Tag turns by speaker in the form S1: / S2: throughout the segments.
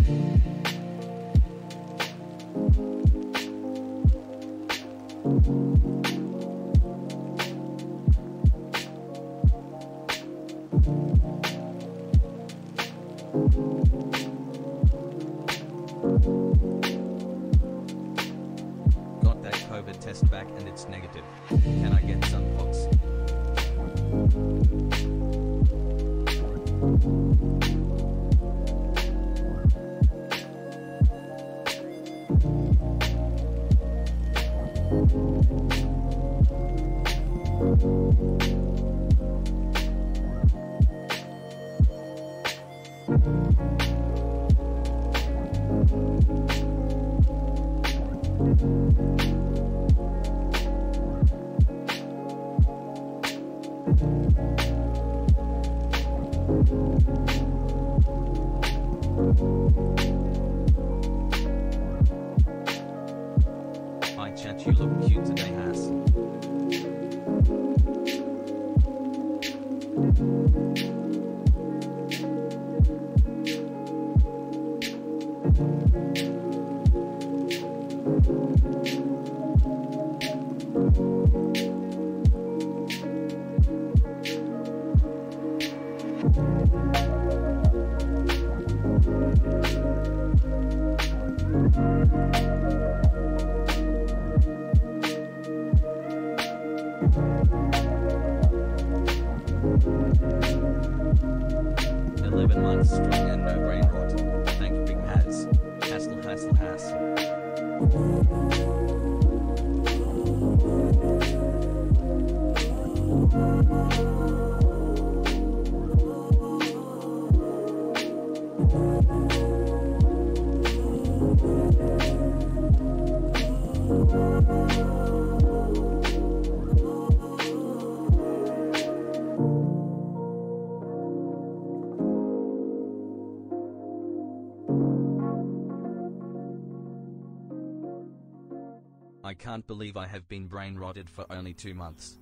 S1: Got that COVID test back and it's negative. Can I get some pox? Hi chat, you look cute today, Has. Strong and no brain rot. Thank you, Big Has. Hassle, Has. I can't believe I have been brain rotted for only 2 months.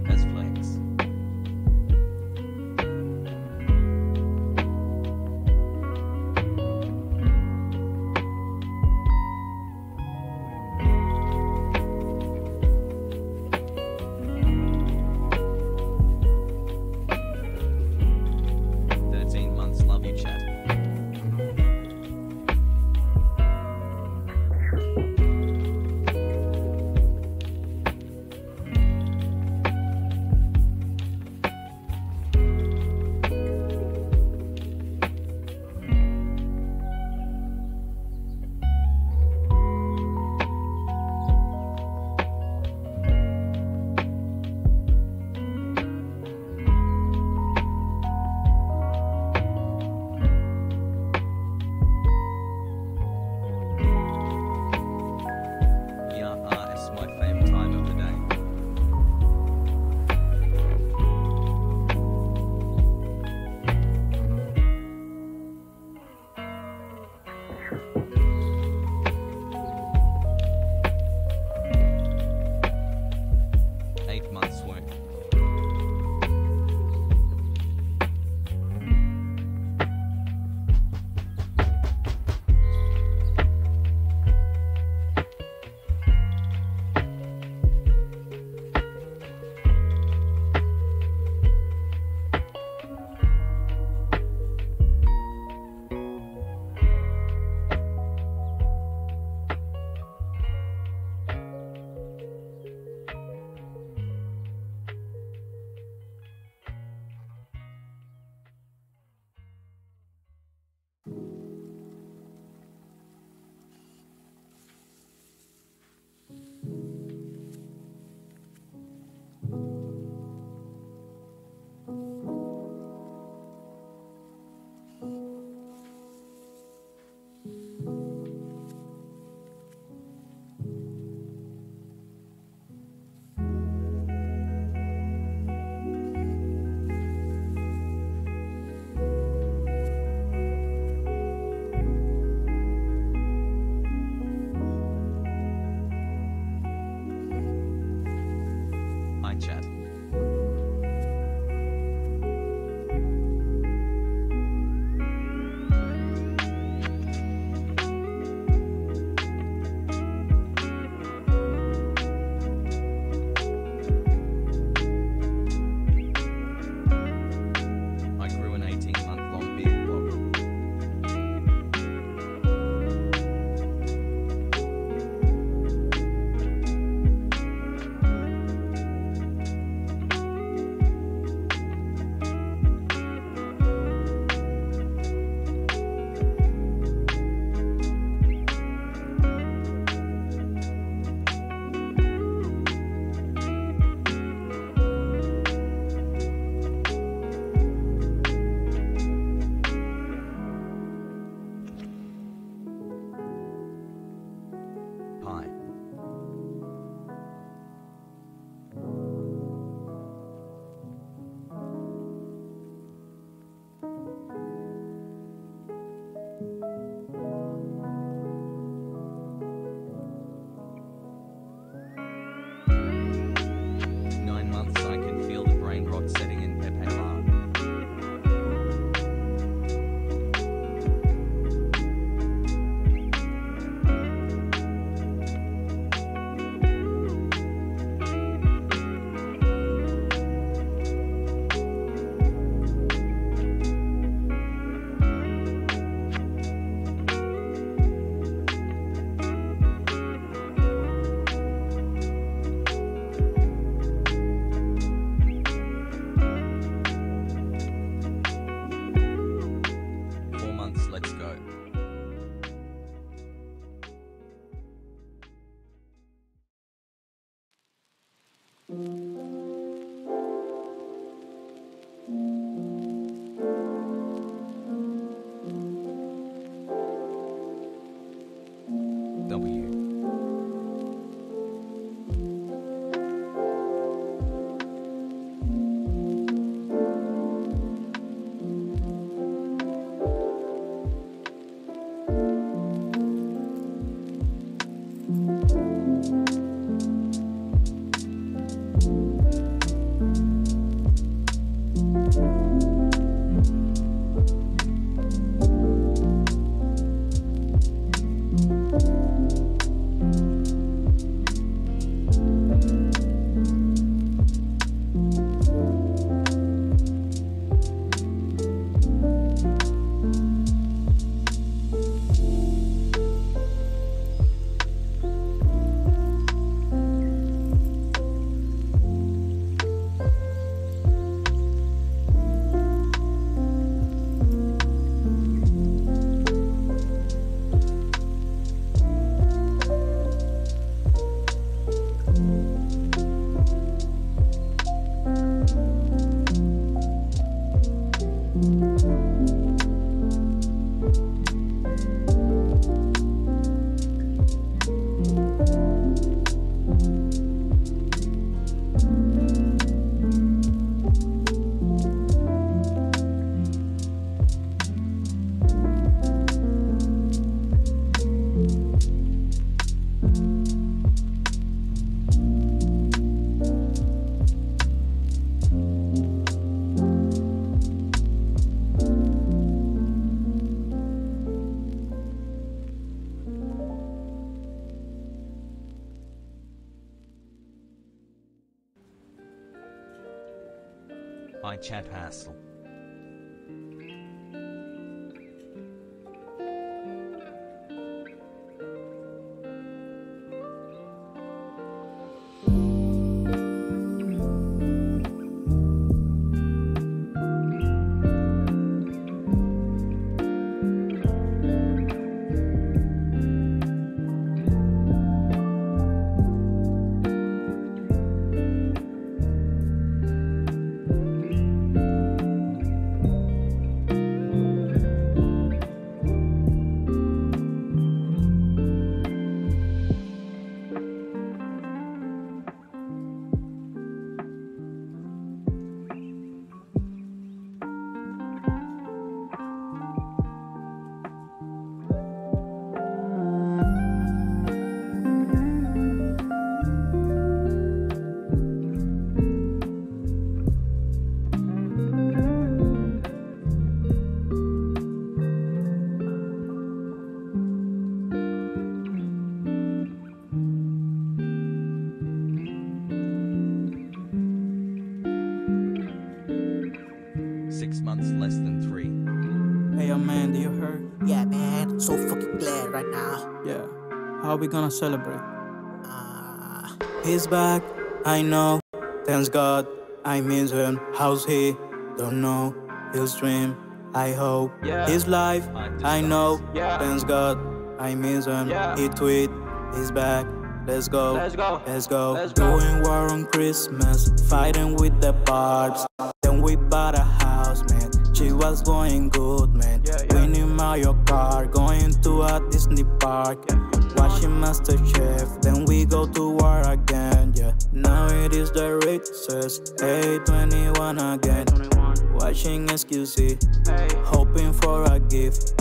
S1: As flex. W. I chat Hassel. Less than 3.
S2: Hey, yo, man, do you heard?
S3: Yeah, man, so fucking glad right now.
S2: Yeah. How we gonna celebrate? He's back, I know. Thanks God, I miss him. How's he? Don't know. His dream, I hope. Yeah. His life, I know. Yeah. Thanks God, I miss him. Yeah. He tweet, he's back. Let's go. Let's go. Let's go. Let's go. Doing war on Christmas, fighting with the barbs. Then we bought a house, man. She was going good, man. Winning Mario Kart, going to a Disney park. Watching MasterChef, then we go to war again, yeah. Now it is the recess, 821 again. Watching SQC, hoping for a gift.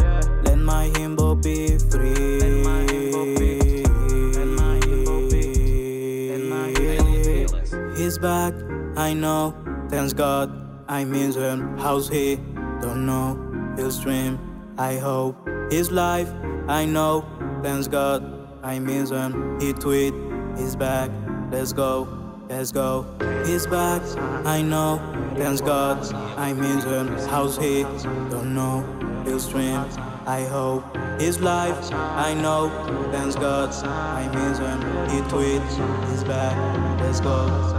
S2: Let my himbo be free. He's back, I know. Thanks God, I miss him. How's he? Don't know. His dream, I hope. His life, I know. Thanks God, I miss him. He tweet, he's back. Let's go, let's go. He's back, I know. Thanks God, I miss him. How's he? Don't know. His dream, I hope. His life, I know. Thanks God, I miss him. He tweets, he's back. Let's go.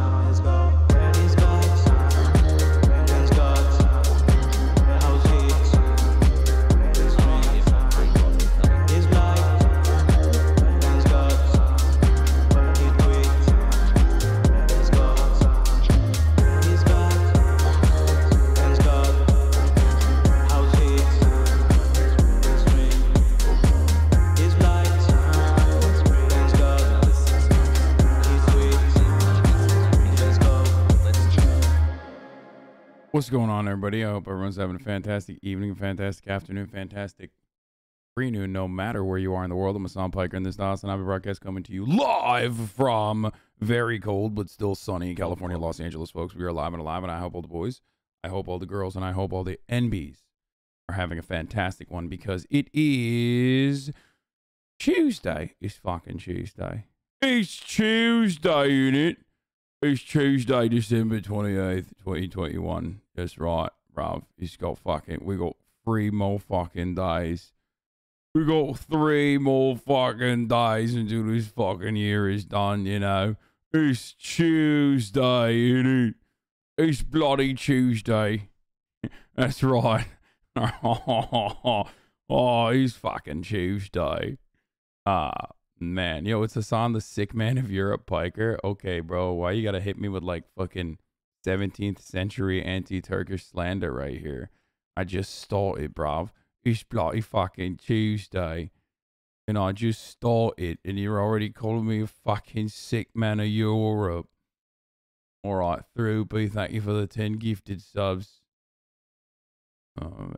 S4: What's going on, everybody? I hope everyone's having a fantastic evening, fantastic afternoon, fantastic pre-noon, no matter where you are in the world. I'm Hasan Piker, and this is the HasanAbi broadcast coming to you live from very cold but still sunny California, Los Angeles, folks. We are live and alive, and I hope all the boys, I hope all the girls, and I hope all the NBs are having a fantastic one, because it is Tuesday. It's fucking Tuesday. It's Tuesday, ain't it? It's Tuesday, December 28th, 2021. That's right, bruv. It's got fucking, we got 3 more fucking days. We got 3 more fucking days until this fucking year is done, you know. It's Tuesday, ain't it? It's bloody Tuesday. That's right. Oh, it's fucking Tuesday. Man, yo, it's Hasan, the sick man of Europe, Piker. Okay, bro, why you gotta hit me with like fucking 17th century anti-Turkish slander right here? I just started, bruv. It's bloody fucking Tuesday. And I just started, and you're already calling me a fucking sick man of Europe. Alright, through B, thank you for the 10 gifted subs.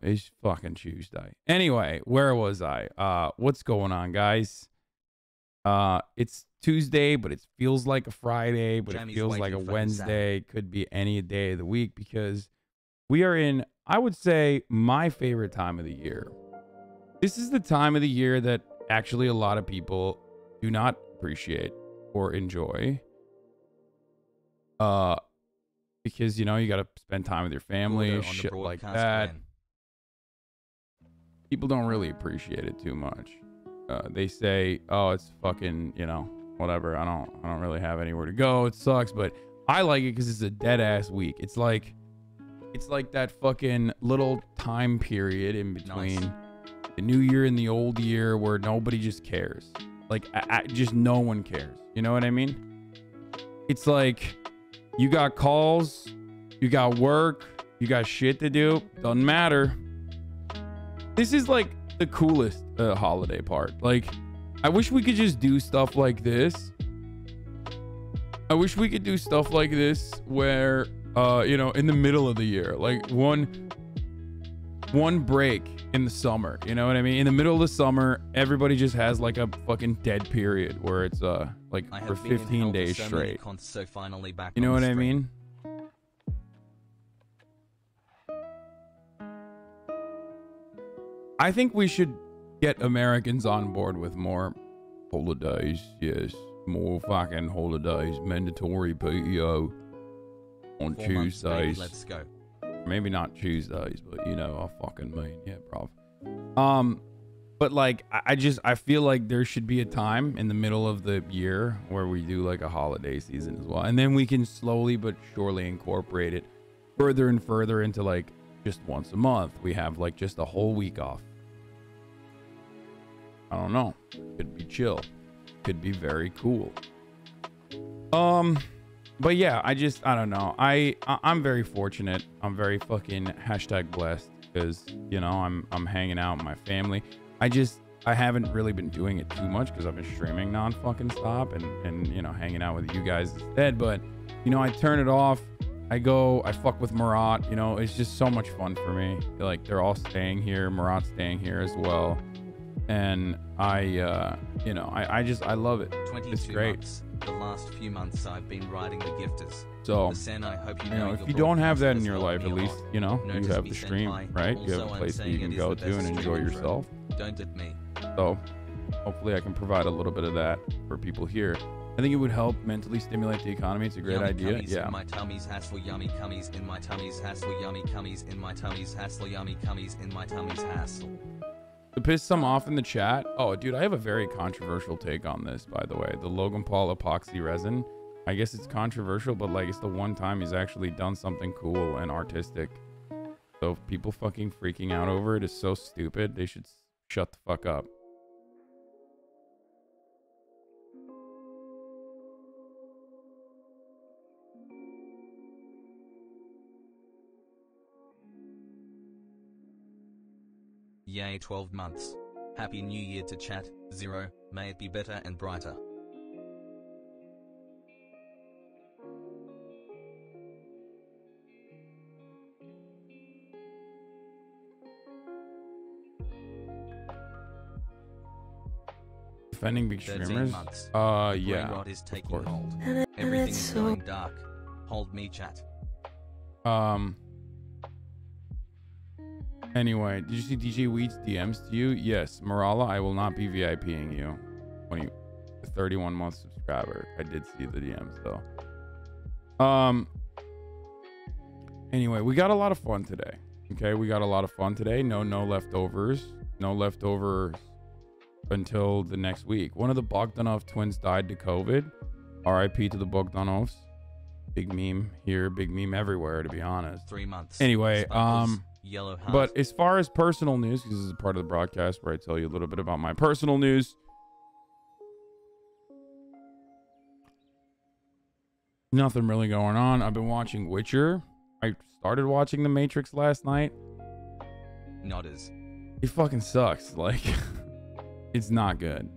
S4: It's fucking Tuesday. Anyway, where was I? What's going on, guys? It's Tuesday, but it feels like a Friday, but it feels like a Wednesday. Could be any day of the week, because we are in, I would say, my favorite time of the year. This is the time of the year that actually a lot of people do not appreciate or enjoy. Because, you know, you got to spend time with your family, shit like that. People don't really appreciate it too much. They say, oh, it's fucking, you know, whatever. I don't really have anywhere to go. It sucks, but I like it because it's a dead ass week. It's like that fucking little time period in between the new year and the old year where nobody just cares. Like, just no one cares. You know what I mean? It's like you got calls, you got work, you got shit to do. Doesn't matter. This is like the coolest holiday part. Like, I wish we could just do stuff like this. I wish we could do stuff like this where you know, in the middle of the year, like one break in the summer, you know what I mean? In the middle of the summer, everybody just has like a fucking dead period where it's like for 15 days straight. You know what I mean? I think we should get Americans on board with more holidays. Yes, more fucking holidays. Mandatory PTO on Tuesdays. Let's go. Maybe not Tuesdays, but you know, I fucking mean, yeah, bruv. But like, I feel like there should be a time in the middle of the year where we do like a holiday season as well, and then we can slowly but surely incorporate it further and further into like just once a month. We have like just a whole week off. I don't know. Could be chill. Could be very cool. But yeah, I don't know. I'm very fortunate. I'm very fucking #blessed because, you know, I'm hanging out with my family. I haven't really been doing it too much because I've been streaming non-fucking stop and you know, hanging out with you guys instead. But, you know, I turn it off. I fuck with Murat. You know, it's just so much fun for me. Like, they're all staying here. Murat's staying here as well. And you know, I love it. It's great.
S1: Months. The last few months I've been riding the gifters.
S4: So,
S1: I hope
S4: you know, if you don't have that in your life, at least, you know, you have the stream, right? You have a place that you can go to and enjoy yourself.
S1: Don't at me.
S4: So, hopefully I can provide a little bit of that for people here. I think it would help mentally stimulate the economy. It's a great idea. Yeah.
S1: In my tummy's hassle, yummy cummies in my tummy's hassle, yummy cummies in my tummy's hassle, yummy cummies in my tummy's hassle.
S4: To piss some off in the chat. Oh, dude, I have a very controversial take on this, by the way. The Logan Paul epoxy resin. I guess it's controversial, but like, it's the one time he's actually done something cool and artistic. So if people fucking freaking out over it is so stupid, they should shut the fuck up.
S1: Yay, 12 months. Happy New Year to chat. 0, may it be better and brighter.
S4: Defending big
S1: 13
S4: streamers?
S1: months.
S4: Yeah.
S1: Brainrot is taking
S4: course.
S1: hold.
S5: And
S1: Everything
S5: it's
S1: is
S5: so
S1: going dark. Hold me, chat.
S4: Anyway, did you see DJ Wheat's DMs to you? Yes, Marala, I will not be VIPing you. 31-month subscriber. I did see the DMs though. Anyway, we got a lot of fun today. Okay, we got a lot of fun today. No leftovers. No leftovers until the next week. One of the Bogdanov twins died to COVID. RIP to the Bogdanovs. Big meme here, big meme everywhere, to be honest.
S1: 3 months.
S4: Anyway,
S1: Sparkles, yellow heart.
S4: but as far as personal news, because this is a part of the broadcast where I tell you a little bit about my personal news. Nothing really going on. I've been watching Witcher. I started watching The Matrix last night.
S1: Nodders.
S4: It fucking sucks. Like, it's not good.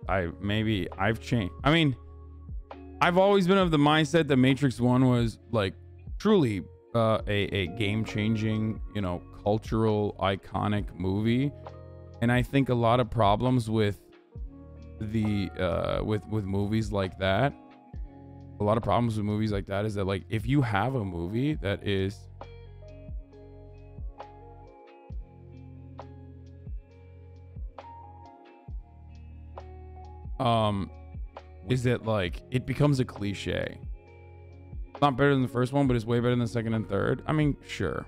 S4: I've changed. I mean, I've always been of the mindset that Matrix 1 was like truly a game-changing, you know, cultural iconic movie. And I think a lot of problems with the with movies like that, a lot of problems with movies like that is that, like, if you have a movie that is is that, like, it becomes a cliche. It's not better than the first one, but it's way better than the second and third. I mean, sure.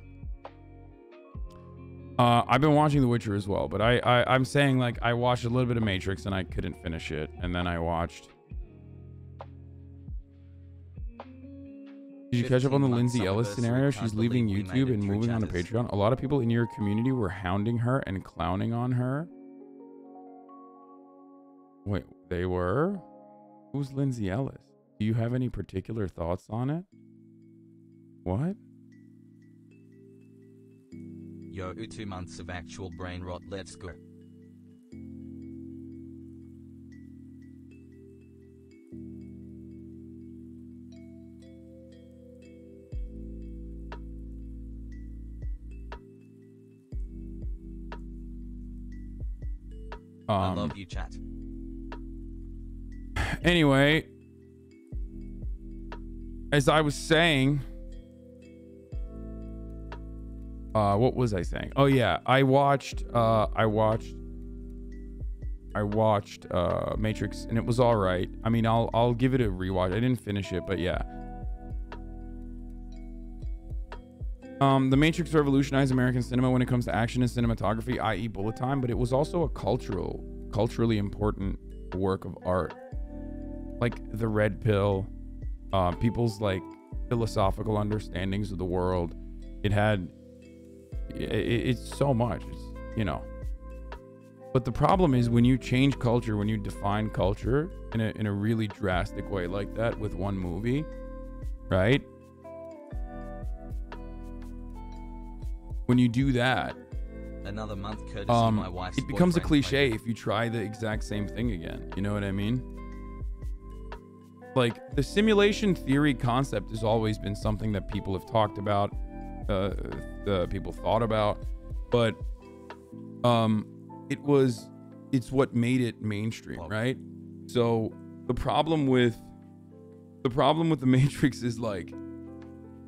S4: I've been watching The Witcher as well, but I'm saying, like, I watched a little bit of Matrix and I couldn't finish it, and then I watched. Did you catch up on the Lindsay Ellis scenario? She's leaving YouTube and moving on to Patreon. A lot of people in your community were hounding her and clowning on her. Wait, they were? Who's Lindsay Ellis? Do you have any particular thoughts on it? What?
S1: Yo, 2 months of actual brain rot. Let's go. I love you, chat.
S4: Anyway, as I was saying, what was I saying? Oh yeah, I watched Matrix, and it was all right. I mean, I'll give it a rewatch. I didn't finish it, but yeah. The Matrix revolutionized American cinema when it comes to action and cinematography, i.e. bullet time, but it was also a culturally important work of art. Like the red pill, people's, like, philosophical understandings of the world. It's so much, you know. But the problem is when you change culture, when you define culture in a really drastic way like that with one movie, right? When you do that,
S1: another month courtesy my wife's
S4: it becomes a
S1: boyfriend
S4: cliche
S1: played.
S4: if you try the exact same thing again. You know what I mean? Like, the simulation theory concept has always been something that people have talked about, people thought about, but it's what made it mainstream, right? So the problem with the Matrix is, like,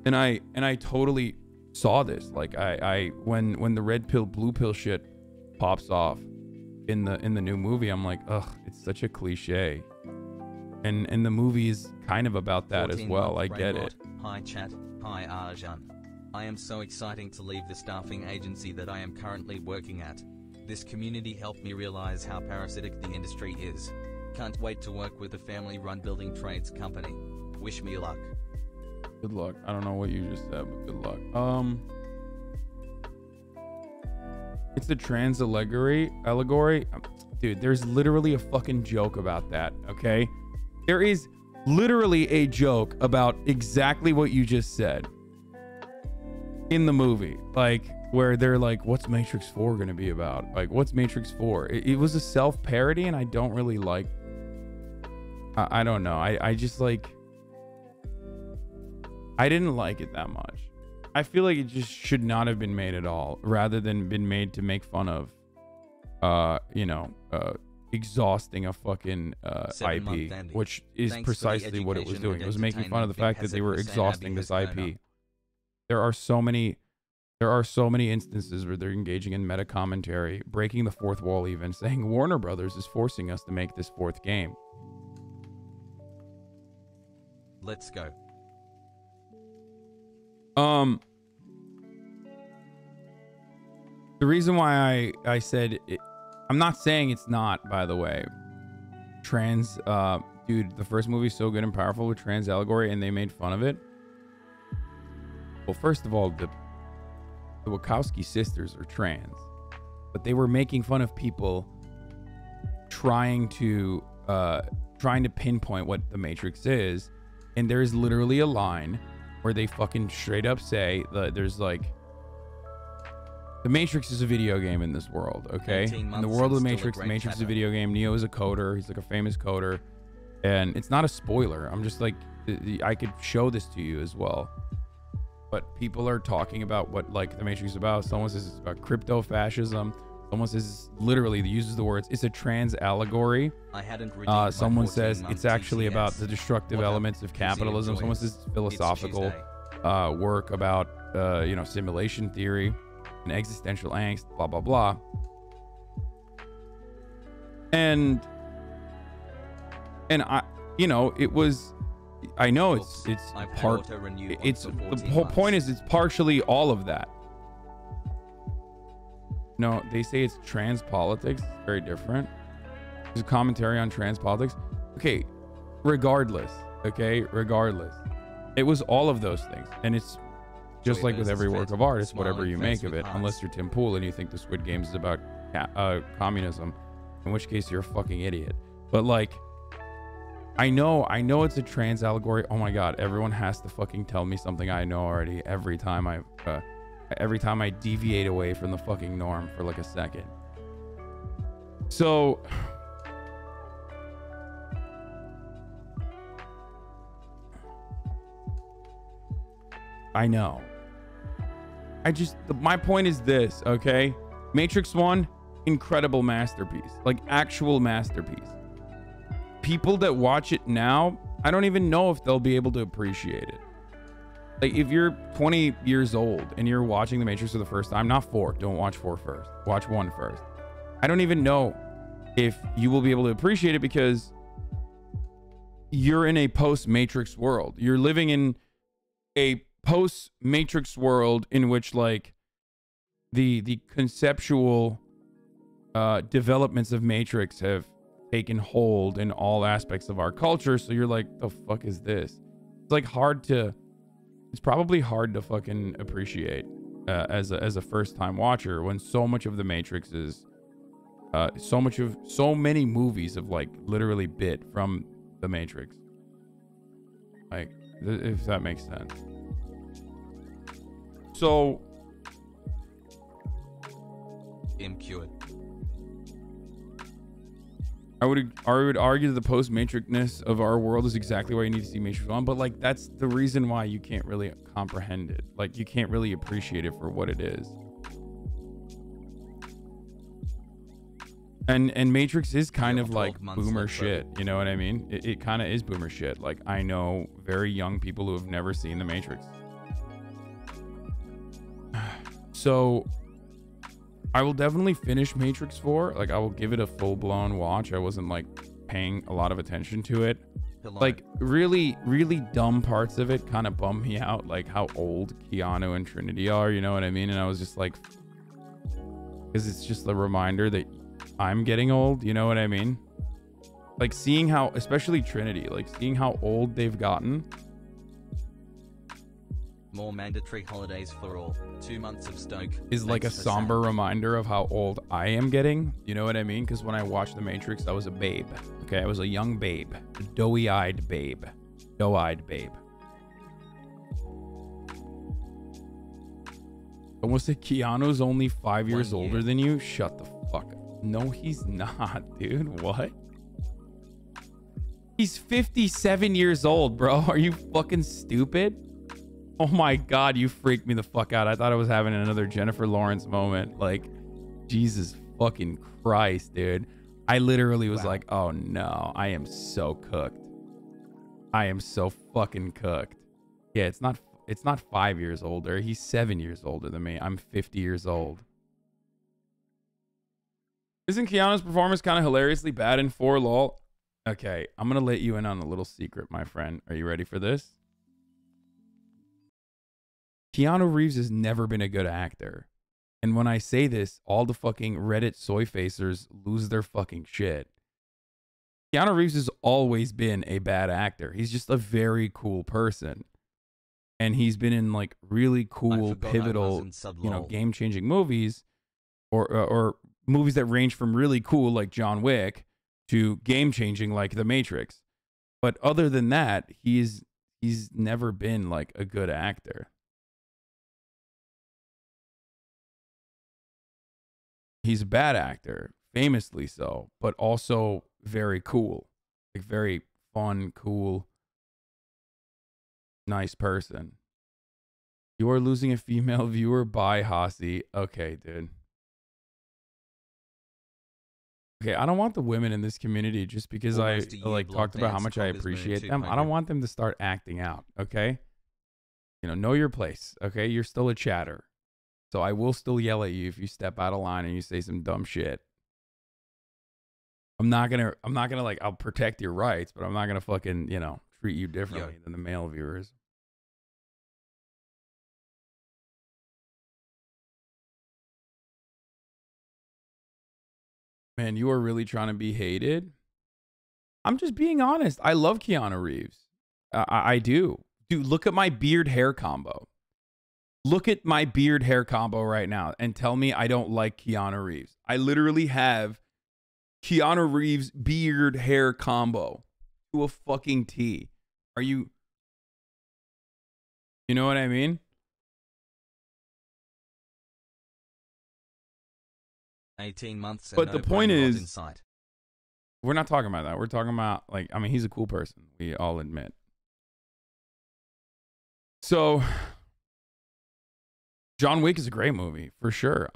S4: and I totally saw this, like, I when the red pill blue pill shit pops off in the new movie, I'm like, ugh, it's such a cliche. And the movie is kind of about that as well. I get it.
S1: Hi chat, hi Arjan. I am so exciting to leave the staffing agency that I am currently working at. This community helped me realize how parasitic the industry is. Can't wait to work with a family-run building trades company. Wish me luck.
S4: Good luck. I don't know what you just said, but good luck. It's a trans allegory. Dude, there's literally a fucking joke about that, okay? There is literally a joke about exactly what you just said in the movie. Like, where they're like, what's Matrix 4 gonna be about? Like, what's Matrix 4? It was a self-parody, and I don't really like... I don't know. I just, like... I didn't like it that much. I feel like it just should not have been made at all, rather than been made to make fun of, exhausting a fucking IP, which is precisely what it was doing. It was making fun of the fact that they were exhausting this IP. There are so many instances where they're engaging in meta commentary, breaking the fourth wall, even saying Warner Brothers is forcing us to make this fourth game.
S1: Let's go.
S4: The reason why I said it, I'm not saying it's not, by the way. Trans, dude, the first movie is so good and powerful with trans allegory, and they made fun of it. Well, first of all, the Wachowski sisters are trans, but they were making fun of people trying to pinpoint what the Matrix is, and there's literally a line where they fucking straight up say that there's like, the Matrix is a video game in this world, okay? In the world of the Matrix is a video game. Neo is a coder. He's like a famous coder. And it's not a spoiler. I'm just like, I could show this to you as well. But people are talking about what like the Matrix is about. Someone says it's about crypto-fascism. Someone says, literally uses the words, it's a trans allegory. Someone says it's actually about the destructive elements of capitalism. Someone says it's philosophical work about, you know, simulation theory and existential angst, blah, blah, blah. And I, you know, it was, I know it's part, the whole point is it's partially all of that. No, they say it's trans politics. It's very different. There's a commentary on trans politics. Okay, regardless, it was all of those things. And it's just like with every work of art, it's whatever you make of it, unless you're Tim Pool and you think the Squid Games is about communism, in which case you're a fucking idiot. But like, I know it's a trans allegory. Oh my God, everyone has to fucking tell me something I know already every time I deviate away from the fucking norm for like a second. So I know. My point is this, okay? Matrix 1, incredible masterpiece. Like, actual masterpiece. People that watch it now, I don't even know if they'll be able to appreciate it. Like, if you're 20 years old and you're watching The Matrix for the first time, not 4, don't watch 4 first. Watch 1 first. I don't even know if you will be able to appreciate it because you're in a post-Matrix world. You're living in a post-Matrix world in which like the conceptual developments of Matrix have taken hold in all aspects of our culture. So you're like, the fuck is this? It's like it's probably hard to fucking appreciate as a first-time watcher when so much of the Matrix is so many movies have like literally bit from the Matrix. Like, if that makes sense. So,
S1: impure.
S4: I would argue that the post-Matrixness of our world is exactly why you need to see Matrix 1, but like that's the reason why you can't really comprehend it. Like you can't really appreciate it for what it is. And Matrix is kind of like boomer shit, you know what I mean? It kind of is boomer shit. Like I know very young people who have never seen The Matrix. So I will definitely finish Matrix 4. Like I will give it a full-blown watch. I wasn't like paying a lot of attention to it. Like really, really dumb parts of it kind of bummed me out. Like how old Keanu and Trinity are, you know what I mean? And I was just like, because it's just a reminder that I'm getting old, you know what I mean? Like seeing how, especially Trinity, like seeing how old they've gotten.
S1: More mandatory holidays for all. 2 months of Stoke.
S4: Is like a somber reminder of how old I am getting. You know what I mean? Because when I watched The Matrix, I was a babe. Okay, I was a young babe. A doughy-eyed babe. Doe-eyed babe. Almost said Keanu's only 5 years older than you? Shut the fuck up. No, he's not, dude. What? He's 57 years old, bro. Are you fucking stupid? Oh my God, you freaked me the fuck out. I thought I was having another Jennifer Lawrence moment. Like, Jesus fucking Christ, dude. I literally was like, oh no, I am so cooked. I am so fucking cooked. Yeah, it's not 5 years older. He's 7 years older than me. I'm 50 years old. Isn't Keanu's performance kind of hilariously bad in 4 lol? Okay, I'm going to let you in on a little secret, my friend. Are you ready for this? Keanu Reeves has never been a good actor. And when I say this, all the fucking Reddit soy facers lose their fucking shit. Keanu Reeves has always been a bad actor. He's just a very cool person. And he's been in like really cool, pivotal, you know, game-changing movies or movies that range from really cool like John Wick to game-changing like The Matrix. But other than that, he's never been like a good actor. He's a bad actor, famously so, but also very cool. Like very fun, cool, nice person. You are losing a female viewer. Bye, Hasi. Okay, dude. Okay, I don't want the women in this community just because I like talked about how much I appreciate them. I don't want them to start acting out, okay? You know your place, okay? You're still a chatter. So I will still yell at you if you step out of line and you say some dumb shit. I'm not gonna like, I'll protect your rights, but I'm not gonna fucking, you know, treat you differently than the male viewers. Man, you are really trying to be hated? I'm just being honest. I love Keanu Reeves. I do. Dude, look at my beard hair combo. Look at my beard hair combo right now and tell me I don't like Keanu Reeves. I literally have Keanu Reeves beard hair combo to a fucking T. Are you... You know what I mean?
S1: $18 months.
S4: But the point is, we're not talking about that. We're talking about, like, I mean, he's a cool person. We all admit. So, John Wick is a great movie, for sure.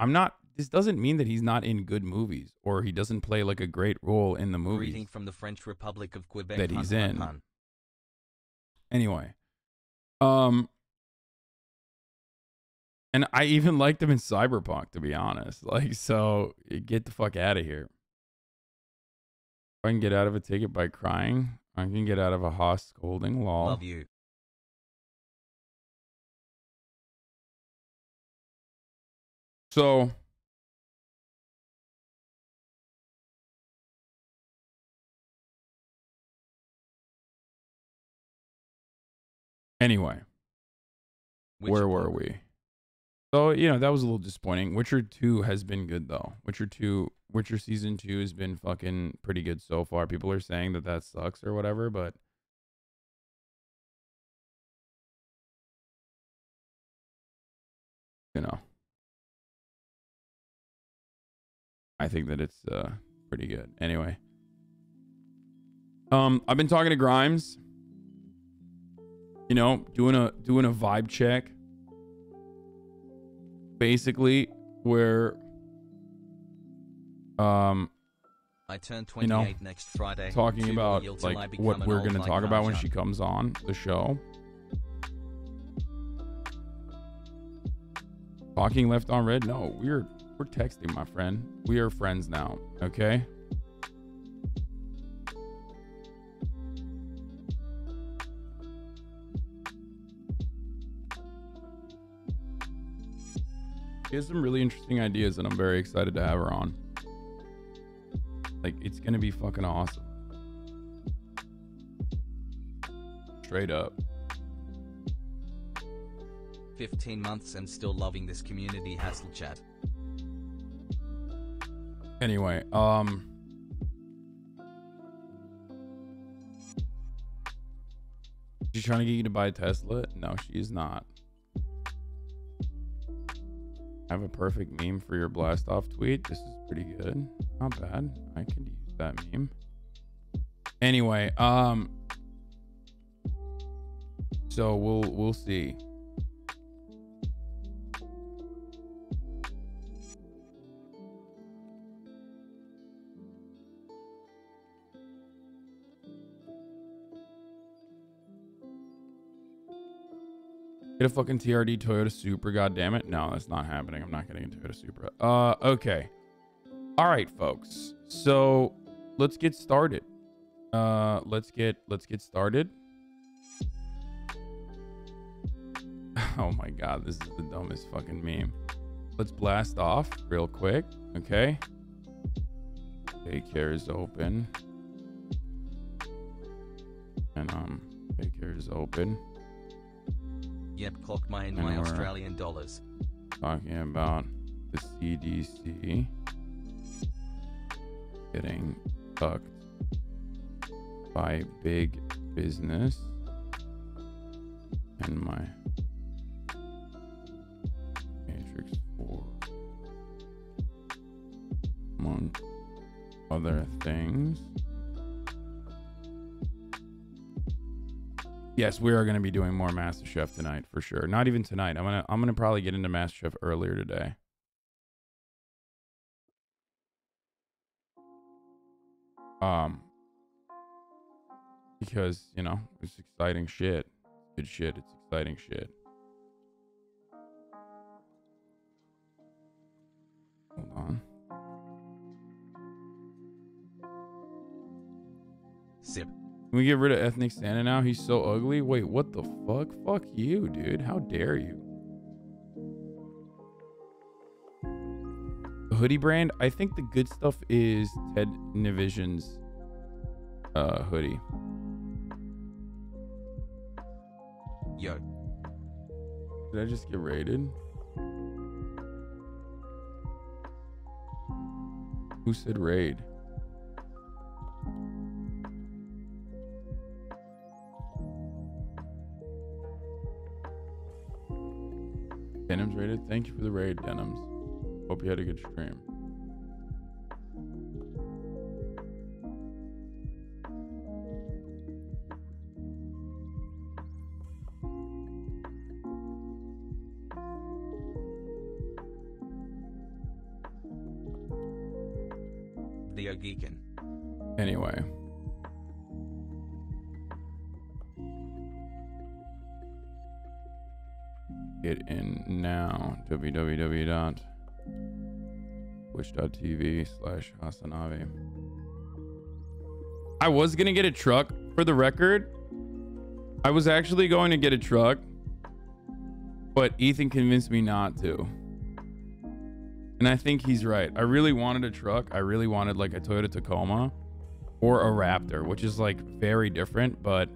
S4: This doesn't mean that he's not in good movies or he doesn't play, like, a great role in the movies.
S1: Greeting from the French Republic of Quebec
S4: that he's in.
S1: Hun.
S4: Anyway. And I even liked him in Cyberpunk, to be honest. Like, so, get the fuck out of here. If I can get out of a ticket by crying, I can get out of a Haas scolding. Lol.
S1: Love you.
S4: So, anyway, where were we? So, you know, that was a little disappointing. Witcher 2 has been good, though. Witcher Season 2 has been fucking pretty good so far. People are saying that sucks or whatever, but... You know. I think that it's pretty good. Anyway. I've been talking to Grimes. You know, doing a vibe check. Basically, where
S1: I turn 28
S4: you know,
S1: next Friday.
S4: talking about like what we're gonna talk about when she comes on the show. Talking left on red? No, we're texting, my friend. We are friends now, okay? She has some really interesting ideas and I'm very excited to have her on. Like, it's gonna be fucking awesome. Straight up.
S1: 15 months and still loving this community hassle chat.
S4: Anyway, she's trying to get you to buy a Tesla? No, she is not. I have a perfect meme for your blast off tweet. This is pretty good. Not bad. I could use that meme. Anyway, so we'll see. Get a fucking TRD Toyota Supra, goddammit. No, that's not happening. I'm not getting a Toyota Supra. Okay. All right, folks. So let's get started. Let's get started. Oh my god, this is the dumbest fucking meme. Let's blast off real quick. Okay. Daycare is open. And daycare is open.
S1: Yep, clock my in my Australian dollars.
S4: Talking about the CDC getting fucked by big business and my Matrix 4, among other things. Yes, we are going to be doing more MasterChef tonight for sure. Not even tonight. I'm gonna probably get into MasterChef earlier today. Because, you know, it's exciting shit. Good shit. It's exciting shit. Hold on.
S1: Sip.
S4: Can we get rid of ethnic Santa now? He's so ugly. Wait, what the fuck? Fuck you, dude. How dare you? The hoodie brand? I think the good stuff is Ted Nivision's hoodie.
S1: Yo.
S4: Did I just get raided? Who said raid? Denims rated. Thank you for the raid, Denims. Hope you had a good stream.
S1: Theo Geekin.
S4: Anyway. Get in now. www.twitch.tv/HasanAbi. I was gonna get a truck, for the record. I was actually going to get a truck, but Ethan convinced me not to. And I think he's right. I really wanted a truck. I really wanted like a Toyota Tacoma or a Raptor, which is like very different, but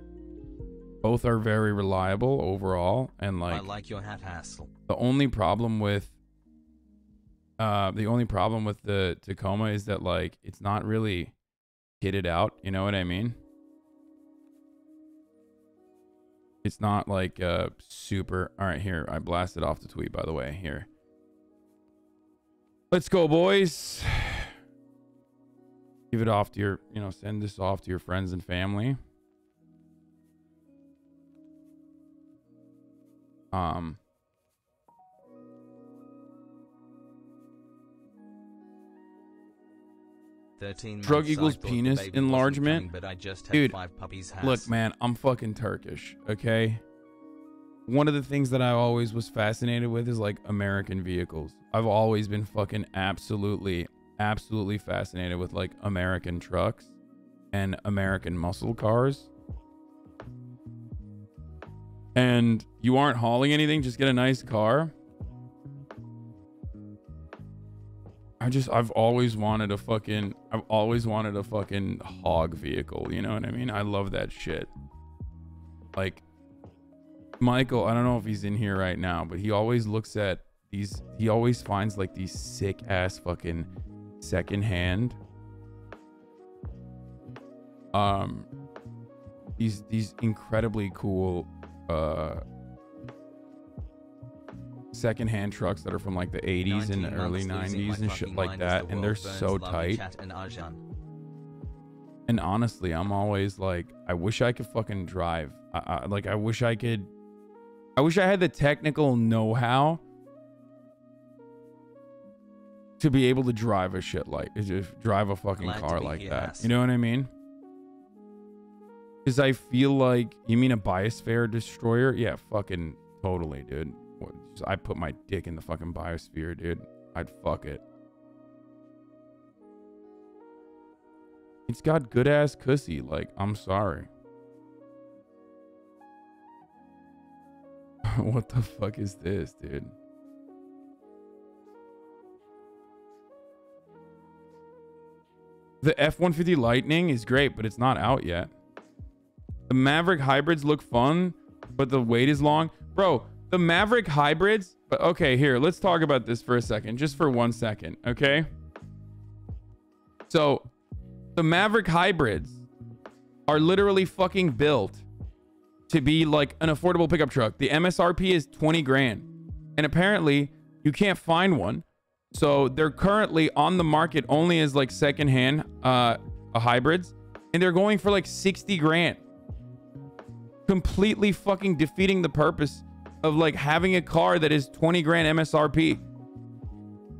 S4: both are very reliable overall. And like,
S1: I like your hat hassle.
S4: The only problem with the Tacoma is that like it's not really kitted out, you know what I mean? It's not like super. All right, here, I blasted off the tweet, by the way. Here, let's go, boys. Give it off to your, you know, send this off to your friends and family. Drug equals penis enlargement.
S1: But I just had
S4: dude,
S1: 5 puppies. Has.
S4: Look, man, I'm fucking Turkish, okay? One of the things that I always was fascinated with is like American vehicles. I've always been fucking absolutely fascinated with like American trucks and American muscle cars. And you aren't hauling anything, just get a nice car. I've always wanted a fucking hog vehicle, you know what I mean? I love that shit. Like Michael, I don't know if he's in here right now, but he always looks at these, he always finds like these sick ass fucking secondhand these incredibly cool secondhand trucks that are from like the 80s and the early 90s and shit like that, and they're so tight. And honestly, I'm always like, I wish I could fucking drive. I wish I had the technical know-how to be able to drive a shit like, drive a fucking car like that. You know what I mean? Because I feel like, you mean a biosphere destroyer? Yeah, fucking Totally, dude. I put my dick in the fucking biosphere, dude. I'd fuck it. It's got good ass cussy. Like, I'm sorry. What the fuck is this, dude? The F-150 Lightning is great, but it's not out yet. The Maverick hybrids look fun, but the wait is long. Bro, the Maverick hybrids... But okay, here, let's talk about this for a second. Just for 1 second, okay? So, the Maverick hybrids are literally fucking built to be like an affordable pickup truck. The MSRP is 20 grand. And apparently, you can't find one. So, they're currently on the market only as like secondhand hybrids. And they're going for like 60 grand. Completely fucking defeating the purpose of like having a car that is 20 grand MSRP.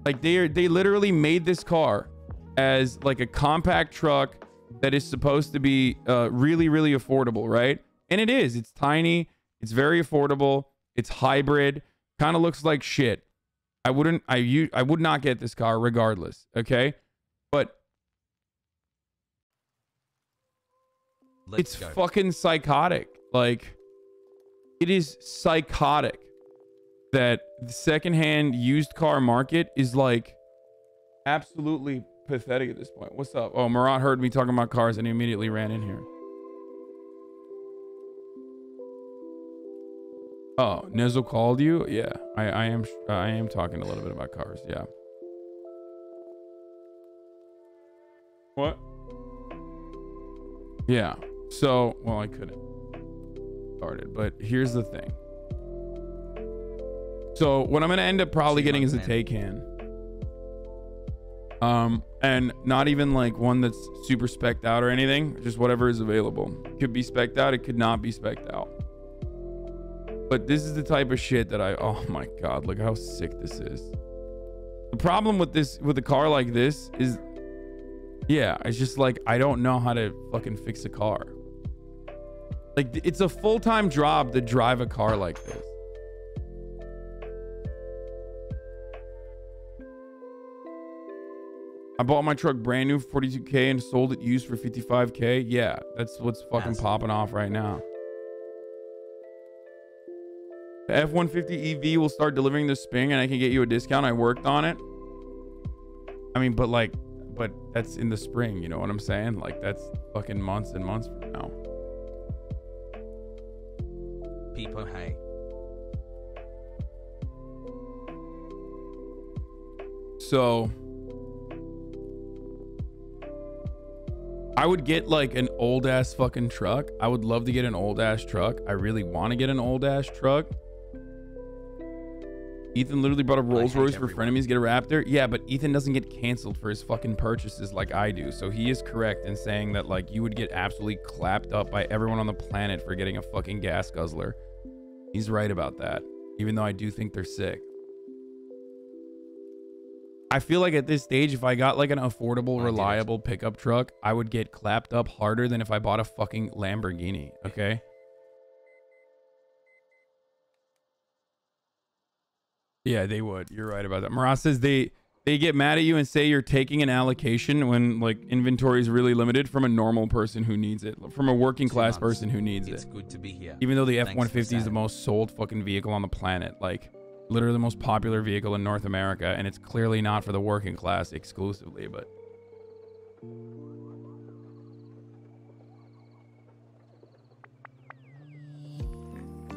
S4: Like they literally made this car as like a compact truck that is supposed to be really, really affordable, right? And it is. It's tiny. It's very affordable. It's hybrid. Kind of looks like shit. I would not get this car regardless, okay? But it's fucking psychotic. Like, it is psychotic that the secondhand used car market is like absolutely pathetic at this point. What's up? Oh, Murat heard me talking about cars and he immediately ran in here. Oh, Nizzle called you? Yeah, I am talking a little bit about cars. Yeah. What? Yeah. So, well, I couldn't started, but here's the thing. So what I'm gonna end up probably getting is a Taycan. And not even like one that's super spec'd out or anything, just whatever is available. It could be spec'd out, it could not be spec'd out. But this is the type of shit that oh my god, look how sick this is. The problem with a car like this is, yeah, it's just like I don't know how to fucking fix a car. Like, it's a full-time job to drive a car like this. I bought my truck brand new for $42K and sold it used for $55K. Yeah, that's what's fucking popping off right now. The F-150 EV will start delivering this spring and I can get you a discount. I worked on it. I mean, but that's in the spring, you know what I'm saying? Like, that's fucking months and months from now.
S1: People, hey.
S4: So I would get like an old ass fucking truck. I would love to get an old ass truck. I really want to get an old ass truck. Ethan literally bought a Rolls Royce for frenemies, get a Raptor. Yeah, but Ethan doesn't get canceled for his fucking purchases like I do. So he is correct in saying that like you would get absolutely clapped up by everyone on the planet for getting a fucking gas guzzler. He's right about that, even though I do think they're sick. I feel like at this stage, if I got like an affordable, reliable pickup truck, I would get clapped up harder than if I bought a fucking Lamborghini, okay? Yeah, they would. You're right about that. Murat says they get mad at you and say you're taking an allocation when like inventory is really limited from a normal person who needs it, from a working class person who needs it.
S1: It's good to be here.
S4: Even though the F-150 is the most sold fucking vehicle on the planet, like literally the most popular vehicle in North America, and it's clearly not for the working class exclusively, but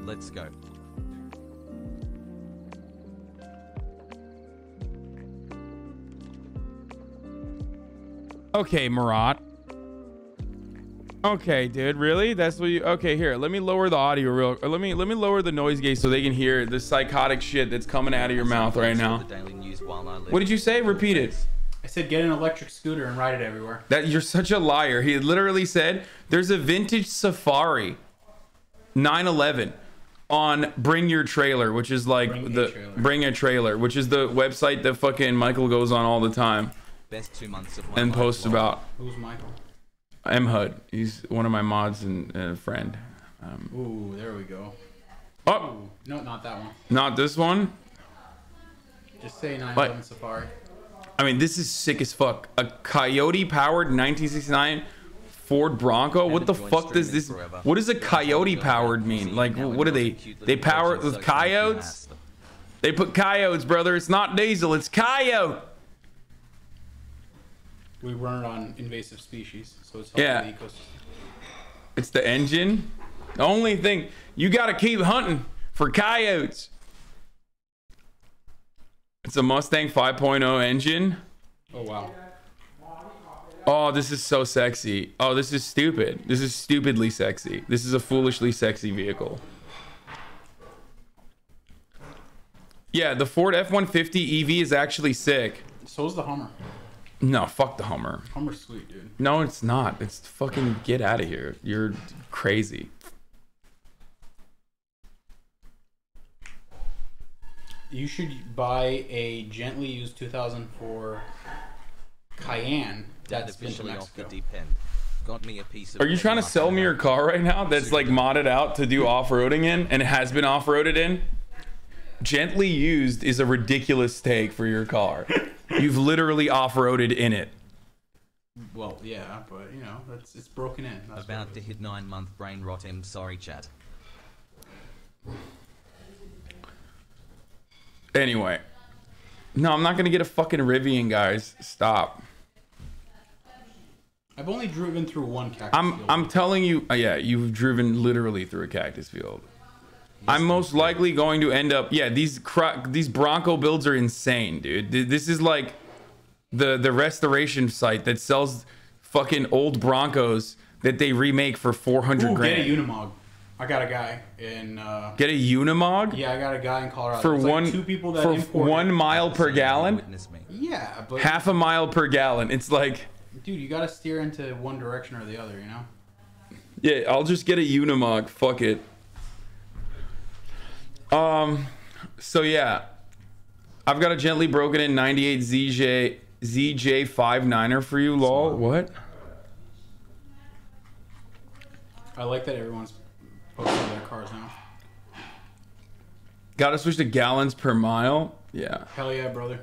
S1: let's go.
S4: okay, Murat. Okay, dude, really? That's what you... Okay, here, let me lower the audio real... Let me lower the noise gate so they can hear the psychotic shit that's coming out of your mouth right now. What did you say? Repeat it.
S5: I said get an electric scooter and ride it everywhere.
S4: That you're such a liar. He literally said there's a vintage Safari 911 on Bring Your Trailer, which is like Bring a Trailer, which is the website that fucking Michael goes on all the time.
S1: Best 2 months of my
S4: and posts about.
S5: Who's Michael?
S4: M HUD. He's one of my mods and a friend.
S5: Ooh, there we go.
S4: Oh,
S5: Ooh, no, not that one.
S4: not this one.
S5: Just say 911 Safari.
S4: I mean, this is sick as fuck. A coyote-powered 1969 Ford Bronco. What the fuck does this? What does a coyote-powered mean? Like, what are they? They power it with coyotes? They put coyotes, brother. It's not diesel. It's coyote.
S5: We run it on invasive species, so it's
S4: Yeah.
S5: the ecosystem.
S4: It's the engine. The only thing you got to keep hunting for coyotes. It's a Mustang 5.0 engine.
S5: Oh wow.
S4: Oh, this is so sexy. Oh, this is stupid. This is stupidly sexy. This is a foolishly sexy vehicle. Yeah, the Ford F-150 EV is actually sick.
S5: So is the Hummer.
S4: No, fuck the Hummer.
S5: Hummer's sweet, dude.
S4: No, it's not. It's fucking get out of here. You're crazy.
S5: You should buy a gently used 2004 Cayenne that's been to
S1: Officially off the
S5: Mexico.
S1: deep end. Got me a piece of
S4: Are you trying to sell me your car right now that's like modded out to do off-roading in and has been off-roaded in? Gently used is a ridiculous take for your car. You've literally off-roaded in it.
S5: Well, yeah, but you know, it's broken in. That's
S1: About
S5: what
S1: to
S5: it is.
S1: hit 9-month brain rot. I'm sorry, chat.
S4: Anyway. No, I'm not gonna get a fucking Rivian, guys. Stop.
S5: I've only driven through one cactus field.
S4: I'm telling you, yeah, you've driven literally through a cactus field. I'm most likely going to end up, yeah, these Bronco builds are insane, dude. This is like the restoration site that sells fucking old Broncos that they remake for 400
S5: Ooh,
S4: grand.
S5: get a Unimog. I got a guy in
S4: Get a Unimog?
S5: yeah, I got a guy in Colorado.
S4: For
S5: There's
S4: one,
S5: like two people that
S4: for
S5: import
S4: 1 mile per gallon?
S1: Witness me.
S5: Yeah, but
S4: Half a mile per gallon. It's like,
S5: dude, you gotta steer into one direction or the other, you know?
S4: yeah, I'll just get a Unimog. Fuck it. So yeah, I've got a gently broken in 98 ZJ59er for you, lol. What?
S5: I like that everyone's posting their cars now.
S4: Gotta switch to gallons per mile. Yeah.
S5: Hell yeah, brother.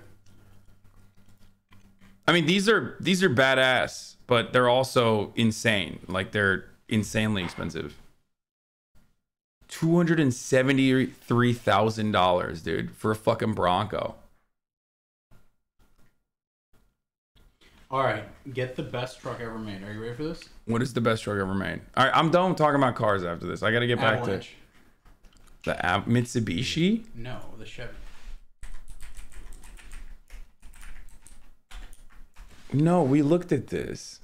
S4: I mean, these are badass, but they're also insane. Like, they're insanely expensive. $273,000, dude, for a fucking Bronco.
S5: All right, get the best truck ever made. Are you ready for this?
S4: What is the best truck ever made? All right, I'm done talking about cars after this. I gotta get back
S5: Avalanche.
S4: to the Mitsubishi.
S5: No, the Chevy.
S4: No, we looked at this.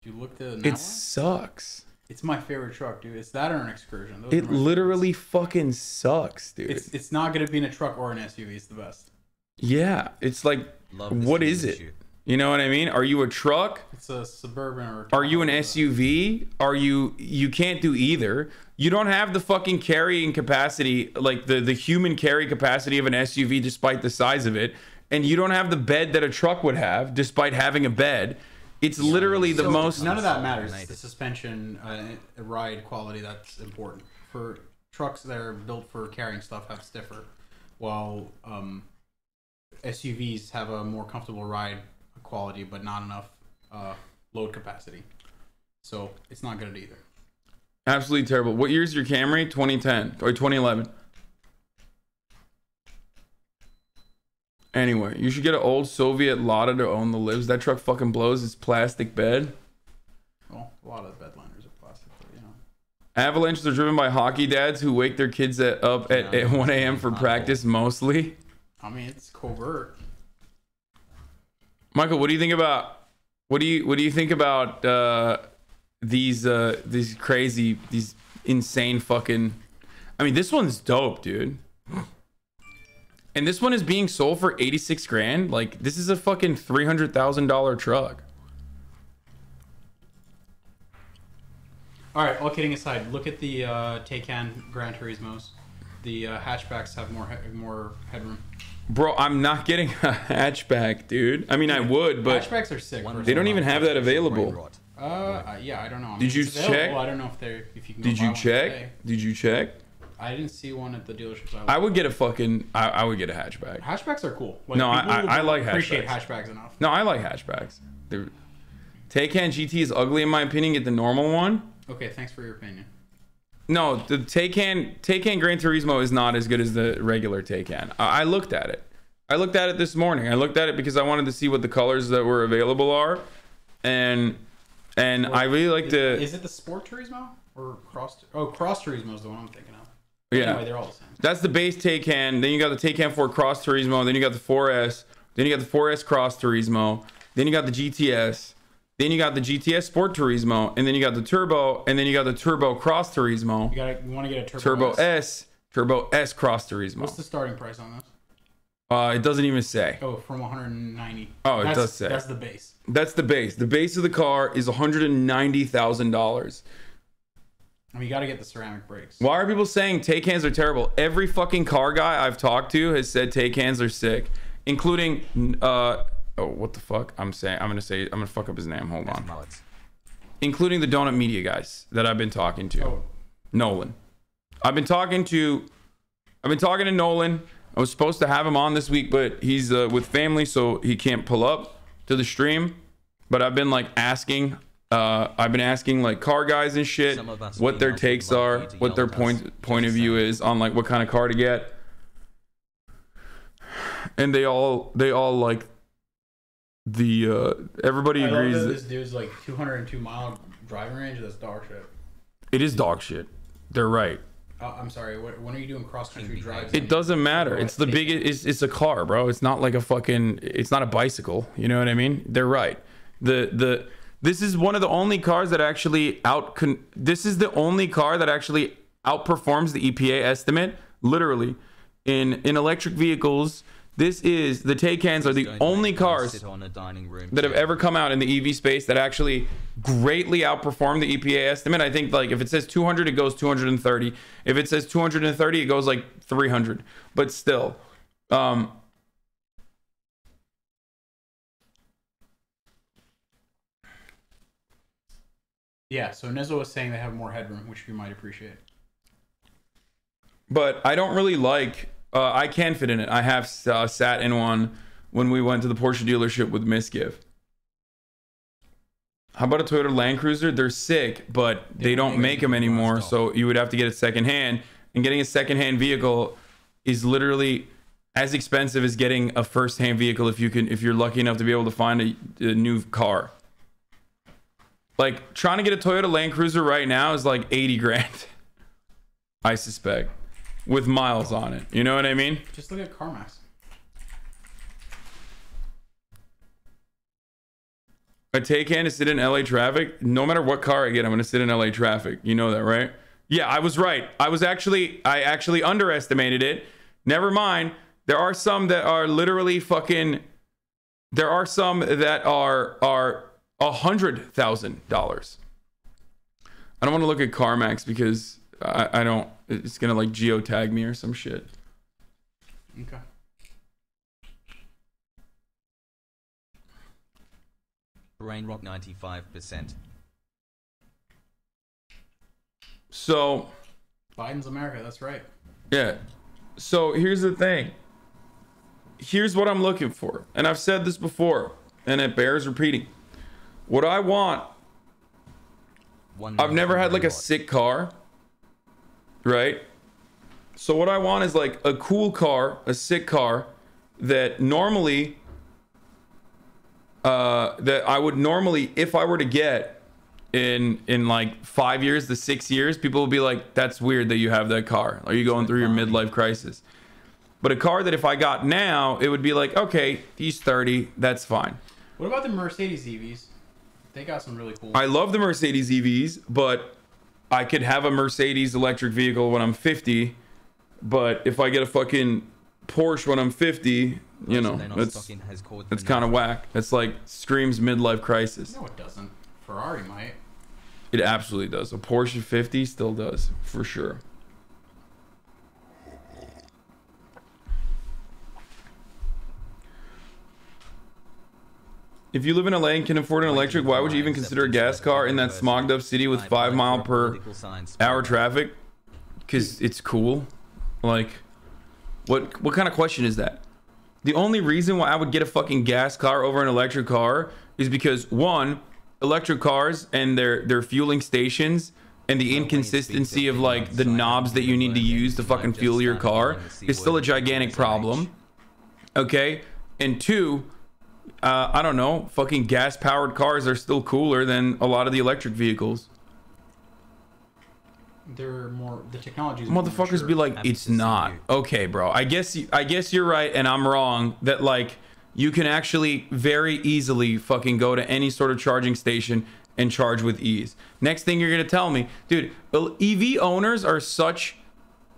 S5: You looked at
S4: It sucks.
S5: It's my favorite truck, dude. It's that or an Excursion. Those
S4: It
S5: are my
S4: literally fucking sucks, dude.
S5: favorites. It's not gonna be in a truck or an SUV. It's the best.
S4: Yeah, it's like,
S1: Love this
S4: what
S1: human
S4: is it?
S1: shit.
S4: You know what I mean? Are you a truck?
S5: It's a Suburban or.
S4: Are you an SUV? Are you can't do either. You don't have the fucking carrying capacity, like the human carry capacity of an SUV despite the size of it. And you don't have the bed that a truck would have despite having a bed. It's literally the
S5: So,
S4: most...
S5: None of that matters. It's the suspension, ride quality that's important. For trucks that are built for carrying stuff have stiffer, while SUVs have a more comfortable ride quality, but not enough load capacity. So it's not good either.
S4: Absolutely terrible. What year is your Camry? 2010 or 2011? Anyway, you should get an old Soviet Lada to own the libs. That truck fucking blows. It's plastic bed.
S5: Well, a lot of bedliners are plastic, but you know.
S4: Avalanches are driven by hockey dads who wake their kids up at 1 a.m. for practice mostly.
S5: I mean, it's covert.
S4: Michael, what do you think about what do you think about these insane fucking... I mean, this one's dope, dude. And this one is being sold for 86 grand. Like, this is a fucking $300,000 truck.
S5: All right, all kidding aside, look at the Taycan Gran Turismos. The hatchbacks have more headroom.
S4: Bro, I'm not getting a hatchback, dude. I mean, I would, but
S5: Hatchbacks are sick.
S4: they don't even have that available.
S5: Yeah, I don't know. I mean,
S4: Did you
S5: it's available.
S4: check?
S5: I don't know if you can.
S4: Did
S5: go buy
S4: you
S5: one
S4: check?
S5: today.
S4: Did you check?
S5: I didn't see one at the dealerships.
S4: I would get a fucking. I would get a hatchback.
S5: Hatchbacks are cool. Like,
S4: no, I like hatchbacks.
S5: Appreciate hatchbacks enough.
S4: No, I like hatchbacks. The Taycan GT is ugly in my opinion. Get the normal one.
S5: Okay, thanks for your opinion.
S4: No, the Taycan Gran Turismo is not as good as the regular Taycan. I looked at it. I looked at it this morning. I looked at it because I wanted to see what the colors that were available are, and I really like the.
S5: Is it the Sport Turismo or Cross? Oh, Cross Turismo is the one I'm thinking of.
S4: Yeah,
S5: anyway, they're all the same.
S4: That's the base Taycan. Then you got the Taycan 4 Cross Turismo. Then you got the 4S. Then you got the 4S Cross Turismo. Then you got the GTS. Then you got the GTS Sport Turismo, and then you got the Turbo, and then you got the Turbo Cross Turismo.
S5: You want to get a Turbo
S4: S Cross Turismo.
S5: What's the starting price on this?
S4: It doesn't even say.
S5: Oh, from 190.
S4: Oh, it does say.
S5: That's the base.
S4: That's the base. The base of the car is $190,000.
S5: I mean, you got to get the ceramic brakes.
S4: Why are people saying Taycans are terrible? Every fucking car guy I've talked to has said Taycans are sick, including oh, what the fuck? I'm gonna fuck up his name. Hold on. Including the Donut Media guys that I've been talking to.
S5: Oh.
S4: Nolan. I've been talking to Nolan. I was supposed to have him on this week, but he's with family, so he can't pull up to the stream. But I've been like asking, like car guys and shit, what their takes are, what their point of view is on like what kind of car to get. And they all like the everybody agrees
S5: that this dude's like 202 mile driving range. That's dog shit.
S4: It is dog shit. They're right.
S5: I'm sorry. When are you doing cross country drives?
S4: It doesn't matter. It's the biggest. It's a car, bro. It's not like a fucking. It's not a bicycle. You know what I mean? They're right. This is one of the only cars that actually This is the only car that actually outperforms the EPA estimate. Literally, in electric vehicles. The Taycans are the only cars that have ever come out in the EV space that actually greatly outperform the EPA estimate. I think like if it says 200, it goes 230. If it says 230, it goes like 300. But still,
S5: yeah. So Nizzle was saying they have more headroom, which we might appreciate.
S4: But I don't really like. I can fit in it. I have sat in one when we went to the Porsche dealership with Misgive. How about a Toyota Land Cruiser? They're sick, but they don't make them anymore, so you would have to get it secondhand. And getting a secondhand vehicle is literally as expensive as getting a first-hand vehicle if you're lucky enough to be able to find a new car. Like trying to get a Toyota Land Cruiser right now is like 80 grand. I suspect. With miles on it. You know what I mean?
S5: Just look at CarMax.
S4: A Taycan to sit in LA traffic. No matter what car I get, I'm going to sit in LA traffic. You know that, right? Yeah, I was right. I actually underestimated it. Never mind. There are some that are literally fucking. There are some that are $100,000. I don't want to look at CarMax because I don't. It's gonna like geotag me or some shit.
S5: Okay.
S1: Brain rock 95%.
S4: So.
S5: Biden's America. That's right.
S4: Yeah. So here's the thing. Here's what I'm looking for, and I've said this before, and it bears repeating. What I want. I've never had like a sick car. Right? So what I want is like a cool car, a sick car that normally that I would normally, if I were to get in like 5 years to 6 years, people will be like, that's weird that you have that car. Are you going through your midlife crisis? But a car that if I got now, it would be like, okay, he's 30, that's fine.
S5: What about the Mercedes EVs? They got some really cool.
S4: I love the Mercedes EVs, but I could have a Mercedes electric vehicle when I'm 50, but if I get a fucking Porsche when I'm 50, you know, that's kind of whack. That's like screams midlife crisis.
S5: No, it doesn't. Ferrari might.
S4: It absolutely does. A Porsche 50 still does, for sure. If you live in LA and can afford an electric, why would you even consider a gas car in that smogged up city with 5 mile per hour traffic? because it's cool. Like, what kind of question is that? The only reason why I would get a fucking gas car over an electric car is because, one, electric cars and their fueling stations and the inconsistency of like the knobs that you need to use to fucking fuel your car is still a gigantic problem. Okay, and two, I don't know, fucking gas powered cars are still cooler than a lot of the electric vehicles.
S5: They're more, the technology.
S4: Motherfuckers be like, it's not. Okay, bro. I guess you're right and I'm wrong that like you can actually very easily fucking go to any sort of charging station and charge with ease. Next thing you're gonna tell me, dude, EV owners are such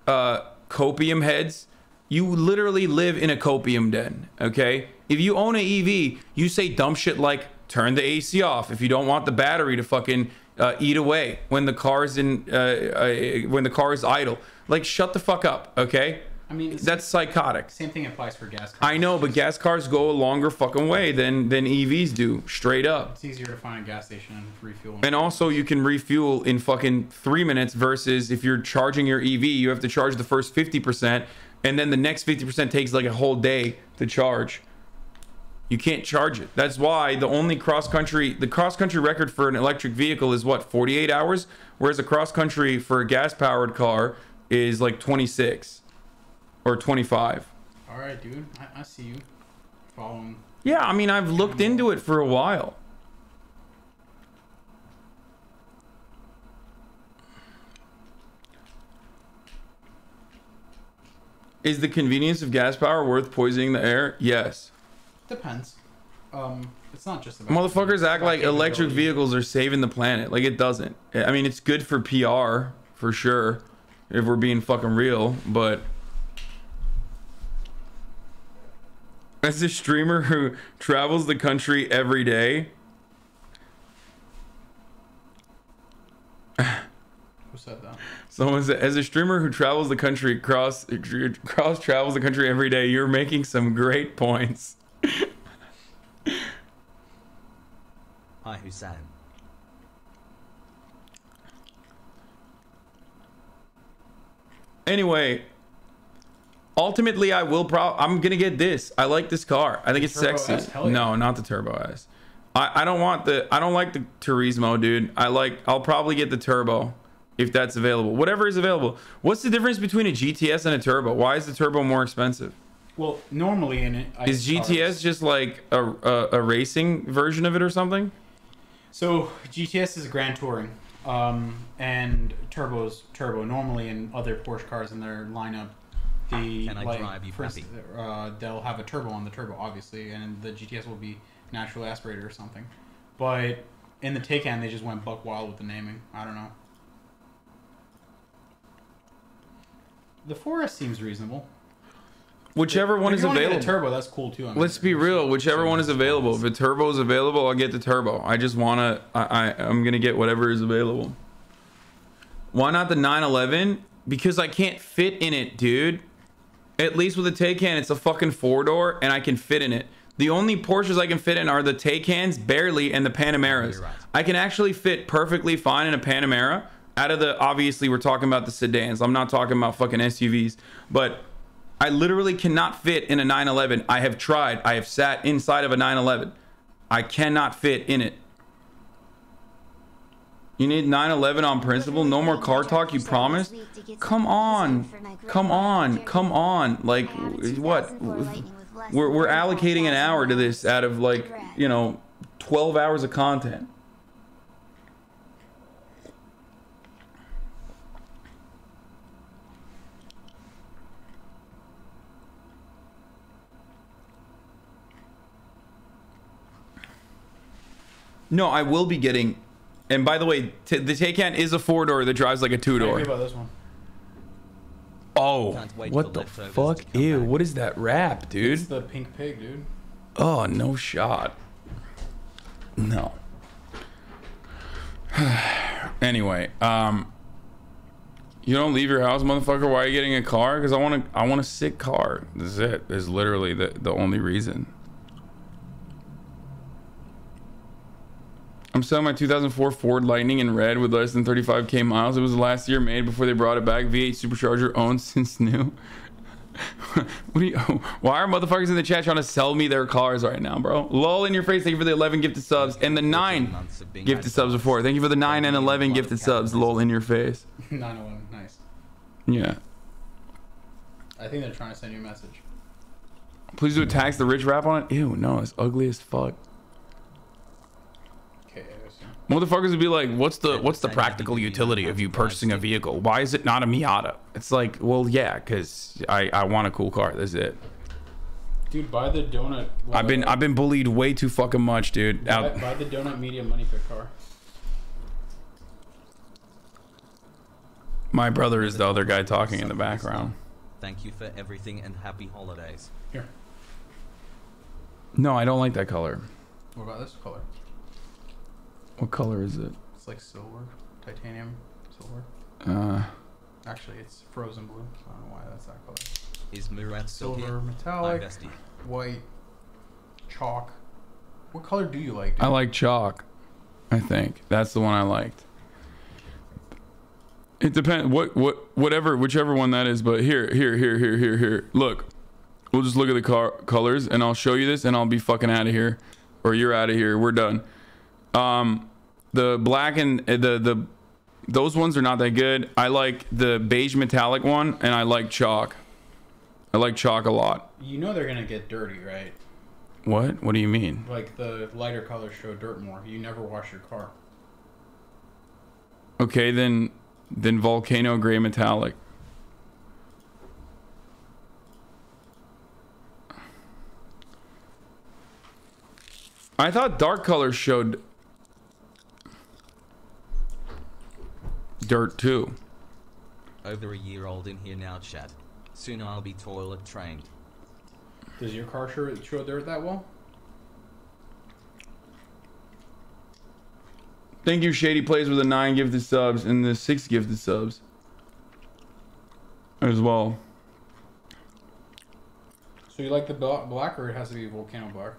S4: copium heads. You literally live in a copium den, okay? If you own an EV, you say dumb shit like turn the AC off if you don't want the battery to fucking eat away when the car's idle. Like, shut the fuck up, okay?
S5: I mean,
S4: that's psychotic.
S5: Same thing applies for gas cars.
S4: I know, but gas cars go a longer fucking way than EVs do, straight up.
S5: It's easier to find a gas station and refuel.
S4: And also, you can refuel in fucking 3 minutes versus if you're charging your EV, you have to charge the first 50%, and then the next 50% takes like a whole day to charge. You can't charge it. That's why the only cross-country record for an electric vehicle is what, 48 hours? Whereas a cross-country for a gas-powered car is like 26 or 25.
S5: All right, dude. I see you following.
S4: Yeah, I mean, I've looked into it for a while. Is the convenience of gas power worth poisoning the air? Yes.
S5: Depends. It's not just about
S4: motherfuckers act like electric vehicles are saving the planet. Like, it doesn't. I mean, it's good for PR for sure, if we're being fucking real, but as a streamer who travels the country every day.
S5: Who said that?
S4: Someone said, as a streamer who travels the country travels the country every day, you're making some great points.
S1: Hi, Hasan.
S4: Anyway, ultimately, I'm gonna get this. I like this car. I think it's sexy. No, not the Turbo S. I don't like the Turismo, dude. I'll probably get the Turbo if that's available. Whatever is available. What's the difference between a GTS and a Turbo? Why is the Turbo more expensive?
S5: Well, normally in it,
S4: is GTS just like a racing version of it or something?
S5: So GTS is Grand Touring, and Turbo's Turbo. Normally in other Porsche cars in their lineup, they'll have a turbo on the Turbo, obviously, and the GTS will be naturally aspirated or something. But in the Taycan, they just went buck wild with the naming. I don't know. The 4S seems reasonable.
S4: Whichever one is available.
S5: Get a turbo, that's cool too.
S4: Let's be real. Whichever one is available. If a turbo is available, I'll get the turbo. I just wanna. I'm gonna get whatever is available. Why not the 911? Because I can't fit in it, dude. At least with the Taycan, it's a fucking 4-door, and I can fit in it. The only Porsches I can fit in are the Taycans, barely, and the Panameras. Right. I can actually fit perfectly fine in a Panamera. Out of the, obviously, we're talking about the sedans. I'm not talking about fucking SUVs, but I literally cannot fit in a 911. I have tried. I have sat inside of a 911. I cannot fit in it. You need 911 on principle? No more car talk, you promise? Come on. Come on. Come on. Like, what? We're allocating an hour to this out of, like, you know, 12 hours of content. No, I will be getting, and by the way, the Taycan is a 4-door that drives like a 2-door.
S5: About this one.
S4: Oh, what the fuck? Ew, what is that wrap, dude?
S5: It's the pink pig, dude.
S4: Oh, no shot. No. Anyway, you don't leave your house, motherfucker. Why are you getting a car? Because I want a sick car. This is it. This is literally the only reason. I'm selling my 2004 Ford Lightning in red with less than 35k miles. It was the last year made before they brought it back. V8 supercharger owned since new. What do you? Why are motherfuckers in the chat trying to sell me their cars right now, bro? Lol in your face. Thank you for the 11 gifted subs and the 9 gifted subs before. Thank you for the 9 and 11 gifted subs. Lol in your face.
S5: 9/11, nice.
S4: Yeah.
S5: I think they're trying to send you a message.
S4: Please do a tax the rich rap on it. Ew, no, it's ugly as fuck.
S5: Okay, I assume.
S4: Motherfuckers would be like, what's the practical utility of you purchasing a vehicle? Why is it not a Miata? It's like, well, yeah, because I want a cool car. That's it.
S5: Dude, buy the donut.
S4: I've been bullied way too fucking much, dude.
S5: Buy the donut media money pit car.
S4: My brother is the other guy talking in the background.
S1: Thank you for everything and happy holidays.
S5: Here.
S4: No, I don't like that color.
S5: What about this color?
S4: What color is it?
S5: It's like silver, titanium, silver. Actually, it's frozen blue. So I don't know why that's that color.
S1: Is Murat
S5: Silver, metallic, white, chalk. What color do you like, dude?
S4: I like chalk. I think that's the one I liked. It depends whichever one that is, but here. Look. We'll just look at the colors and I'll show you this and I'll be fucking out of here, or you're out of here. We're done. The black and those ones are not that good. I like the beige metallic one and I like chalk. I like chalk a lot.
S5: You know they're gonna get dirty, right?
S4: What do you mean?
S5: Like the lighter colors show dirt more. You never wash your car.
S4: Okay, then volcano gray metallic. I thought dark colors showed dirt too.
S1: Over a year old in here now, chat. Soon I'll be toilet trained.
S5: Does your car show dirt that well?
S4: Thank you, Shady Plays, with the 9 gifted subs and the 6 gifted subs as well.
S5: So you like the black, or it has to be volcano black?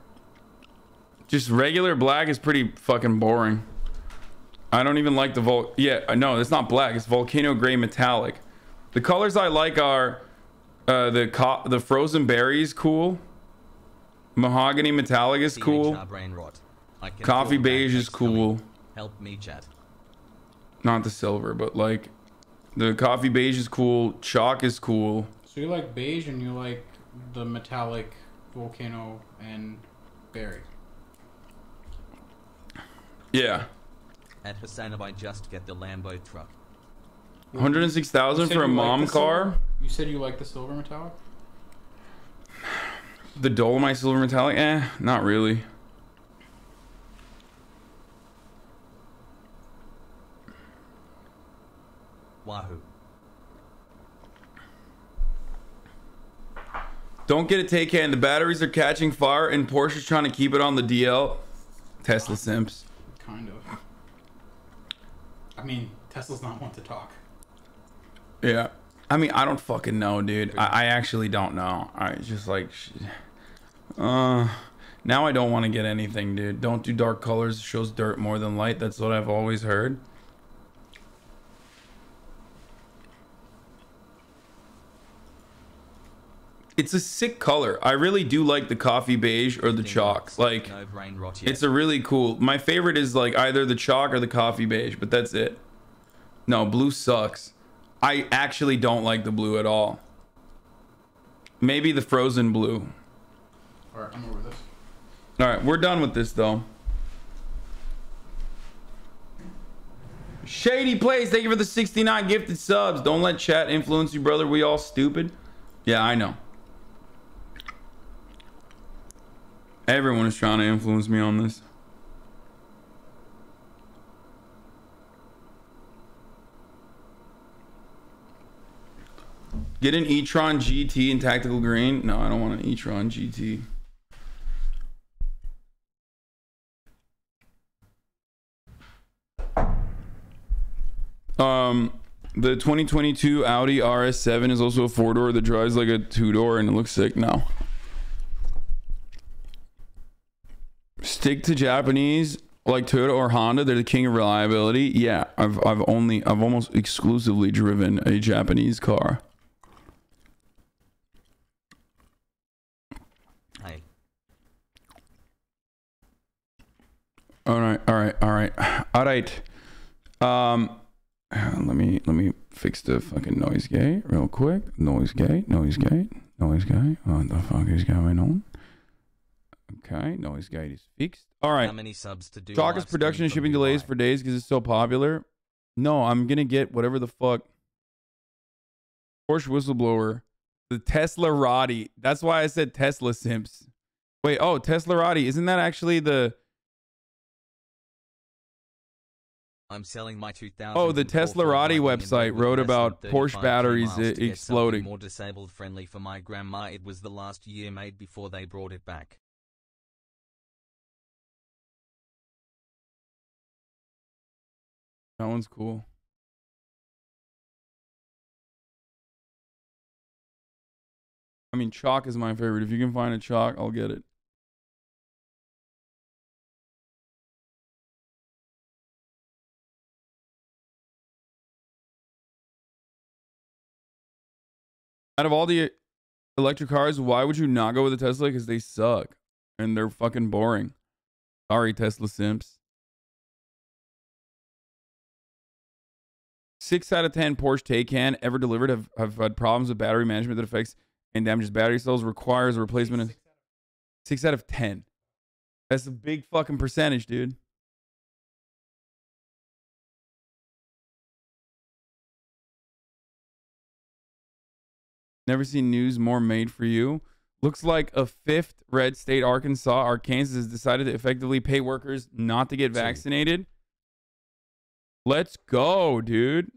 S4: Just regular black is pretty fucking boring. I don't even like the no, it's not black. It's volcano gray metallic. The colors I like are the frozen berries, cool. Mahogany metallic is cool. Coffee beige is cool.
S1: Help me, chat.
S4: Not the silver, but like the coffee beige is cool. Chalk is cool.
S5: So you like beige and you like the metallic volcano and berry.
S1: Yeah. At HasanAbi, just get the Lambo truck.
S4: 106,000 for a mom car.
S5: You said you like the silver metallic?
S4: The Dolomite silver metallic? Not really.
S1: Wahoo.
S4: Don't get a Taycan. The batteries are catching fire and Porsche's trying to keep it on the DL. Tesla simps.
S5: Kind of. I mean, Tesla's not one to talk.
S4: Yeah. I mean, I don't fucking know, dude. I actually don't know. I just like... now I don't want to get anything, dude. Don't do dark colors. It shows dirt more than light. That's what I've always heard. It's a sick color. I really do like the coffee beige or the chalk. Like, it's a really cool... My favorite is like either the chalk or the coffee beige, but that's it. No, blue sucks. I actually don't like the blue at all. Maybe the frozen blue.
S5: Alright, I'm over this.
S4: Alright, we're done with this though. Shady Plays, thank you for the 69 gifted subs. Don't let chat influence you, brother. We all stupid. Yeah, I know. Everyone is trying to influence me on this. Get an e-tron GT in tactical green. No, I don't want an e-tron GT. The 2022 Audi RS7 is also a 4-door that drives like a 2-door and it looks sick now. Stick to Japanese like Toyota or Honda, they're the king of reliability. Yeah, I've almost exclusively driven a Japanese car.
S1: Hey.
S4: All right. Let me fix the fucking noise gate real quick. Noise gate. What the fuck is going on? Okay, noise gate is fixed. All right.
S1: How many subs to do?
S4: Chalk's production and shipping delays for days because it's so popular. No, I'm gonna get whatever the fuck. Porsche whistleblower, the Tesla Roddy. That's why I said Tesla simps. Wait, oh, Tesla Roddy. Isn't that actually the?
S1: I'm selling my 2000.
S4: Oh, the Tesla Roddy website wrote about Porsche batteries exploding.
S1: More disabled friendly for my grandma. It was the last year made before they brought it back.
S4: That one's cool. I mean, chalk is my favorite. If you can find a chalk, I'll get it. Out of all the electric cars, why would you not go with a Tesla? Because they suck. And they're fucking boring. Sorry, Tesla simps. 6 out of 10 Porsche Taycan ever delivered have had problems with battery management that affects and damages battery cells, requires a replacement of 6 out of 10. That's a big fucking percentage, dude. Never seen news more made for you. Looks like a 5th red state, Arkansas, has decided to effectively pay workers not to get vaccinated. Let's go, dude.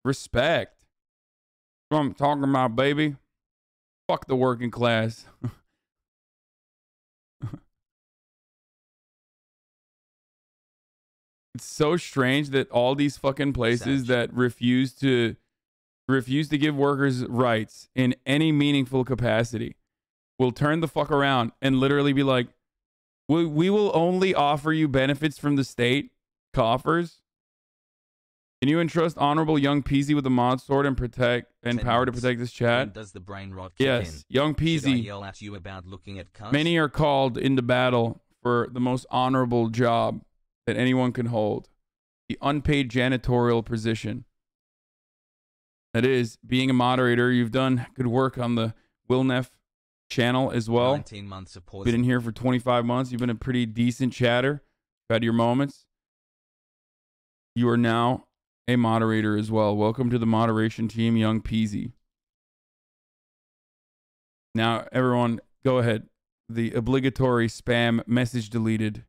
S4: Respect. That's what I'm talking about, baby. Fuck the working class. It's so strange that all these fucking places that refuse to give workers rights in any meaningful capacity will turn the fuck around and literally be like, we will only offer you benefits from the state coffers. Can you entrust Honorable Young Peasy with the mod sword and power to protect this chat?
S1: Does the brain rot kick
S4: yes,
S1: in?
S4: Young
S1: Should I
S4: Peasy.
S1: yell at you about looking at cunts?
S4: Many are called into battle for the most honorable job that anyone can hold. The unpaid janitorial position. That is, being a moderator. You've done good work on the Will Neff channel as well.
S1: 19 months of pause.
S4: Been in here for 25 months. You've been a pretty decent chatter. Had your moments. You are now a moderator as well. Welcome to the moderation team, Young Peasy. Now, everyone, go ahead. The obligatory spam message deleted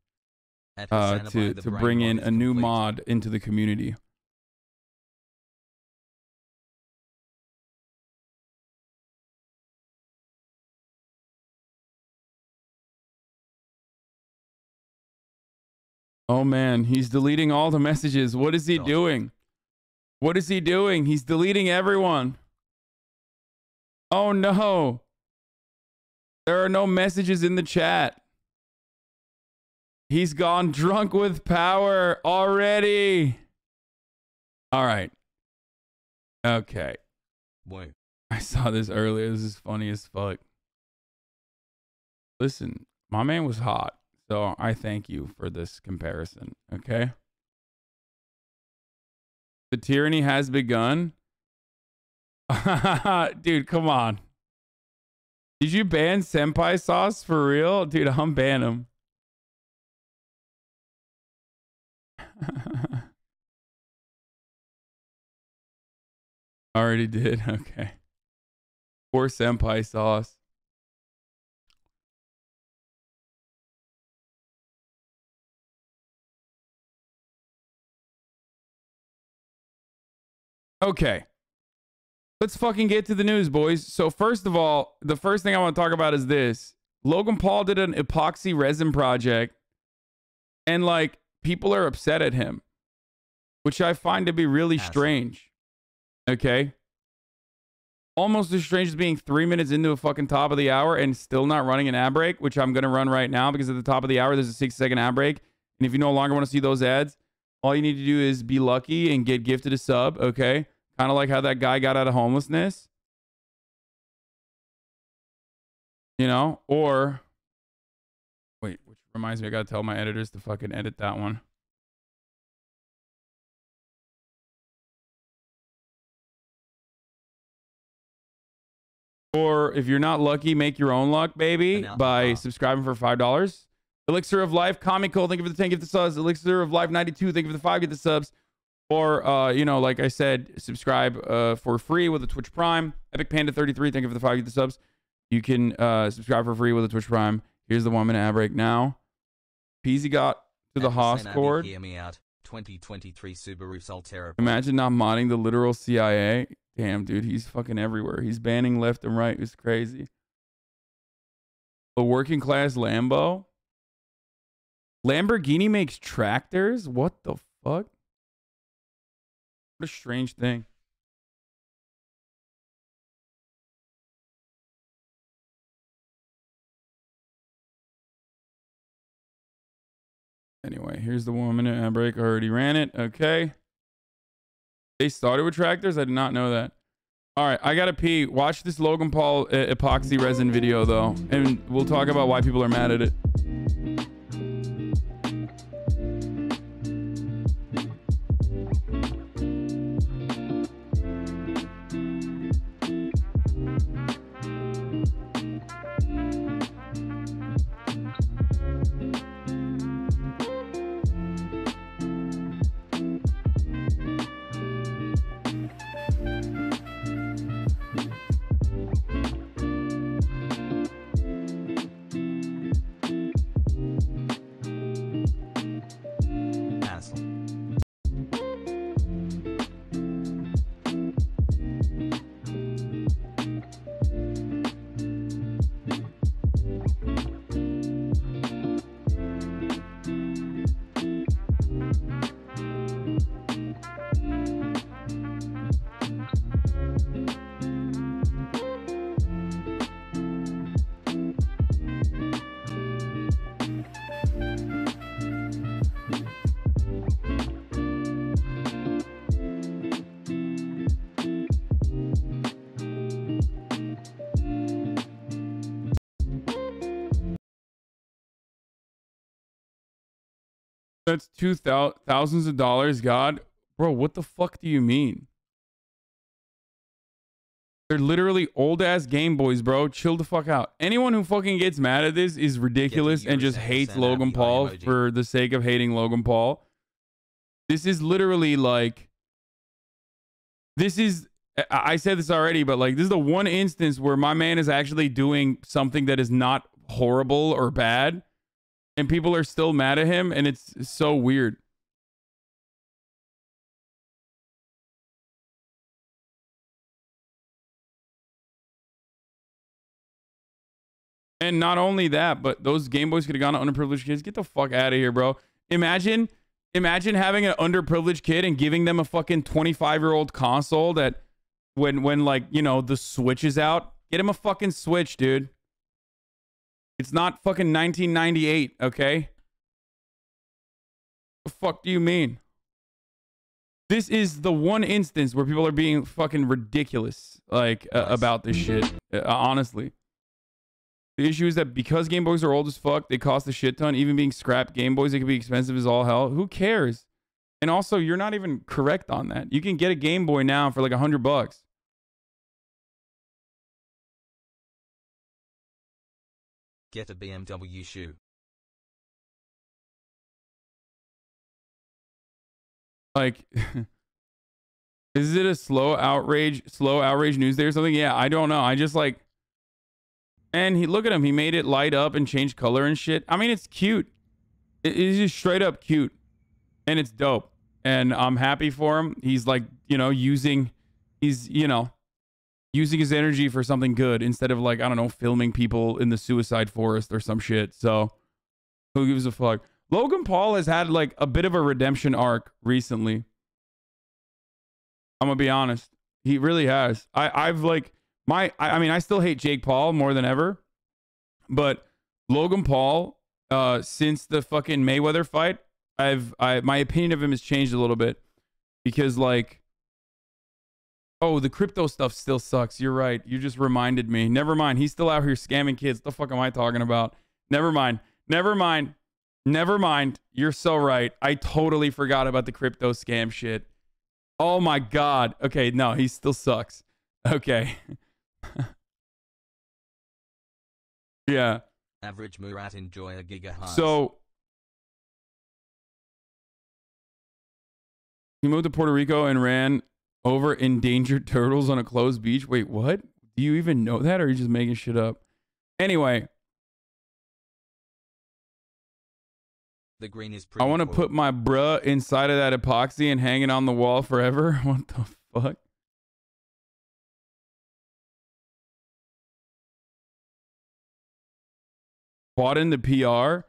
S4: to bring in a new mod into the community. Oh man, he's deleting all the messages. What is he doing? What is he doing? He's deleting everyone. Oh no. There are no messages in the chat. He's gone drunk with power already. All right. Okay.
S1: Wait.
S4: I saw this earlier. This is funny as fuck. Listen, my man was hot. So I thank you for this comparison, okay? The tyranny has begun. Dude, come on. Did you ban Senpai Sauce for real? Dude, I'm ban him. Already did. Okay. Poor Senpai Sauce. Okay. Let's fucking get to the news, boys. So first of all, the first thing I want to talk about is this. Logan Paul did an epoxy resin project and like people are upset at him, which I find to be really strange. Okay. Almost as strange as being 3 minutes into a fucking top of the hour and still not running an ad break, which I'm going to run right now because at the top of the hour, there's a 6-second ad break And if you no longer want to see those ads, all you need to do is be lucky and get gifted a sub, okay? Kind of like how that guy got out of homelessness. You know? Or, wait, which reminds me, I got to tell my editors to fucking edit that one. Or if you're not lucky, make your own luck, baby, by subscribing for $5. Elixir of Life, Comical, thank you for the 10 gift the subs. Elixir of Life 92, thank you for the 5 gift the subs. Or, you know, like I said, subscribe for free with a Twitch Prime. Epic Panda 33, thank you for the 5 gift the subs. You can subscribe for free with a Twitch Prime. Here's the 1 minute ad break now. Peasy got to the Haas cord.
S1: Hear me out. 2023 Subaru Solterra.
S4: Imagine not modding the literal CIA. Damn, dude, he's fucking everywhere. He's banning left and right. It's crazy. A working class Lambo. Lamborghini makes tractors? What the fuck? What a strange thing. Anyway, here's the 1 minute ad break. I already ran it. Okay. They started with tractors? I did not know that. All right, I gotta pee. Watch this Logan Paul epoxy resin video, though, and we'll talk about why people are mad at it. That's thousands of dollars, God. Bro, what the fuck do you mean? They're literally old-ass Game Boys, bro. Chill the fuck out. Anyone who fucking gets mad at this is ridiculous and just hates Logan Paul for the sake of hating Logan Paul. This is literally like... This is... I said this already, but like, this is the one instance where my man is actually doing something that is not horrible or bad. And people are still mad at him, and it's so weird. And not only that, but those Game Boys could have gone to underprivileged kids. Get the fuck out of here, bro. Imagine having an underprivileged kid and giving them a fucking 25-year-old console that when like, you know, the Switch is out. Get him a fucking Switch, dude. It's not fucking 1998, okay? The fuck do you mean? This is the one instance where people are being fucking ridiculous, like, about this shit. Honestly. The issue is that because Game Boys are old as fuck, they cost a shit ton. Even being scrapped Game Boys, they can be expensive as all hell. Who cares? And also, you're not even correct on that. You can get a Game Boy now for like $100.
S1: Get a BMW shoe.
S4: Like, is it a slow outrage news day or something? Yeah, I don't know. I just like, and look at him. He made it light up and change color and shit. I mean, it's cute. It's just straight up cute, and it's dope. And I'm happy for him. He's like, you know, using his energy for something good instead of like, I don't know, filming people in the suicide forest or some shit. So who gives a fuck? Logan Paul has had like a bit of a redemption arc recently. I'm gonna be honest. He really has. I mean, I still hate Jake Paul more than ever, but Logan Paul, since the fucking Mayweather fight, my opinion of him has changed a little bit because like, oh, the crypto stuff still sucks. You're right. You just reminded me. Never mind. He's still out here scamming kids. What the fuck am I talking about? Never mind. Never mind. Never mind. You're so right. I totally forgot about the crypto scam shit. Oh my God. Okay. No, he still sucks. Okay. Yeah.
S1: Average Murat enjoy a gigahertz.
S4: So he moved to Puerto Rico and ran over endangered turtles on a closed beach. Wait, what? Do you even know that, or are you just making shit up? Anyway,
S1: the green is
S4: I want to put my bruh inside of that epoxy and hang it on the wall forever. What the fuck? Bought into PR?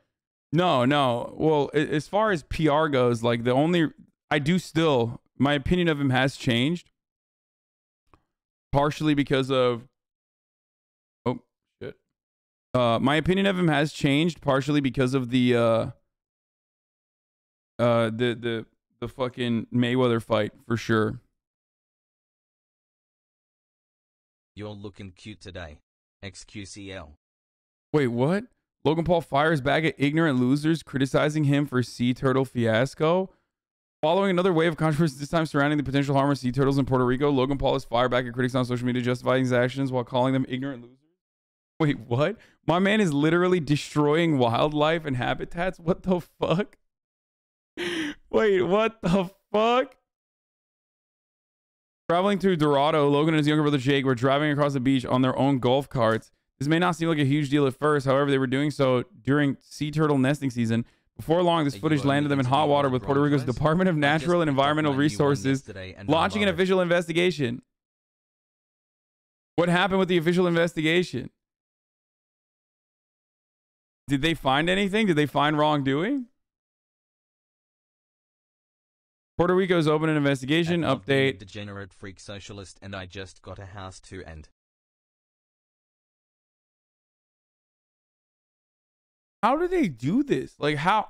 S4: No, no. Well, as far as PR goes, like the only, I do still, my opinion of him has changed. Partially because of, oh, shit. My opinion of him has changed partially because of the fucking Mayweather fight, for sure.
S1: You're looking cute today. XQCL.
S4: Wait, what? Logan Paul fires back at ignorant losers criticizing him for sea turtle fiasco. Following another wave of controversy, this time surrounding the potential harm of sea turtles in Puerto Rico, Logan Paul has fired back at critics on social media, justifying his actions while calling them ignorant losers. Wait, what? My man is literally destroying wildlife and habitats? What the fuck? Wait, what the fuck? Traveling through Dorado, Logan and his younger brother Jake were driving across the beach on their own golf carts. This may not seem like a huge deal at first. However, they were doing so during sea turtle nesting season. Before long, this footage landed them in hot water with Puerto Rico's Department of Natural and Environmental Resources launching an official investigation. What happened with the official investigation? Did they find anything? Did they find wrongdoing? Puerto Rico's opened an investigation. Update.
S1: Degenerate freak socialist, and I just got a house to end.
S4: How do they do this? Like, how?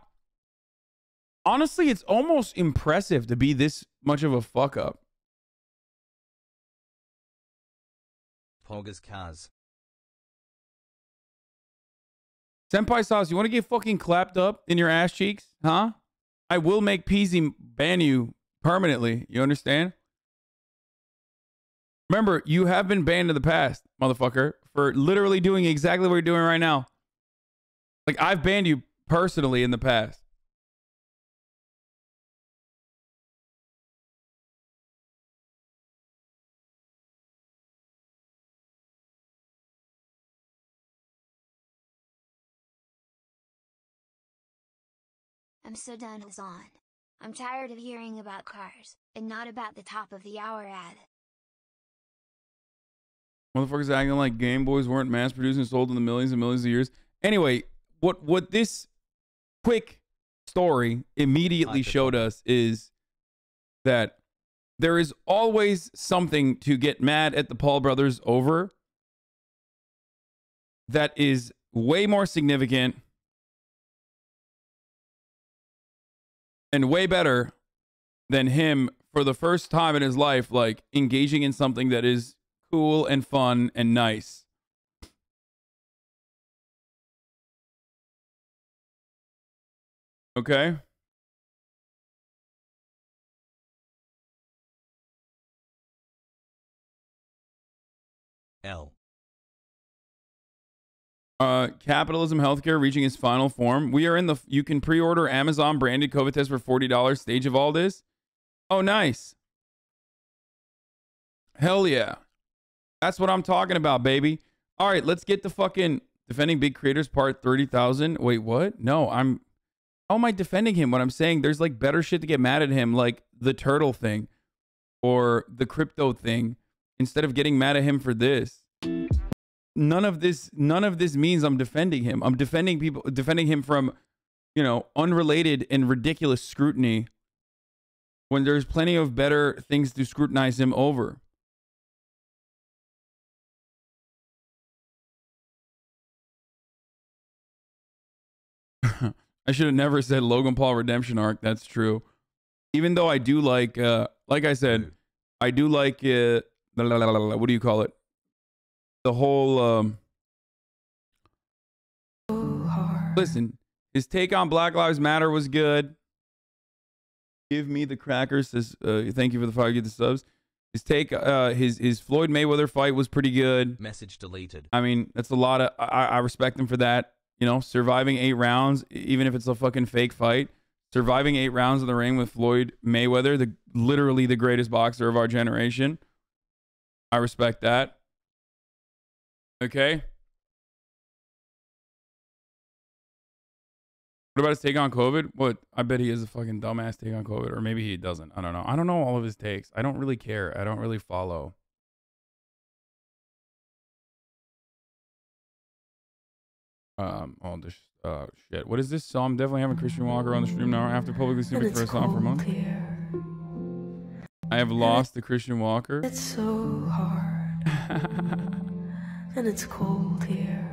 S4: Honestly, it's almost impressive to be this much of a fuck up.
S1: Poggers cars.
S4: Senpai Sauce, you want to get fucking clapped up in your ass cheeks? Huh? I will make Peasy ban you permanently. You understand? Remember, you have been banned in the past, motherfucker, for literally doing exactly what you're doing right now. Like, I've banned you personally in the past.
S6: I'm so done with Hasan. I'm tired of hearing about cars, and not about the top of the hour ad.
S4: Motherfuckers acting like Game Boys weren't mass produced and sold in the millions and millions of years. Anyway, what this quick story immediately showed us is that there is always something to get mad at the Paul brothers over that is way more significant and way better than him for the first time in his life, like engaging in something that is cool and fun and nice. Okay.
S1: L.
S4: Capitalism healthcare reaching its final form. We are in the, you can pre-order Amazon branded COVID test for $40 stage of all this. Oh, nice. Hell yeah. That's what I'm talking about, baby. All right, let's get the fucking defending big creators part 30,000. Wait, what? No, how am I defending him when I'm saying there's like better shit to get mad at him, like the turtle thing or the crypto thing, instead of getting mad at him for this. None of this means I'm defending him. I'm defending him from, you know, unrelated and ridiculous scrutiny when there's plenty of better things to scrutinize him over. I should have never said Logan Paul redemption arc. That's true. Even though I do like I said, I do like what do you call it? The whole listen, his take on Black Lives Matter was good. Give me the crackers. Says thank you for the fire. Get the subs. His take, his Floyd Mayweather fight was pretty good.
S1: Message deleted.
S4: I mean, that's a lot of. I respect him for that. You know, surviving 8 rounds, even if it's a fucking fake fight. Surviving 8 rounds in the ring with Floyd Mayweather, literally the greatest boxer of our generation. I respect that. Okay. What about his take on COVID? What? I bet he has a fucking dumbass take on COVID. Or maybe he doesn't. I don't know. I don't know all of his takes. I don't really care. I don't really follow. Oh, this, shit. What is this song? I'm definitely having Christian Walker on the stream now after publicly speaking for a song for a month. I have lost the Christian Walker.
S7: It's so hard. And it's cold here.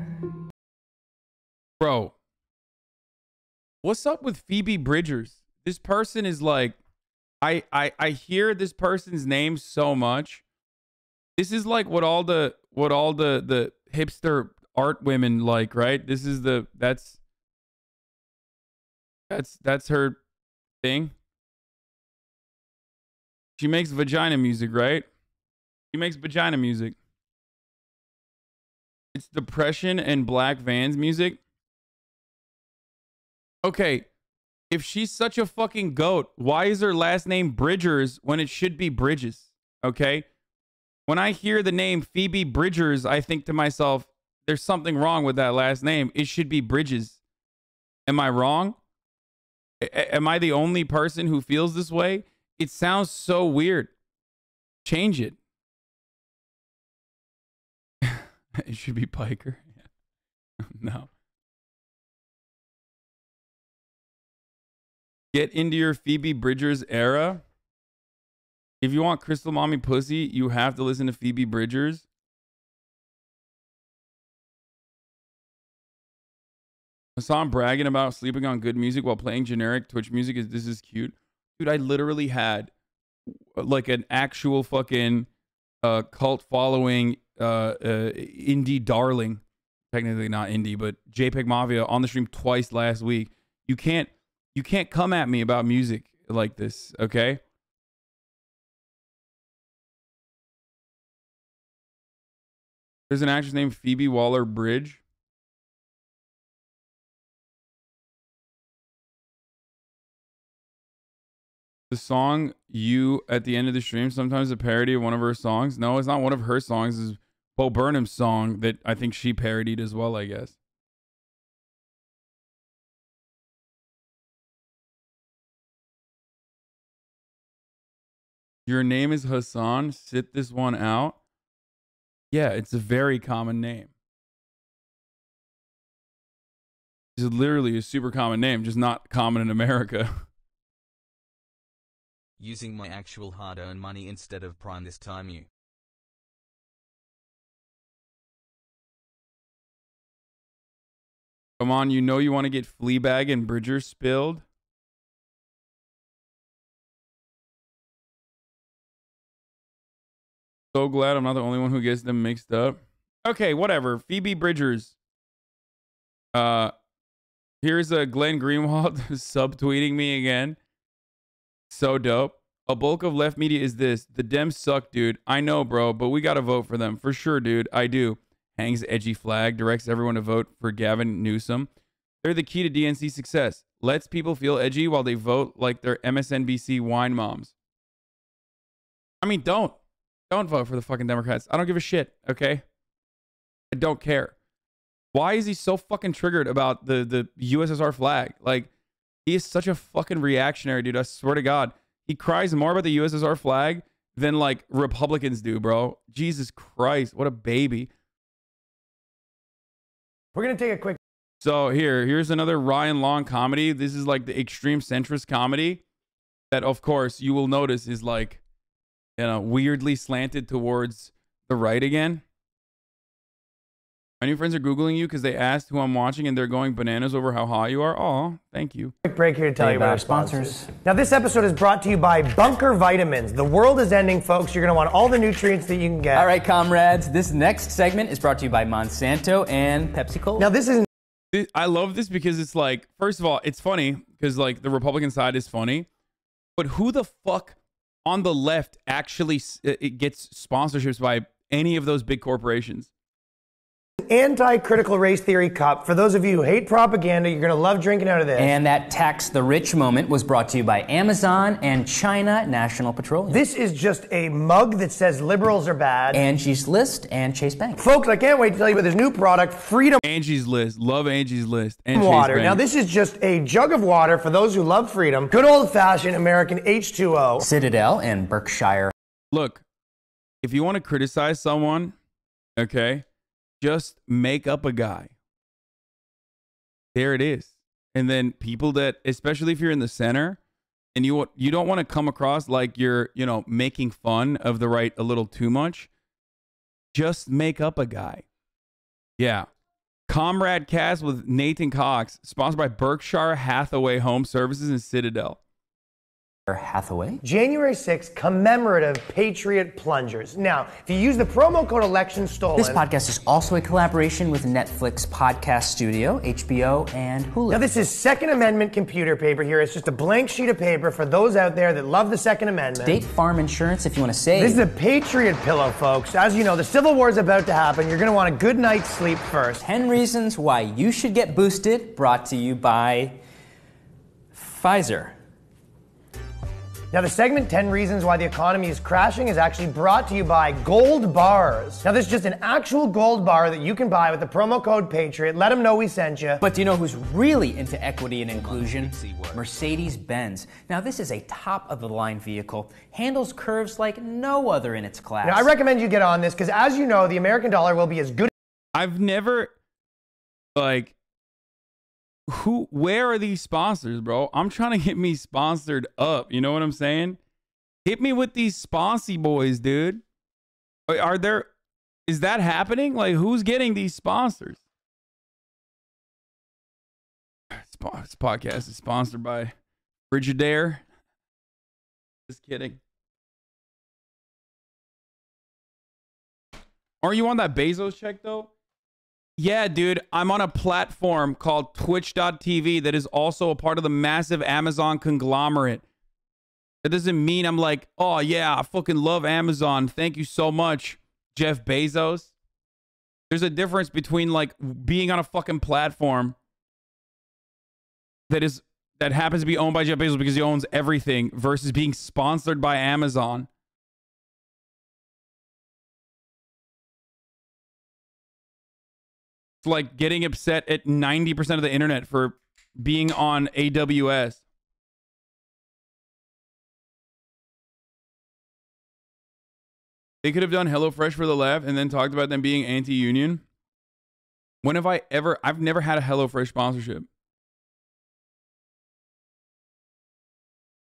S4: Bro. What's up with Phoebe Bridgers? This person is like, I hear this person's name so much. This is like what all the hipster art women like, right? This is that's her thing. She makes vagina music, right? She makes vagina music. It's depression and black Vans music. Okay, if she's such a fucking goat, why is her last name Bridgers when it should be Bridges? Okay? When I hear the name Phoebe Bridgers, I think to myself, there's something wrong with that last name. It should be Bridges. Am I wrong? Am I the only person who feels this way? It sounds so weird. Change it. It should be Piker. No. Get into your Phoebe Bridgers era. If you want Crystal Mommy pussy, you have to listen to Phoebe Bridgers. Hasan bragging about sleeping on good music while playing generic Twitch music. This is cute. Dude, I literally had like an actual fucking cult following indie darling. Technically not indie, but JPEG Mafia on the stream twice last week. You can't come at me about music like this, okay? There's an actress named Phoebe Waller-Bridge. The song You at the end of the stream, sometimes a parody of one of her songs. No, it's not one of her songs. It's Bo Burnham's song that I think she parodied as well, I guess. Your name is Hasan. Sit this one out. Yeah, it's a very common name. It's literally a super common name, just not common in America.
S1: Using my actual hard-earned money instead of Prime this time, you.
S4: Come on, you know you want to get Fleabag and Bridger spilled? So glad I'm not the only one who gets them mixed up. Okay, whatever. Phoebe Bridgers. Here's a Glenn Greenwald subtweeting me again. So dope. A bulk of left media is this. The Dems suck, dude. I know, bro, but we gotta vote for them. For sure, dude. I do. Hangs edgy flag. Directs everyone to vote for Gavin Newsom. They're the key to DNC success. Lets people feel edgy while they vote like they're MSNBC wine moms. I mean, don't vote for the fucking Democrats. I don't give a shit, okay? I don't care. Why is he so fucking triggered about the USSR flag? Like, he is such a fucking reactionary, dude. I swear to God. He cries more about the USSR flag than, like, Republicans do, bro. Jesus Christ. What a baby.
S8: We're going to take a quick...
S4: So, here's another Ryan Long comedy. This is, like, the extreme centrist comedy that, of course, you will notice is, like, you know, weirdly slanted towards the right again. My new friends are Googling you because they asked who I'm watching and they're going bananas over how hot you are. Oh, thank you.
S8: Quick break here to tell you about our sponsors. Now, this episode is brought to you by Bunker Vitamins. The world is ending, folks. You're going to want all the nutrients that you can get.
S9: All right, comrades. This next segment is brought to you by Monsanto and Pepsi Cola.
S8: Now, this is...
S4: I love this because it's like, first of all, it's funny because like the Republican side is funny, but who the fuck on the left actually it gets sponsorships by any of those big corporations?
S8: Anti-critical race theory cup. For those of you who hate propaganda, you're going to love drinking out of this.
S9: And that tax the rich moment was brought to you by Amazon and China National Petroleum.
S8: This is just a mug that says liberals are bad.
S9: Angie's List and Chase Bank.
S8: Folks, I can't wait to tell you about this new product, Freedom
S4: Angie's List. Love Angie's List. And
S8: Water.
S4: Chase Bank.
S8: Now, this is just a jug of water for those who love freedom. Good old-fashioned American H2O.
S9: Citadel and Berkshire.
S4: Look, if you want to criticize someone, okay, just make up a guy. There it is. And then people that, especially if you're in the center and you don't want to come across like you're, you know, making fun of the right a little too much, just make up a guy. Yeah. Comrade Cast with Nathan Cox, sponsored by Berkshire Hathaway Home Services and Citadel.
S9: Hathaway.
S8: January 6th, commemorative Patriot Plungers. Now, if you use the promo code ElectionStolen...
S9: This podcast is also a collaboration with Netflix Podcast Studio, HBO, and Hulu.
S8: Now, this is Second Amendment computer paper here. It's just a blank sheet of paper for those out there that love the Second Amendment.
S9: State Farm Insurance if you want to save.
S8: This is a Patriot pillow, folks. As you know, the Civil War is about to happen. You're going to want a good night's sleep first.
S9: 10 reasons why you should get boosted, brought to you by Pfizer.
S8: Now, the segment 10 Reasons Why the Economy is Crashing is actually brought to you by Gold Bars. Now, this is just an actual gold bar that you can buy with the promo code Patriot. Let them know we sent you.
S9: But do you know who's really into equity and inclusion? Mercedes-Benz. Now, this is a top-of-the-line vehicle. Handles curves like no other in its class.
S8: Now, I recommend you get on this because, as you know, the American dollar will be as good...
S4: I've never, like... where are these sponsors, bro? I'm trying to get me sponsored up. You know what I'm saying? Hit me with these sponsy boys, dude. Is that happening? Like, who's getting these sponsors? This podcast is sponsored by Frigidaire. Just kidding. Are you on that Bezos check, though? Yeah, dude, I'm on a platform called Twitch.tv that is also a part of the massive Amazon conglomerate. That doesn't mean I'm like, oh yeah, I fucking love Amazon. Thank you so much, Jeff Bezos. There's a difference between like being on a fucking platform that happens to be owned by Jeff Bezos because he owns everything versus being sponsored by Amazon. Like getting upset at 90% of the internet for being on AWS. They could have done HelloFresh for the left and then talked about them being anti-union. When have I've never had a HelloFresh sponsorship.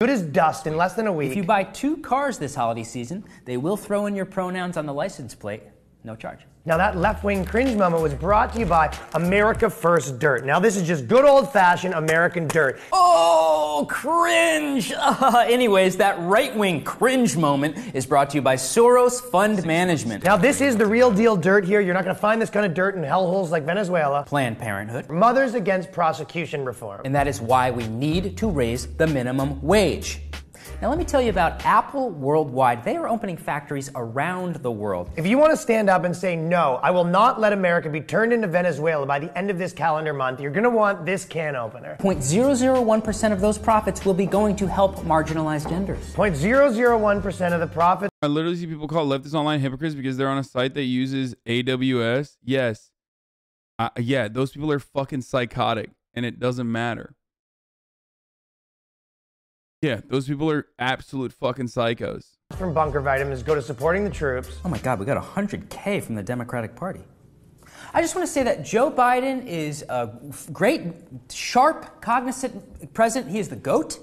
S8: Good as dust in less than a week.
S9: If you buy 2 cars this holiday season, they will throw in your pronouns on the license plate. No charge.
S8: Now, that left-wing cringe moment was brought to you by America First Dirt. Now, this is just good old-fashioned American dirt.
S9: Oh, cringe! Anyways, that right-wing cringe moment is brought to you by Soros Fund Management.
S8: Now, this is the real deal dirt here. You're not going to find this kind of dirt in hellholes like Venezuela.
S9: Planned Parenthood.
S8: Mothers Against Prosecution Reform.
S9: And that is why we need to raise the minimum wage. Now let me tell you about Apple worldwide. They are opening factories around the world.
S8: If you want to stand up and say, no, I will not let America be turned into Venezuela by the end of this calendar month, you're going to want this can opener.
S9: 0.001% of those profits will be going to help marginalized genders.
S8: 0.001% of the profits.
S4: I literally see people call leftists online hypocrites because they're on a site that uses AWS. Yes. Yeah, those people are fucking psychotic and it doesn't matter. Yeah, those people are absolute fucking psychos.
S8: From Bunker Vitamins go to supporting the troops.
S9: Oh my God, we got 100K from the Democratic Party. I just want to say that Joe Biden is a great, sharp, cognizant president. He is the GOAT.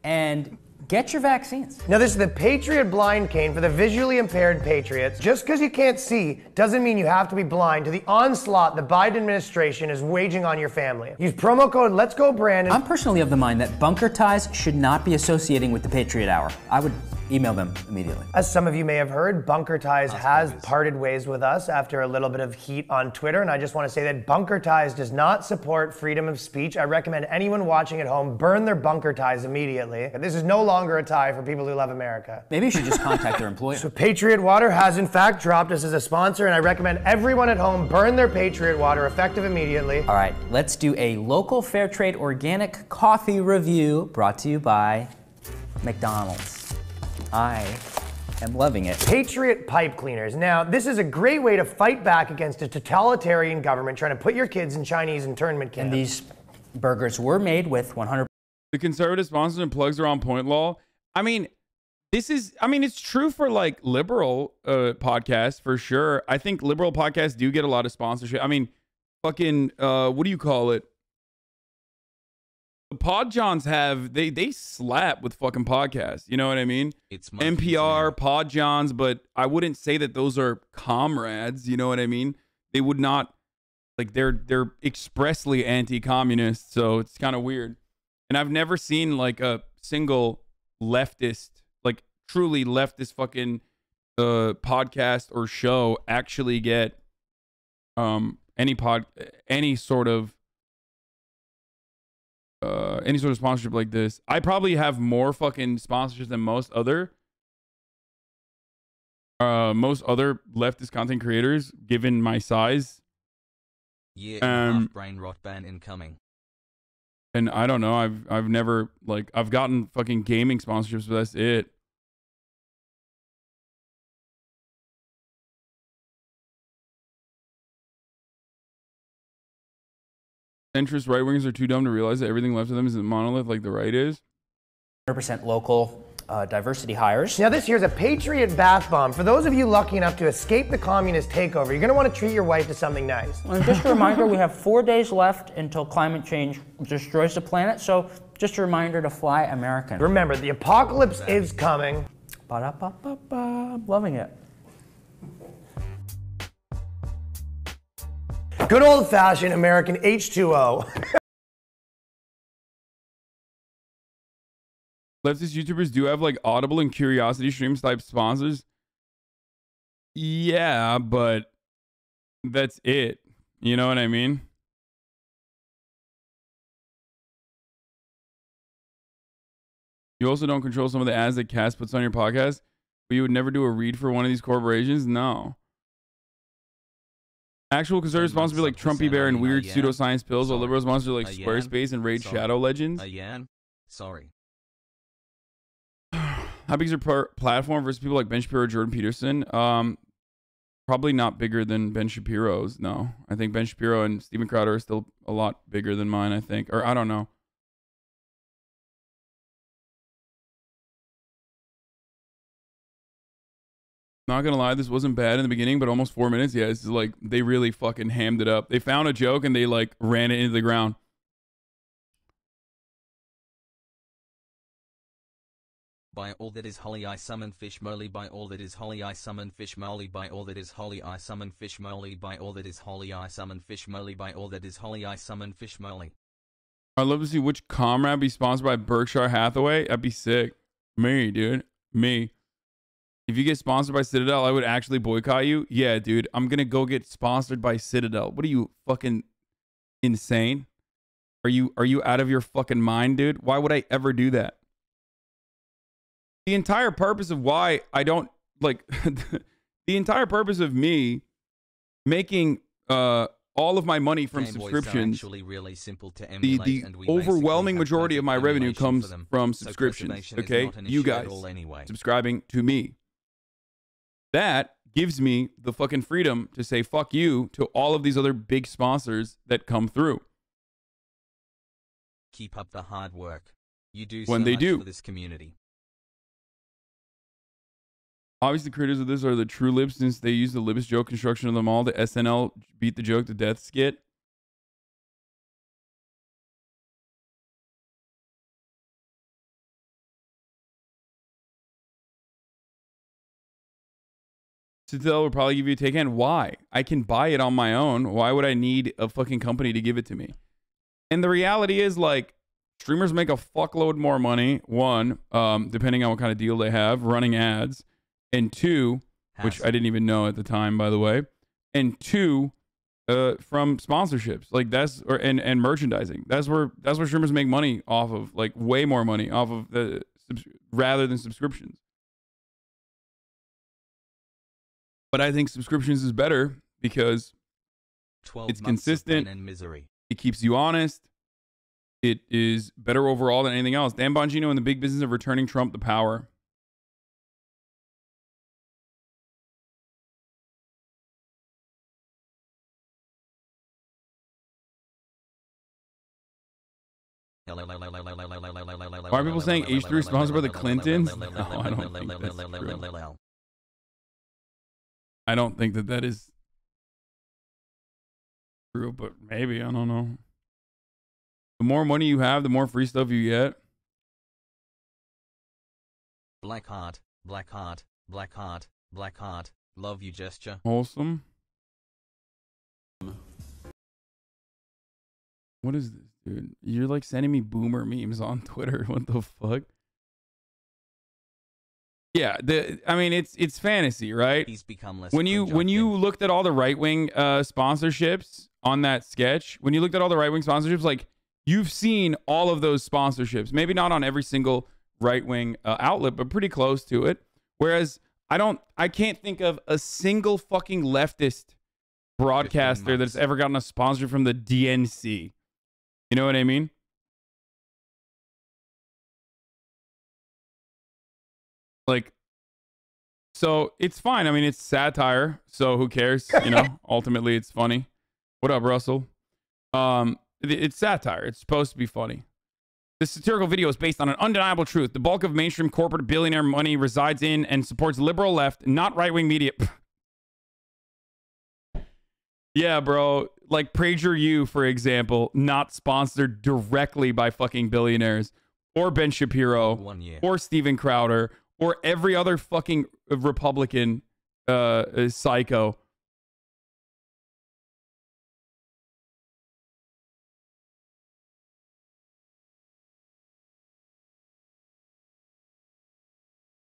S9: And get your vaccines.
S8: Now, this is the Patriot blind cane for the visually impaired patriots. Just because you can't see doesn't mean you have to be blind to the onslaught the Biden administration is waging on your family. Use promo code Let's Go Brandon.
S9: I'm personally of the mind that bunker ties should not be associating with the Patriot Hour. I would email them immediately.
S8: As some of you may have heard, Bunker Ties has parted ways with us after a little bit of heat on Twitter, and I just want to say that Bunker Ties does not support freedom of speech. I recommend anyone watching at home burn their bunker ties immediately. This is no longer a tie for people who love America.
S9: Maybe you should just contact their employer.
S8: So Patriot Water has in fact dropped us as a sponsor, and I recommend everyone at home burn their Patriot Water, effective immediately.
S9: All right, let's do a local fair trade organic coffee review brought to you by McDonald's. I am loving it.
S8: Patriot pipe cleaners. Now, this is a great way to fight back against a totalitarian government trying to put your kids in Chinese internment camps.
S9: And these burgers were made with 100%.
S4: The conservative sponsors and plugs are on point, lol. I mean, it's true for like liberal podcasts for sure. I think liberal podcasts do get a lot of sponsorship. I mean, fucking, what do you call it? The Podjohns have, they slap with fucking podcasts. You know what I mean?
S1: It's
S4: NPR, Podjohns, but I wouldn't say that those are comrades. You know what I mean? They would not, like, they're expressly anti-communist, so it's kind of weird. And I've never seen like a single leftist, like truly leftist fucking podcast or show actually get any sort of sponsorship like this. I probably have more fucking sponsorships than most other leftist content creators, given my size.
S1: Yeah, brain rot ban incoming.
S4: And I don't know, I've never, like, I've gotten fucking gaming sponsorships, but that's it. Centrist right-wingers are too dumb to realize that everything left of them is a monolith like the right is.
S9: 100% local diversity hires.
S8: Now this here's a Patriot bath bomb. For those of you lucky enough to escape the communist takeover, you're going to want to treat your wife to something nice.
S9: And just a reminder, we have 4 days left until climate change destroys the planet, so just a reminder to fly American.
S8: Remember, the apocalypse is coming.
S9: Ba-da-ba-ba-ba. I'm loving it.
S8: Good old-fashioned American H2O.
S4: Leftist YouTubers do have like Audible and Curiosity Streams type sponsors. Yeah, but that's it. You know what I mean? You also don't control some of the ads that Cass puts on your podcast, but you would never do a read for one of these corporations? No. Actual conservative sponsors be like Trumpy Bear and weird pseudoscience pills, while liberal sponsors are like Squarespace and Raid Shadow Legends.
S1: Sorry.
S4: How big is your platform versus people like Ben Shapiro or Jordan Peterson? Probably not bigger than Ben Shapiro's. No, I think Ben Shapiro and Steven Crowder are still a lot bigger than mine, I think. Or I don't know. Not gonna lie, this wasn't bad in the beginning, but almost 4 minutes. Yeah, it's like they really fucking hammed it up. They found a joke and they like ran it into the ground.
S1: By all that is holy, I summon fish moly. By all that is holy, I summon fish moly. By all that is holy, I summon fish moly. By all that is holy, I summon fish moly. By all that is holy, I summon fish moly.
S4: I'd love to see which comrade be sponsored by Berkshire Hathaway. That'd be sick. Me, dude. Me. If you get sponsored by Citadel, I would actually boycott you. Yeah, dude. I'm going to go get sponsored by Citadel. What are you, fucking insane? Are you out of your fucking mind, dude? Why would I ever do that? The entire purpose of why I don't, like, the entire purpose of me making all of my money from subscriptions,
S1: really simple to emulate,
S4: the overwhelming majority of my revenue comes from subscriptions, okay? You guys subscribing to me. That gives me the fucking freedom to say fuck you to all of these other big sponsors that come through.
S1: Keep up the hard work. You do
S4: when
S1: so
S4: they
S1: much
S4: do
S1: for this community.
S4: Obviously, the creators of this are the true libs since they use the libest joke construction of them all. The SNL beat the joke to death skit. Citadel would probably give you a take hand. Why? I can buy it on my own. Why would I need a fucking company to give it to me? And the reality is, like, streamers make a fuckload more money, one, depending on what kind of deal they have, running ads, and two, which I didn't even know at the time, by the way, and two, from sponsorships. Like, that's, and merchandising. That's where streamers make money off of, like, way more money off of the, rather than subscriptions. But I think subscriptions is better because it's consistent.
S1: And misery.
S4: It keeps you honest. It is better overall than anything else. Dan Bongino in the big business of returning Trump the power. Why are people saying H3 sponsored by the Clintons? No, I don't think that's true. I don't think that is true, but maybe. I don't know. The more money you have, the more free stuff you get.
S1: Black heart, black heart, black heart, black heart. Love you gesture.
S4: Wholesome. What is this, dude? You're like sending me boomer memes on Twitter. What the fuck? Yeah, I mean it's fantasy, right?
S1: He's become less
S4: when you looked at all the right-wing sponsorships on that sketch, when you looked at all the right-wing sponsorships, like, you've seen all of those sponsorships. Maybe not on every single right-wing outlet, but pretty close to it. Whereas I can't think of a single fucking leftist broadcaster that's ever gotten a sponsor from the DNC. You know what I mean? Like, so it's fine. I mean, it's satire, so who cares? You know, ultimately it's funny. What up, Russell? It's satire. It's supposed to be funny. This satirical video is based on an undeniable truth. The bulk of mainstream corporate billionaire money resides in and supports liberal left, not right-wing media. Yeah, bro. Like PragerU, for example, not sponsored directly by fucking billionaires, or Ben Shapiro, or Steven Crowder, or every other fucking Republican psycho.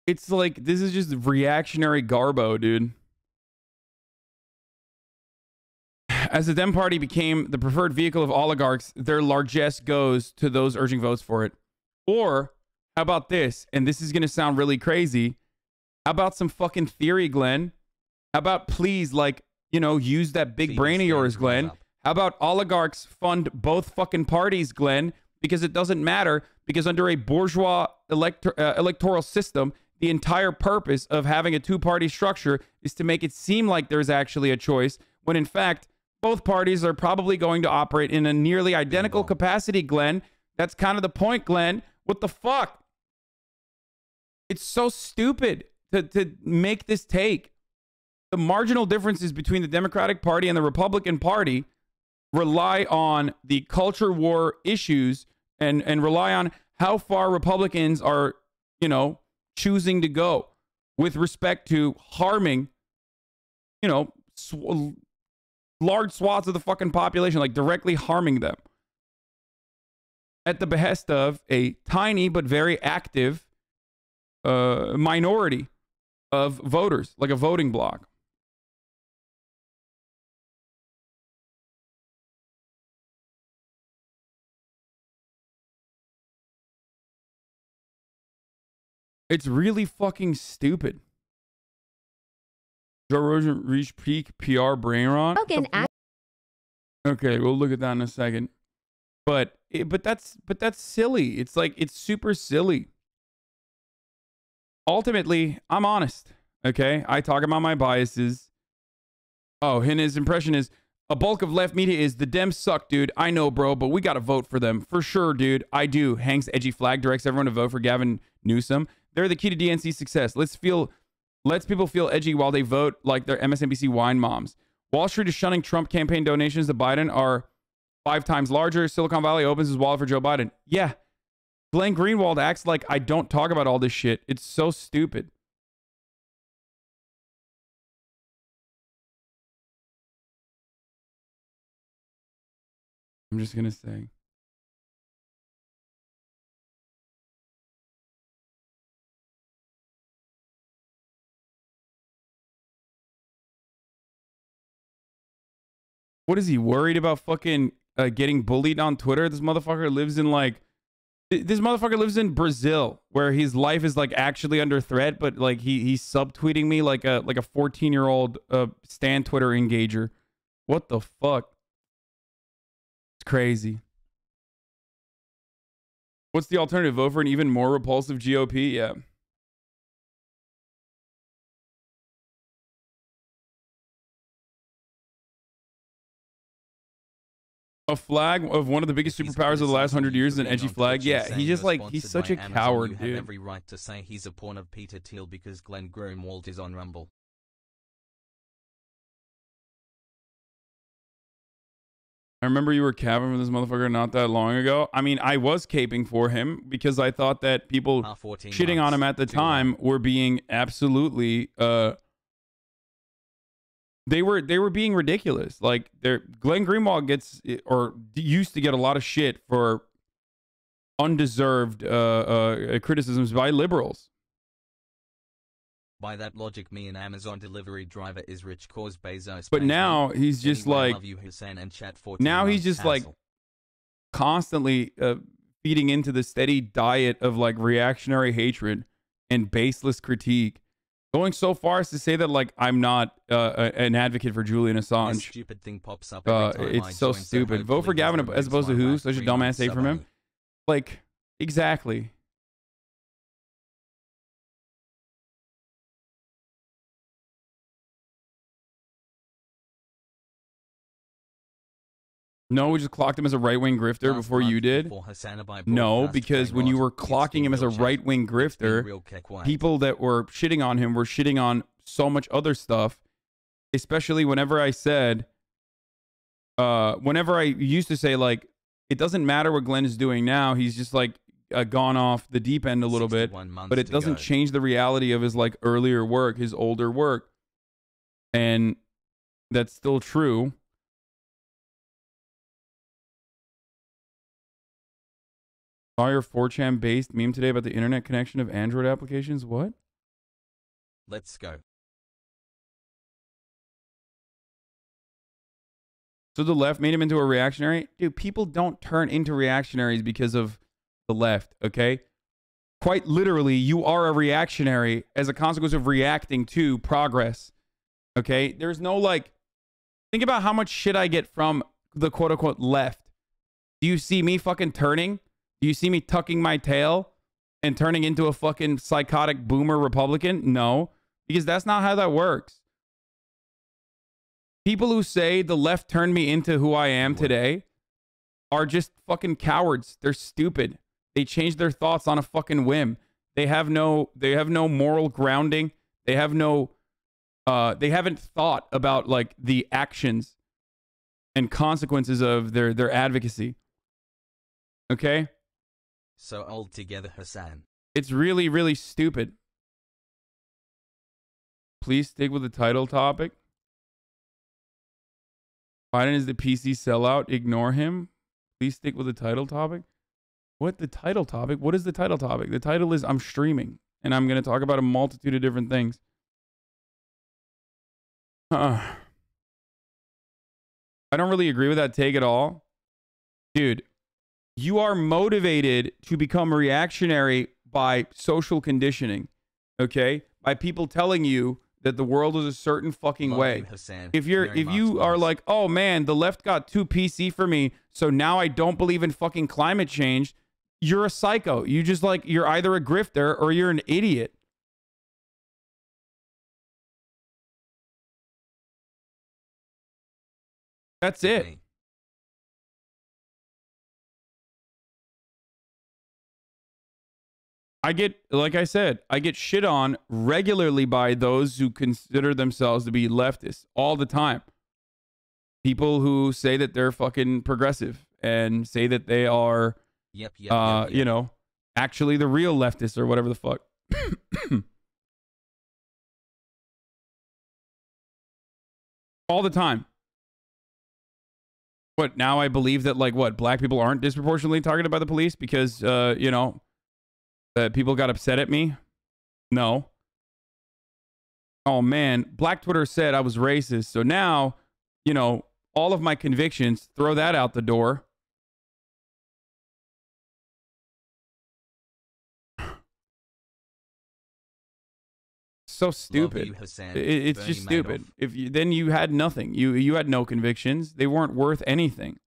S4: It's like, this is just reactionary garbo, dude. As the Dem Party became the preferred vehicle of oligarchs, their largesse goes to those urging votes for it. Or, how about this? And this is going to sound really crazy. How about some fucking theory, Glenn? How about please, like, you know, use that big brain of yours, Glenn? How about oligarchs fund both fucking parties, Glenn? Because it doesn't matter. Because under a bourgeois electoral system, the entire purpose of having a two-party structure is to make it seem like there's actually a choice, when in fact, both parties are probably going to operate in a nearly identical capacity, Glenn. That's kind of the point, Glenn. What the fuck? It's so stupid to make this take. The marginal differences between the Democratic Party and the Republican Party rely on the culture war issues and rely on how far Republicans are, you know, choosing to go with respect to harming, you know, large swaths of the fucking population, like directly harming them at the behest of a tiny but very active minority of voters, like a voting bloc. It's really fucking stupid. Joe Rogan reached peak PR brain rot. Okay, we'll look at that in a second. But that's silly. It's like, it's super silly. Ultimately, I'm honest. Okay, I talk about my biases. Oh, and his impression is, a bulk of left media is, the Dems suck, dude. I know, bro, but we gotta vote for them. For sure, dude. I do. Hank's edgy flag directs everyone to vote for Gavin Newsom. They're the key to DNC success. Lets people feel edgy while they vote like they're MSNBC wine moms. Wall Street is shunning Trump campaign donations to Biden are 5 times larger. Silicon Valley opens his wallet for Joe Biden. Yeah. Glenn Greenwald acts like I don't talk about all this shit. It's so stupid. I'm just gonna say. What is he worried about? Fucking getting bullied on Twitter? This motherfucker lives in like, this motherfucker lives in Brazil, where his life is like actually under threat, but like he's subtweeting me like a 14-year-old Stan Twitter engager. What the fuck? It's crazy. What's the alternative? Vote for an even more repulsive GOP? Yeah. A flag of one of the biggest superpowers of the last 100 years is an edgy flag. Yeah, he just like, he's such a coward, dude.
S1: You have every right to say he's a pawn of Peter Thiel because Glenn Greenwald is on Rumble.
S4: I remember you were capping for this motherfucker not that long ago. I mean, I was caping for him because I thought that people shitting on him at the time were being absolutely they were being ridiculous. Like, Glenn Greenwald gets, or used to get, a lot of shit for undeserved criticisms by liberals.
S1: By that logic, me, an Amazon delivery driver, is rich cause Bezos.
S4: But now he's just like, now he's just like constantly feeding into the steady diet of like reactionary hatred and baseless critique. Going so far as to say that like I'm not an advocate for Julian Assange.
S1: This stupid thing pops up every time
S4: it's so stupid. Vote for Gavin as opposed to who? Such a dumbass take from him. Like, exactly. No, we just clocked him as a right-wing grifter before you did. No, because when you were clocking him as a right-wing grifter, people that were shitting on him were shitting on so much other stuff, especially whenever I said, whenever I used to say, like, it doesn't matter what Glenn is doing now, he's just, like, gone off the deep end a little bit, but it doesn't change the reality of his, like, earlier work, his older work. And that's still true. Saw your 4chan based meme today about the internet connection of Android applications. What?
S1: Let's go.
S4: So the left made him into a reactionary? Dude, people don't turn into reactionaries because of the left, okay? Quite literally, you are a reactionary as a consequence of reacting to progress, okay? There's no, like, think about how much shit I get from the quote-unquote left. Do you see me fucking turning? Do you see me tucking my tail and turning into a fucking psychotic boomer Republican? No, because that's not how that works. People who say the left turned me into who I am today are just fucking cowards. They're stupid. They change their thoughts on a fucking whim. They have no moral grounding. They have no, they haven't thought about like the actions and consequences of their advocacy. Okay?
S1: So altogether, Hasan.
S4: It's really, really stupid. Please stick with the title topic. Biden is the PC sellout. Ignore him. Please stick with the title topic. What the title topic? What is the title topic? The title is I'm streaming, and I'm going to talk about a multitude of different things. I don't really agree with that take at all. Dude. You are motivated to become reactionary by social conditioning, okay? By people telling you that the world is a certain fucking way. If you are like, oh man, the left got too PC for me, so now I don't believe in fucking climate change, you're a psycho. You just like, you're either a grifter or you're an idiot. That's it. I get, like I said, I get shit on regularly by those who consider themselves to be leftists all the time. People who say that they're fucking progressive and say that they are, you know, actually the real leftists or whatever the fuck. All the time. What, now I believe that, like, what, black people aren't disproportionately targeted by the police because, you know, that people got upset at me? No. Oh, man. Black Twitter said I was racist. So now, you know, all of my convictions, throw that out the door. So stupid. It's just stupid. If you, then you had nothing. You had no convictions. They weren't worth anything.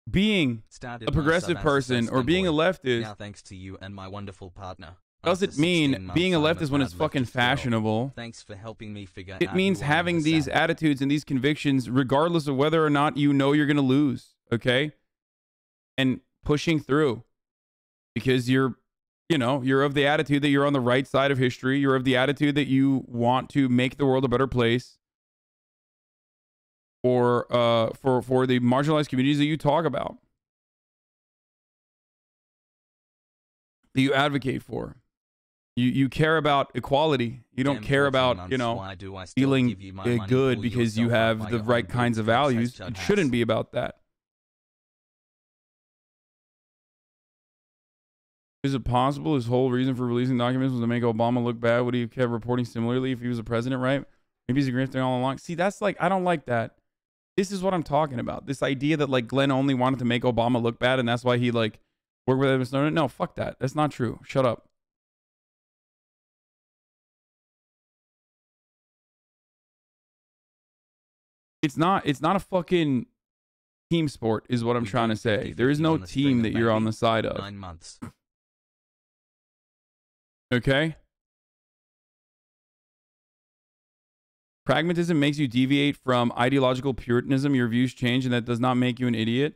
S4: Being a progressive person or being a leftist,
S1: now thanks to you and my wonderful partner.
S4: Doesn't mean being a leftist when it's fucking fashionable.
S1: Thanks for helping me figure out.
S4: It means having these attitudes and these convictions regardless of whether or not you know you're going to lose, okay? And pushing through because you're, you know, you're of the attitude that you're on the right side of history. You're of the attitude that you want to make the world a better place for the marginalized communities that you talk about, that you advocate for. You care about equality. You don't care about, you know, feeling good because you have the right kinds of values. It shouldn't be about that. Is it possible his whole reason for releasing documents was to make Obama look bad? Would he have kept reporting similarly if he was a president, right? Maybe he's a grifter all along. See, that's like, I don't like that. This is what I'm talking about. This idea that, like, Glenn only wanted to make Obama look bad and that's why he, like, worked with Edward Snowden. No, fuck that. That's not true. Shut up. It's not a fucking team sport is what I'm trying to say. There is no team that you're on the side of.
S1: 9 months.
S4: Okay? Pragmatism makes you deviate from ideological puritanism. Your views change and that does not make you an idiot.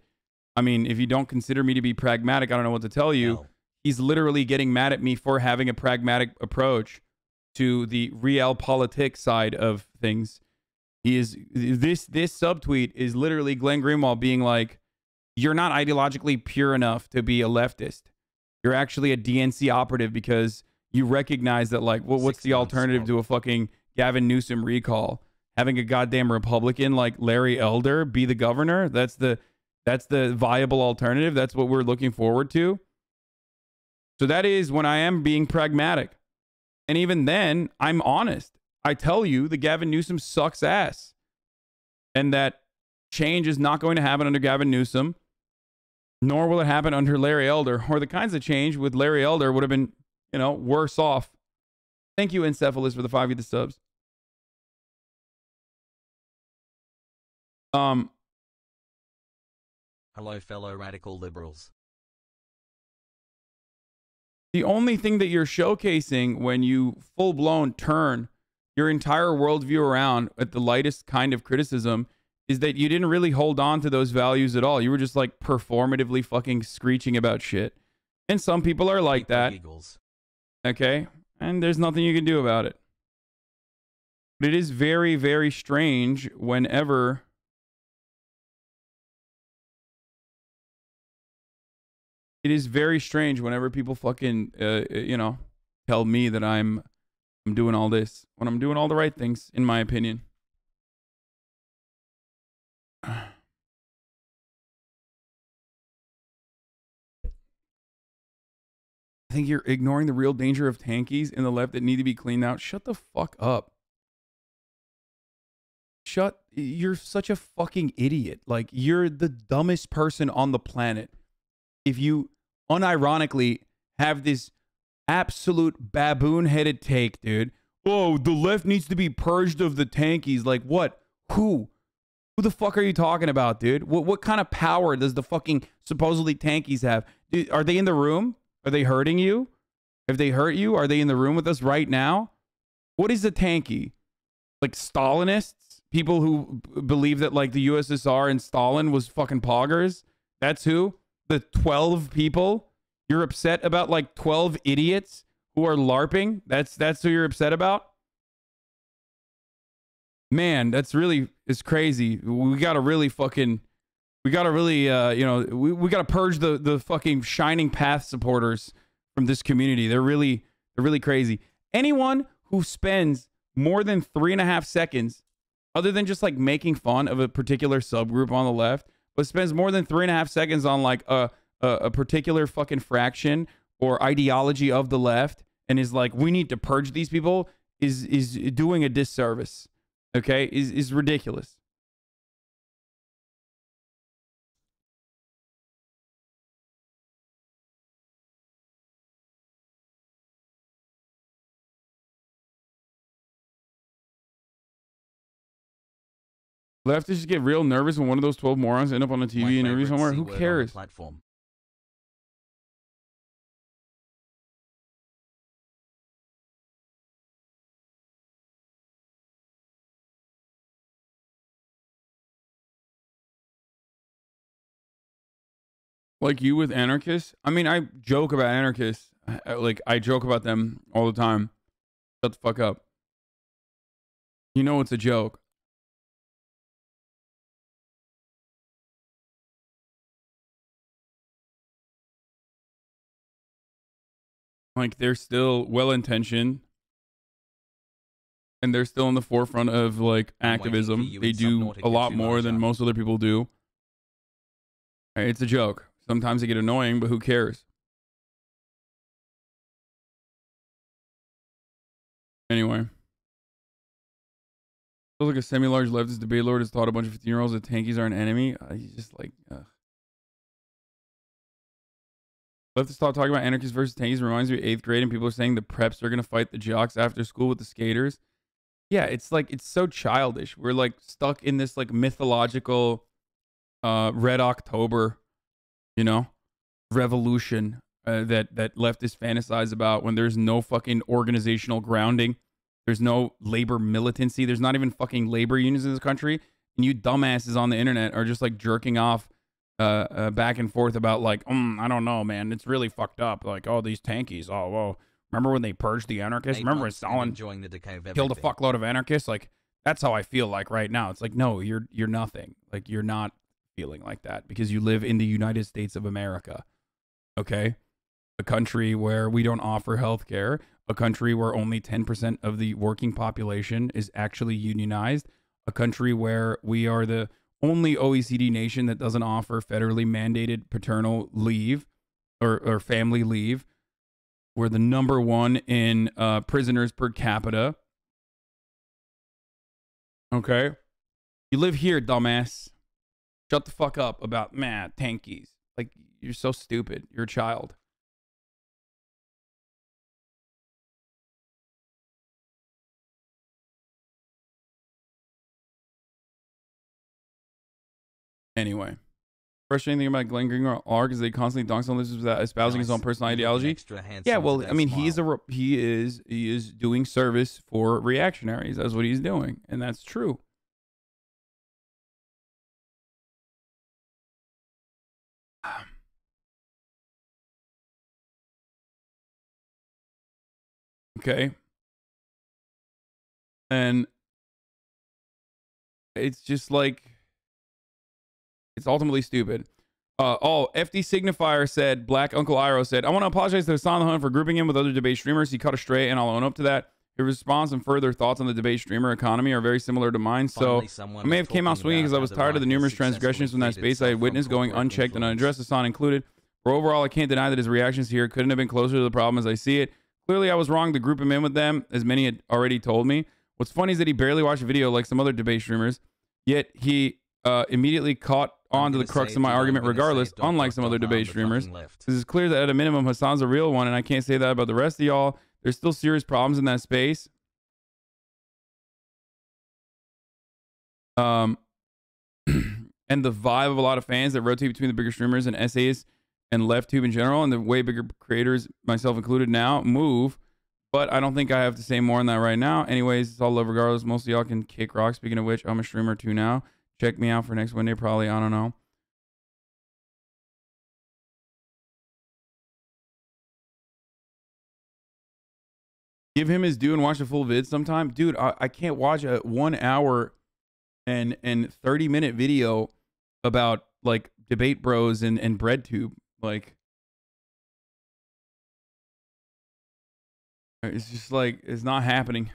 S4: I mean, if you don't consider me to be pragmatic, I don't know what to tell you. No. He's literally getting mad at me for having a pragmatic approach to the realpolitik side of things. He is this subtweet is literally Glenn Greenwald being like, you're not ideologically pure enough to be a leftist. You're actually a DNC operative because you recognize that, like, well, what's the alternative to a fucking Gavin Newsom recall? Having a goddamn Republican like Larry Elder be the governor? That's the viable alternative. That's what we're looking forward to. So that is when I am being pragmatic. And even then, I'm honest. I tell you that Gavin Newsom sucks ass. And that change is not going to happen under Gavin Newsom. Nor will it happen under Larry Elder. Or the kinds of change with Larry Elder would have been, you know, worse off. Thank you, Encephalus, for the 5 of the subs.
S1: Hello, fellow radical liberals.
S4: The only thing that you're showcasing when you full-blown turn your entire worldview around at the lightest kind of criticism is that you didn't really hold on to those values at all. You were just like performatively fucking screeching about shit. And some people are like that. Okay? And there's nothing you can do about it. But it is very, very strange whenever people fucking, you know, tell me that I'm doing all this when I'm doing all the right things, in my opinion. I think you're ignoring the real danger of tankies in the left that need to be cleaned out. Shut the fuck up. You're such a fucking idiot. Like, you're the dumbest person on the planet. If you unironically have this absolute baboon-headed take, dude. Oh, the left needs to be purged of the tankies. Like, what? Who? Who the fuck are you talking about, dude? What kind of power does the fucking supposedly tankies have? Dude, are they in the room? Are they hurting you? If they hurt you, are they in the room with us right now? What is a tanky? Like Stalinists? People who believe that, like, the USSR and Stalin was fucking poggers? That's who? The 12 people? You're upset about, like, 12 idiots who are LARPing? That's who you're upset about? Man, that's really, it's crazy. We gotta really fucking We gotta really, you know, we gotta purge the fucking Shining Path supporters from this community. They're really crazy. Anyone who spends more than 3.5 seconds, other than just like making fun of a particular subgroup on the left, but spends more than 3.5 seconds on like a particular fucking fraction or ideology of the left, and is like, we need to purge these people, is doing a disservice. Okay, is ridiculous. Leftists get real nervous when one of those 12 morons end up on a TV interview somewhere. Who cares? Like you with anarchists? I mean, I joke about anarchists. Like, I joke about them all the time. Shut the fuck up. You know it's a joke. Like, they're still well-intentioned. And they're still in the forefront of, like, activism. They do a lot more than most other people do. It's a joke. Sometimes they get annoying, but who cares? Anyway. Feels like a semi-large leftist debate lord has taught a bunch of 15-year-olds that tankies are an enemy. He's just like, ugh. Leftists talking about anarchists versus tankies reminds me of 8th grade, and people are saying the preps are going to fight the jocks after school with the skaters. Yeah, it's like, it's so childish. We're like stuck in this like mythological Red October, you know, revolution that leftists fantasize about when there's no fucking organizational grounding. There's no labor militancy. There's not even fucking labor unions in this country. And you dumbasses on the internet are just like jerking off back and forth about like, I don't know, man. It's really fucked up. Like, oh, these tankies. Oh, whoa. Remember when they purged the anarchists? Remember when Stalin killed a fuckload of anarchists? Like, that's how I feel like right now. It's like, no, you're nothing. Like, you're not feeling like that because you live in the United States of America. Okay? A country where we don't offer health care. A country where only 10% of the working population is actually unionized. A country where we are the only OECD nation that doesn't offer federally mandated paternal leave or family leave. We're the #1 in prisoners per capita. Okay? You live here, dumbass. Shut the fuck up about, man, tankies. Like, you're so stupid. You're a child. Anyway. Frustrating thing about Glenn Greenwald arc is they constantly donks on this without espousing his own personal ideology. Yeah, well, I mean, he is doing service for reactionaries. That's what he's doing, and that's true. Okay. And it's just like, it's ultimately stupid. FDSignifier said, Black Uncle Iroh said, I want to apologize to Hasan the Hunt for grouping him with other debate streamers. He cut us straight, and I'll own up to that. His response and further thoughts on the debate streamer economy are very similar to mine. So I may have came out swinging because I was tired of the numerous transgressions from that space I had witnessed going unchecked and unaddressed, Hasan included. But overall, I can't deny that his reactions here couldn't have been closer to the problem as I see it. Clearly, I was wrong to group him in with them, as many had already told me. What's funny is that he barely watched a video like some other debate streamers, yet he immediately caught on to the crux of my argument regardless, unlike some other debate streamers. This is clear that at a minimum, Hasan's a real one, and I can't say that about the rest of y'all. There's still serious problems in that space. And the vibe of a lot of fans that rotate between the bigger streamers and essayists and left tube in general, and the way bigger creators, myself included now, move. But I don't think I have to say more on that right now. Anyways, it's all love regardless. Most of y'all can kick rock. Speaking of which, I'm a streamer too now. Check me out for next Wednesday, probably. I don't know. Give him his due and watch the full vid sometime. Dude, I can't watch a 1 hour and 30-minute video about like Debate Bros and BreadTube. Like, it's just like, it's not happening.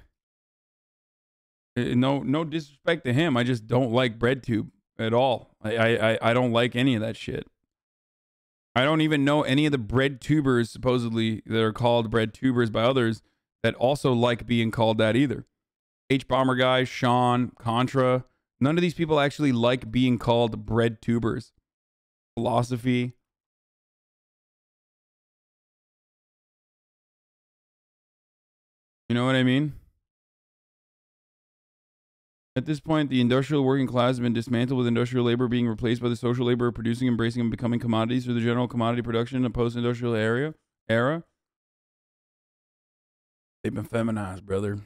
S4: No disrespect to him. I just don't like BreadTube at all. I don't like any of that shit. I don't even know any of the BreadTubers supposedly that are called BreadTubers by others that also like being called that either. H-Bomber Guy, Sean, Contra. None of these people actually like being called BreadTubers. Philosophy. You know what I mean? At this point, the industrial working class has been dismantled, with industrial labor being replaced by the social labor of producing, embracing, and becoming commodities through the general commodity production in the post-industrial era. They've been feminized, brother.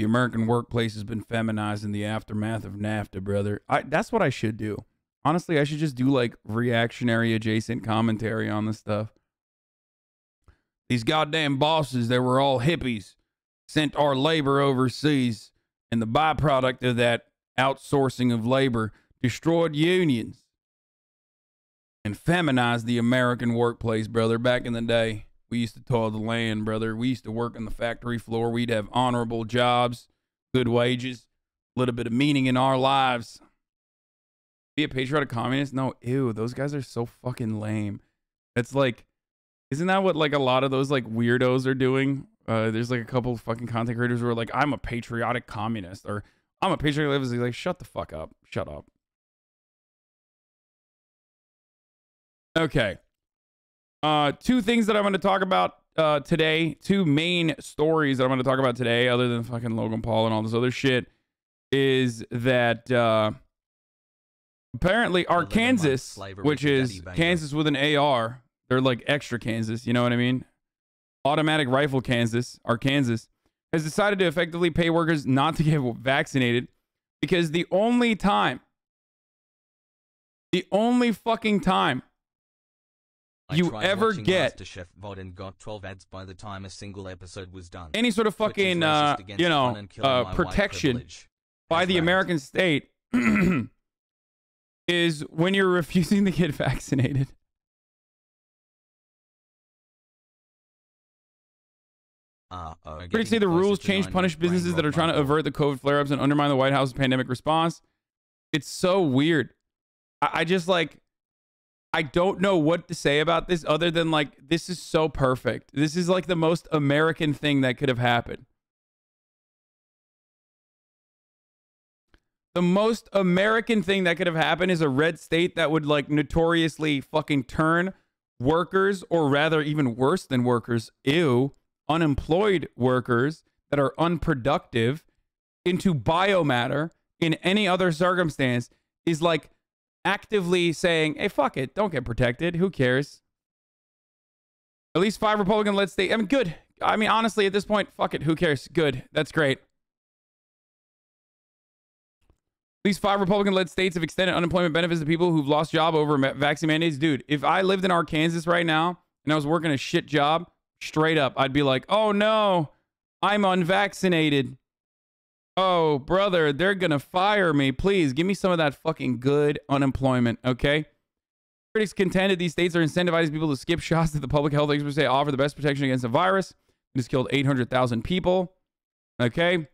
S4: The American workplace has been feminized in the aftermath of NAFTA, brother. That's what I should do. Honestly, I should just do like reactionary adjacent commentary on this stuff. These goddamn bosses that were all hippies sent our labor overseas, and the byproduct of that outsourcing of labor destroyed unions and feminized the American workplace, brother. Back in the day, we used to toil the land, brother. We used to work on the factory floor. We'd have honorable jobs, good wages, a little bit of meaning in our lives. Be a patriotic communist? No, ew, those guys are so fucking lame. It's like, isn't that what like a lot of those like weirdos are doing? There's like a couple of fucking content creators who are like, I'm a patriotic communist, or I'm a patriotic leftist. Like, shut the fuck up. Shut up. Okay. Two things that I'm going to talk about today. Two main stories that I'm going to talk about today, other than fucking Logan Paul and all this other shit, is that apparently Arkansas, which is Kansas with an AR, they're like extra Kansas, you know what I mean? Automatic rifle Kansas, Arkansas, has decided to effectively pay workers not to get vaccinated because the only fucking time you ever get
S1: MasterChef VOD and got 12 ads by the time a single episode was done.
S4: Any sort of fucking protection by the American state is when you're refusing to get vaccinated. Critics say the rules change punish businesses that are trying to avert the COVID flare-ups and undermine the White House's pandemic response. It's so weird. I just like, I don't know what to say about this other than like, this is so perfect. This is like the most American thing that could have happened. The most American thing that could have happened is a red state that would like notoriously fucking turn workers, or rather even worse than workers, unemployed workers that are unproductive, into biomatter in any other circumstance, is like actively saying, hey, fuck it, don't get protected, who cares? At least 5 Republican-led states. I mean, good. I mean, honestly, at this point, fuck it, who cares? Good, that's great. At least 5 Republican-led states have extended unemployment benefits to people who've lost job over vaccine mandates. Dude, if I lived in Arkansas right now and I was working a shit job, straight up, I'd be like, oh no, I'm unvaccinated. Oh, brother, they're gonna fire me. Please, give me some of that fucking good unemployment, okay? Critics contended these states are incentivizing people to skip shots that the public health experts say offer the best protection against the virus. It has killed 800,000 people, okay?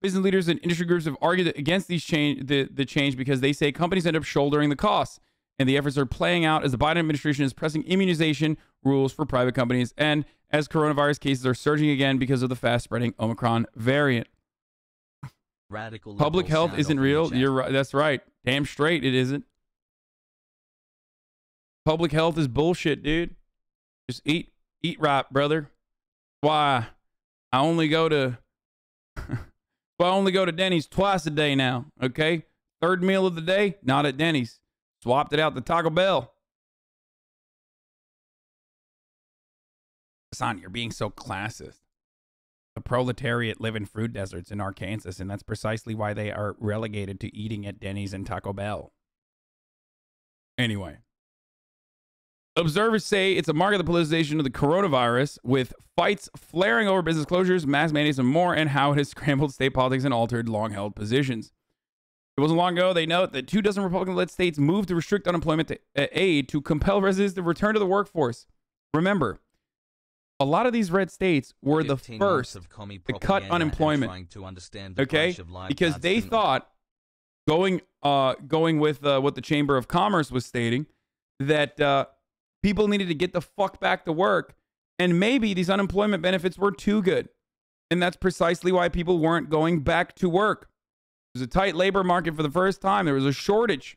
S4: Business leaders and industry groups have argued against these the change because they say companies end up shouldering the costs, and the efforts are playing out as the Biden administration is pressing immunization rules for private companies and as coronavirus cases are surging again because of the fast-spreading Omicron variant.
S1: Radical
S4: public health isn't real. You're right. That's right. Damn straight it isn't. Public health is bullshit, dude. Just eat right, brother. Why I only go to Denny's twice a day now, okay? Third meal of the day, not at Denny's. Swapped it out to Taco Bell. Hasan, you're being so classist. The proletariat live in fruit deserts in Arkansas, and that's precisely why they are relegated to eating at Denny's and Taco Bell. Anyway. Observers say it's a mark of the politicization of the coronavirus, with fights flaring over business closures, mask mandates, and more, and how it has scrambled state politics and altered long-held positions. It wasn't long ago, they note that 24 Republican-led states moved to restrict unemployment aid to compel residents to return to the workforce. Remember, a lot of these red states were the first to cut unemployment. Okay? Because they thought, going with what the Chamber of Commerce was stating, that people needed to get the fuck back to work, and maybe these unemployment benefits were too good. And that's precisely why people weren't going back to work. There was a tight labor market for the first time. There was a shortage.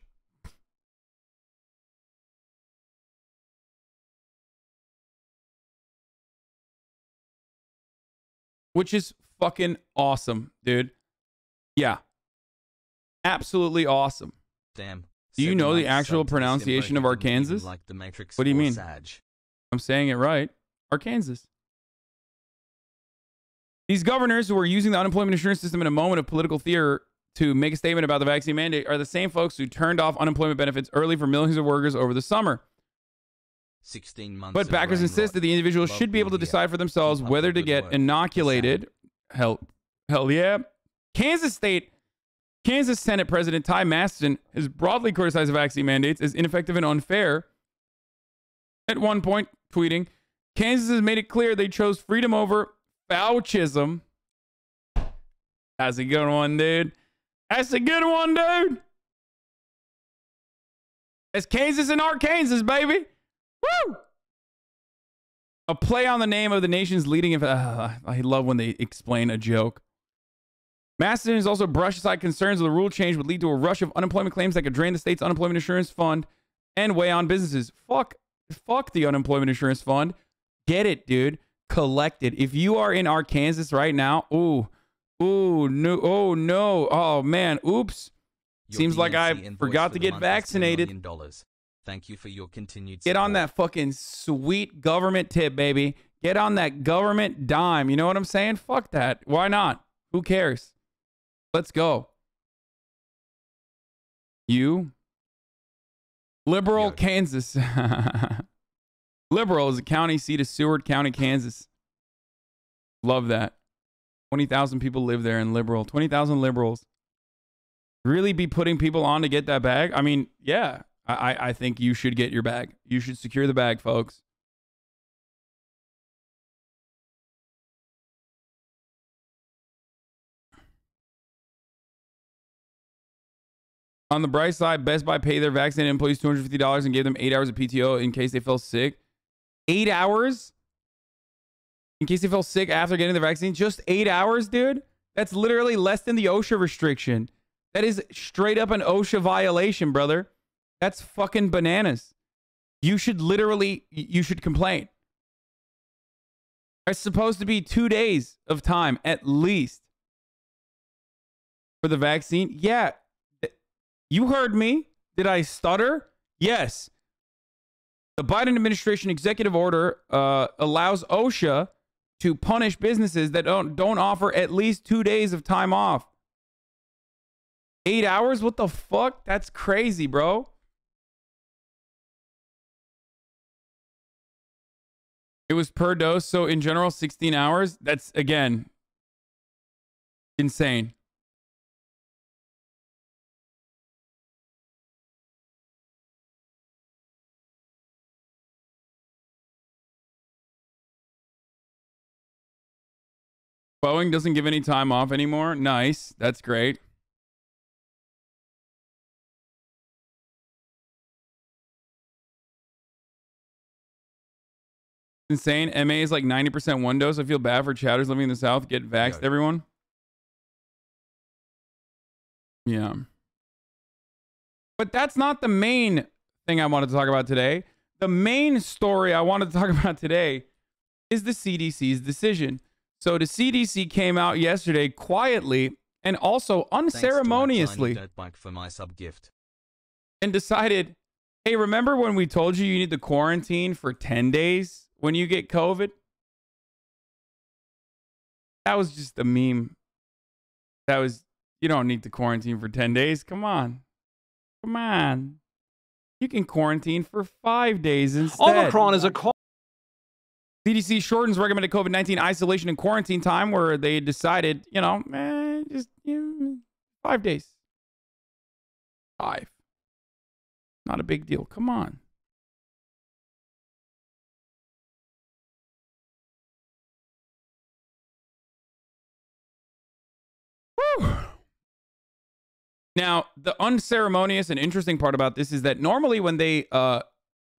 S4: Which is fucking awesome, dude. Yeah. Absolutely awesome.
S1: Damn.
S4: Do you know the actual pronunciation of Arkansas?
S1: Like the Matrix,
S4: what do you mean?
S1: Sag.
S4: I'm saying it right. Arkansas. These governors who are using the unemployment insurance system in a moment of political fear to make a statement about the vaccine mandate are the same folks who turned off unemployment benefits early for millions of workers over the summer.
S1: 16 months.
S4: But backers insist that the individuals should be able to decide for themselves whether to get inoculated. Hell yeah. Kansas Senate President Ty Masterson has broadly criticized the vaccine mandates as ineffective and unfair. At one point, tweeting, Kansas has made it clear they chose freedom over Faucism. That's a good one, dude. That's a good one, dude. It's Kansas and Arkansas, baby. Woo! A play on the name of the nation's leading... I love when they explain a joke. Masterson has also brushed aside concerns that the rule change would lead to a rush of unemployment claims that could drain the state's unemployment insurance fund and weigh on businesses. Fuck the unemployment insurance fund. Get it, dude. Collect it. If you are in Arkansas right now, no, oh man, oops. Seems like I forgot to get vaccinated.
S1: Thank you for your continued support.
S4: Get on that fucking sweet government tip, baby. Get on that government dime. You know what I'm saying? Fuck that. Why not? Who cares? Let's go. You. Liberal, Kansas. Liberal is a county seat of Seward County, Kansas. Love that. 20,000 people live there in Liberal. 20,000 liberals. Really be putting people on to get that bag? I mean, yeah. I think you should get your bag. You should secure the bag, folks. On the bright side, Best Buy paid their vaccinated employees $250 and gave them 8 hours of PTO in case they fell sick. 8 hours? In case they fell sick after getting the vaccine? Just 8 hours, dude? That's literally less than the OSHA restriction. That is straight up an OSHA violation, brother. That's fucking bananas. You should complain. It's supposed to be 2 days of time at least for the vaccine. Yeah. You heard me. Did I stutter? Yes. The Biden administration executive order allows OSHA to punish businesses that don't offer at least 2 days of time off. 8 hours? What the fuck? That's crazy, bro. It was per dose, so in general, 16 hours. That's, again, insane. Boeing doesn't give any time off anymore. Nice. That's great. Insane. MA is like 90% one dose. I feel bad for chatters living in the South. Get vaxxed, everyone. Yeah. But that's not the main thing I wanted to talk about today. The main story I wanted to talk about today is the CDC's decision. So the CDC came out yesterday quietly and also unceremoniously
S1: for my sub gift.
S4: And decided, hey, remember when we told you need to quarantine for 10 days? When you get COVID? That was just a meme. That was, you don't need to quarantine for 10 days. Come on. Come on. You can quarantine for 5 days instead.
S10: Omicron is a
S4: CDC shortens recommended COVID-19 isolation and quarantine time where they decided, 5 days. 5. Not a big deal. Come on. Whew. Now, the unceremonious and interesting part about this is that normally when they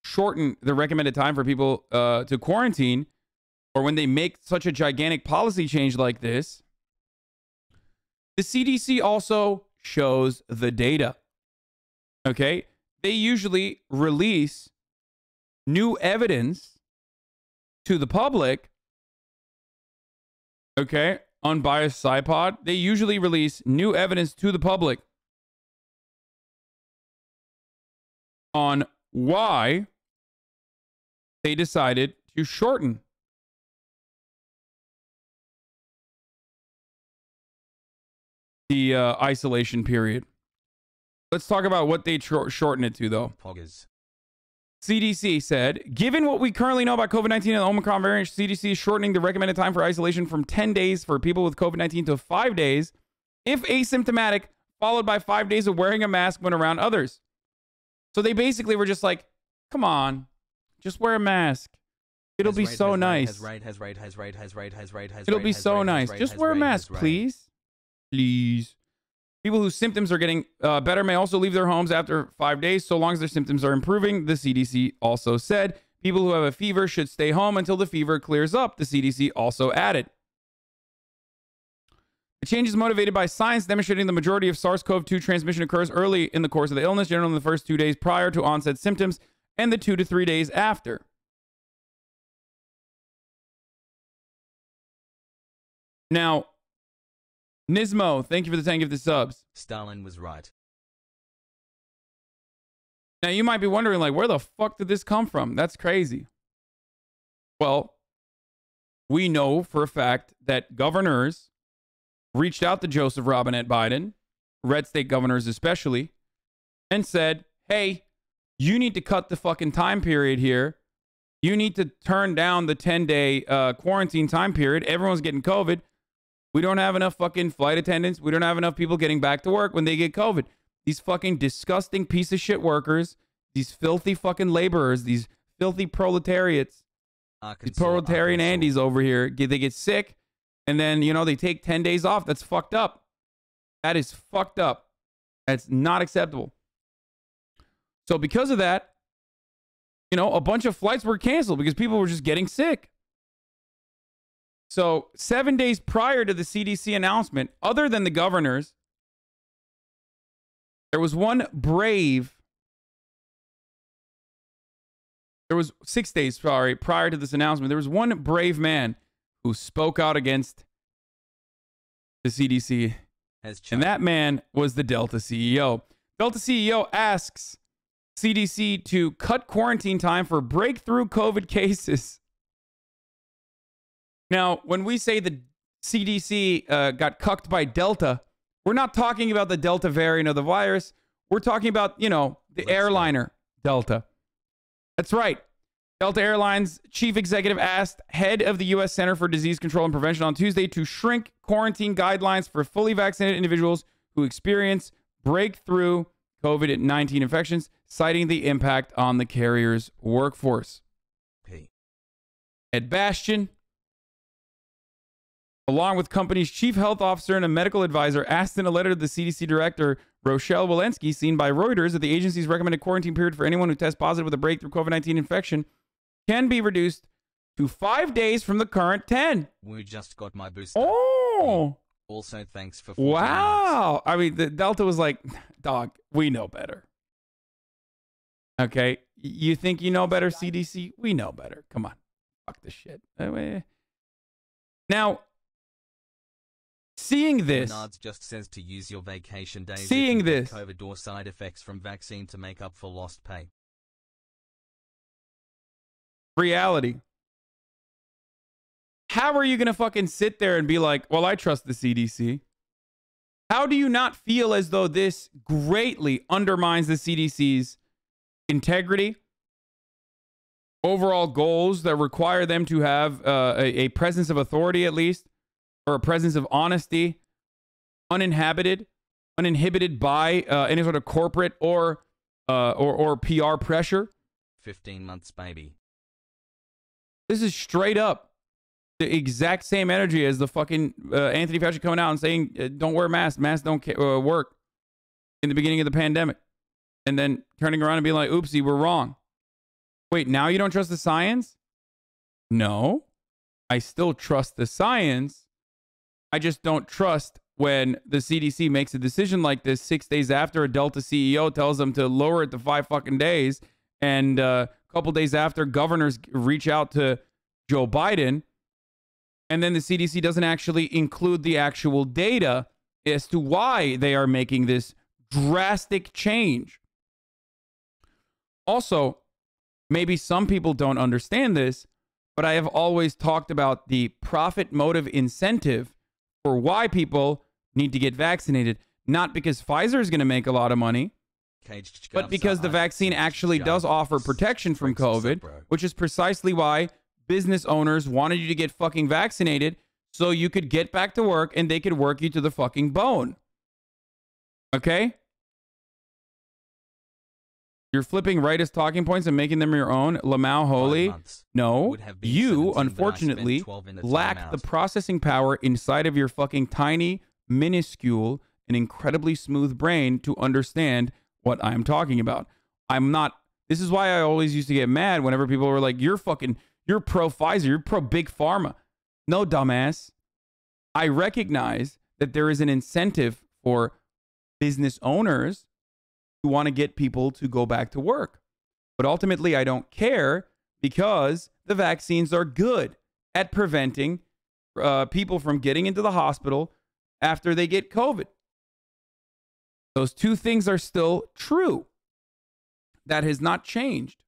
S4: shorten the recommended time for people to quarantine, or when they make such a gigantic policy change like this, the CDC also shows the data. Okay? They usually release new evidence to the public. Okay? Unbiased SciPod. They usually release new evidence to the public on why they decided to shorten the isolation period. Let's talk about what they shorten it to, though.
S1: Poggers.
S4: CDC said, given what we currently know about COVID-19 and the Omicron variant, CDC is shortening the recommended time for isolation from 10 days for people with COVID-19 to 5 days if asymptomatic, followed by 5 days of wearing a mask when around others. So they basically were just like, come on, just wear a mask. It'll be so nice. It'll be so nice. Just wear a mask, please. Please. People whose symptoms are getting better may also leave their homes after 5 days, so long as their symptoms are improving, the CDC also said. People who have a fever should stay home until the fever clears up, the CDC also added. The change is motivated by science demonstrating the majority of SARS-CoV-2 transmission occurs early in the course of the illness, generally in the first 2 days prior to onset symptoms and the 2 to 3 days after. Now, Nismo, thank you for the 10 gifted subs.
S1: Stalin was right.
S4: Now, you might be wondering, like, where the fuck did this come from? That's crazy. Well, we know for a fact that governors reached out to Joseph Robinette Biden, red state governors especially, and said, hey, you need to cut the fucking time period here. You need to turn down the 10-day quarantine time period. Everyone's getting COVID. We don't have enough fucking flight attendants. We don't have enough people getting back to work when they get COVID. These fucking disgusting piece of shit workers, these filthy fucking laborers, these filthy proletariats, these proletarian Andes over here, they get sick, and then, you know, they take 10 days off. That's fucked up. That is fucked up. That's not acceptable. So because of that, you know, a bunch of flights were canceled because people were just getting sick. So 7 days prior to the CDC announcement, other than the governors, there was 6 days, sorry, prior to this announcement, there was one brave man who spoke out against the CDC. And that man was the Delta CEO. Delta CEO asks CDC to cut quarantine time for breakthrough COVID cases. Now, when we say the CDC got cucked by Delta, we're not talking about the Delta variant of the virus. We're talking about, you know, the airliner Delta. That's right. Delta Airlines chief executive asked head of the U.S. Center for Disease Control and Prevention on Tuesday to shrink quarantine guidelines for fully vaccinated individuals who experience breakthrough COVID-19 infections, citing the impact on the carrier's workforce. Ed Bastian, along with company's chief health officer and a medical advisor, asked in a letter to the CDC director, Rochelle Walensky, seen by Reuters, that the agency's recommended quarantine period for anyone who tests positive with a breakthrough COVID-19 infection can be reduced to 5 days from the current 10.
S1: We just got my booster.
S4: Oh!
S1: Also, thanks for 14
S4: wow!
S1: months.
S4: I mean, the Delta was like, dog, we know better. Okay? You think you know better, CDC? We know better. Come on. Fuck this shit. Now, seeing this,
S1: Bernard's just says to use your vacation days.
S4: Seeing this,
S1: COVID or side effects from vaccine to make up for lost pay.
S4: Reality. How are you going to fucking sit there and be like, well, I trust the CDC? How do you not feel as though this greatly undermines the CDC's integrity, overall goals that require them to have a presence of authority at least, or a presence of honesty, uninhabited, uninhibited by any sort of corporate or PR pressure.
S1: 15 months, baby.
S4: This is straight up the exact same energy as the fucking Anthony Fauci coming out and saying, don't wear masks. Masks don't work in the beginning of the pandemic. And then turning around and being like, oopsie, we're wrong. Wait, now you don't trust the science? No, I still trust the science. I just don't trust when the CDC makes a decision like this 6 days after a Delta CEO tells them to lower it to 5 fucking days. And a couple days after, governors reach out to Joe Biden. And then the CDC doesn't actually include the actual data as to why they are making this drastic change. Also, maybe some people don't understand this, but I have always talked about the profit motive incentive for why people need to get vaccinated. Not because Pfizer is going to make a lot of money, but because the vaccine actually does offer protection from COVID, which is precisely why business owners wanted you to get fucking vaccinated so you could get back to work and they could work you to the fucking bone. Okay? You're flipping rightist talking points and making them your own. LMAO holy. No, you, unfortunately, lack the processing power inside of your fucking tiny, minuscule, and incredibly smooth brain to understand what I'm talking about. I'm not. This is why I always used to get mad whenever people were like, you're pro Pfizer, you're pro big pharma. No, dumbass. I recognize that there is an incentive for business owners who want to get people to go back to work. But ultimately, I don't care because the vaccines are good at preventing people from getting into the hospital after they get COVID. Those two things are still true. That has not changed.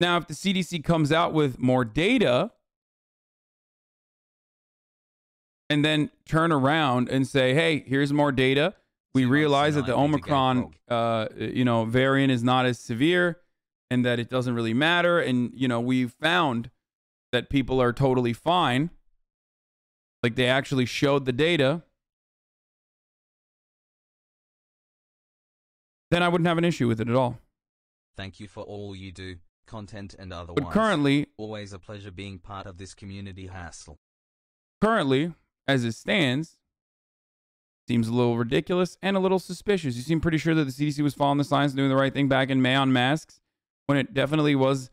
S4: Now, if the CDC comes out with more data and then turn around and say, hey, here's more data. We realize that the Omicron, variant is not as severe and that it doesn't really matter. And, we've found that people are totally fine. Like they actually showed the data. Then I wouldn't have an issue with it at all.
S1: Thank you for all you do, content and otherwise.
S4: But currently,
S1: always a pleasure being part of this community hassle.
S4: Currently, as it stands, seems a little ridiculous and a little suspicious. You seem pretty sure that the CDC was following the science and doing the right thing back in May on masks, when it definitely was.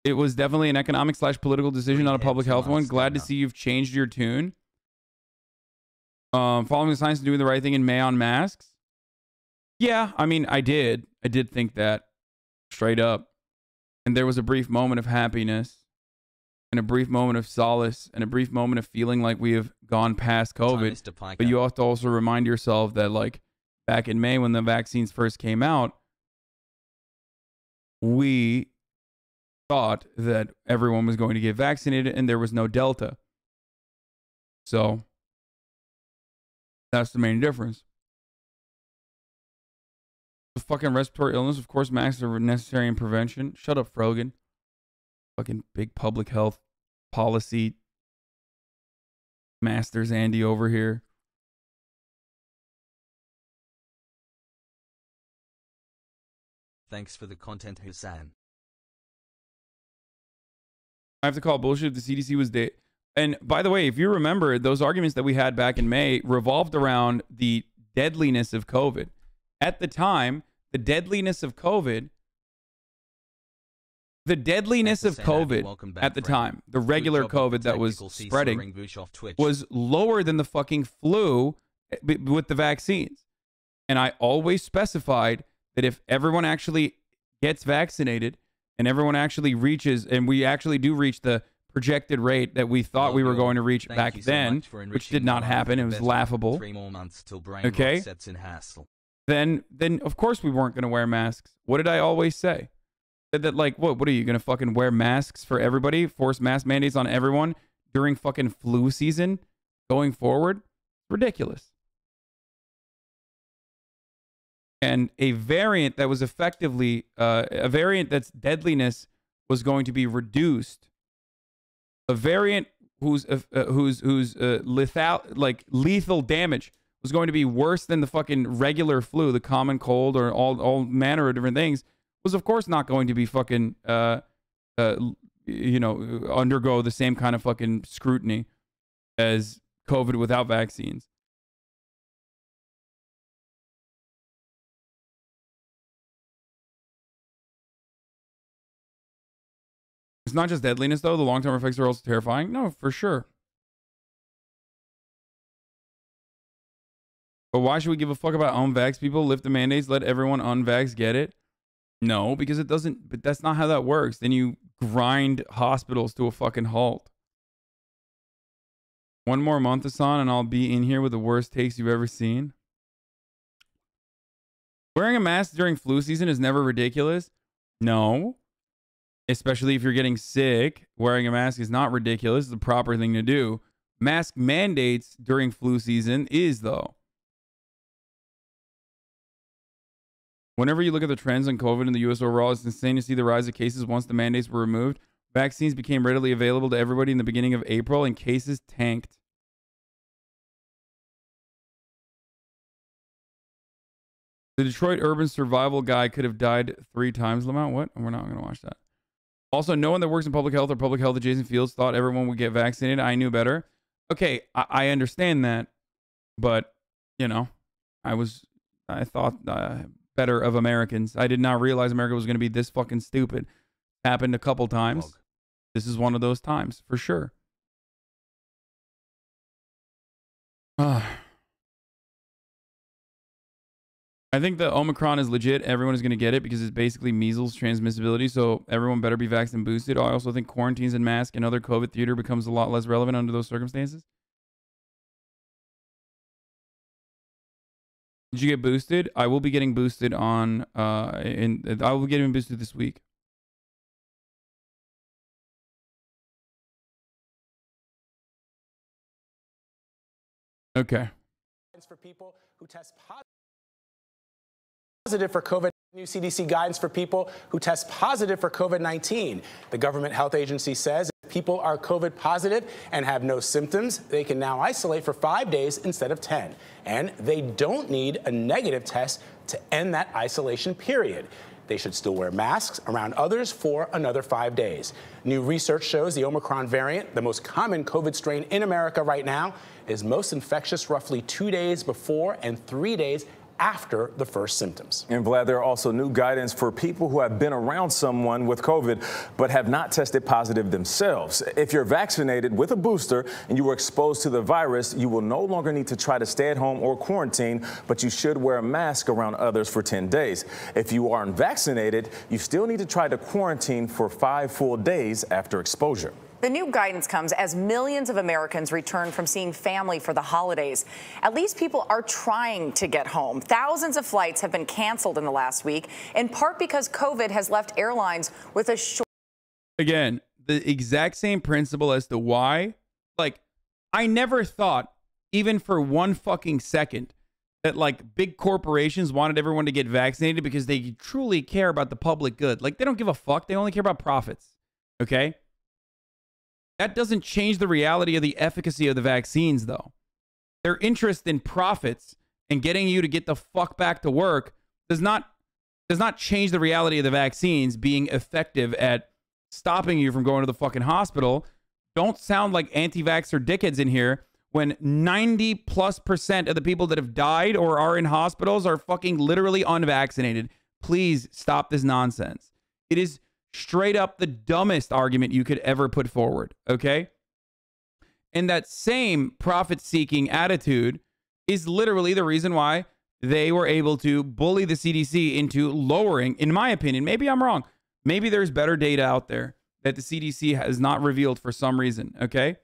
S4: It was definitely an economic/political decision, not a public health one. Glad to see you've changed your tune. Following the science and doing the right thing in May on masks. Yeah, I mean, I did think that straight up. And there was a brief moment of happiness and a brief moment of solace and a brief moment of feeling like we have gone past COVID. But you have to also remind yourself that, like, back in May when the vaccines first came out, we thought that everyone was going to get vaccinated and there was no Delta. So that's the main difference. The fucking respiratory illness, of course, masks are necessary in prevention. Shut up, Frogan. Fucking big public health policy masters Andy over here.
S1: Thanks for the content, Hasan.
S4: I have to call bullshit if the CDC was dead. And by the way, if you remember, those arguments that we had back in May revolved around the deadliness of COVID. At the time, the deadliness of COVID at the time, the regular COVID that was spreading, was lower than the fucking flu with the vaccines. And I always specified that if everyone actually gets vaccinated and everyone actually reaches, and we actually do reach the projected rate that we thought we were going to reach back then, which did not happen. It was laughable.
S1: 3 more months till brain
S4: okay.
S1: sets in hassle.
S4: Then of course we weren't going to wear masks. What did I always say? That like, what are you going to fucking wear masks for everybody? Force mask mandates on everyone during fucking flu season going forward? Ridiculous. And a variant that was effectively, a variant that's deadliness was going to be reduced. A variant lethal damage was going to be worse than the fucking regular flu, the common cold, or all manner of different things, was of course not going to be fucking you know, undergo the same kind of fucking scrutiny as COVID without vaccines. It's not just deadliness, though. The long-term effects are also terrifying. No, for sure. But why should we give a fuck about unvax people? Lift the mandates, let everyone unvax get it? No, because it doesn't. But that's not how that works. Then you grind hospitals to a fucking halt. One more month, Hasan, and I'll be in here with the worst takes you've ever seen. Wearing a mask during flu season is never ridiculous. No. Especially if you're getting sick, wearing a mask is not ridiculous. It's the proper thing to do. Mask mandates during flu season is, though. Whenever you look at the trends on COVID in the U.S. overall, it's insane to see the rise of cases once the mandates were removed. Vaccines became readily available to everybody in the beginning of April, and cases tanked. The Detroit urban survival guy could have died 3 times. Lamont, what? We're not going to watch that. Also, no one that works in public health or public health adjacent fields thought everyone would get vaccinated. I knew better. Okay, I understand that, but you know, I thought better of Americans. I did not realize America was going to be this fucking stupid. Happened a couple times. This is one of those times for sure. I think the Omicron is legit. Everyone is going to get it because it's basically measles transmissibility. So everyone better be vaccinated and boosted. I also think quarantines and masks and other COVID theater becomes a lot less relevant under those circumstances. Did you get boosted? I will be getting boosted on, I will be getting boosted this week. Okay.
S10: For people who test positive for COVID. New CDC guidance for people who test positive for COVID-19. The government health agency says if people are COVID positive and have no symptoms, they can now isolate for 5 days instead of 10. And they don't need a negative test to end that isolation period. They should still wear masks around others for another 5 days. New research shows the Omicron variant, the most common COVID strain in America right now, is most infectious roughly 2 days before and 3 days after the first symptoms.
S11: And Vlad, there are also new guidance for people who have been around someone with COVID but have not tested positive themselves. If you're vaccinated with a booster and you were exposed to the virus, you will no longer need to try to stay at home or quarantine, but you should wear a mask around others for 10 days. If you are unvaccinated, you still need to try to quarantine for 5 full days after exposure.
S12: The new guidance comes as millions of Americans return from seeing family for the holidays. At least people are trying to get home. Thousands of flights have been canceled in the last week, in part because COVID has left airlines with a short.
S4: Again, the exact same principle as to why. Like, I never thought, even for one fucking second, that like big corporations wanted everyone to get vaccinated because they truly care about the public good. Like, they don't give a fuck. They only care about profits. Okay? That doesn't change the reality of the efficacy of the vaccines, though. Their interest in profits and getting you to get the fuck back to work does not change the reality of the vaccines being effective at stopping you from going to the fucking hospital. Don't sound like anti-vaxxer dickheads in here when 90+% of the people that have died or are in hospitals are fucking literally unvaccinated. Please stop this nonsense. It is straight up the dumbest argument you could ever put forward, okay? And that same profit-seeking attitude is literally the reason why they were able to bully the CDC into lowering, in my opinion, maybe I'm wrong, maybe there's better data out there that the CDC has not revealed for some reason, okay?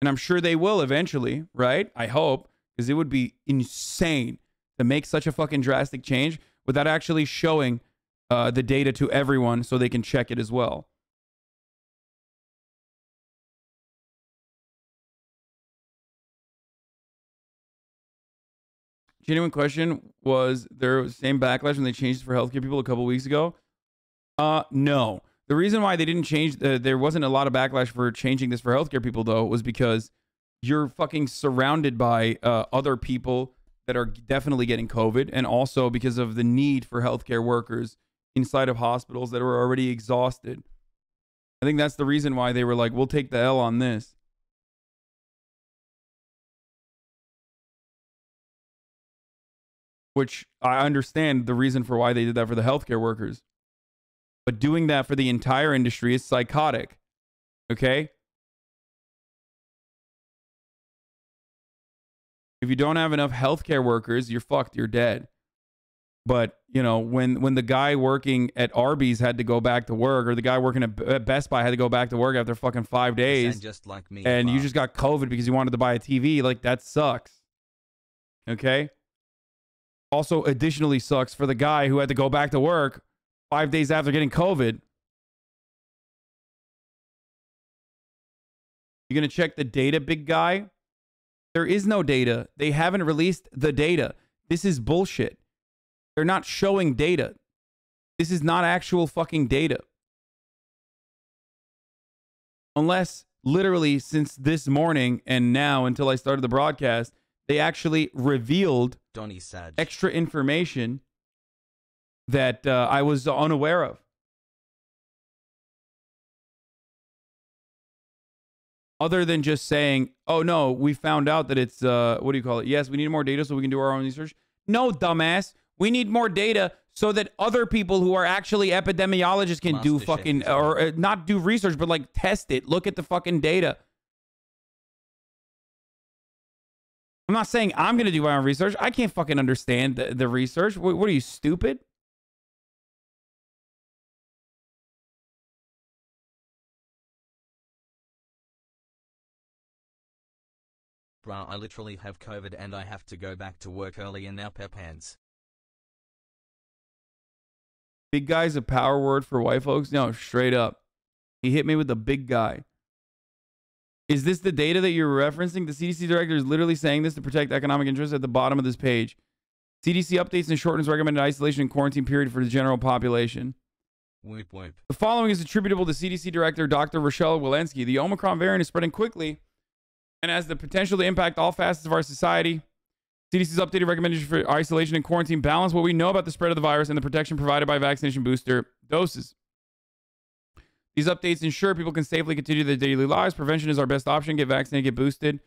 S4: And I'm sure they will eventually, right? I hope, because it would be insane to make such a fucking drastic change without actually showing the data to everyone so they can check it as well. Genuine question, was there the same backlash when they changed it for healthcare people a couple weeks ago? No. The reason why they didn't change, there wasn't a lot of backlash for changing this for healthcare people, though, was because you're fucking surrounded by other people that are definitely getting COVID, and also because of the need for healthcare workers inside of hospitals that are already exhausted. I think that's the reason why they were like, we'll take the L on this. Which I understand the reason for why they did that for the healthcare workers. But doing that for the entire industry is psychotic. Okay? If you don't have enough healthcare workers, you're fucked. You're dead. But, you know, when the guy working at Arby's had to go back to work, or the guy working at Best Buy had to go back to work after fucking 5 days,
S1: Just like me,
S4: and you just got COVID because you wanted to buy a TV, like, that sucks. Okay? Also, additionally sucks for the guy who had to go back to work 5 days after getting COVID. You're going to check the data, big guy? There is no data. They haven't released the data. This is bullshit. They're not showing data. This is not actual fucking data. Unless, literally, since this morning and now until I started the broadcast, they actually revealed extra information that I was unaware of. Other than just saying, oh no, we found out that it's, what do you call it? Yes, we need more data so we can do our own research. No, dumbass. We need more data so that other people who are actually epidemiologists can do fucking, or not do research, but like test it. Look at the fucking data. I'm not saying I'm going to do my own research. I can't fucking understand the research. What are you, stupid?
S1: Bruh, I literally have COVID and I have to go back to work early and now pep hands.
S4: Big guy's a power word for white folks? No, straight up. He hit me with the big guy. Is this the data that you're referencing? The CDC director is literally saying this to protect economic interests at the bottom of this page. CDC updates and shortens recommended isolation and quarantine period for the general population.
S1: Whoop, whoop.
S4: The following is attributable to CDC Director Dr. Rochelle Walensky. The Omicron variant is spreading quickly and has the potential to impact all facets of our society. CDC's updated recommendation for isolation and quarantine balance what we know about the spread of the virus and the protection provided by vaccination booster doses. These updates ensure people can safely continue their daily lives. Prevention is our best option. Get vaccinated, get boosted.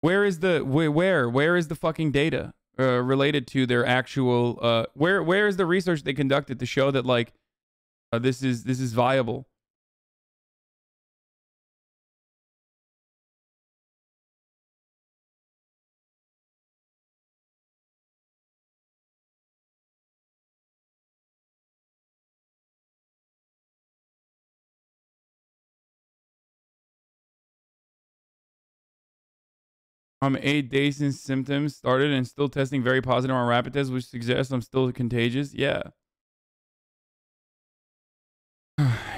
S4: Where is the where is the fucking data related to their actual where is the research they conducted to show that like this is viable? I'm 8 days since symptoms started and still testing very positive on rapid tests, which suggests I'm still contagious. Yeah.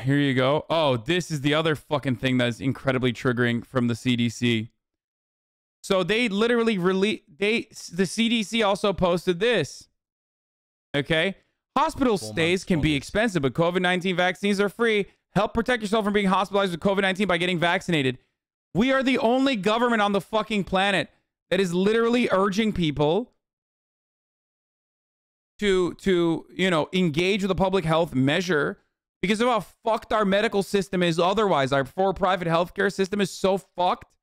S4: Here you go. Oh, this is the other fucking thing that is incredibly triggering from the CDC. So they literally the CDC also posted this. Okay. Hospital stays can be expensive, but COVID-19 vaccines are free. Help protect yourself from being hospitalized with COVID-19 by getting vaccinated. We are the only government on the fucking planet that is literally urging people to you know, engage with a public health measure because of how fucked our medical system is otherwise. Our for-profit healthcare system is so fucked,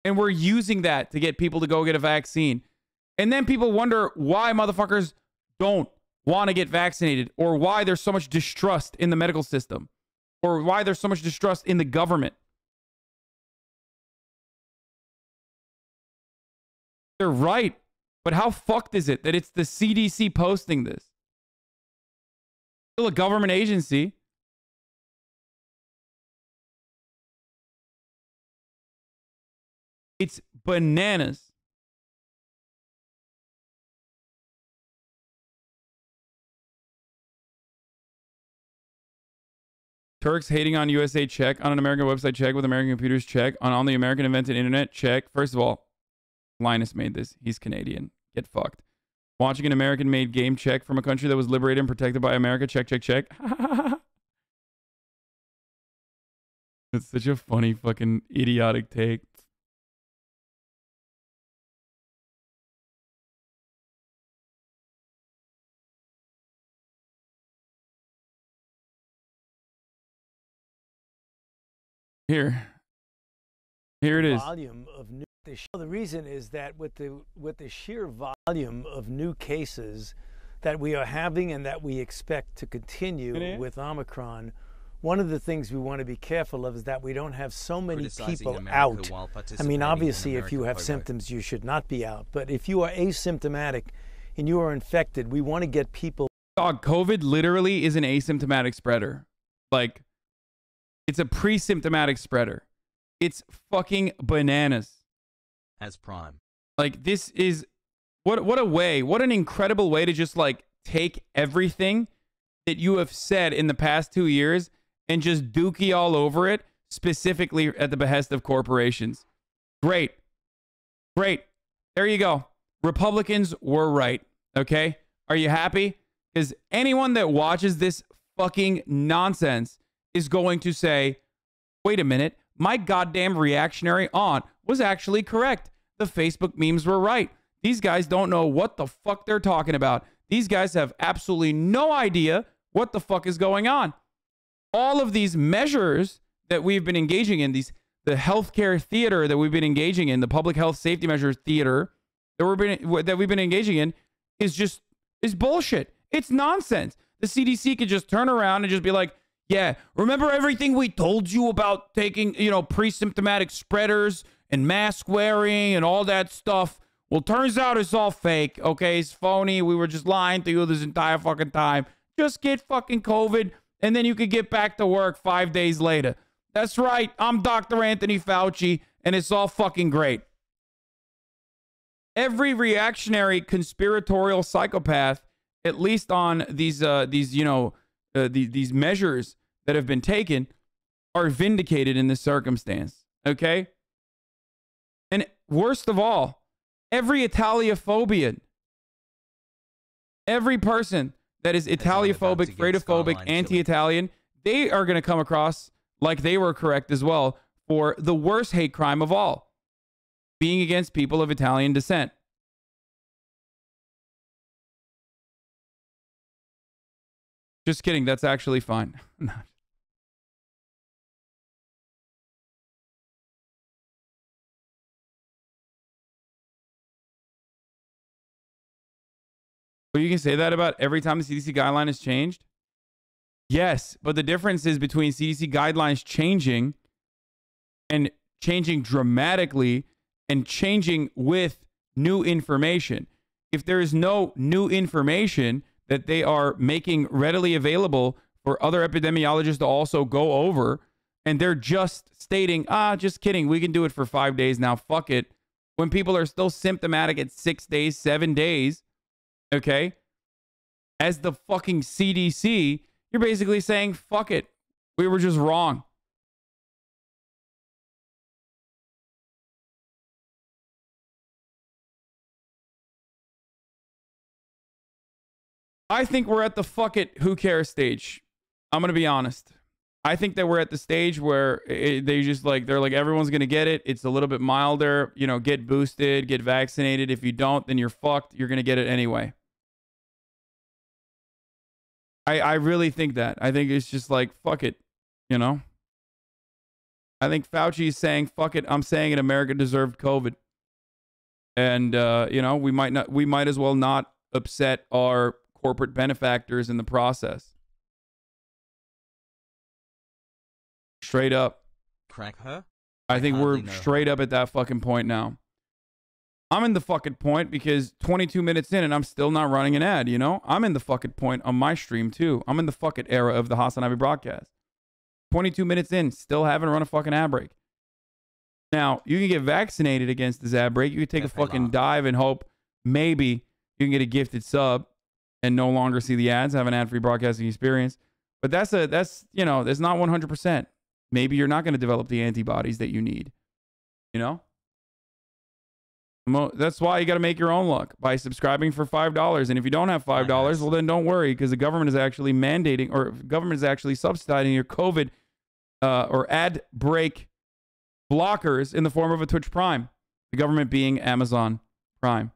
S4: and we're using that to get people to go get a vaccine. And then people wonder why motherfuckers don't want to get vaccinated, or why there's so much distrust in the medical system, or why there's so much distrust in the government. They're right, but how fucked is it that it's the CDC posting this? Still a government agency. It's bananas. Turks hating on USA, check. On an American website, check. With American computers, check. On the American invented internet, check. First of all, Linus made this. He's Canadian. Get fucked. Watching an American-made game check from a country that was liberated and protected by America. Check, check, check. It's such a funny fucking idiotic take. Here it is.
S13: Volume of new. The reason is that with the sheer volume of new cases that we are having and that we expect to continue with Omicron, one of the things we want to be careful of is that we don't have so many people out. I mean, obviously, if you have symptoms, you should not be out. But if you are asymptomatic and you are infected, we want to get people.
S4: Dog, COVID literally is an asymptomatic spreader. Like, it's a pre-symptomatic spreader. It's fucking bananas.
S1: As prime.
S4: Like, this is what a way, what an incredible way to just like take everything that you have said in the past 2 years and just dookie all over it, specifically at the behest of corporations. Great. Great. There you go. Republicans were right. Okay? Are you happy? Because anyone that watches this fucking nonsense is going to say, wait a minute, my goddamn reactionary aunt was actually correct. The Facebook memes were right. These guys don't know what the fuck they're talking about. These guys have absolutely no idea what the fuck is going on. All of these measures that we've been engaging in, the healthcare theater that we've been engaging in, the public health safety measures theater that we've been engaging in is bullshit. It's nonsense. The CDC could just turn around and just be like, yeah, remember everything we told you about taking, pre-symptomatic spreaders and mask wearing and all that stuff? Well, turns out it's all fake, okay? It's phony. We were just lying to you this entire fucking time. Just get fucking COVID, and then you could get back to work 5 days later. That's right. I'm Dr. Anthony Fauci, and it's all fucking great. Every reactionary conspiratorial psychopath, at least on these measures that have been taken, are vindicated in this circumstance, okay? And worst of all, every Italiophobian, every person that is Italiophobic, Freudophobic, anti-Italian, they are going to come across like they were correct as well for the worst hate crime of all, being against people of Italian descent. Just kidding. That's actually fine. But you can say that about every time the CDC guideline is changed? Yes, but the difference is between CDC guidelines changing and changing dramatically and changing with new information. If there is no new information that they are making readily available for other epidemiologists to also go over, and they're just stating, just kidding, we can do it for 5 days now, fuck it. When people are still symptomatic at 6 days, 7 days, okay? As the fucking CDC, you're basically saying, fuck it. We were just wrong. I think we're at the fuck it, who cares stage. I'm going to be honest. I think that we're at the stage where they're like, everyone's going to get it. It's a little bit milder. Get boosted, get vaccinated. If you don't, then you're fucked. You're going to get it anyway. I really think that. I think it's just like, fuck it, I think Fauci is saying, fuck it, I'm saying it, America deserved COVID. And, we might as well not upset our corporate benefactors in the process. Straight up.
S1: Crack her?
S4: I think we're straight up at that fucking point now. I'm in the fucking point because 22 minutes in and I'm still not running an ad, I'm in the fucking point on my stream too. I'm in the fucking era of the HasanAbi broadcast. 22 minutes in, still haven't run a fucking ad break. Now, you can get vaccinated against this ad break. You can take a fucking dive and hope maybe you can get a gifted sub and no longer see the ads, have an ad-free broadcasting experience. But that's not 100%. Maybe you're not going to develop the antibodies that you need, That's why you got to make your own luck by subscribing for $5. And if you don't have $5, well, then don't worry, because the government is actually mandating, or government is actually subsidizing your COVID or ad break blockers in the form of a Twitch Prime. The government being Amazon Prime.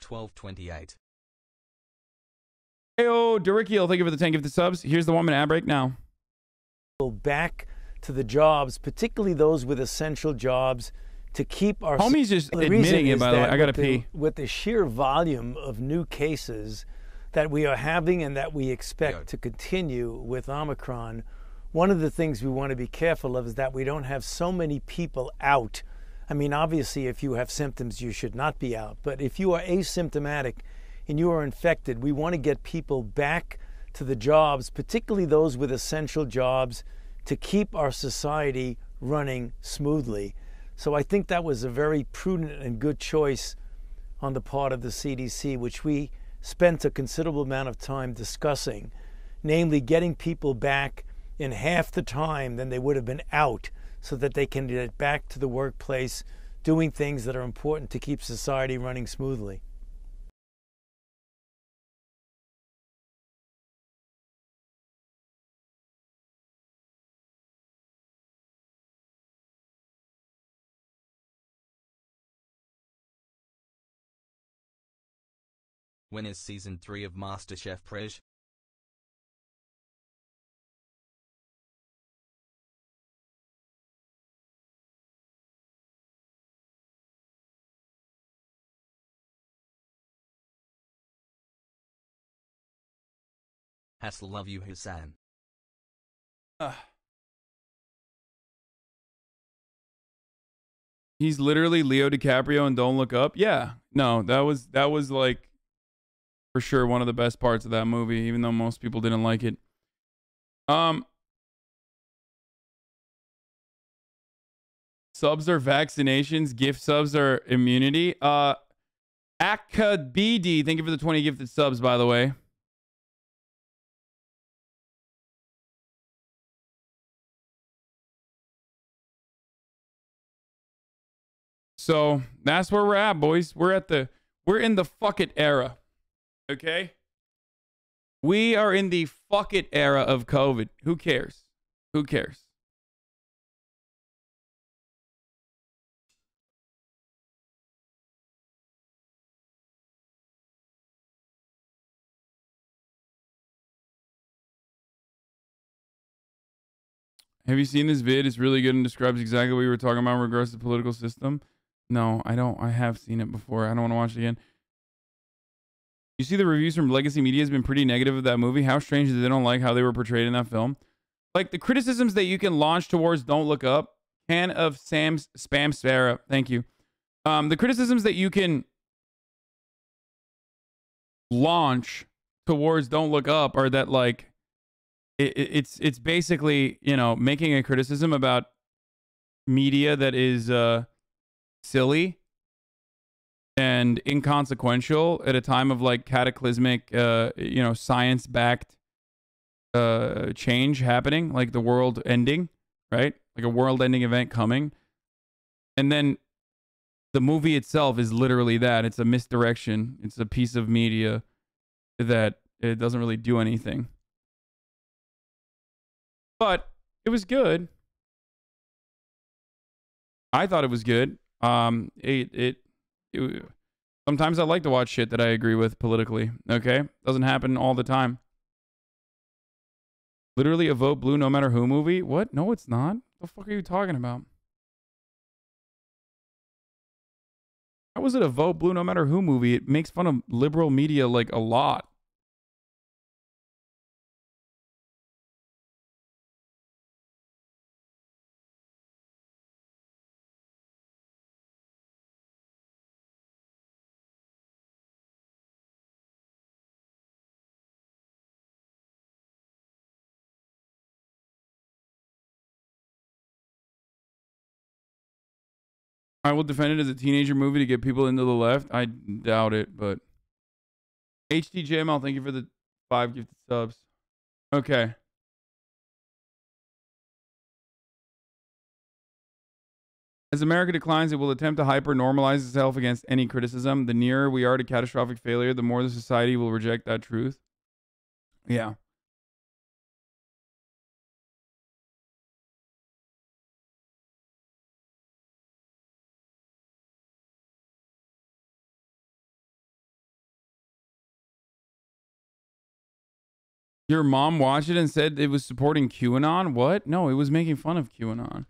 S1: $12.28.
S4: Heyo, Durikiel, thank you for the 10 gifted subs. Here's the 1 minute ad break now.
S13: Back to the jobs, particularly those with essential jobs, to keep our...
S4: Homie's just admitting it, by the way. I gotta pee.
S13: With the sheer volume of new cases that we are having and that we expect to continue with Omicron, one of the things we want to be careful of is that we don't have so many people out. I mean, obviously, if you have symptoms, you should not be out. But if you are asymptomatic and you are infected, we want to get people back to the jobs, particularly those with essential jobs, to keep our society running smoothly. So I think that was a very prudent and good choice on the part of the CDC, which we spent a considerable amount of time discussing, namely getting people back in half the time than they would have been out, so that they can get back to the workplace doing things that are important to keep society running smoothly.
S1: When is season 3 of MasterChef Prej? Hassle, love you, Hasan.
S4: He's literally Leo DiCaprio and Don't Look Up. Yeah, no, that was like for sure one of the best parts of that movie, even though most people didn't like it. Subs are vaccinations, gift subs are immunity. AKBD, thank you for the 20 gifted subs, by the way. So that's where we're at, boys. We're in the fuck it era. Okay? We are in the fuck it era of COVID. Who cares? Who cares? Have you seen this vid? It's really good and describes exactly what you were talking about in regards to the political system. No, I don't. I have seen it before. I don't want to watch it again. You see the reviews from legacy media has been pretty negative of that movie. How strange that they don't like how they were portrayed in that film. Like the criticisms that you can launch towards Don't Look Up. Can of Sam's Spam Sarah. Thank you. The criticisms that you can launch towards Don't Look Up are that like it's basically, you know, making a criticism about media that is silly and inconsequential at a time of like cataclysmic, you know, science-backed change happening, like the world ending, right? Like a world-ending event coming. And then the movie itself is literally that. It's a misdirection. It's a piece of media that it doesn't really do anything. But it was good. I thought it was good. Sometimes I like to watch shit that I agree with politically. Okay, doesn't happen all the time. Literally a vote blue no matter who movie? What? No, it's not. What the fuck are you talking about? How was it a vote blue no matter who movie? It makes fun of liberal media like a lot. I will defend it as a teenager movie to get people into the left. I doubt it, but HDJML, thank you for the 5 gifted subs. Okay. As America declines, it will attempt to hyper-normalize itself against any criticism. The nearer we are to catastrophic failure, the more the society will reject that truth. Yeah. Your mom watched it and said it was supporting QAnon? What? No, it was making fun of QAnon.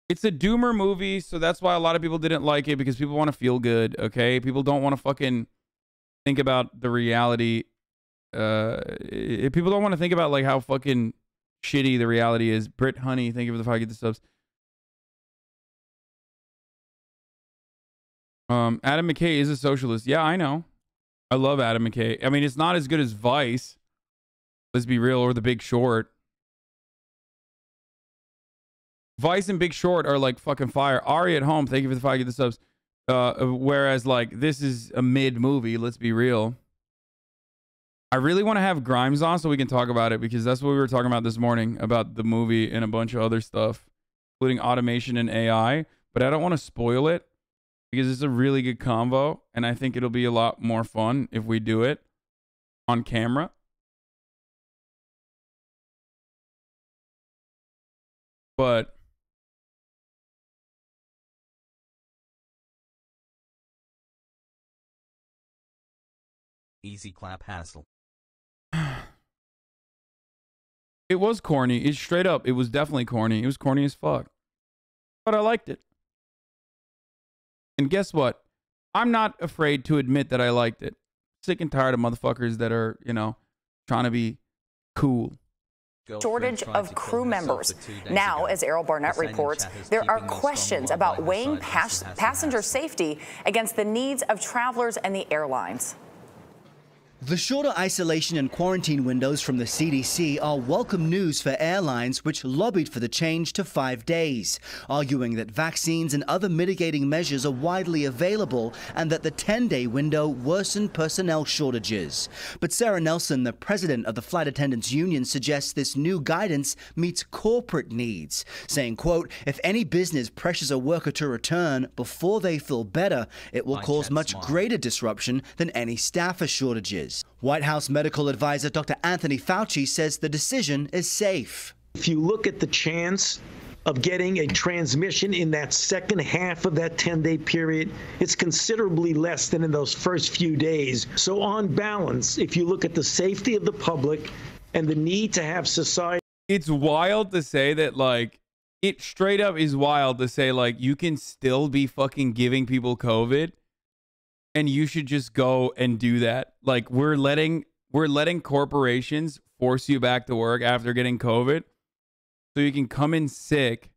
S4: It's a doomer movie, so that's why a lot of people didn't like it, because people want to feel good, okay? People don't want to fucking think about the reality. People don't want to think about like how fucking shitty the reality is. Brit Honey, thank you for the 5 the subs. Adam McKay is a socialist. Yeah, I know. I love Adam McKay. I mean, it's not as good as Vice. Let's be real, or The Big Short. Vice and Big Short are like fucking fire. Ari at home, thank you for the 5 the subs. Whereas like this is a mid movie. Let's be real. I really want to have Grimes on so we can talk about it, because that's what we were talking about this morning, about the movie and a bunch of other stuff, including automation and AI. But I don't want to spoil it, because it's a really good convo, and I think it'll be a lot more fun if we do it on camera. But
S1: easy clap hassle.
S4: It was corny. It's straight up. It was definitely corny. It was corny as fuck. But I liked it. And guess what? I'm not afraid to admit that I liked it. Sick and tired of motherfuckers that are, you know, trying to be cool.
S12: Shortage of crew members. Now, as Errol Barnett reports, there are questions about weighing passenger safety against the needs of travelers and the airlines.
S14: The shorter isolation and quarantine windows from the CDC are welcome news for airlines, which lobbied for the change to 5 days, arguing that vaccines and other mitigating measures are widely available and that the 10-day window worsened personnel shortages. But Sarah Nelson, the president of the Flight Attendants Union, suggests this new guidance meets corporate needs, saying, quote, if any business pressures a worker to return before they feel better, it will cause much greater disruption than any staffer shortages. White House medical advisor Dr. Anthony Fauci says the decision is safe.
S15: If you look at the chance of getting a transmission in that second half of that 10-day period, it's considerably less than in those first few days. So on balance, if you look at the safety of the public and the need to have society...
S4: It's wild to say that, like, it straight up is wild to say, like, you can still be fucking giving people COVID and you should just go and do that. Like, we're letting corporations force you back to work after getting COVID so you can come in sick,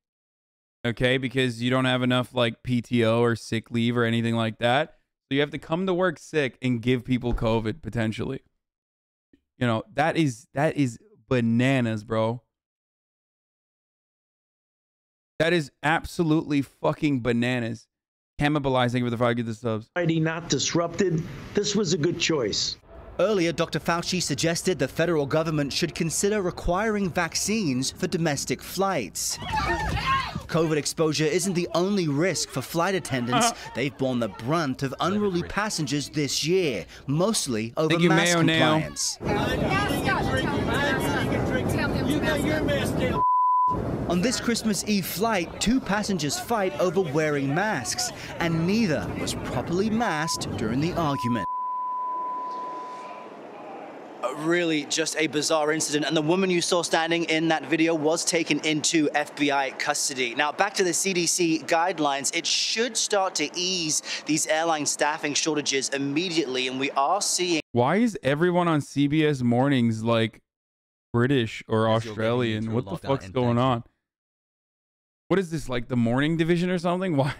S4: okay, because you don't have enough like PTO or sick leave or anything like that. So you have to come to work sick and give people COVID potentially. You know, that is bananas, bro. That is absolutely fucking bananas. Cannibalizing with the 5 the subs.
S15: Not disrupted. This was a good choice.
S14: Earlier, Dr. Fauci suggested the federal government should consider requiring vaccines for domestic flights. COVID exposure isn't the only risk for flight attendants. They've borne the brunt of unruly passengers this year, mostly over mask compliance. On this Christmas Eve flight, 2 passengers fight over wearing masks, and neither was properly masked during the argument. Really just a bizarre incident, and the woman you saw standing in that video was taken into FBI custody. Now, back to the CDC guidelines, it should start to ease these airline staffing shortages immediately, and we are seeing...
S4: Why is everyone on CBS Mornings like British or Australian? What the fuck's going on? What is this, like the morning division or something? Why?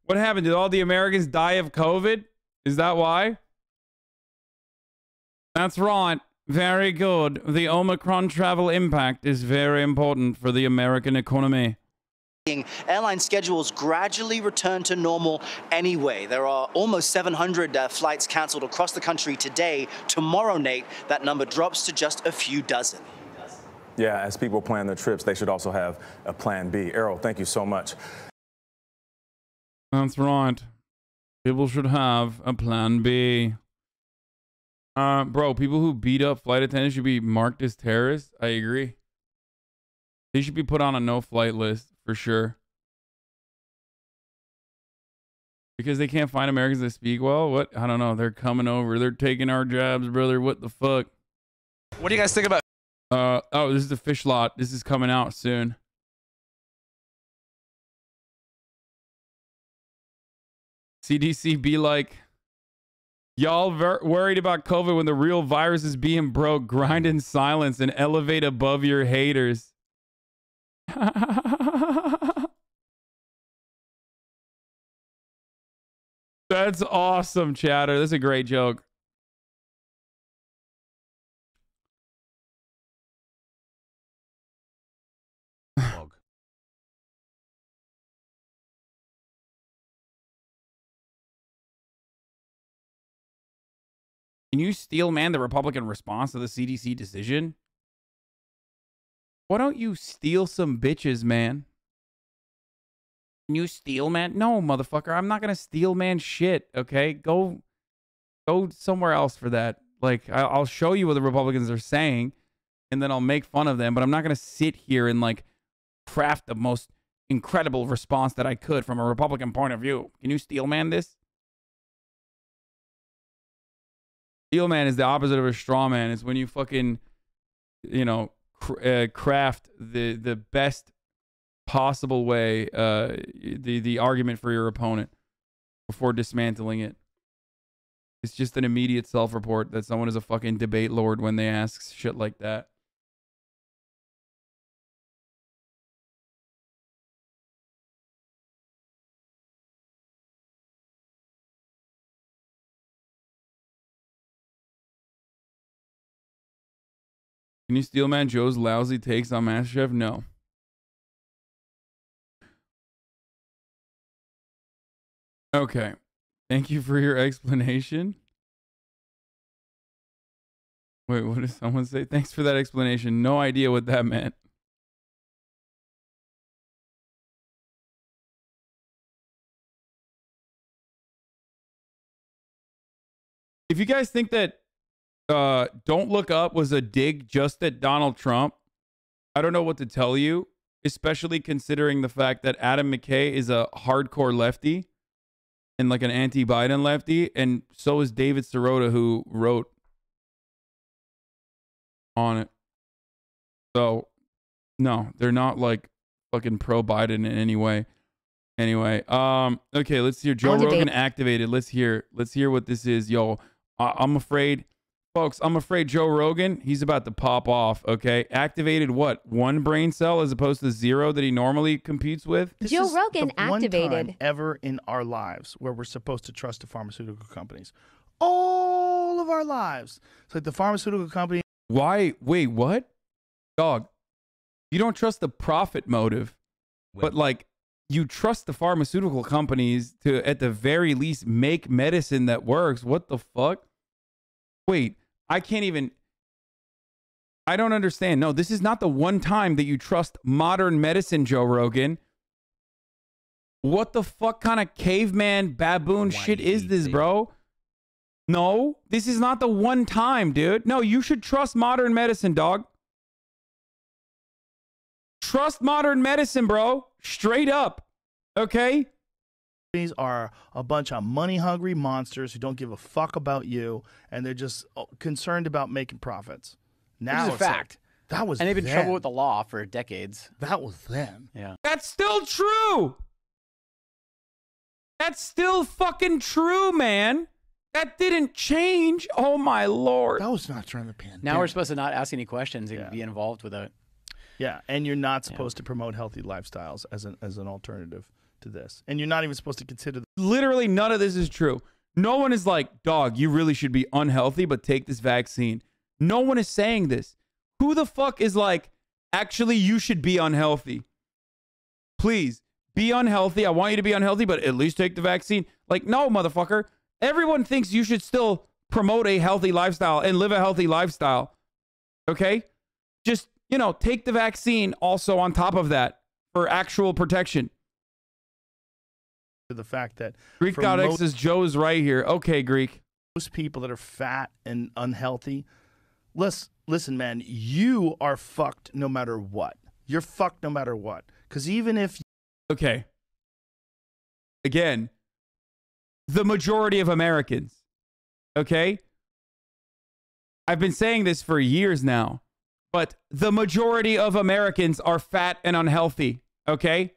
S4: What happened? Did all the Americans die of COVID? Is that why? That's right. Very good. The Omicron travel impact is very important for the American economy.
S14: Airline schedules gradually return to normal anyway. There are almost 700 flights canceled across the country today. Tomorrow, Nate, that number drops to just a few dozen.
S11: Yeah, as people plan their trips, they should also have a plan B. Arrow, thank you so much.
S4: That's right. People should have a plan B. Bro, people who beat up flight attendants should be marked as terrorists. I agree. They should be put on a no-flight list for sure. Because they can't find Americans that speak well? What? I don't know. They're coming over. They're taking our jobs, brother. What the fuck?
S16: What do you guys think about?
S4: Oh, this is the Phish lot. This is coming out soon. CDC be like, y'all worried about COVID when the real virus is being broke. Grind in silence and elevate above your haters. That's awesome, chatter. That's a great joke. Can you steel man the Republican response to the CDC decision? Why don't you steal some bitches, man? Can you steal man? No, motherfucker. I'm not gonna steal man shit. Okay, go somewhere else for that. Like, I'll show you what the Republicans are saying, and then I'll make fun of them. But I'm not gonna sit here and like craft the most incredible response that I could from a Republican point of view. Can you steel man this? Steel man is the opposite of a straw man. It's when you fucking, you know, craft the best possible way, the argument for your opponent before dismantling it. It's just an immediate self-report that someone is a fucking debate lord when they ask shit like that. Can you steel man Joe's lousy takes on MasterChef? No. Okay. Thank you for your explanation. Wait, what did someone say? Thanks for that explanation. No idea what that meant. If you guys think that Don't Look Up was a dig just at Donald Trump, I don't know what to tell you, especially considering the fact that Adam McKay is a hardcore lefty and like an anti-Biden lefty, and so is David Sirota, who wrote on it. So, no, they're not like fucking pro-Biden in any way. Anyway, okay, let's hear Joe Rogan activated. Let's hear what this is. Yo, I'm afraid... Folks, I'm afraid Joe Rogan, he's about to pop off, okay? Activated what? 1 brain cell as opposed to 0 that he normally competes with?
S17: Joe Rogan activated.
S18: One time ever in our lives where we're supposed to trust the pharmaceutical companies. All of our lives. It's like the pharmaceutical company.
S4: Why? Wait, what? Dog, you don't trust the profit motive, but like you trust the pharmaceutical companies to, at the very least, make medicine that works. What the fuck? Wait, I can't even... I don't understand. No, this is not the one time that you trust modern medicine, Joe Rogan. What the fuck kind of caveman baboon shit is this, bro? No, this is not the one time, dude. No, you should trust modern medicine, dog. Trust modern medicine, bro. Straight up. Okay?
S18: These are a bunch of money-hungry monsters who don't give a fuck about you, and they're just concerned about making profits. Now
S19: it's a fact.
S18: Like, that was
S19: and they've been in
S18: then.
S19: trouble with the law for decades.
S18: That was then.
S19: Yeah.
S4: That's still true. That's still fucking true, man. That didn't change. Oh my lord.
S18: That was not during the pandemic.
S19: Now we're supposed to not ask any questions and be involved with it.
S18: Yeah, and you're not supposed to promote healthy lifestyles as an alternative to this. And you're not even supposed to consider...
S4: Literally none of this is true. No one is like, dog, you really should be unhealthy, but take this vaccine. No one is saying this. Who the fuck is like, actually, you should be unhealthy? Please, be unhealthy. I want you to be unhealthy, but at least take the vaccine. Like, no, motherfucker. Everyone thinks you should still promote a healthy lifestyle and live a healthy lifestyle. Okay? Just you know, take the vaccine also on top of that for actual protection.
S18: The fact that
S4: Greek God X says Joe is right here. Okay, Greek.
S18: Most people that are fat and unhealthy, listen, man, you are fucked no matter what. You're fucked no matter what. Because even if...
S4: Okay. Again, the majority of Americans, okay? I've been saying this for years now, but the majority of Americans are fat and unhealthy, okay?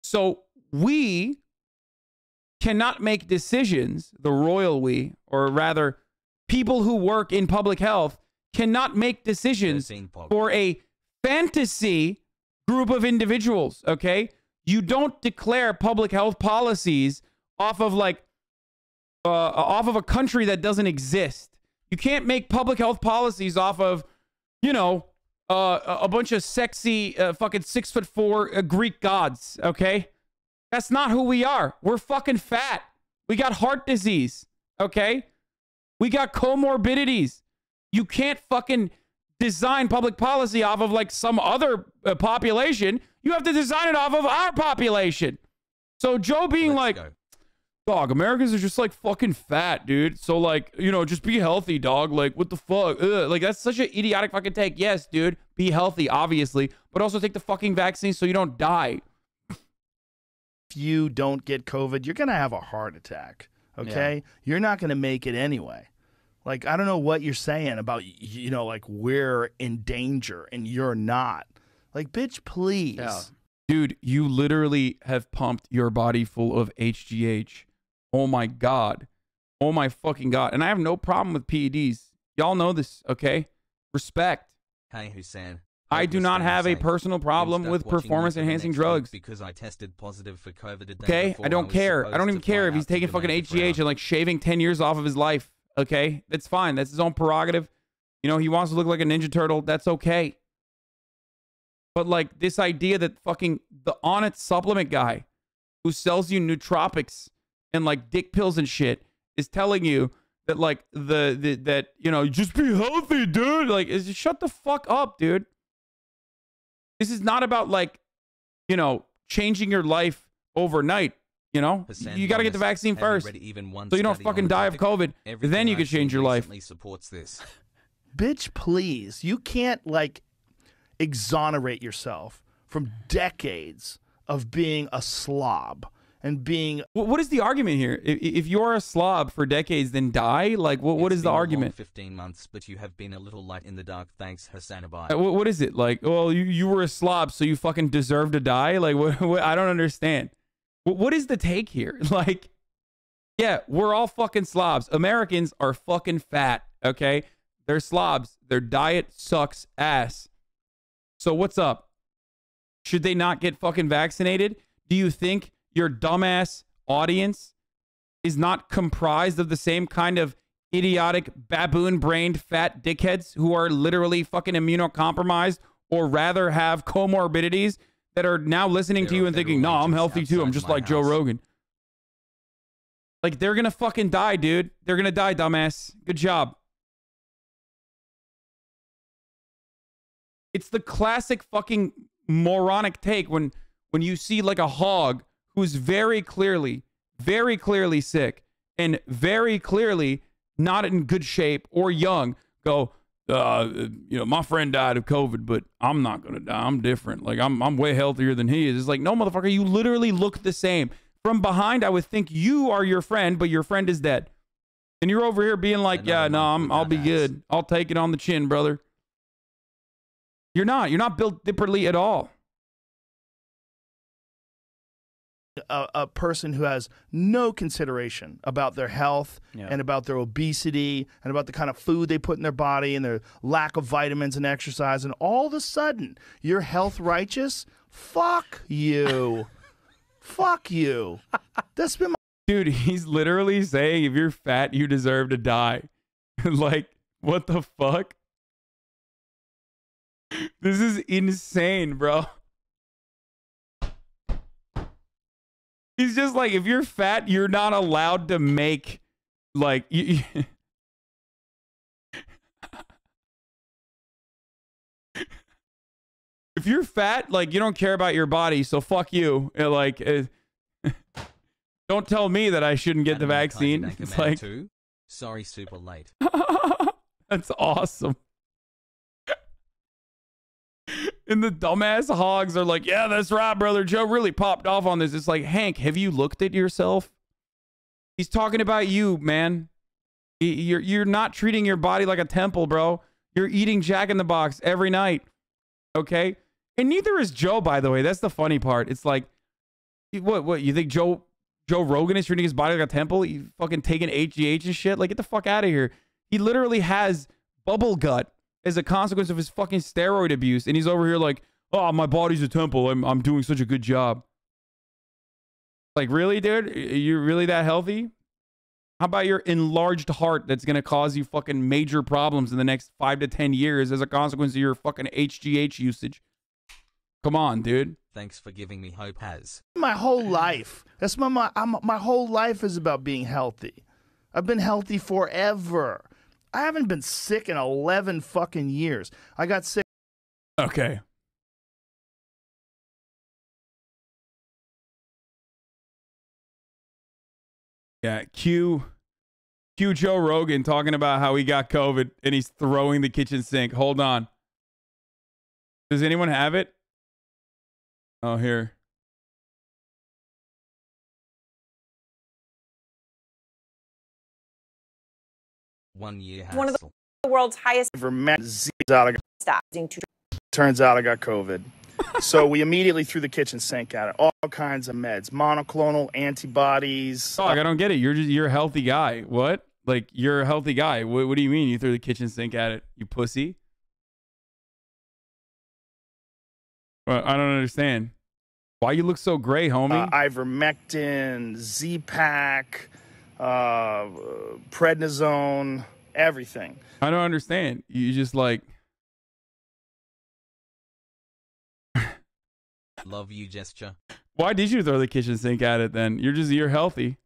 S4: So we cannot make decisions, the royal we, or rather people who work in public health cannot make decisions for a fantasy group of individuals, okay? You don't declare public health policies off of like, off of a country that doesn't exist. You can't make public health policies off of, you know, a bunch of sexy fucking 6'4" Greek gods, okay? That's not who we are. We're fucking fat. We got heart disease, okay? We got comorbidities. You can't fucking design public policy off of like some other population. You have to design it off of our population. So Joe being dog, Americans are just like fucking fat, dude. So like, you know, just be healthy, dog. Like, what the fuck? Ugh. Like, that's such an idiotic fucking take. Yes, dude, be healthy, obviously, but also take the fucking vaccine so you don't die.
S18: If you don't get COVID, you're going to have a heart attack, okay? Yeah. You're not going to make it anyway. Like, I don't know what you're saying about, you know, like, we're in danger and you're not. Like, bitch, please.
S4: Yeah. Dude, you literally have pumped your body full of HGH. Oh, my God. Oh, my fucking God. And I have no problem with PEDs. Y'all know this, okay? Respect.
S1: Hey, Hasan.
S4: I do not have a personal problem with performance-enhancing drugs.
S1: Because I tested positive for COVID a day
S4: okay? I don't care. I don't even care if he's taking fucking HGH and, like, shaving 10 years off of his life. Okay? That's fine. That's his own prerogative. You know, he wants to look like a Ninja Turtle. That's okay. But, like, this idea that fucking the Onnit supplement guy who sells you nootropics and, like, dick pills and shit is telling you that, like, that, you know, just be healthy, dude. Like, shut the fuck up, dude. This is not about, like, you know, changing your life overnight. You know, you got to get the vaccine first, so you don't fucking die of COVID. Then you can change your life.
S1: Supports this.
S18: Bitch, please. You can't, like, exonerate yourself from decades of being a slob and being...
S4: What is the argument here? If you're a slob for decades, then die? Like, what is the argument?
S1: 15 months, but you have been a little light in the dark. Thanks, HasanAbi.
S4: What is it? Like, well, you were a slob, so you fucking deserve to die? Like, what I don't understand. What is the take here? Like, yeah, we're all fucking slobs. Americans are fucking fat, okay? They're slobs. Their diet sucks ass. So what's up? Should they not get fucking vaccinated? Do you think your dumbass audience is not comprised of the same kind of idiotic, baboon-brained fat dickheads who are literally fucking immunocompromised or rather have comorbidities that are now listening to you and thinking, no, I'm healthy too. I'm just like Joe Rogan. Like, they're gonna fucking die, dude. They're gonna die, dumbass. Good job. It's the classic fucking moronic take when you see like a hog who's very clearly sick and very clearly not in good shape or young go, you know, my friend died of COVID, but I'm not going to die. I'm different. Like, I'm way healthier than he is. It's like, no, motherfucker, you literally look the same. From behind, I would think you are your friend, but your friend is dead. And you're over here being like, yeah, no, I'll be good. I'll take it on the chin, brother. You're not built differently at all.
S18: A person who has no consideration about their health and about their obesity and about the kind of food they put in their body and their lack of vitamins and exercise, and all of a sudden you're health righteous? Fuck you. Fuck you. That's been my...
S4: Dude, he's literally saying if you're fat, you deserve to die. Like, what the fuck? This is insane, bro. He's just like, if you're fat, you're not allowed to make, like, if you're fat, like, you don't care about your body, so fuck you. Don't tell me that I shouldn't get the vaccine. It's like,
S1: too? Sorry, super late.
S4: that's awesome. And the dumbass hogs are like, yeah, that's right, brother. Joe really popped off on this. It's like, Hank, have you looked at yourself? He's talking about you, man. You're not treating your body like a temple, bro. You're eating Jack in the Box every night. Okay? And neither is Joe, by the way. That's the funny part. It's like, what, you think Joe Rogan is treating his body like a temple? You fucking taking HGH and shit? Like, get the fuck out of here. He literally has bubble gut as a consequence of his fucking steroid abuse. And he's over here like, oh, my body's a temple. I'm doing such a good job. Like, really, dude? You're really that healthy? How about your enlarged heart that's going to cause you fucking major problems in the next 5 to 10 years as a consequence of your fucking HGH usage? Come on, dude.
S1: Thanks for giving me hope, Has.
S18: My whole life. That's my whole life is about being healthy. I've been healthy forever. I haven't been sick in 11 fucking years. I got sick.
S4: Okay. Yeah, cue Joe Rogan talking about how he got COVID and he's throwing the kitchen sink. Hold on. Does anyone have it? Oh, here.
S1: One year
S17: One of the world's highest.
S18: Turns out I got COVID. So we immediately threw the kitchen sink at it. All kinds of meds, monoclonal antibodies.
S4: Dog, I don't get it. You're a healthy guy. What? Like, you're a healthy guy. What do you mean you threw the kitchen sink at it? You pussy? Well, I don't understand. Why you look so gray, homie?
S18: Ivermectin, Z-Pack, prednisone, everything.
S4: I don't understand. You just like...
S1: Love you gesture.
S4: Why did you throw the kitchen sink at it then? You're healthy.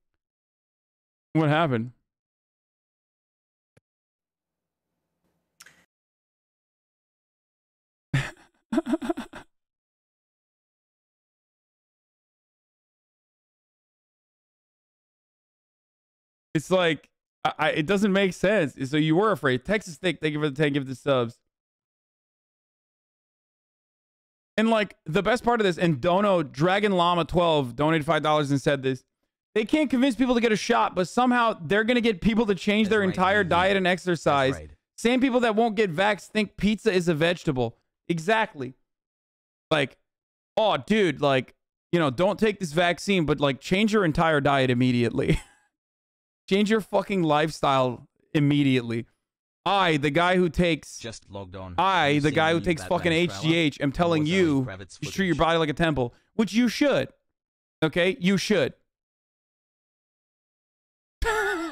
S4: What happened? It's like, it doesn't make sense. So you were afraid. Texas Thick, thank you for the 10 gifted subs. And like the best part of this, and Dono Dragon Llama 12 donated $5 and said this. They can't convince people to get a shot, but somehow they're gonna get people to change their entire diet and exercise. Same people that won't get vaxxed think pizza is a vegetable. Exactly. Like, oh, dude, like, you know, don't take this vaccine, but like change your entire diet immediately. Change your fucking lifestyle immediately. I, the guy who takes...
S1: Just logged on.
S4: I, the guy who takes fucking HGH, am telling you to treat your body like a temple, which you should. Okay? You should. I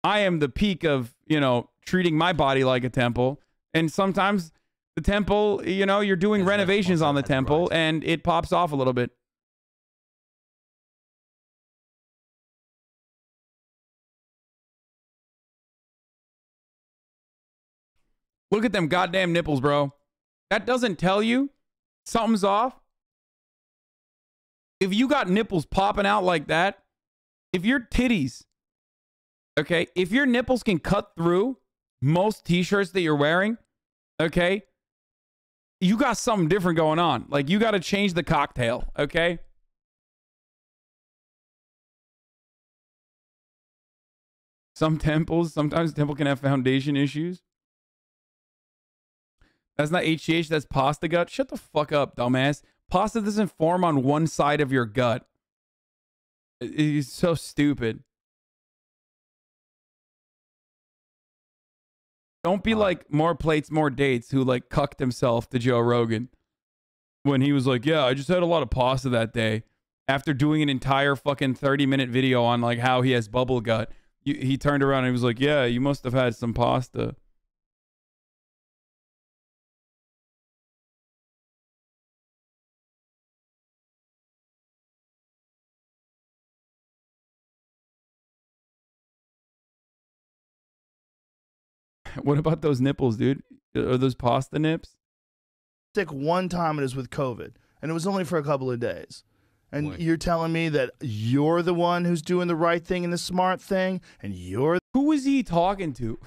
S4: am the peak of, you know, treating my body like a temple. And sometimes the temple, you know, you're doing renovations on the temple and it pops off a little bit. Look at them goddamn nipples, bro. That doesn't tell you something's off. If you got nipples popping out like that, if your titties, okay, if your nipples can cut through most t-shirts that you're wearing, okay, you got something different going on. Like, you got to change the cocktail, okay? Sometimes temple can have foundation issues. That's not HGH, that's pasta gut. Shut the fuck up, dumbass. Pasta doesn't form on one side of your gut. It's so stupid. Don't be like More Plates, More Dates, who like cucked himself to Joe Rogan when he was like, yeah, I just had a lot of pasta that day. After doing an entire fucking 30-minute video on like how he has bubble gut, he turned around and he was like, yeah, you must have had some pasta. What about those nipples, dude? Are those pasta nips?
S18: sick one time and it was with COVID, and it was only for a couple of days. And you're telling me that you're the one who's doing the right thing and the smart thing, and you're...
S4: Who is he talking to?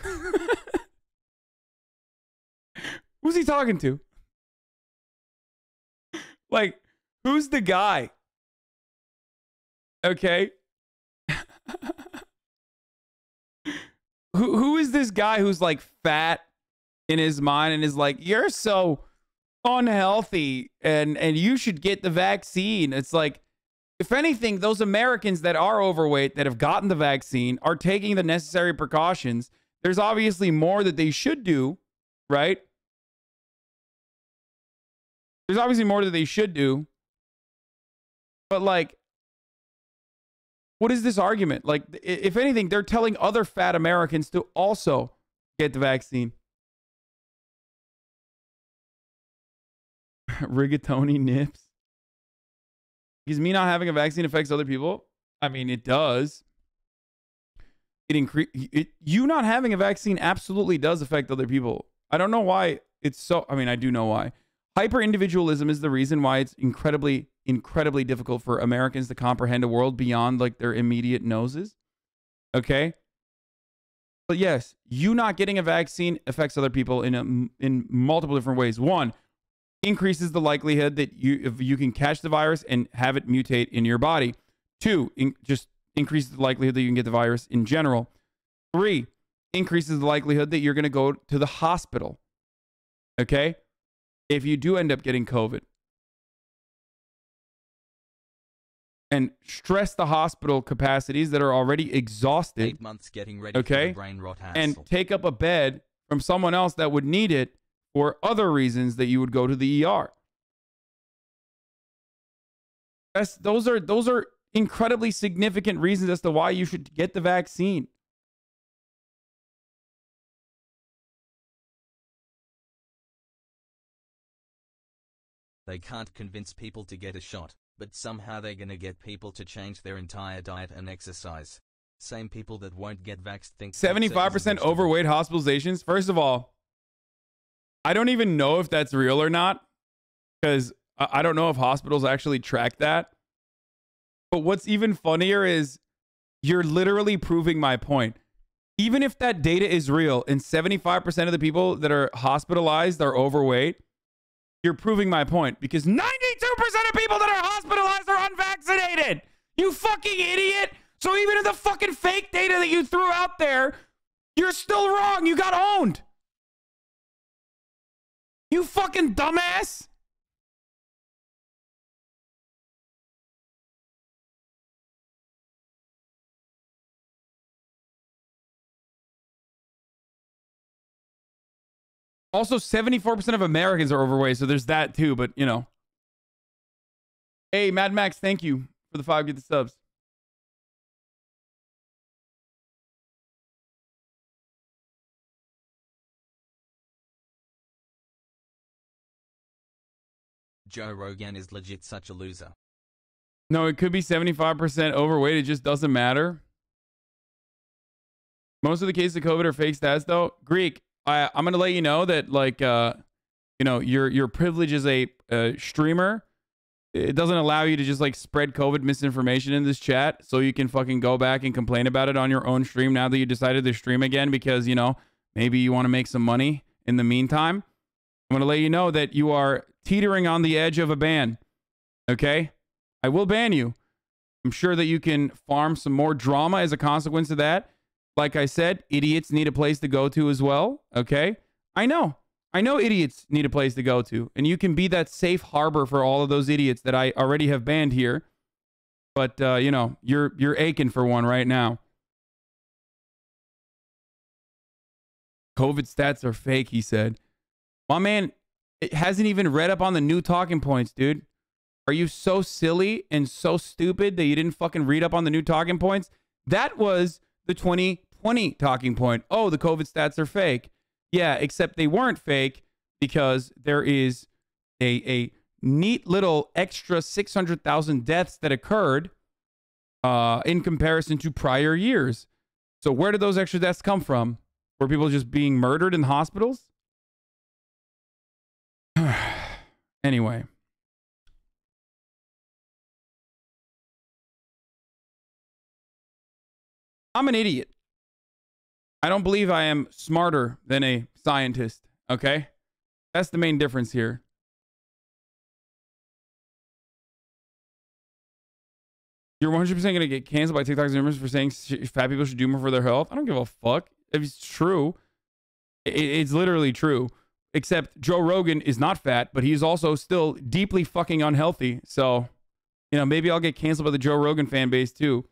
S4: Who's he talking to? Like, who's the guy? Okay. Who is this guy who's like fat in his mind and is like, you're so unhealthy and you should get the vaccine? It's like, if anything, those Americans that are overweight that have gotten the vaccine are taking the necessary precautions. There's obviously more that they should do, right? There's obviously more that they should do. But like, what is this argument? Like, if anything, they're telling other fat Americans to also get the vaccine. Rigatoni nips. Because me not having a vaccine affects other people? I mean, it does. You not having a vaccine absolutely does affect other people. I don't know why it's so... I mean, I do know why. Hyper-individualism is the reason why it's incredibly difficult for Americans to comprehend a world beyond like their immediate noses. Okay? But yes, you not getting a vaccine affects other people in multiple different ways. One, increases the likelihood that you can catch the virus and have it mutate in your body. Two, just increases the likelihood that you can get the virus in general. Three, increases the likelihood that you're going to go to the hospital. Okay? If you do end up getting COVID. And stress the hospital capacities that are already exhausted.
S1: 8 months getting ready for the brain rot hassle.
S4: And take up a bed from someone else that would need it for other reasons that you would go to the ER. Those are incredibly significant reasons as to why you should get the vaccine.
S1: They can't convince people to get a shot, but somehow they're gonna get people to change their entire diet and exercise. Same people that won't get vaxxed think
S4: 75% overweight hospitalizations. First of all, I don't even know if that's real or not, because I don't know if hospitals actually track that. But what's even funnier is you're literally proving my point. Even if that data is real and 75% of the people that are hospitalized are overweight, you're proving my point, because 92% of people that are hospitalized are unvaccinated. You fucking idiot. So even in the fucking fake data that you threw out there, you're still wrong. You got owned. You fucking dumbass. Also, 74% of Americans are overweight, so there's that too, but you know. Hey, Mad Max, thank you for the 5 get the subs.
S1: Joe Rogan is legit such a loser.
S4: No, it could be 75% overweight. It just doesn't matter. Most of the cases of COVID are fake stats, though. Greek, I'm going to let you know that, like, you know, your privilege as a streamer, it doesn't allow you to just, like, spread COVID misinformation in this chat so you can fucking go back and complain about it on your own stream now that you decided to stream again because, you know, maybe you want to make some money in the meantime. I'm going to let you know that you are teetering on the edge of a ban. Okay? I will ban you. I'm sure that you can farm some more drama as a consequence of that. Like I said, idiots need a place to go to as well. Okay? I know idiots need a place to go to. And you can be that safe harbor for all of those idiots that I already have banned here. But, you know, you're aching for one right now. COVID stats are fake, he said. My man, it hasn't even read up on the new talking points, dude. Are you so silly and so stupid that you didn't fucking read up on the new talking points? That was the 2020 talking point. Oh, the COVID stats are fake. Yeah, except they weren't fake because there is a neat little extra 600,000 deaths that occurred in comparison to prior years. So where did those extra deaths come from? Were people just being murdered in hospitals? Anyway. I'm an idiot. I don't believe I am smarter than a scientist, okay? That's the main difference here. You're 100% going to get canceled by TikTok Zoomers for saying fat people should do more for their health. I don't give a fuck. If it's true, it's literally true. Except Joe Rogan is not fat, but he's also still deeply fucking unhealthy. So, you know, maybe I'll get canceled by the Joe Rogan fan base too.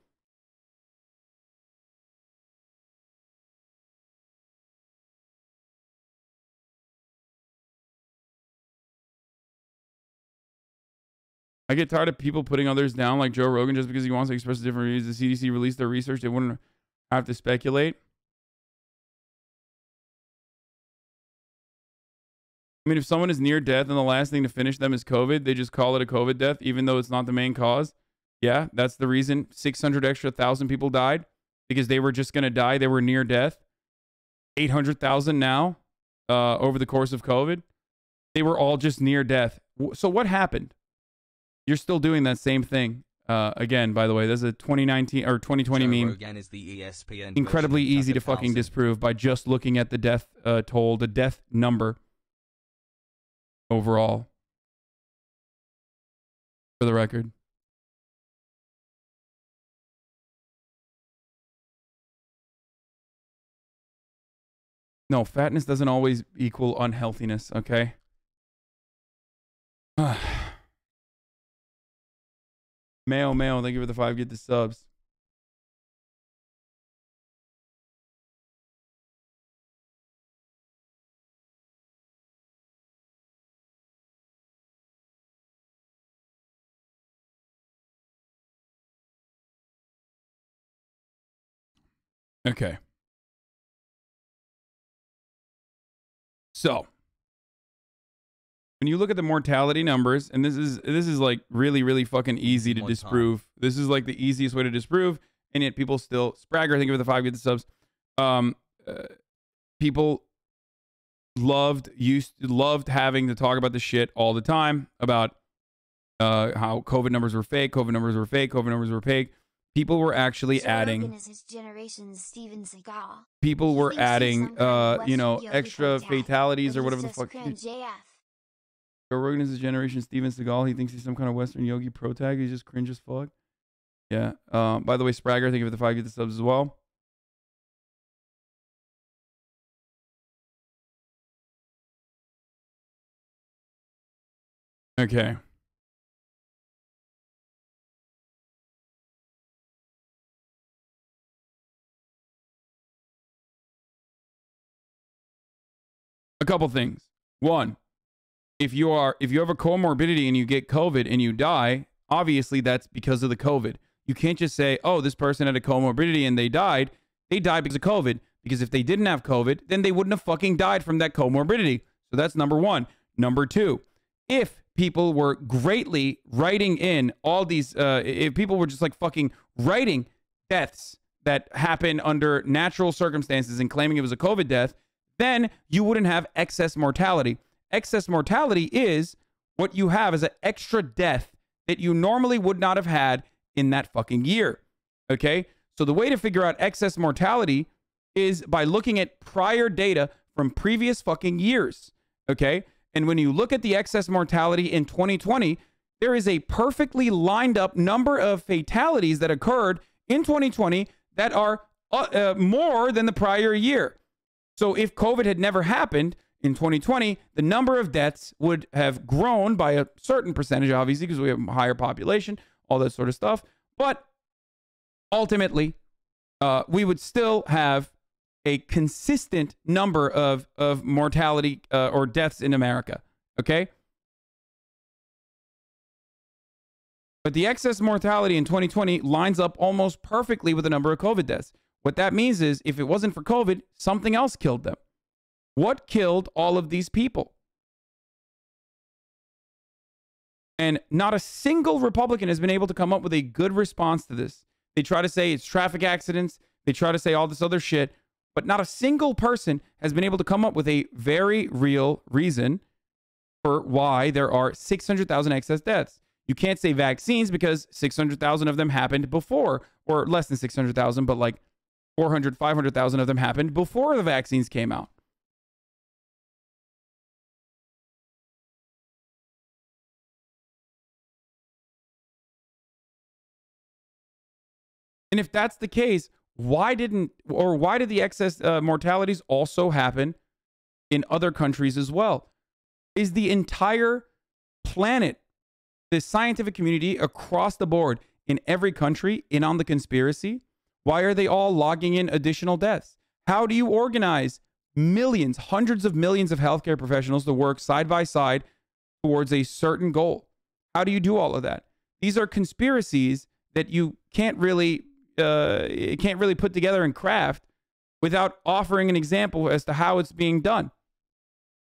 S4: I get tired of people putting others down like Joe Rogan just because he wants to express different views. The CDC released their research. They wouldn't have to speculate. I mean, if someone is near death and the last thing to finish them is COVID, they just call it a COVID death, even though it's not the main cause. Yeah, that's the reason 600,000 people died, because they were just going to die. They were near death. 800,000 now over the course of COVID. They were all just near death. So what happened? You're still doing that same thing. Again, by the way, there's a 2019 or 2020 meme.
S1: Rogan is the ESPN
S4: Incredibly easy to fucking disprove by just looking at the death toll, the death number overall. For the record. No, fatness doesn't always equal unhealthiness, okay? Mayo, thank you for the 5. Get the subs. Okay. So, when you look at the mortality numbers, and this is like really fucking easy to disprove. This is like the easiest way to disprove, and yet people still Spragger, thank you for the 5, get the subs. People loved having to talk about the shit all the time about how COVID numbers were fake, COVID numbers were fake, COVID numbers were fake. People were actually adding. People were adding, you know, extra fatalities or whatever the fuck. Joe Rogan is a generation Steven Seagal. He thinks he's some kind of Western yogi pro tag. He's just cringe as fuck. Yeah. By the way, Spragger, thank you for the 5, get the subs as well. Okay. A couple things. One, if you have a comorbidity and you get COVID and you die, obviously that's because of the COVID. You can't just say, oh, this person had a comorbidity and they died. They died because of COVID. Because if they didn't have COVID, then they wouldn't have fucking died from that comorbidity. So that's number one. Number two, if people were greatly writing in all these, if people were just like fucking writing deaths that happen under natural circumstances and claiming it was a COVID death, then you wouldn't have excess mortality. Excess mortality is what you have as an extra death that you normally would not have had in that fucking year. Okay? So the way to figure out excess mortality is by looking at prior data from previous fucking years. Okay? And when you look at the excess mortality in 2020, there is a perfectly lined up number of fatalities that occurred in 2020 that are more than the prior year. So if COVID had never happened in 2020, the number of deaths would have grown by a certain percentage, obviously, because we have a higher population, all that sort of stuff. But ultimately, we would still have a consistent number of mortality or deaths in America. Okay? But the excess mortality in 2020 lines up almost perfectly with the number of COVID deaths. What that means is if it wasn't for COVID, something else killed them. What killed all of these people? And not a single Republican has been able to come up with a good response to this. They try to say it's traffic accidents. They try to say all this other shit. But not a single person has been able to come up with a very real reason for why there are 600,000 excess deaths. You can't say vaccines because 600,000 of them happened before, or less than 600,000, but like 400, 500,000 of them happened before the vaccines came out. And if that's the case, why did the excess mortalities also happen in other countries as well? Is the entire planet, the scientific community across the board in every country in on the conspiracy? Why are they all logging in additional deaths? How do you organize millions, hundreds of millions of healthcare professionals to work side by side towards a certain goal? How do you do all of that? These are conspiracies that you can't really put together and craft without offering an example as to how it's being done.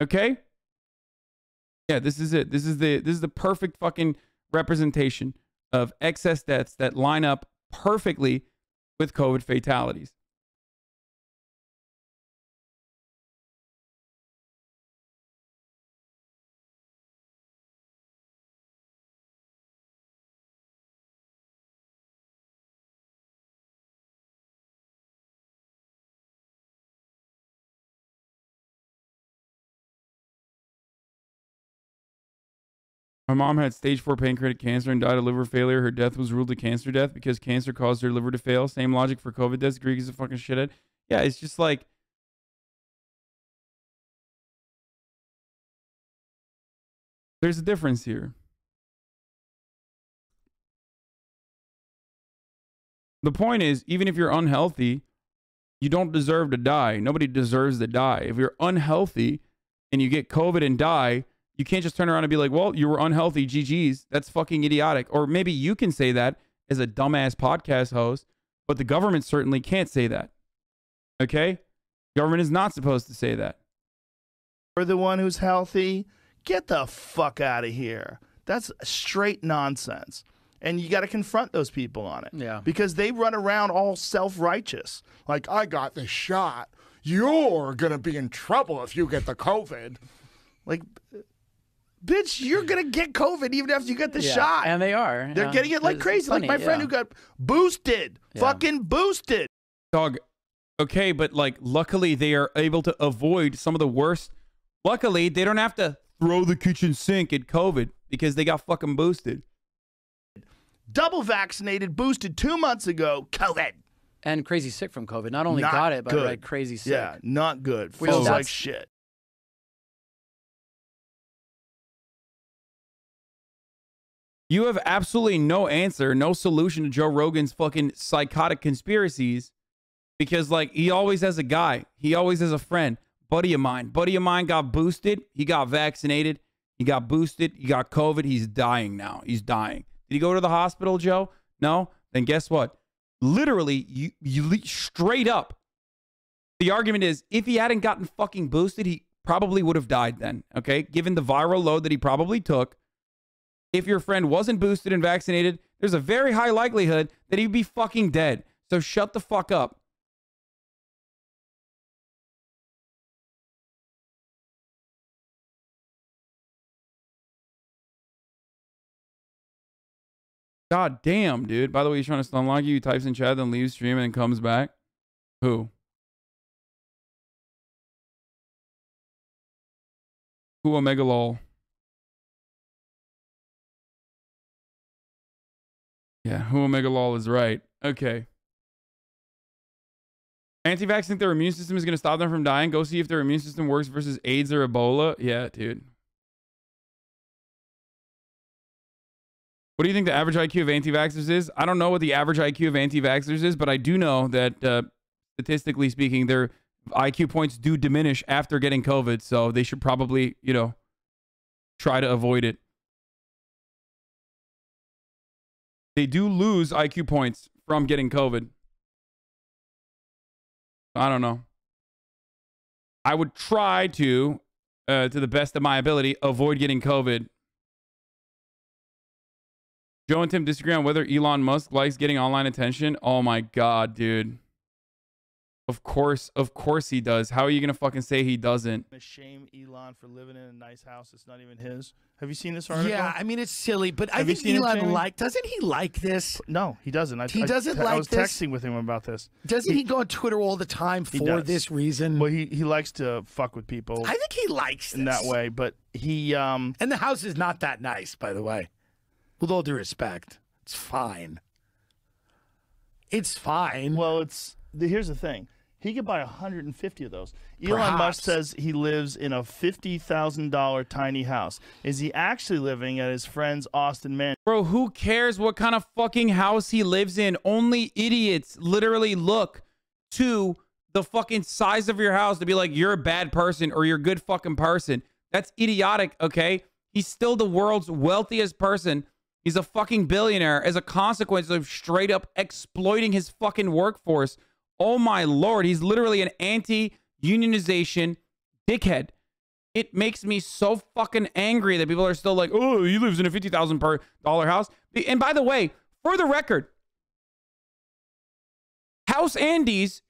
S4: Okay? Yeah, this is it. This is the perfect fucking representation of excess deaths that line up perfectly with COVID fatalities. My mom had stage 4 pancreatic cancer and died of liver failure. Her death was ruled a cancer death because cancer caused her liver to fail. Same logic for COVID deaths. Greek is a fucking shithead. Yeah, it's just like... There's a difference here. The point is, even if you're unhealthy, you don't deserve to die. Nobody deserves to die. If you're unhealthy and you get COVID and die, you can't just turn around and be like, well, you were unhealthy, GG's. That's fucking idiotic. Or maybe you can say that as a dumbass podcast host, but the government certainly can't say that. Okay? Government is not supposed to say that.
S18: You're the one who's healthy. Get the fuck out of here. That's straight nonsense. And you got to confront those people on it.
S19: Yeah.
S18: Because they run around all self-righteous. Like, I got the shot. You're going to be in trouble if you get the COVID. Like... Bitch, you're going to get COVID even after you get the shot.
S19: And they are.
S18: They're getting it like crazy. Like my friend who got boosted. Fucking boosted.
S4: Dog, okay, but like luckily they are able to avoid some of the worst. Luckily, they don't have to throw the kitchen sink at COVID because they got fucking boosted.
S18: Double vaccinated, boosted 2 months ago, COVID.
S19: And crazy sick from COVID. Not only
S18: Not
S19: got it, but
S18: good.
S19: like crazy sick.
S18: Yeah, not good. Feels like shit.
S4: You have absolutely no answer, no solution to Joe Rogan's fucking psychotic conspiracies because, like, he always has a guy. He always has a friend. Buddy of mine got boosted. He got vaccinated. He got boosted. He got COVID. He's dying now. He's dying. Did he go to the hospital, Joe? No? Then guess what? Literally, you straight up, the argument is if he hadn't gotten fucking boosted, he probably would have died then, okay? Given the viral load that he probably took. If your friend wasn't boosted and vaccinated, there's a very high likelihood that he'd be fucking dead. So shut the fuck up. God damn, dude. By the way, he's trying to unlock you. He types in chat, then leaves stream, and then comes back. Who? Who Omega lol? Yeah, who Omega lol is right. Okay. Anti-vax think their immune system is going to stop them from dying. Go see if their immune system works versus AIDS or Ebola. Yeah, dude. What do you think the average IQ of anti-vaxxers is? I don't know what the average IQ of anti-vaxxers is, but I do know that statistically speaking, their IQ points do diminish after getting COVID. So they should probably, you know, try to avoid it. They do lose IQ points from getting COVID. I don't know. I would try to the best of my ability, avoid getting COVID. Joe and Tim disagree on whether Elon Musk likes getting online attention. Oh my God, dude. Of course he does. How are you gonna fucking say he doesn't?
S18: Shame Elon for living in a nice house that's not even his. Have you seen this article?
S20: Yeah, I mean it's silly, but I think Elon doesn't he like this?
S18: No, he doesn't.
S20: He doesn't like
S18: I was
S20: this?
S18: texting with him about this.
S20: Doesn't he go on Twitter all the time for this reason?
S18: Well, he likes to fuck with people.
S20: I think he likes
S18: in that
S20: this.
S18: way, but he
S20: And the house is not that nice, by the way. With all due respect, it's fine. It's fine.
S18: Well, here's the thing. He could buy 150 of those. Elon
S20: Perhaps.
S18: Musk says he lives in a $50,000 tiny house. Is he actually living at his friend's Austin mansion?
S4: Bro, who cares what kind of fucking house he lives in? Only idiots literally look to the fucking size of your house to be like, you're a bad person or you're a good fucking person. That's idiotic, okay? He's still the world's wealthiest person. He's a fucking billionaire as a consequence of straight up exploiting his fucking workforce. Oh my lord, he's literally an anti-unionization dickhead. It makes me so fucking angry that people are still like, oh, he lives in a $50,000 house. And by the way, for the record, House Andes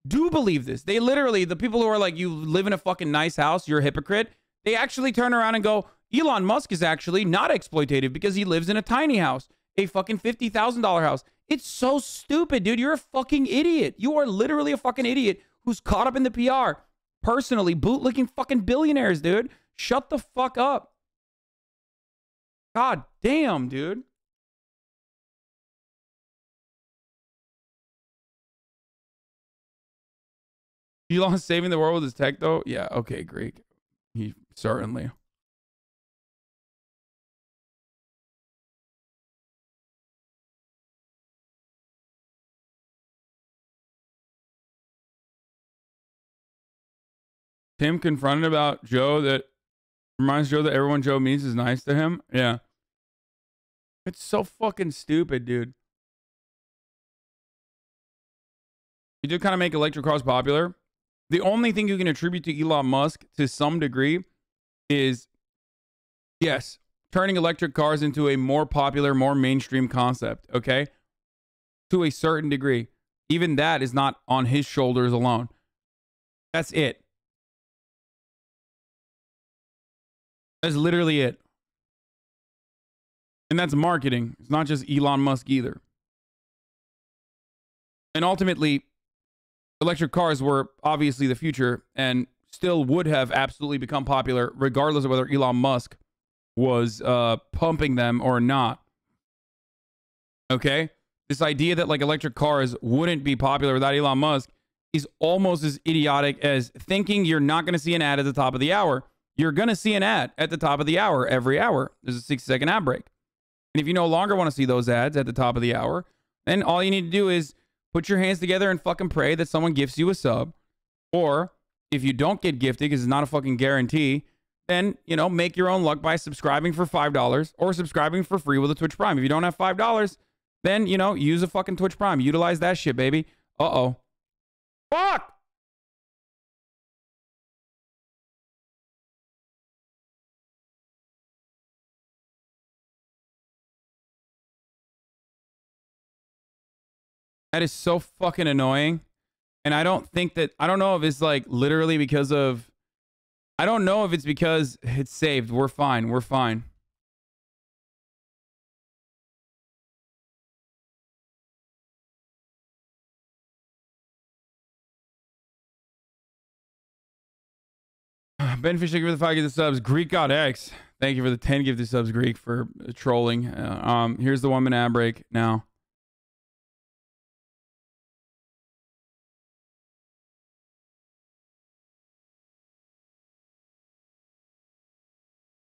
S4: do believe this. They literally, the people who are like, you live in a fucking nice house, you're a hypocrite. They actually turn around and go, Elon Musk is actually not exploitative because he lives in a tiny house, a fucking $50,000 house. It's so stupid, dude. You're a fucking idiot. You are literally a fucking idiot who's caught up in the PR. Personally, bootlicking fucking billionaires, dude. Shut the fuck up. God damn, dude. Elon's saving the world with his tech, though? Yeah, okay, Greek. He certainly. Tim confronted about Joe that reminds Joe that everyone Joe meets is nice to him. Yeah. It's so fucking stupid, dude. You do kind of make electric cars popular. The only thing you can attribute to Elon Musk to some degree is, yes, turning electric cars into a more popular, more mainstream concept, okay? To a certain degree. Even that is not on his shoulders alone. That's it. That's literally it. And that's marketing. It's not just Elon Musk either. And ultimately, electric cars were obviously the future and still would have absolutely become popular regardless of whether Elon Musk was pumping them or not. Okay? This idea that like electric cars wouldn't be popular without Elon Musk is almost as idiotic as thinking you're not going to see an ad at the top of the hour. You're going to see an ad at the top of the hour every hour. There's a 60-second ad break. And if you no longer want to see those ads at the top of the hour, then all you need to do is put your hands together and fucking pray that someone gifts you a sub. Or if you don't get gifted, because it's not a fucking guarantee, then, you know, make your own luck by subscribing for $5 or subscribing for free with a Twitch Prime. If you don't have $5, then, you know, use a fucking Twitch Prime. Utilize that shit, baby. Uh-oh. Fuck! That is so fucking annoying. And I don't know if it's like literally because of, I don't know if it's because it's saved. We're fine. We're fine. Ben Fish, thank you for the 5 gifted subs. Greek God X, thank you for the 10 gifted subs, Greek, for trolling. Here's the 1 minute ad break now.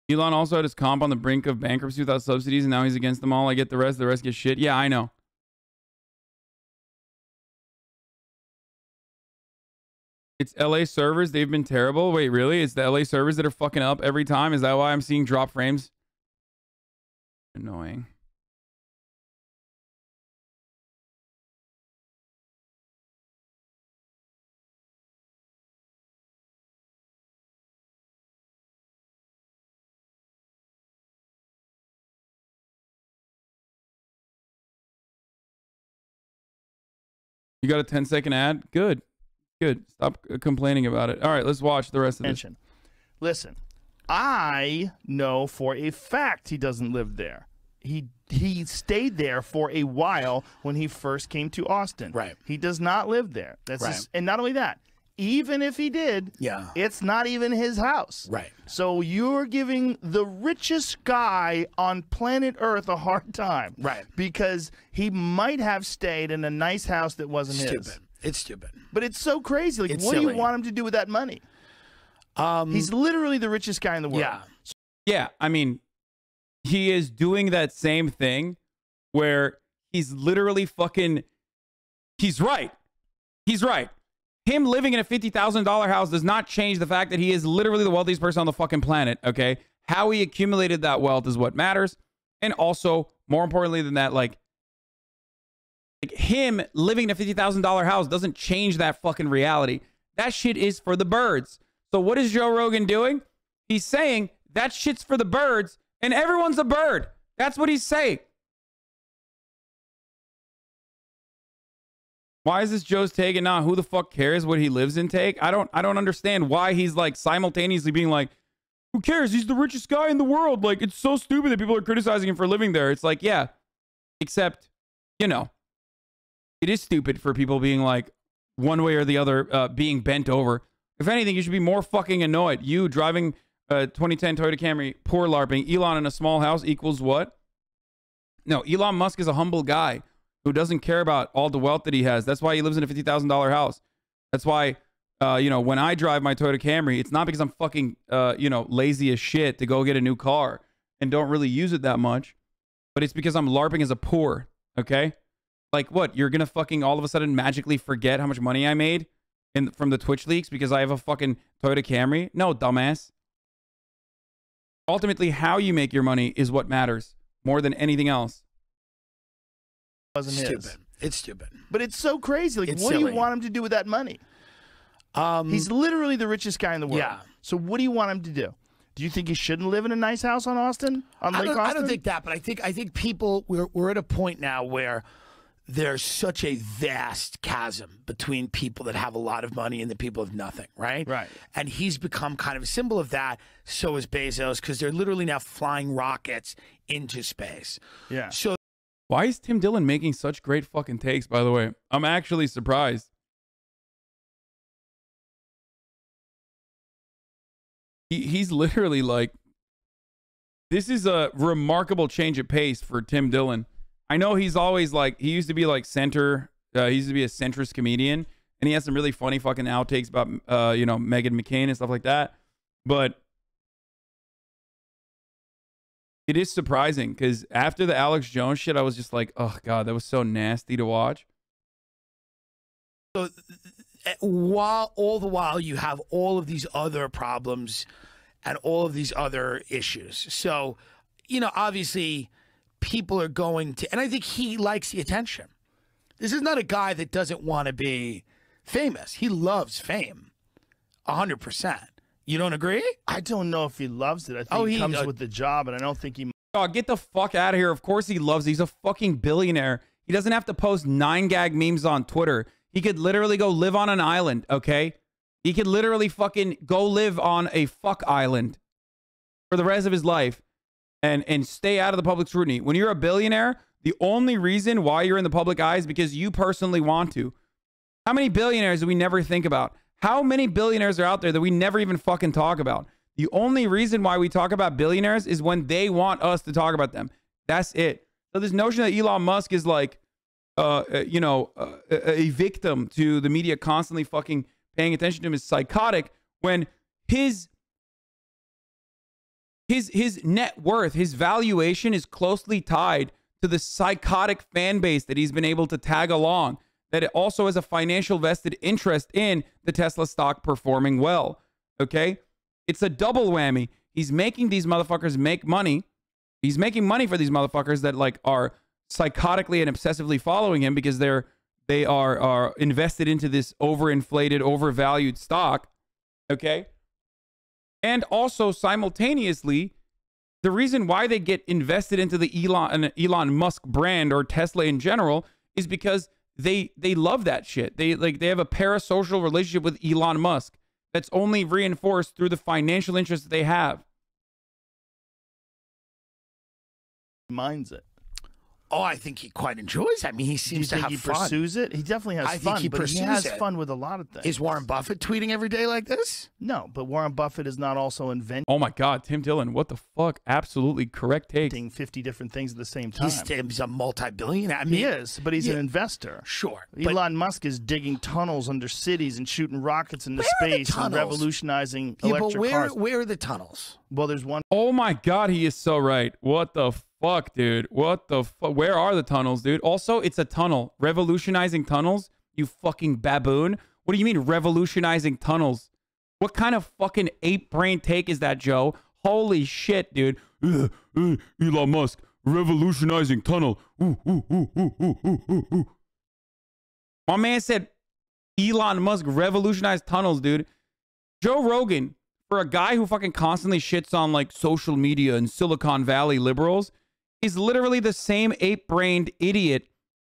S4: Elon also had his comp on the brink of bankruptcy without subsidies, and now he's against them all. I get the rest. The rest get shit. Yeah, I know. It's LA servers. They've been terrible. Wait, really? It's the LA servers that are fucking up every time? Is that why I'm seeing drop frames? Annoying. You got a 10-second ad? Good. Good. Stop complaining about it. All right, let's watch the rest of this.
S18: Listen, I know for a fact he doesn't live there. He stayed there for a while when he first came to Austin.
S20: Right.
S18: He does not live there. That's
S20: Right.
S18: just, and not only that, even if he did,
S20: Yeah.
S18: it's not even his house.
S20: Right.
S18: So you're giving the richest guy on planet Earth a hard time.
S20: Right.
S18: Because he might have stayed in a nice house that wasn't his.
S20: Stupid. It's stupid.
S18: But it's so crazy. Like,
S20: It's
S18: what do
S20: silly.
S18: you want him to do with that money? He's literally the richest guy in the world.
S20: Yeah.
S4: Yeah, I mean, he is doing that same thing where he's literally fucking, he's right. He's right. Him living in a $50,000 house does not change the fact that he is literally the wealthiest person on the fucking planet, okay? How he accumulated that wealth is what matters. And also, more importantly than that, like him living in a $50,000 house doesn't change that fucking reality. That shit is for the birds. So what is Joe Rogan doing? He's saying that shit's for the birds and everyone's a bird. That's what he's saying. Why is this Joe's take and not who the fuck cares what he lives in take? I don't understand why he's like simultaneously being like, who cares? He's the richest guy in the world. Like, it's so stupid that people are criticizing him for living there. It's like, yeah, except, you know, it is stupid for people being like one way or the other being bent over. If anything, you should be more fucking annoyed. You driving a 2010 Toyota Camry, poor LARPing, Elon in a small house equals what? No, Elon Musk is a humble guy who doesn't care about all the wealth that he has. That's why he lives in a $50,000 house. That's why, you know, when I drive my Toyota Camry, it's not because I'm fucking, you know, lazy as shit to go get a new car and don't really use it that much, but it's because I'm LARPing as a poor, okay? Like, what? You're going to fucking all of a sudden magically forget how much money I made from the Twitch leaks because I have a fucking Toyota Camry? No, dumbass. Ultimately, how you make your money is what matters more than anything else.
S18: Wasn't
S20: Stupid.
S18: his.
S20: It's stupid.
S18: But it's so crazy. Like,
S20: It's
S18: what do
S20: silly.
S18: you want him to do with that money? He's literally the richest guy in the world.
S20: Yeah.
S18: So what do you want him to do? Do you think he shouldn't live in a nice house on Austin? On Lake Austin?
S20: I don't think that, but I think people we're at a point now where there's such a vast chasm between people that have a lot of money and the people of nothing, right?
S18: Right.
S20: And he's become kind of a symbol of that. So is Bezos, because they're literally now flying rockets into space.
S18: Yeah.
S20: So
S4: why is Tim Dillon making such great fucking takes, by the way? I'm actually surprised. He's literally like, this is a remarkable change of pace for Tim Dillon. I know he's always like, he used to be like center, he used to be a centrist comedian, and he has some really funny fucking outtakes about, you know, Meghan McCain and stuff like that. But it is surprising because after the Alex Jones shit, I was just like, oh God, that was so nasty to watch.
S20: So all the while you have all of these other problems and all of these other issues. So, you know, obviously people are going to, and I think he likes the attention. This is not a guy that doesn't want to be famous. He loves fame, 100%. You don't agree?
S18: I don't know if he loves it. I think he comes with the job, and I don't think he...
S4: Oh, get the fuck out of here. Of course he loves it. He's a fucking billionaire. He doesn't have to post 9gag memes on Twitter. He could literally go live on an island, okay? He could literally fucking go live on a fuck island for the rest of his life and stay out of the public scrutiny. When you're a billionaire, the only reason why you're in the public eye is because you personally want to. How many billionaires do we never think about? How many billionaires are out there that we never even fucking talk about? The only reason why we talk about billionaires is when they want us to talk about them. That's it. So this notion that Elon Musk is like, you know, a victim to the media constantly fucking paying attention to him is psychotic when his net worth, his valuation is closely tied to the psychotic fan base that he's been able to tag along, that it also has a financial vested interest in the Tesla stock performing well. Okay? It's a double whammy. He's making these motherfuckers make money. He's making money for these motherfuckers that like are psychotically and obsessively following him because they are invested into this overinflated, overvalued stock. Okay? And also simultaneously, the reason why they get invested into the Elon Musk brand or Tesla in general is because they love that shit. They have a parasocial relationship with Elon Musk that's only reinforced through the financial interests that they have.
S18: Minds it.
S20: Oh, I think he quite enjoys. I mean, he seems to have
S18: he
S20: fun.
S18: Pursues it. He definitely has
S20: I
S18: fun.
S20: think he
S18: but
S20: pursues
S18: he has
S20: it.
S18: fun with a lot of things.
S20: Is Warren Buffett tweeting every day like this?
S18: No, but Warren Buffett is not also inventing.
S4: Oh my God, Tim Dillon, what the fuck? Absolutely correct take.
S18: 50 different things at the same time.
S20: He's a multi-billionaire. I mean,
S18: he is, but he's an investor.
S20: Sure.
S18: Elon Musk is digging tunnels under cities and shooting rockets into space and revolutionizing electric cars.
S20: Where are the tunnels?
S18: Well, there's one.
S4: Oh my God, he is so right. What the fuck, dude? What the fuck? Where are the tunnels, dude? Also, it's a tunnel. Revolutionizing tunnels? You fucking baboon. What do you mean revolutionizing tunnels? What kind of fucking ape brain take is that, Joe? Holy shit, dude. Elon Musk, revolutionizing tunnel. My man said Elon Musk revolutionized tunnels, dude. Joe Rogan, for a guy who fucking constantly shits on like social media and Silicon Valley liberals, is literally the same ape-brained idiot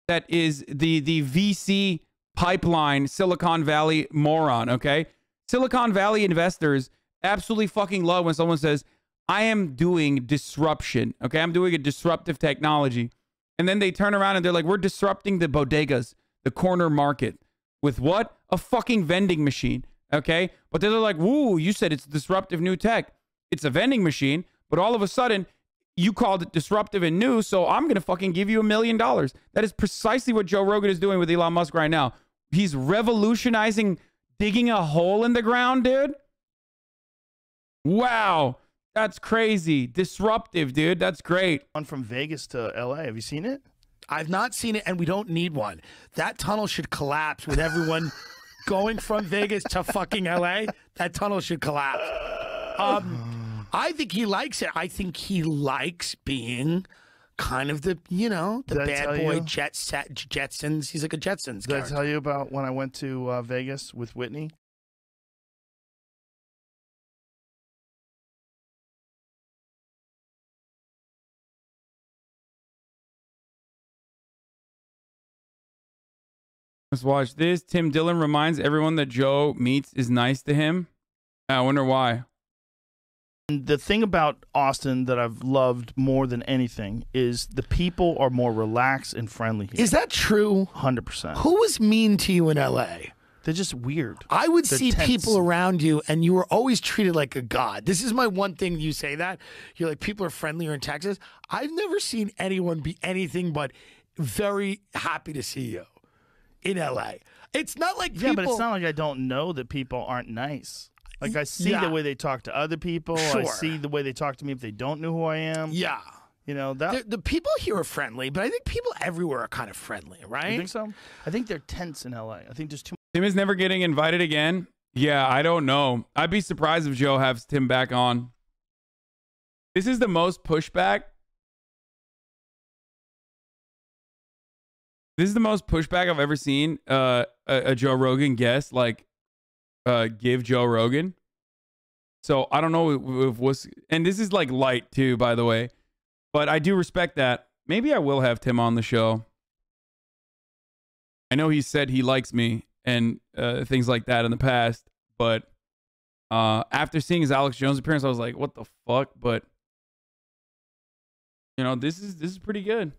S4: that is the VC pipeline Silicon Valley moron, okay? Silicon Valley investors absolutely fucking love when someone says, I am doing disruption, okay? I'm doing a disruptive technology. And then they turn around and they're like, we're disrupting the bodegas, the corner market. With what? A fucking vending machine, okay? But they're like, woo, you said it's disruptive new tech. It's a vending machine, but all of a sudden, you called it disruptive and new, so I'm going to fucking give you $1 million. That is precisely what Joe Rogan is doing with Elon Musk right now. He's revolutionizing digging a hole in the ground, dude. Wow. That's crazy. Disruptive, dude. That's great.
S18: One from Vegas to LA. Have you seen it?
S20: I've not seen it, and we don't need one. That tunnel should collapse with everyone going from Vegas to fucking LA. That tunnel should collapse. I think he likes it. I think he likes being kind of the, you know, the bad boy Jetsons. He's like a Jetsons
S18: Did I
S20: character.
S18: tell you about when I went to Vegas with Whitney?
S4: Let's watch this. Tim Dillon reminds everyone that Joe meets is nice to him. I wonder why.
S18: The thing about Austin that I've loved more than anything is the people are more relaxed and friendly here.
S20: Is that true?
S18: 100%.
S20: Who was mean to you in L.A.?
S18: They're just weird.
S20: I would
S18: They're
S20: see
S18: tense.
S20: people around you, and you were always treated like a god. This is my one thing. You say that you're like, people are friendlier in Texas. I've never seen anyone be anything but very happy to see you in L.A. It's not like people...
S18: Yeah, but it's not like I don't know that people aren't nice. Like, I see the way they talk to other people.
S20: Sure.
S18: I see the way they talk to me if they don't know who I am.
S20: Yeah.
S18: You know, that...
S20: The people here are friendly, but I think people everywhere are kind of friendly, right?
S18: You think so? I think they're tense in L.A. I think there's too
S4: Tim is never getting invited again? Yeah, I don't know. I'd be surprised if Joe has Tim back on. This is the most pushback. This is the most pushback I've ever seen a Joe Rogan guest, like, give Joe Rogan. So I don't know if what's, and this is like light too, by the way, but I do respect that. Maybe I will have Tim on the show. I know he said he likes me and things like that in the past, but after seeing his Alex Jones appearance, I was like, what the fuck? But you know, this is pretty good.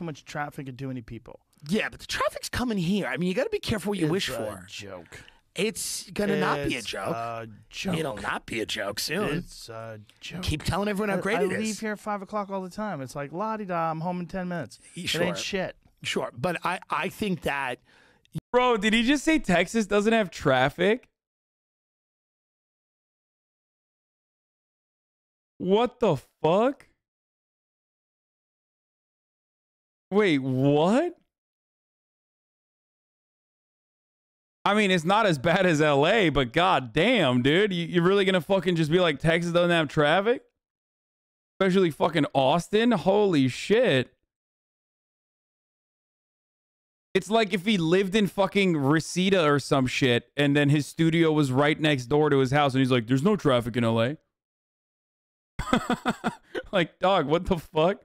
S18: much traffic and too many people.
S20: Yeah, but the traffic's coming here. I mean, you got to be careful what you wish
S18: It's
S20: for.
S18: a joke.
S20: It's gonna not be a
S18: It's
S20: joke.
S18: a joke.
S20: It'll not be a joke soon.
S18: It's a joke.
S20: Keep telling everyone how great
S18: I
S20: it is.
S18: leave here at 5 o'clock all the time. It's like, la-di-da, I'm home in 10 minutes.
S20: Sure.
S18: It ain't shit.
S20: Sure, but I think that...
S4: Bro, did he just say Texas doesn't have traffic? What the fuck? Wait, what? I mean, it's not as bad as LA, but god damn, dude. You're really gonna fucking just be like, Texas doesn't have traffic? Especially fucking Austin? Holy shit. It's like if he lived in fucking Reseda or some shit, and then his studio was right next door to his house, and he's like, there's no traffic in LA. Like, dog, what the fuck?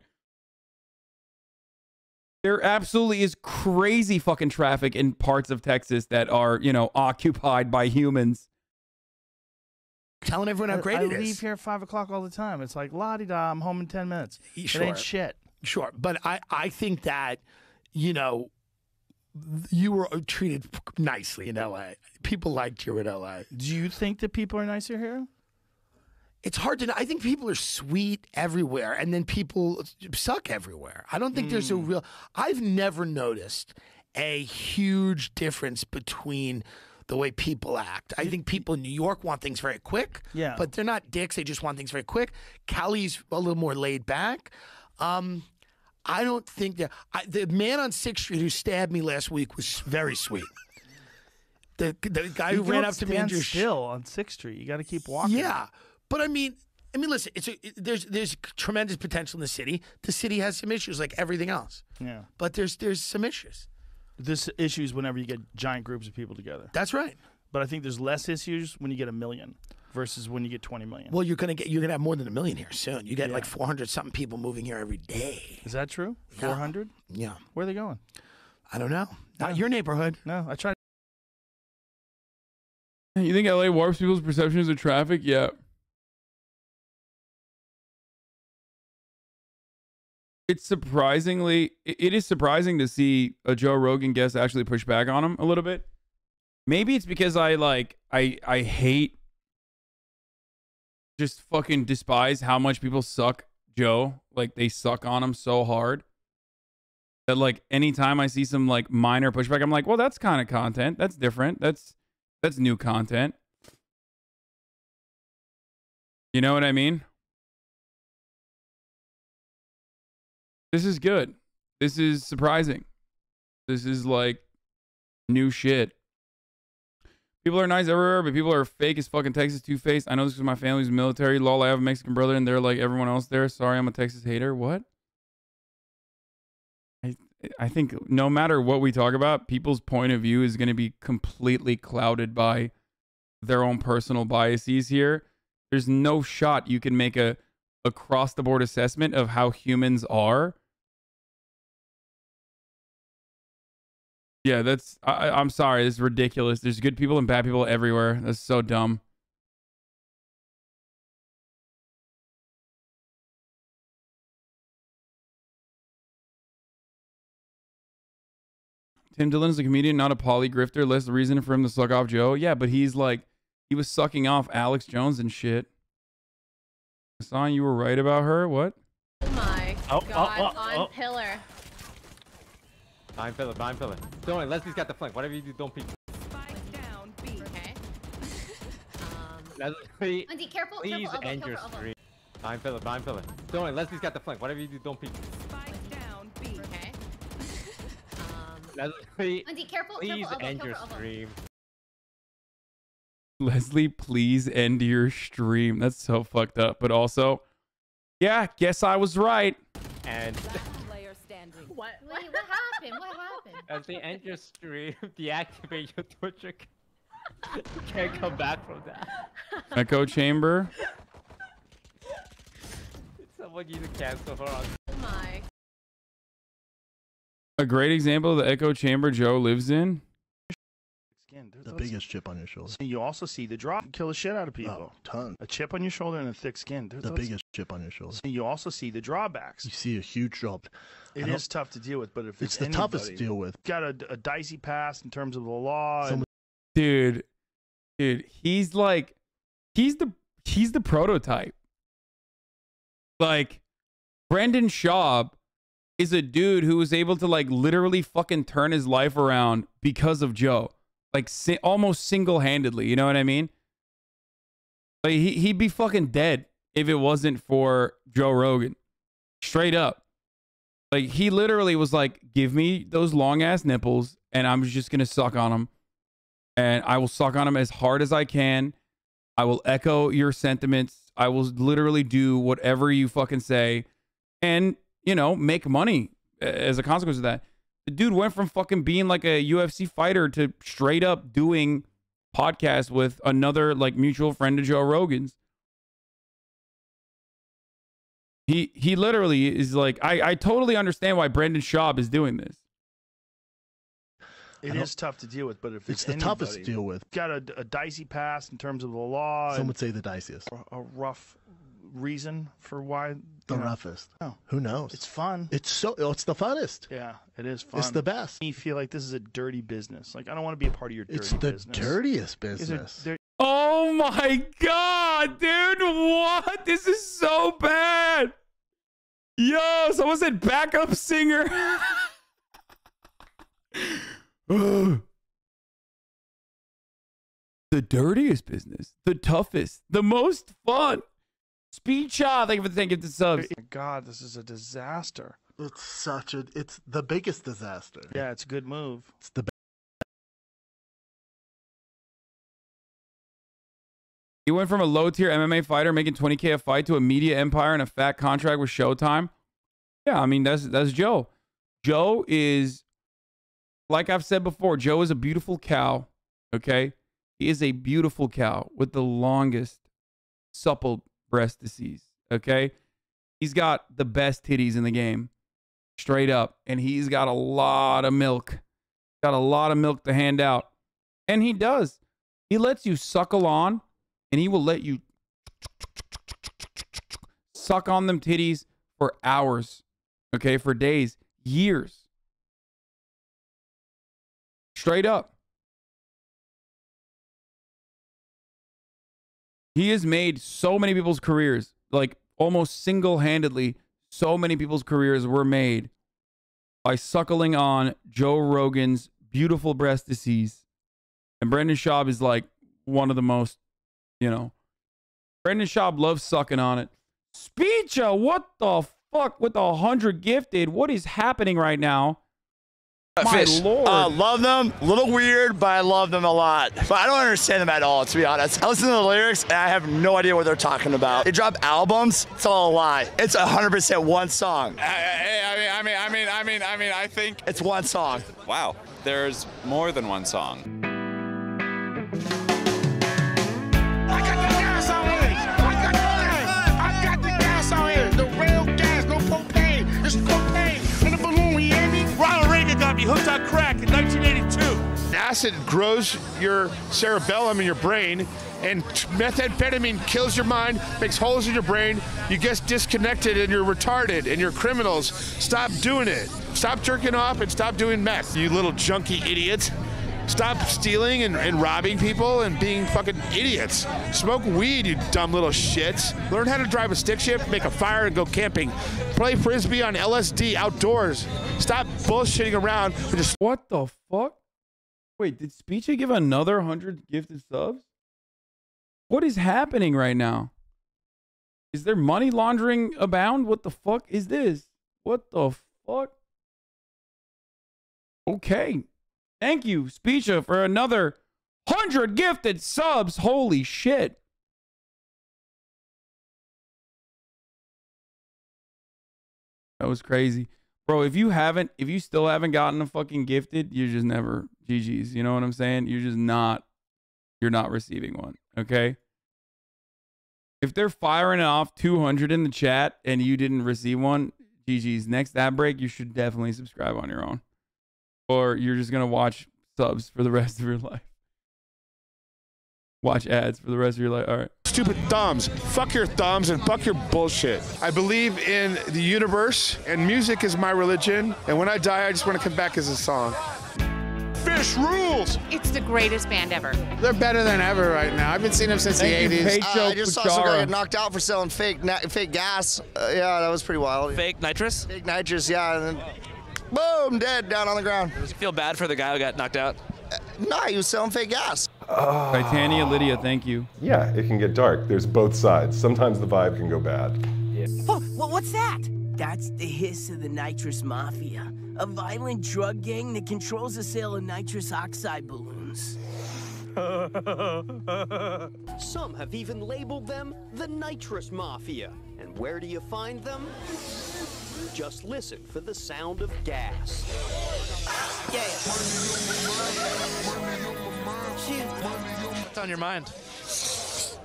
S4: There absolutely is crazy fucking traffic in parts of Texas that are, you know, occupied by humans.
S20: Telling everyone how great it is.
S18: I leave here at 5 o'clock all the time. It's like, la-di-da, I'm home in 10 minutes.
S20: Sure.
S18: It ain't shit.
S20: Sure. But I think that, you know, you were treated nicely in L.A. People liked you in L.A.
S18: Do you think that people are nicer here?
S20: It's hard to know. I think people are sweet everywhere, and then people suck everywhere. I don't think there's a real... I've never noticed a huge difference between the way people act. I think people in New York want things very quick, but they're not dicks. They just want things very quick. Cali's a little more laid back. I don't think that... the man on 6th Street who stabbed me last week was very sweet. The guy who ran up to me and just...
S18: still on 6th Street. You got to keep walking.
S20: Yeah. But I mean, listen. There's tremendous potential in the city. The city has some issues, like everything else.
S18: Yeah.
S20: But there's some issues.
S18: There's issues whenever you get giant groups of people together.
S20: That's right.
S18: But I think there's less issues when you get 1 million versus when you get 20 million.
S20: Well, you're gonna have more than 1 million here soon. You get like 400 something people moving here every day.
S18: Is that true? 400?
S20: Yeah.
S18: Where are they going?
S20: I don't know. Not your neighborhood.
S18: No, I tried.
S4: You think LA warps people's perceptions of traffic? Yeah. It is surprising to see a Joe Rogan guest actually push back on him a little bit. Maybe it's because I hate, just fucking despise how much people suck Joe. Like, they suck on him so hard that, like, anytime I see some, like, minor pushback, I'm like, well, that's kind of content. That's different. That's new content. You know what I mean? This is good. This is surprising. This is like new shit. People are nice everywhere, but people are fake as fucking Texas two-faced. I know this because my family's military. Lol, I have a Mexican brother and they're like everyone else there. Sorry, I'm a Texas hater. What? I think no matter what we talk about, people's point of view is going to be completely clouded by their own personal biases here. There's no shot you can make a across-the-board assessment of how humans are. Yeah, that's... I'm sorry, this is ridiculous. There's good people and bad people everywhere. That's so dumb. Tim Dillon's a comedian, not a poly grifter. Less the reason for him to suck off Joe. Yeah, but he's like... He was sucking off Alex Jones and shit. Hasan, you were right about her? What?
S21: Oh my god, on pillar.
S22: Behind pillar, behind pillar. Don't worry, Leslie's got the flank. Whatever you do, don't peek.
S21: Spike down, B. Okay.
S22: Leslie,
S21: Andy, careful,
S22: please
S21: careful,
S22: end
S21: elbow,
S22: your
S21: careful,
S22: stream. Behind pillar, behind pillar. Don't worry, Leslie's got the flank. Whatever you do, don't peek.
S21: Spike down, B. Okay.
S22: Leslie,
S21: Andy, careful,
S22: please
S21: careful,
S22: end
S21: elbow,
S22: your
S21: careful,
S22: stream.
S4: Leslie, please end your stream. That's so fucked up. But also, yeah, guess I was right.
S22: And
S21: What happened? What happened?
S22: as they end your stream, deactivate your Twitch account. You can't come back from that.
S4: Echo chamber.
S22: Someone need to cancel her on.
S21: Oh my.
S4: A great example of the echo chamber Joe lives in.
S23: The biggest chip on your shoulder.
S18: And you also see the drop kill the shit out of people.
S23: Oh, ton.
S18: A chip on your shoulder and a thick skin.
S23: The biggest chip on your shoulder.
S18: And you also see the drawbacks.
S23: You see a huge drop.
S18: It is tough to deal with, but if
S23: it's the toughest to deal with.
S18: Got a dicey past in terms of the law.
S4: Dude, he's like, he's the prototype. Like, Brendan Schaub is a dude who was able to like literally fucking turn his life around because of Joe. Like almost single-handedly, you know what I mean? Like he'd be fucking dead if it wasn't for Joe Rogan. Straight up. Like he literally was like, give me those long-ass nipples and I'm just going to suck on them. And I will suck on them as hard as I can. I will echo your sentiments. I will literally do whatever you fucking say and, you know, make money as a consequence of that. The dude went from fucking being like a UFC fighter to straight up doing podcasts with another like mutual friend of Joe Rogan's. He literally is like, I totally understand why Brendan Schaub is doing this.
S18: It is tough to deal with, but if
S23: It's the toughest to deal with.
S18: Got a dicey past in terms of the law.
S23: Some would say the diciest.
S18: A rough reason for why.
S23: The roughest.
S18: Oh.
S23: Who knows?
S18: It's fun.
S23: It's the funnest.
S18: Yeah, it is fun.
S23: It's the best.
S18: You feel like this is a dirty business. Like, I don't want to be a part of your dirty business.
S23: It's the dirtiest business.
S4: Oh my God, dude. What? This is so bad. Yo, someone said backup singer. The dirtiest business, the toughest, the most fun. Speecha, thank you for the gift of subs.
S18: Oh my God, this is a disaster.
S23: It's the biggest disaster.
S18: Yeah, it's a good move.
S23: It's the
S4: He went from a low-tier MMA fighter making 20K a fight to a media empire and a fat contract with Showtime. Yeah, I mean, that's Joe. Joe is, like I've said before, Joe is a beautiful cow, okay? He is a beautiful cow with the longest supple breast disease, okay? He's got the best titties in the game, straight up. And he's got a lot of milk. Got a lot of milk to hand out. And he does. He lets you suckle on, and he will let you suck on them titties for hours, okay? For days, years. Straight up. He has made so many people's careers, like almost single-handedly, so many people's careers were made by suckling on Joe Rogan's beautiful breast disease. And Brendan Schaub is like one of the most, you know. Brendan Schaub loves sucking on it. Speecha, what the fuck with the 100 gifted? What is happening right now? My
S2: Phish.
S4: Lord.
S2: Love them. A little weird, but I love them a lot. But I don't understand them at all, to be honest. I listen to the lyrics, and I have no idea what they're talking about. They drop albums. It's all a lie. It's 100% one song.
S3: I think
S2: it's one song.
S3: Wow, there's more than one song.
S5: I got the gas on here. The real gas, no propane. It's propane in the balloon. You hear me?
S24: Ronald Reagan got me hooked on crack in 1982. Acid grows your cerebellum in your brain, and methamphetamine kills your mind, makes holes in your brain. You get disconnected, and you're retarded, and you're criminals. Stop doing it. Stop jerking off and stop doing meth, you little junkie idiots. Stop stealing and robbing people and being fucking idiots. Smoke weed, you dumb little shits. Learn how to drive a stick shift, make a fire, and go camping. Play Frisbee on LSD outdoors. Stop bullshitting around. And just
S4: What the fuck? Wait, did Speecha give another 100 gifted subs? What is happening right now? Is there money laundering abound? What the fuck is this? What the fuck? Okay. Thank you, Speecha, for another 100 gifted subs. Holy shit. That was crazy. Bro, if you still haven't gotten a fucking gifted, you're just never GG's. You know what I'm saying? You're not receiving one. Okay? If they're firing off 200 in the chat and you didn't receive one, GG's. Next ad break, you should definitely subscribe on your own. Or you're just going to watch subs for the rest of your life. Watch ads for the rest of your life. All right.
S24: stupid thumbs. Fuck your thumbs and fuck your bullshit. I believe in the universe, and music is my religion. And when I die, I just want to come back as a song. Phish rules.
S17: It's the greatest band ever.
S10: They're better than ever right now. I've been seeing them since the 80s.
S2: I just saw some guy get knocked out for selling fake gas. Yeah, that was pretty wild.
S25: Fake nitrous?
S2: Fake nitrous, yeah. And then, boom, dead down on the ground.
S25: Does it feel bad for the guy who got knocked out?
S2: No, he was selling fake gas.
S4: Titania Lydia, thank you.
S26: Yeah, it can get dark. There's both sides. Sometimes the vibe can go bad.
S27: Oh, well, what's that? That's the hiss of the nitrous mafia, a violent drug gang that controls the sale of nitrous oxide balloons.
S28: Some have even labeled them the nitrous mafia. And where do you find them? Just listen for the sound of gas.
S27: Yeah.
S25: What's on your mind?
S27: That's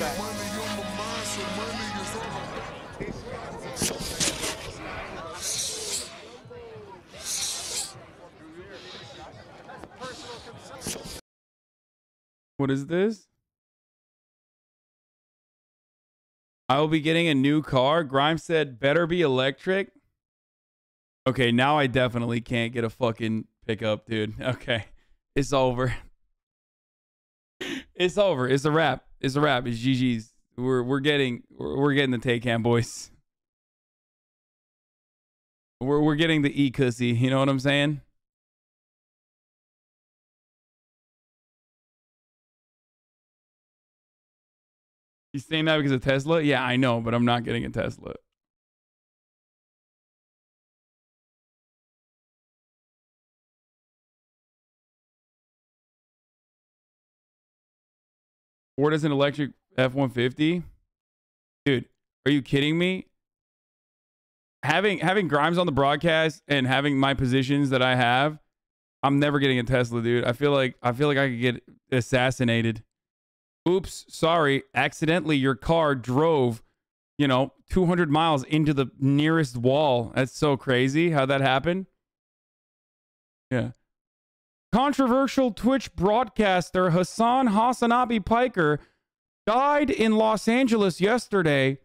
S27: right.
S4: What is this? I will be getting a new car. Grimes said, better be electric. Okay, now I definitely can't get a fucking pickup, dude. Okay. It's over. It's over. It's a wrap. It's a wrap. It's GG's. We're getting the Taycan boys. We're getting the e-cussy. You know what I'm saying? You saying that because of Tesla? Yeah, I know, but I'm not getting a Tesla. Ford is an electric F-150? Dude, are you kidding me? Having Grimes on the broadcast and having my positions that I have, I'm never getting a Tesla, dude. I feel like I could get assassinated. Oops, sorry. Accidentally, your car drove, 200 miles into the nearest wall. That's so crazy how that happened. Yeah. Controversial Twitch broadcaster HasanAbi Piker died in Los Angeles yesterday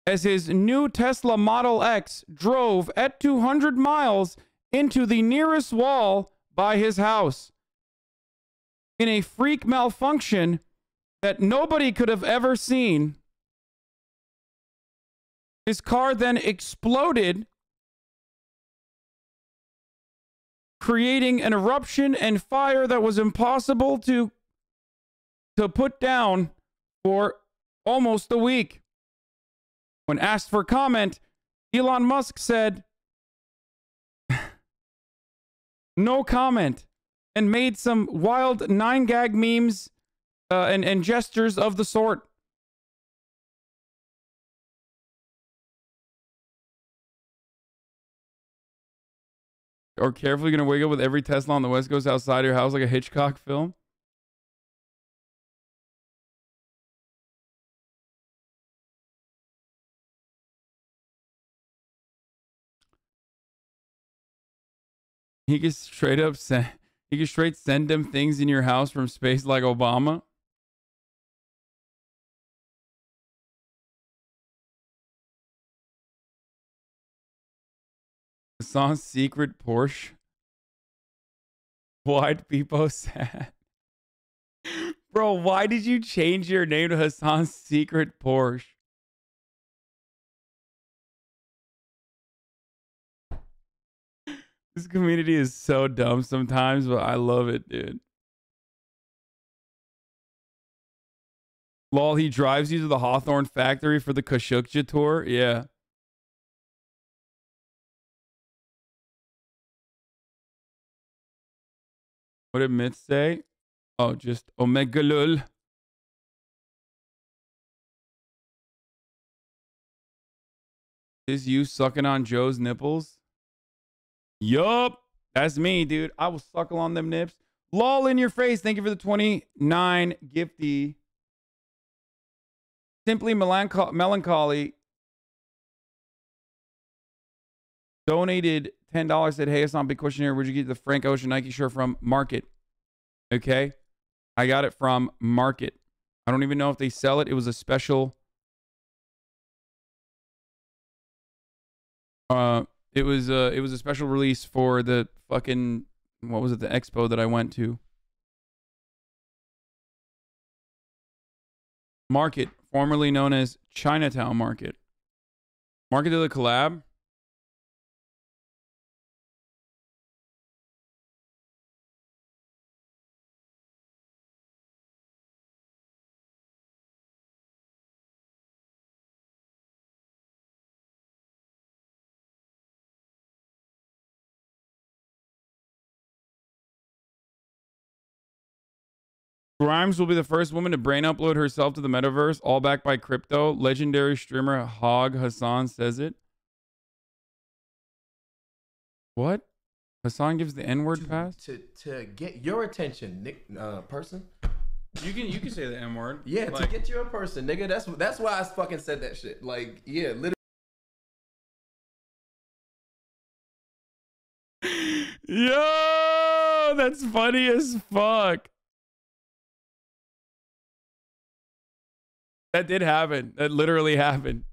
S4: as his new Tesla Model X drove at 200 miles into the nearest wall by his house. In a freak malfunction that nobody could have ever seen, his car then exploded, creating an eruption and fire that was impossible to put down for almost a week. When asked for comment, Elon Musk said, no comment, and made some wild 9gag memes and gestures of the sort. Or carefully gonna wake up with every Tesla on the West Coast outside your house like a Hitchcock film. He can straight send them things in your house from space like Obama. Hasan's secret Porsche. Why'd people sad? Bro, why did you change your name to Hasan's secret Porsche? This community is so dumb sometimes, but I love it, dude. Lol, he drives you to the Hawthorne factory for the CUCKED tour? Yeah. What did Myth say? Oh, just Omega Lul. Is you sucking on Joe's nipples? Yup. That's me, dude. I will suckle on them nips. Lol in your face. Thank you for the 29 gifty. Simply Melancholy donated $10. Said, hey, Hasan, big question here. Where'd you get the Frank Ocean Nike shirt from? Market. Okay. I got it from Market. I don't even know if they sell it. It was a special. It was a special release for the fucking, what was it? The expo that I went to. Market, formerly known as Chinatown Market. Market did a collab. Grimes will be the first woman to brain upload herself to the metaverse, all backed by crypto. Legendary streamer Hog Hasan says it. What? Hasan gives the N-word pass?
S6: To get your attention, Nick, person,
S4: You can say the M word.
S6: Yeah, to
S4: Like-
S6: get you a person, nigga. That's why I fucking said that shit. Like, yeah, literally.
S4: Yo, that's funny as fuck. That did happen. That literally happened.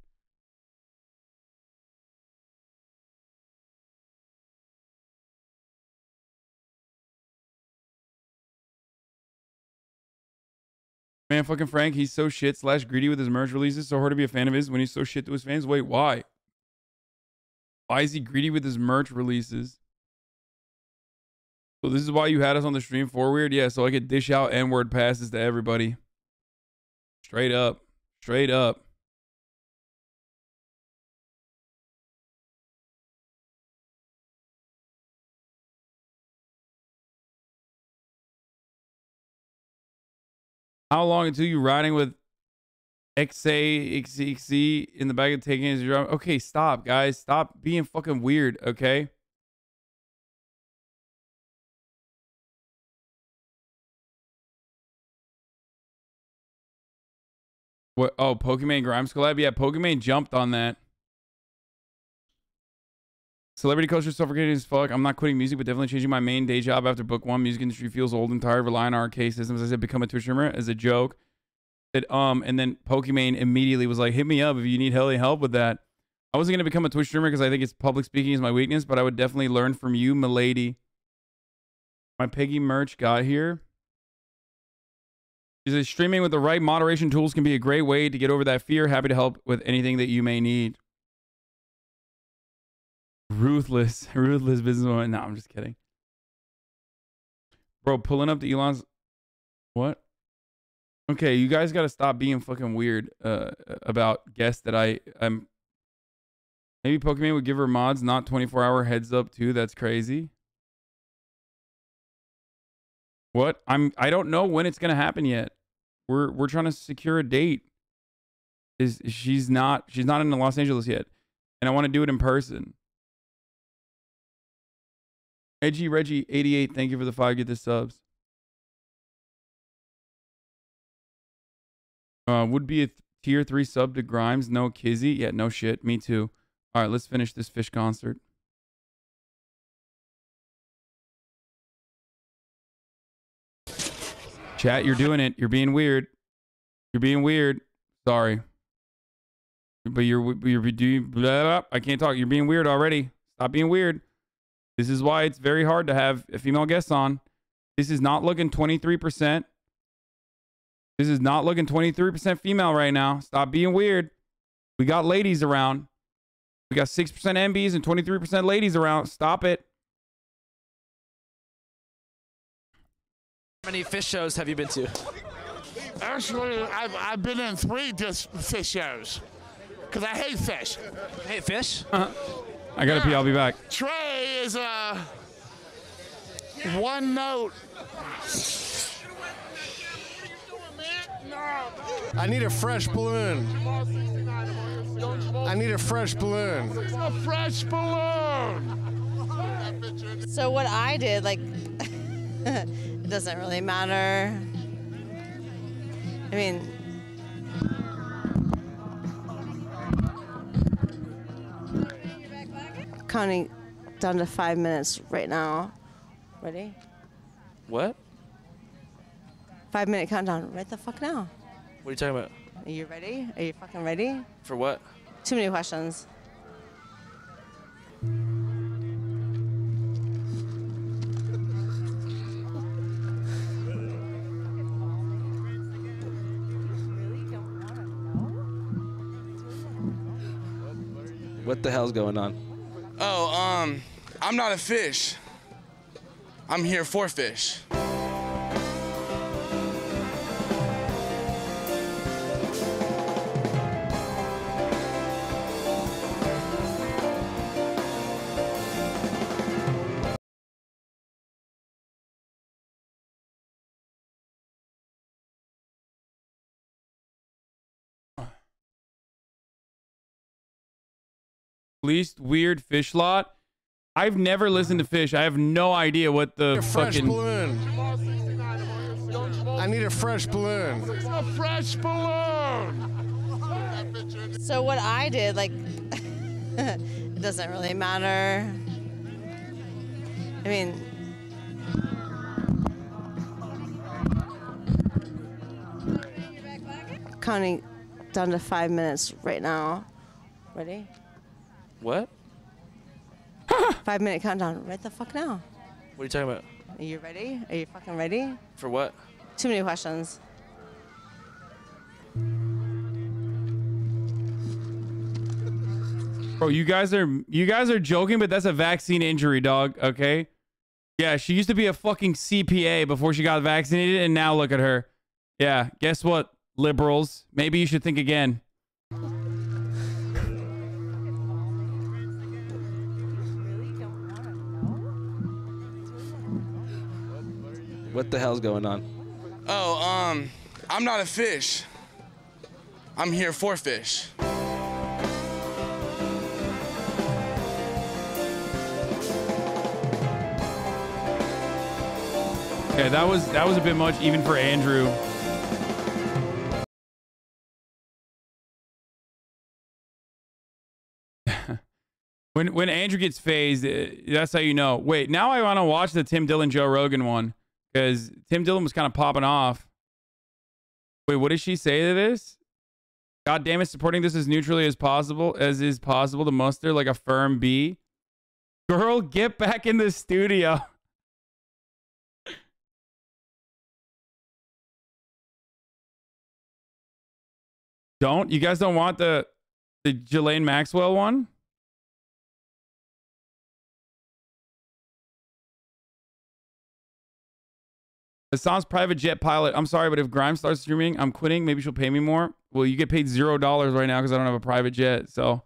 S4: Man, fucking Frank, he's so shit / greedy with his merch releases. So hard to be a fan of his when he's so shit to his fans. Wait, why? Why is he greedy with his merch releases? So this is why you had us on the stream for weird? Yeah, so I could dish out N-word passes to everybody. Straight up. Straight up. How long until you riding with XC in the back of taking his drive? Okay, stop, guys. Stop being fucking weird, okay? What? Oh, Pokemon Grimes collab? Yeah, Pokemon jumped on that. Celebrity culture is suffocating as fuck. I'm not quitting music, but definitely changing my main day job after book 1. Music industry feels old and tired, relying on arcade systems. I said, become a Twitch streamer as a joke. Said, and then Pokemon immediately was like, hit me up if you need help with that. I wasn't going to become a Twitch streamer because I think it's public speaking is my weakness, but I would definitely learn from you, milady. My Peggy merch got here. She says, streaming with the right moderation tools can be a great way to get over that fear. Happy to help with anything that you may need. Ruthless businesswoman. No, I'm just kidding. Bro, pulling up to Elon's... What? Okay, you guys got to stop being fucking weird about guests that I'm... Maybe Pokemon would give her mods, not 24-hour heads up too. That's crazy. What? I don't know when it's gonna happen yet. We're trying to secure a date. She's not in Los Angeles yet, and I want to do it in person. Edgy Reggie 88, thank you for the 5. Get the subs. Would be a tier 3 sub to Grimes. No Kizzy. Yeah, no shit. Me too. All right, let's finish this Phish concert. Chat, you're doing it. You're being weird. You're being weird. Sorry. But you're doing blah, blah, I can't talk. You're being weird already. Stop being weird. This is why it's very hard to have a female guest on. This is not looking 23%. This is not looking 23% female right now. Stop being weird. We got ladies around. We got 6% MBs and 23% ladies around. Stop it.
S16: How many Phish shows have you been to?
S24: Actually, I've been in 3 Phish shows. Because I hate Phish.
S16: Hey, Phish?
S4: I gotta pee. I'll be back.
S24: Trey is a one note.
S7: I need a fresh balloon. I need a fresh balloon.
S24: A fresh balloon.
S8: So what I did, like, it doesn't really matter. I mean, counting down to 5 minutes right now. Ready?
S16: What?
S8: 5-minute countdown right the fuck now.
S16: What are you talking about?
S8: Are you ready? Are you fucking ready?
S16: For what?
S8: Too many questions.
S16: What the hell's going on?
S9: Oh, I'm not a fish. I'm here for fish.
S4: Least weird Phish lot. I've never listened to Phish. I have no idea what the
S7: Fresh
S4: fucking.
S7: balloon. I I need a fresh balloon.
S24: A fresh balloon.
S8: So what I did, like, it doesn't really matter. I mean, counting down to 5 minutes right now. Ready?
S16: What?
S8: 5 minute countdown right the fuck now.
S16: What are you talking about?
S8: Are you ready? Are you fucking ready?
S16: For what?
S8: Too many questions.
S4: Bro, you guys are joking, but that's a vaccine injury, dog. Okay. Yeah, she used to be a fucking CPA before she got vaccinated, and now look at her. Yeah, guess what, liberals? Maybe you should think again.
S16: What the hell's going on?
S9: Oh, I'm not a fish. I'm here for fish.
S4: Okay, that was a bit much even for Andrew. When Andrew gets phased, that's how you know. Wait, now I want to watch the Tim Dillon Joe Rogan one because Tim Dillon was kind of popping off. Wait, what did she say to this? God damn it, supporting this as neutrally as is possible to muster like a firm B. Girl, get back in the studio. You guys don't want the Ghislaine Maxwell one? Hasan's private jet pilot. I'm sorry, but if Grimes starts streaming, I'm quitting. Maybe she'll pay me more. Well, you get paid $0 right now because I don't have a private jet. So,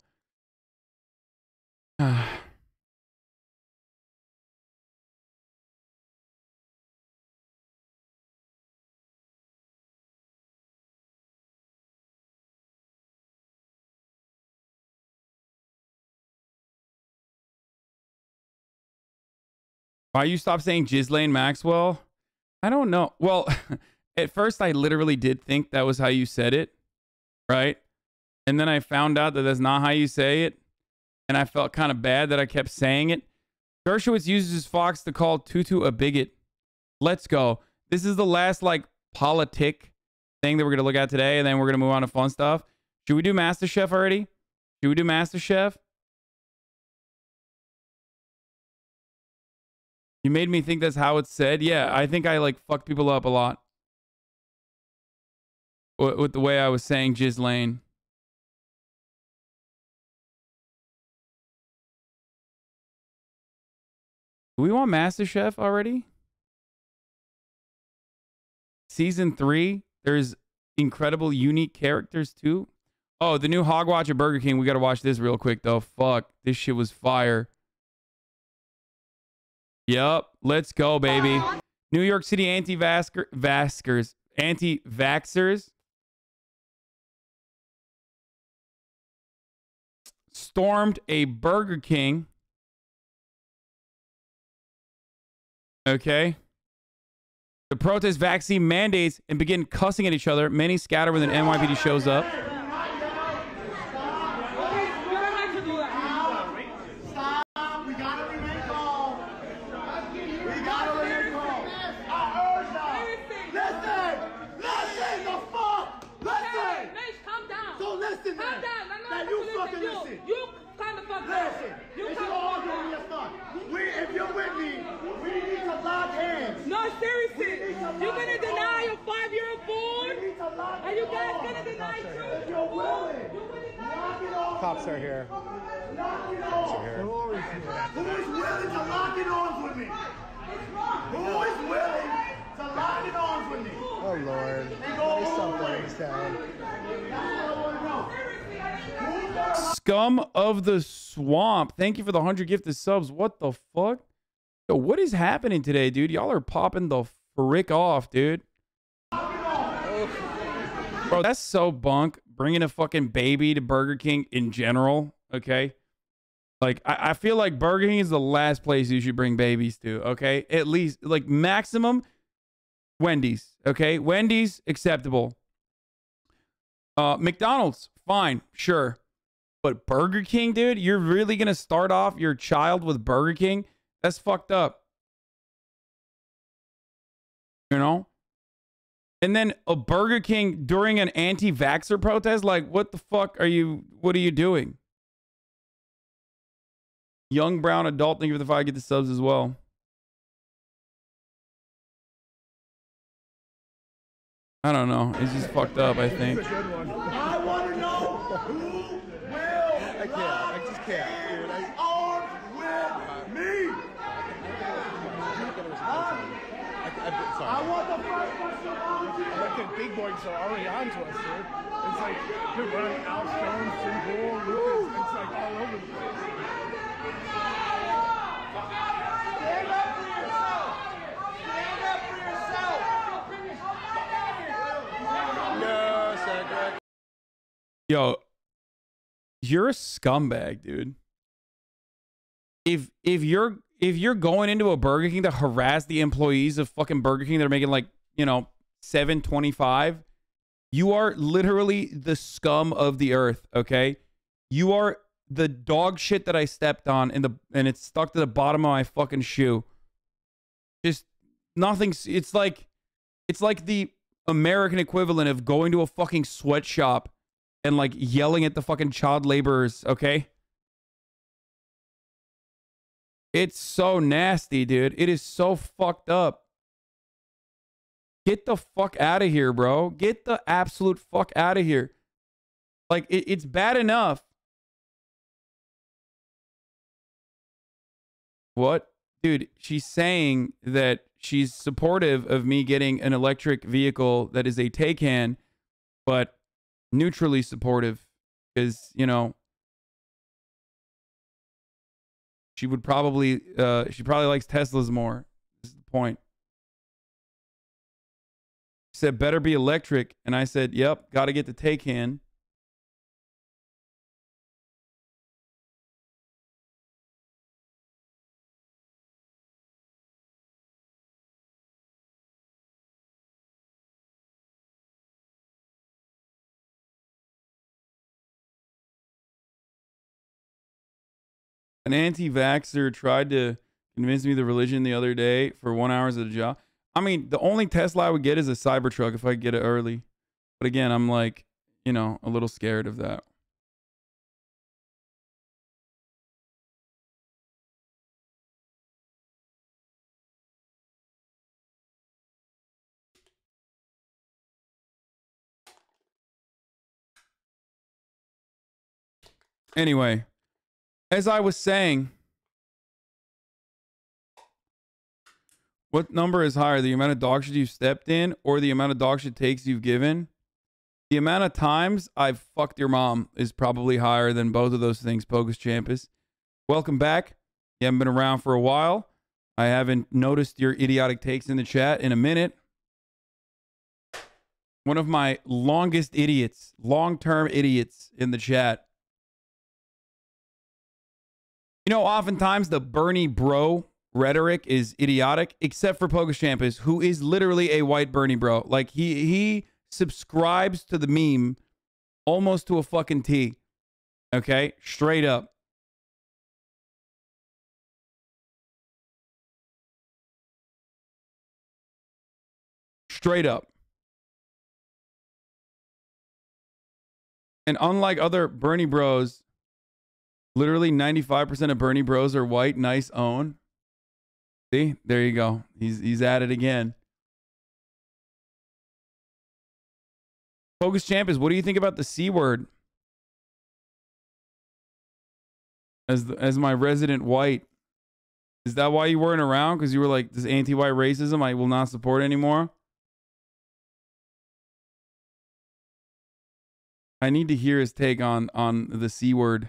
S4: why you stop saying Ghislaine Maxwell? I don't know. Well, at first I literally did think that was how you said it, right? And then I found out that that's not how you say it. And I felt kind of bad that I kept saying it. Dershowitz uses Fox to call Tutu a bigot. Let's go. This is the last, like, politic thing that we're going to look at today. And then we're going to move on to fun stuff. Should we do MasterChef already? Should we do MasterChef? You made me think that's how it's said. Yeah, I think I like fuck people up a lot with the way I was saying Ghislaine. Do we want MasterChef already? Season 3. There's incredible, unique characters too. Oh, the new Hogwatch at Burger King. We got to watch this real quick though. Fuck, this shit was fire. Yep, let's go, baby. New York City anti-vaxxers stormed a Burger King. Okay. To protest vaccine mandates and begin cussing at each other. Many scatter when an NYPD shows up.
S5: If you're with me, we need to lock hands. No, seriously. You're going to deny your 5-year-old boy? Are you guys going to deny truth? If you're willing, lock it off.
S7: Cops are here.
S5: Lock it off. Who is willing to lock in arms with me? Who is willing to lock in arms with me?
S7: Oh, Lord. There's something in this town.
S4: Scum of the Swamp. Thank you for the 100 gifted subs. What the fuck? Yo, what is happening today, dude? Y'all are popping the frick off, dude. Bro, that's so bunk. Bringing a fucking baby to Burger King in general, okay? Like, I feel like Burger King is the last place you should bring babies to, okay? At least, like, maximum, Wendy's, okay? Wendy's, acceptable. McDonald's, fine, sure. But Burger King, dude, you're really going to start off your child with Burger King? That's fucked up. You know? And then a Burger King during an anti-vaxxer protest? Like, what the fuck are you, what are you doing? Young brown adult, thank you for the 5, get the subs as well. I don't know. It's just fucked up, I think.
S5: I want to know who will I just can't. Dude, armed with me. I want the first question on you.
S23: Like the big boys are already on to us, dude. It's like you're running Alex Jones, Jim Bull, Lucas. It's like all over the place.
S5: Stand up for yourself. Stand up for yourself. No, Cedric.
S4: Yo, you're a scumbag, dude. If you're going into a Burger King to harass the employees of fucking Burger King that are making like, you know, $7.25, you are literally the scum of the earth, okay? You are the dog shit that I stepped on and it's stuck to the bottom of my fucking shoe. Just nothing. It's like the American equivalent of going to a fucking sweatshop and like yelling at the fucking child laborers, okay? It's so nasty, dude. It is so fucked up. Get the fuck out of here, bro. Get the absolute fuck out of here. Like, it's bad enough. What? Dude, she's saying that she's supportive of me getting an electric vehicle that is a Taycan, but neutrally supportive because, you know, she probably likes Teslas more. This is the point. She said, better be electric. And I said, yep, got to get the Taycan. An anti-vaxxer tried to convince me of the religion the other day for 1 hour at a job. I mean, the only Tesla I would get is a Cybertruck if I could get it early. But again, I'm like, you know, a little scared of that. Anyway, as I was saying, what number is higher, the amount of dog shit you've stepped in or the amount of dog shit takes you've given? The amount of times I've fucked your mom is probably higher than both of those things, Pocus Champus. Welcome back. You haven't been around for a while. I haven't noticed your idiotic takes in the chat in a minute. One of my longest idiots, long-term idiots in the chat. You know, oftentimes the Bernie bro rhetoric is idiotic, except for Pocus Champus, who is literally a white Bernie bro. Like, he subscribes to the meme almost to a fucking T. Okay? Straight up. Straight up. And unlike other Bernie bros, literally 95% of Bernie bros are white, nice, own. See? There you go. He's at it again. Focus Champ is, what do you think about the C word? As my resident white. Is that why you weren't around? Because you were like, this anti-white racism I will not support anymore? I need to hear his take on the C word.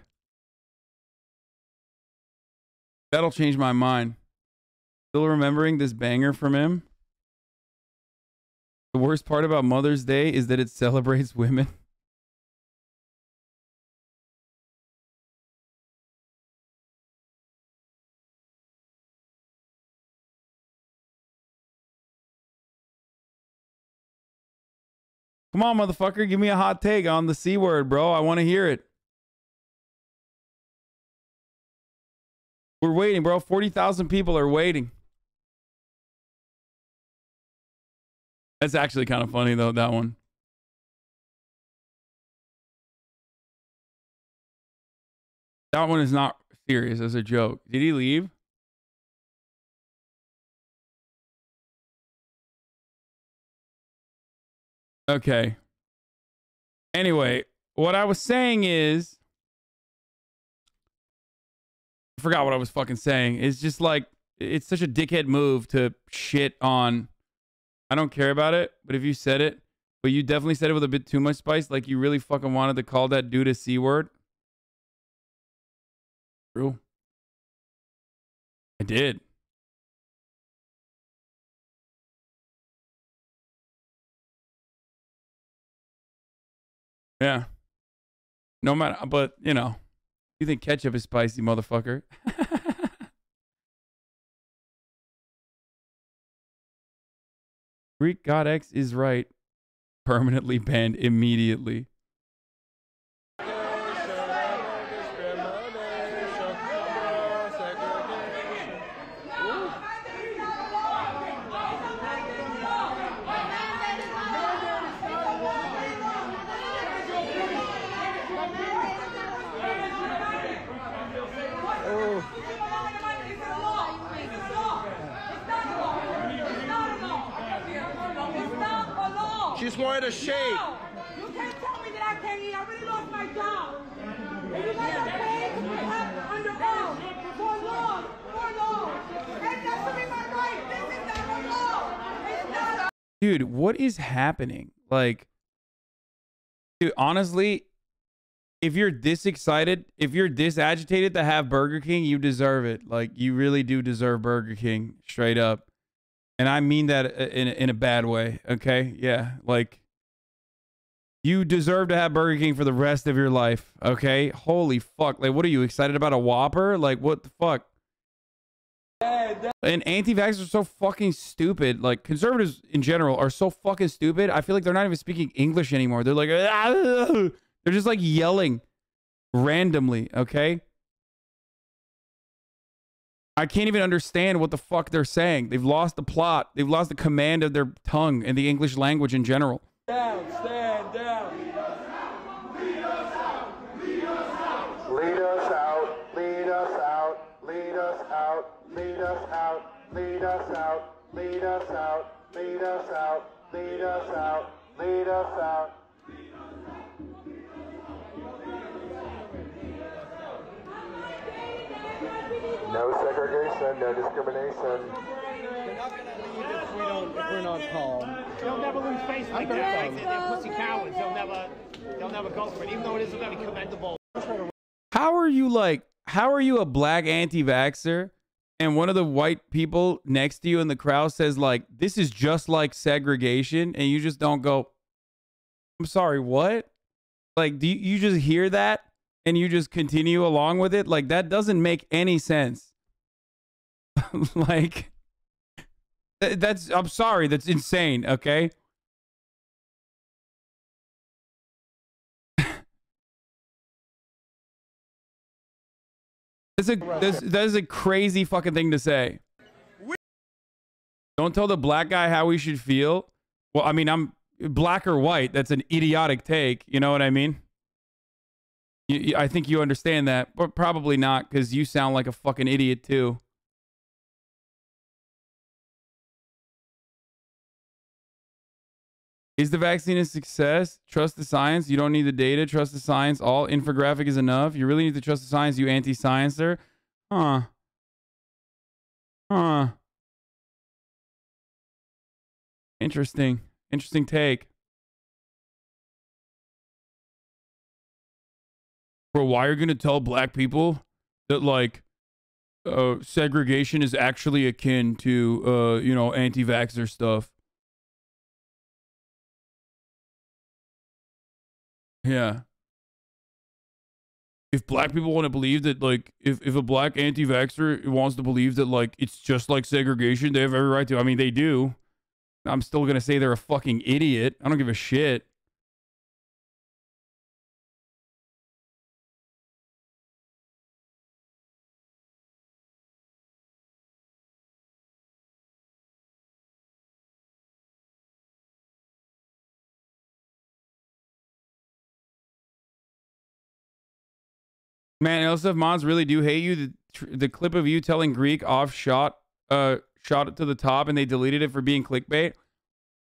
S4: That'll change my mind. Still remembering this banger from him? The worst part about Mother's Day is that it celebrates women. Come on, motherfucker. Give me a hot take on the C word, bro. I want to hear it. We're waiting, bro. 40,000 people are waiting. That's actually kind of funny, though, that one. That one is not serious as a joke. Did he leave? Okay. Anyway, what I was saying is, I forgot what I was fucking saying. It's just like, it's such a dickhead move to shit on. I don't care about it, but if you said it, but you definitely said it with a bit too much spice, like you really fucking wanted to call that dude a C word. True. I did. Yeah. No matter, but you know, you think ketchup is spicy, motherfucker. Greek God X is right. Permanently banned immediately.
S7: Just wanted a shake.
S5: You can't tell me that I can't eat. I really lost my job. If you guys are paying, I have under oath for long. And that's to be my right. This is not a law. It's not a...
S4: Dude, what is happening? Like, dude, honestly, if you're this excited, if you're this agitated to have Burger King, you deserve it. Like, you really do deserve Burger King, straight up. And I mean that in a bad way, okay? Yeah, like, you deserve to have Burger King for the rest of your life, okay? Holy fuck. Like, what are you, excited about a Whopper? Like, what the fuck? And anti-vaxxers are so fucking stupid. Like, conservatives in general are so fucking stupid. I feel like they're not even speaking English anymore. They're like, they're just like yelling randomly, okay? I can't even understand what the fuck they're saying. They've lost the plot. They've lost the command of their tongue and the English language in general.
S5: Down, stand down. Lead us out. Lead us out. Lead us out. Lead us out. Lead us out. Lead us out. Lead us out. Lead us out. Lead us out. Lead us out. Lead us out.
S1: No segregation, no discrimination.
S23: They're not going to leave if we're not calm. They'll never lose face like that. They're pussy cowards. They'll never go for it, even though it is very commendable.
S4: How are you a black anti-vaxxer and one of the white people next to you in the crowd says like, this is just like segregation, and you just don't go, I'm sorry, what? Like, do you just hear that and you just continue along with it? Like, that doesn't make any sense. Like, I'm sorry, that's insane, okay? That is a crazy fucking thing to say. Don't tell the black guy how we should feel. Well, I mean, I'm black or white. That's an idiotic take. You know what I mean? I think you understand that, but probably not, because you sound like a fucking idiot too. Is the vaccine a success? Trust the science. You don't need the data. Trust the science. All infographic is enough. You really need to trust the science, you anti-sciencer. Huh. Huh. Interesting. Interesting take. Bro, why are you going to tell black people that, like, segregation is actually akin to, you know, anti-vaxxer stuff? Yeah. If black people want to believe that, like, if a black anti-vaxxer wants to believe that, like, it's just like segregation, they have every right to. I mean, they do. I'm still going to say they're a fucking idiot. I don't give a shit. Man, LSF mods really do hate you. The clip of you telling Greek off shot it to the top and they deleted it for being clickbait.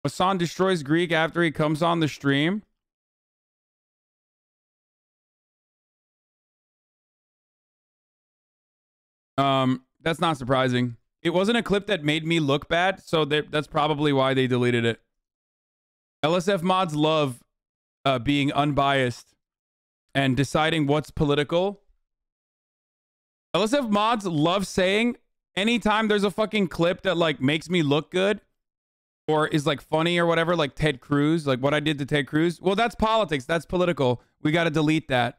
S4: Hasan destroys Greek after he comes on the stream. That's not surprising. It wasn't a clip that made me look bad, so that's probably why they deleted it. LSF mods love being unbiased and deciding what's political. LSF mods love saying anytime there's a fucking clip that like makes me look good or is like funny or whatever, like Ted Cruz, like what I did to Ted Cruz. Well, that's politics. That's political. We got to delete that.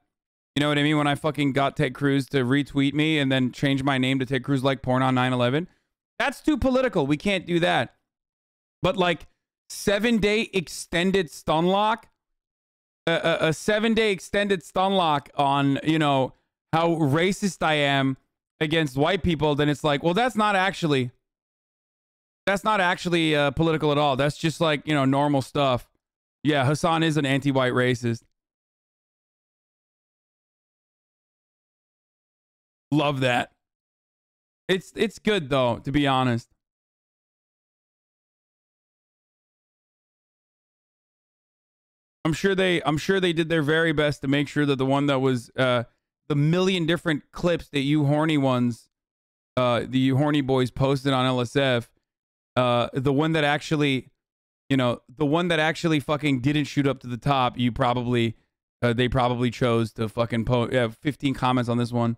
S4: You know what I mean? When I fucking got Ted Cruz to retweet me and then change my name to Ted Cruz like porn on 9/11. That's too political. We can't do that. But like 7-day extended stun lock, a 7-day extended stun lock on, you know, how racist I am against white people, then it's like, well, that's not actually political at all. That's just like, you know, normal stuff. Yeah, Hasan is an anti-white racist. Love that. It's good though, to be honest. I'm sure they did their very best to make sure that the one that was the million different clips that you horny ones, the horny boys posted on LSF, the one that actually, you know, the one that actually fucking didn't shoot up to the top, you probably, they probably chose to fucking post. Yeah, 15 comments on this one.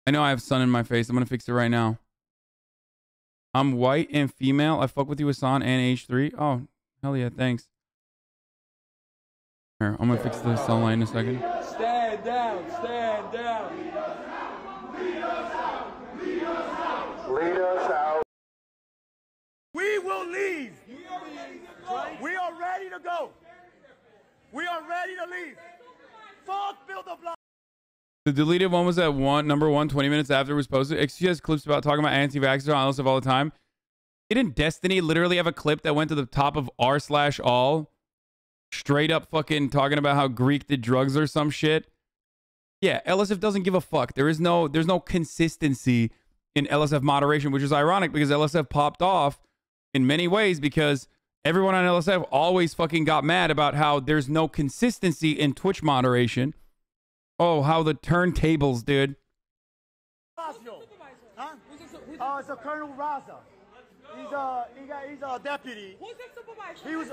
S4: I know I have sun in my face. I'm gonna fix it right now. I'm white and female. I fuck with you, Hasan, and H3. Oh, hell yeah, thanks. Here, I'm gonna fix the sunlight in a second.
S5: Stand down, stand down.
S1: Lead us out. Lead us out. Lead us out.
S5: We will leave. We are ready to go. We are ready to leave. Fuck Build a Block.
S4: The deleted one was at number 1, 20 minutes after it was posted. XG has clips about talking about anti-vaxxers on LSF all the time. Didn't Destiny literally have a clip that went to the top of r/all? Straight up fucking talking about how Greek did drugs or some shit. Yeah, LSF doesn't give a fuck. There's no consistency in LSF moderation, which is ironic because LSF popped off in many ways because everyone on LSF always fucking got mad about how there's no consistency in Twitch moderation. Oh, how the turntables, dude.
S5: Huh? It's a Colonel Raza. He's a deputy. Who's the supervisor? He was.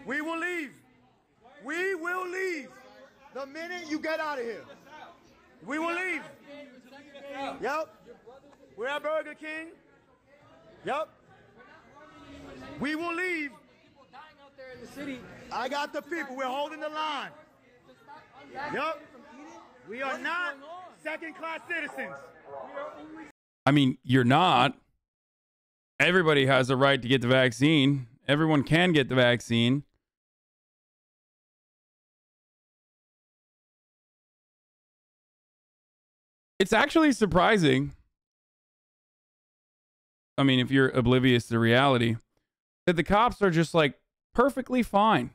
S5: We will leave. We will leave the minute you get out of here. We will leave. Yep. We're at Burger King. Yep. We will leave. I got the people. We're holding the line. Yep. We are not second-class citizens.
S4: I mean, you're not. Everybody has a right to get the vaccine. Everyone can get the vaccine. It's actually surprising. I mean, if you're oblivious to reality, that the cops are just like perfectly fine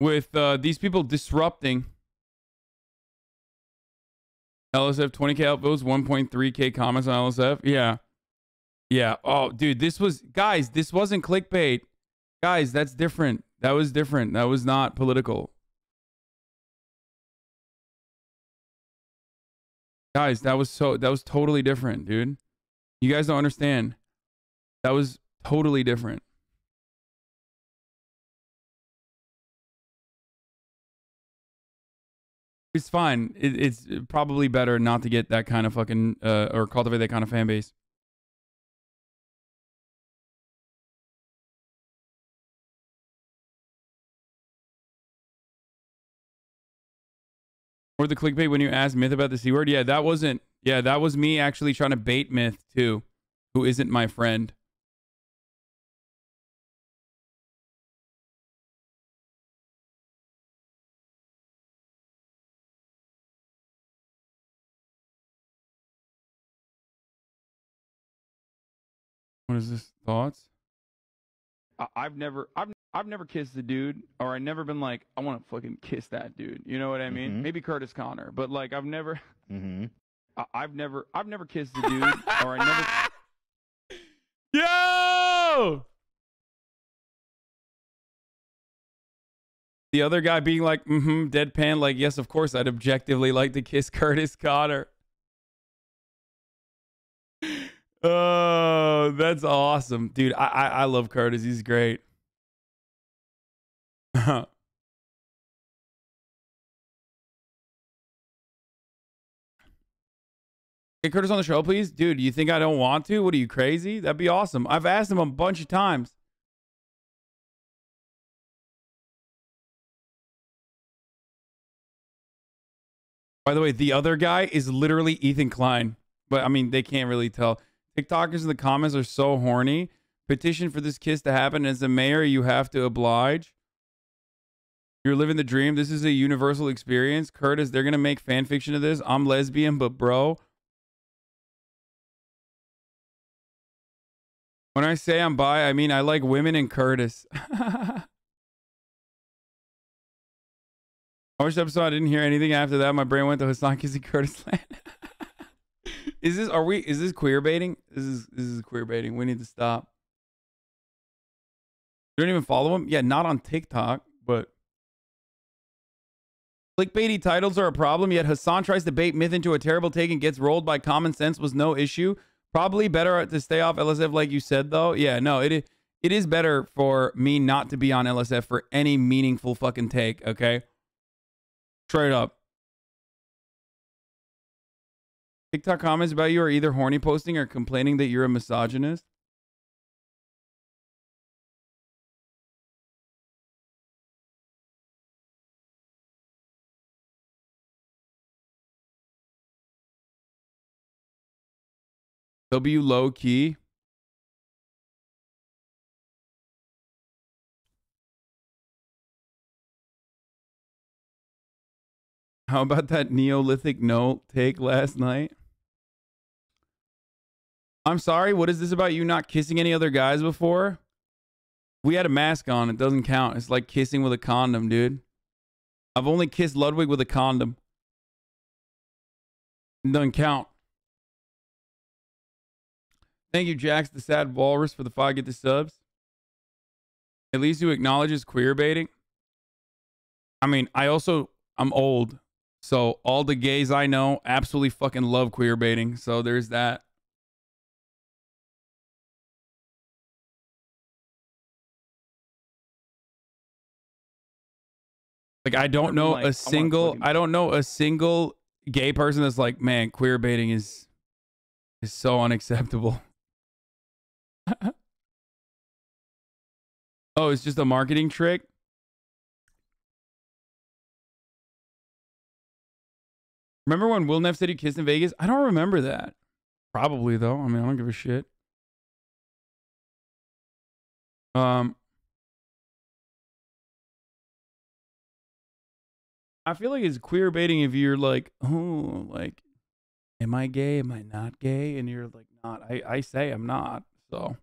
S4: with these people disrupting. LSF 20K outvotes, 1.3K comments on LSF. Yeah. Yeah. Oh, dude, this wasn't clickbait. Guys, that's different. That was different. That was not political. Guys, that was totally different, dude. You guys don't understand. That was totally different. It's fine. It's probably better not to get that kind of fucking or cultivate that kind of fan base. Or the clickbait when you asked Myth about the C word. Yeah, that wasn't. Yeah, that was me actually trying to bait Myth too, who isn't my friend. What is this? Thoughts? I've never I've never kissed a dude, or I've never been like, I want to fucking kiss that dude. You know what I mean? Maybe Curtis Connor, but like I've never, I've never kissed a dude, or I never. Yo! The other guy being like, deadpan, like, yes, of course, I'd objectively like to kiss Curtis Connor. Oh, that's awesome. Dude, I love Curtis. He's great. Get Curtis on the show, please. Dude, you think I don't want to? What are you, crazy? That'd be awesome. I've asked him a bunch of times. By the way, the other guy is literally Ethan Klein. But, I mean, they can't really tell. TikTokers in the comments are so horny. Petition for this kiss to happen. As the mayor, you have to oblige. You're living the dream. This is a universal experience. Curtis, they're going to make fan fiction of this. I'm lesbian, but bro. When I say I'm bi, I mean I like women and Curtis. I watched the episode. I didn't hear anything after that. My brain went to Hasan kissing Curtis land. Is this queer baiting? This is queer baiting. We need to stop. You don't even follow him? Yeah, not on TikTok, but clickbaity titles are a problem, yet Hasan tries to bait myth into a terrible take and gets rolled by common sense was no issue. Probably better to stay off LSF like you said, though. Yeah, no, it is better for me not to be on LSF for any meaningful fucking take, okay? Straight up. TikTok comments about you are either horny posting or complaining that you're a misogynist. W low key. How about that Neolithic note take last night? I'm sorry, what is this about you not kissing any other guys before? We had a mask on, it doesn't count. It's like kissing with a condom, dude. I've only kissed Ludwig with a condom. It doesn't count. Thank you, Jax the Sad Walrus, for the 5 get the subs. At least you acknowledges queer baiting. I mean, I'm old. So all the gays I know absolutely fucking love queer baiting. So there's that. Like, I don't know a single gay person that's like, man, queer baiting is so unacceptable. Oh, it's just a marketing trick? Remember when Will Neff said he kissed in Vegas? I don't remember that. Probably, though. I mean, I don't give a shit. I feel like it's queer baiting if you're like, oh, like, am I gay? Am I not gay? And you're like, not. I say I'm not. So,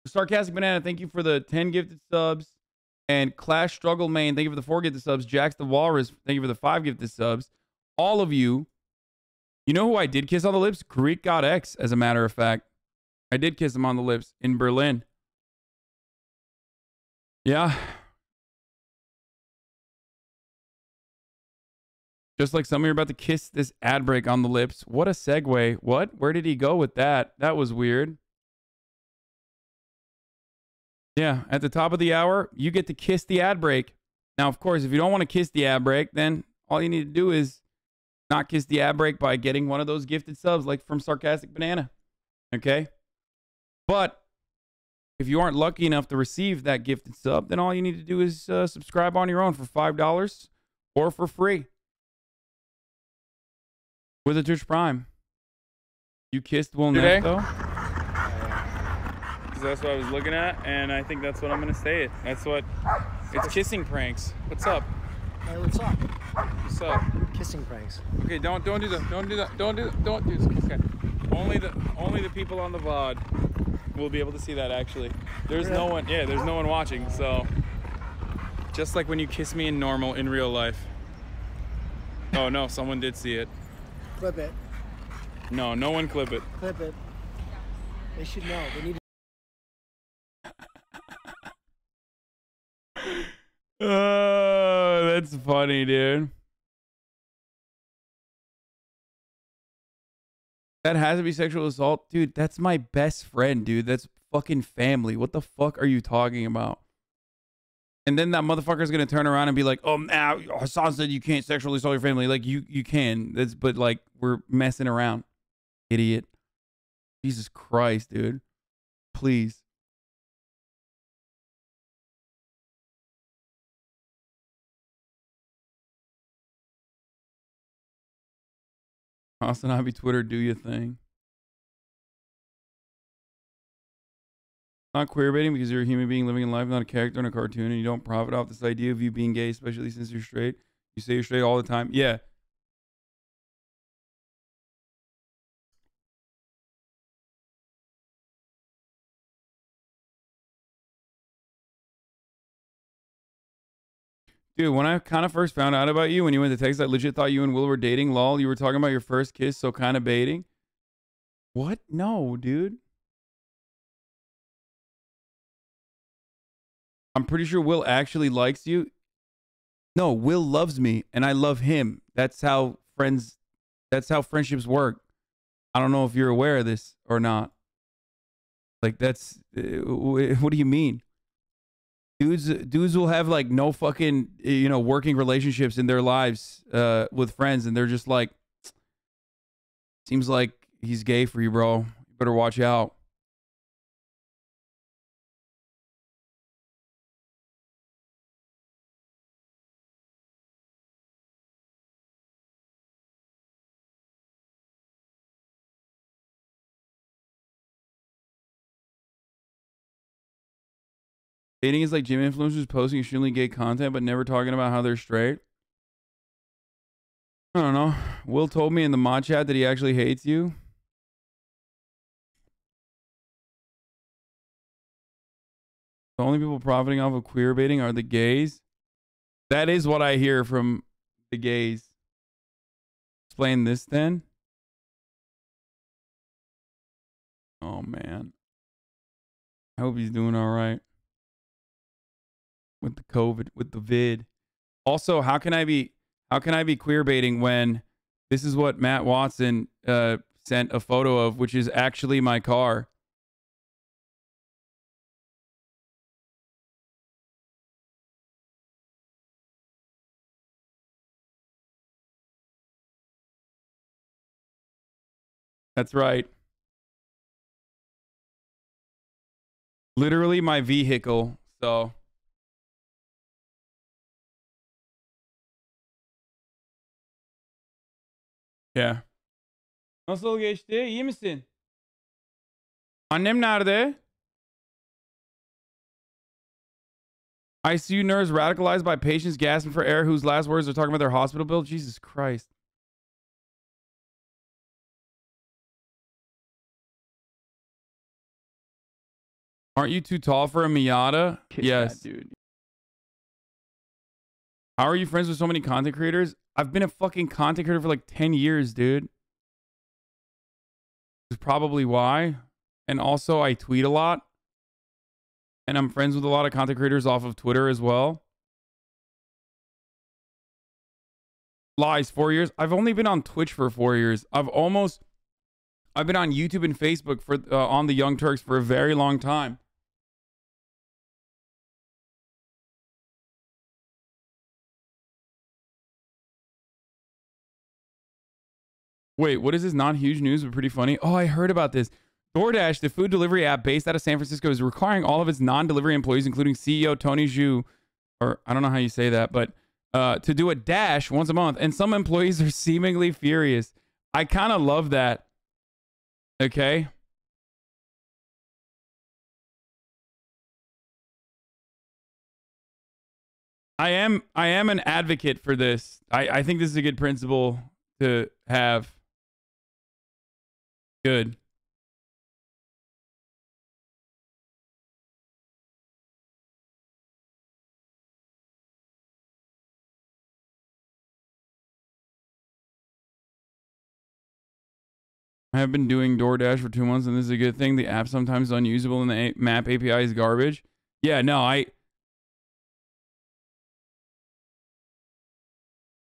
S4: Sarcastic Banana, thank you for the 10 gifted subs. And Clash Struggle Main, thank you for the 4 gifted subs. Jax the Walrus, thank you for the 5 gifted subs. All of you, you know who I did kiss on the lips? Greek God X, as a matter of fact. I did kiss him on the lips in Berlin. Yeah. Just like some of you are about to kiss this ad break on the lips. What a segue. What? Where did he go with that? That was weird. Yeah, at the top of the hour, you get to kiss the ad break. Now, of course, if you don't want to kiss the ad break, then all you need to do is not kiss the ad break by getting one of those gifted subs like from Sarcastic Banana. Okay? But if you aren't lucky enough to receive that gifted sub, then all you need to do is subscribe on your own for $5 or for free. With a Twitch Prime. You kissed Will Neff, though?
S11: That's what I was looking at, and I think that's what I'm gonna say. That's what it's kissing pranks. What's up?
S23: Hey, what's up?
S11: What's up?
S23: Kissing pranks.
S11: Okay, don't do that. Don't do that. Don't do this. Okay. Only the people on the VOD. will be able to see that actually. There's no one, yeah, there's no one watching, so. Just like when you kiss me in normal, in real life. Oh no, someone did see it.
S23: Clip it.
S11: No, no one clip it.
S23: Clip it. They should know. They need to...
S4: Oh, that's funny, dude. That has to be sexual assault. Dude, that's my best friend, dude. That's fucking family. What the fuck are you talking about? And then that motherfucker's gonna turn around and be like, "Oh, Hasan said you can't sexually assault your family." Like you can. That's but like we're messing around, idiot. Jesus Christ, dude. Please. HasanAbi Twitter, do your thing. Not queerbaiting because you're a human being living in life, not a character in a cartoon, and you don't profit off this idea of you being gay, especially since you're straight. You say you're straight all the time. Yeah. Dude, when I kind of first found out about you, when you went to Texas, I legit thought you and Will were dating. Lol, you were talking about your first kiss, so kind of baiting. What? No, dude. I'm pretty sure Will actually likes you. No, Will loves me and I love him. That's how friendships work. I don't know if you're aware of this or not. Like that's, what do you mean? Dudes will have like no fucking, you know, working relationships in their lives with friends, and they're just like, seems like he's gay for you, bro. You better watch out. Dating is like gym influencers posting extremely gay content but never talking about how they're straight. I don't know. Will told me in the mod chat that he actually hates you. The only people profiting off of queer baiting are the gays. That is what I hear from the gays. Explain this then. Oh man. I hope he's doing all right. With the COVID, with the vid. Also, how can I be queer baiting when this is what Matt Watson sent a photo of, which is actually my car. That's right. Literally my vehicle, so. Yeah. Nasıl geçti? İyi misin? Annem nerede? ICU nurse radicalized by patients gasping for air whose last words are talking about their hospital bill. Jesus Christ. Aren't you too tall for a Miata? Yes. That, dude. How are you friends with so many content creators? I've been a fucking content creator for like 10 years, dude. That's probably why. And also I tweet a lot. And I'm friends with a lot of content creators off of Twitter as well. Lies, 4 years. I've only been on Twitch for 4 years. I've been on YouTube and Facebook for on the Young Turks for a very long time. Wait, what is this? Not huge news, but pretty funny. Oh, I heard about this. DoorDash, the food delivery app based out of San Francisco, is requiring all of its non-delivery employees, including CEO Tony Zhu, or I don't know how you say that, but to do a dash once a month. And some employees are seemingly furious. I kind of love that. Okay. I am an advocate for this. I think this is a good principle to have. Good. I have been doing DoorDash for 2 months, and this is a good thing. The app sometimes is unusable, and the map API is garbage. Yeah, no,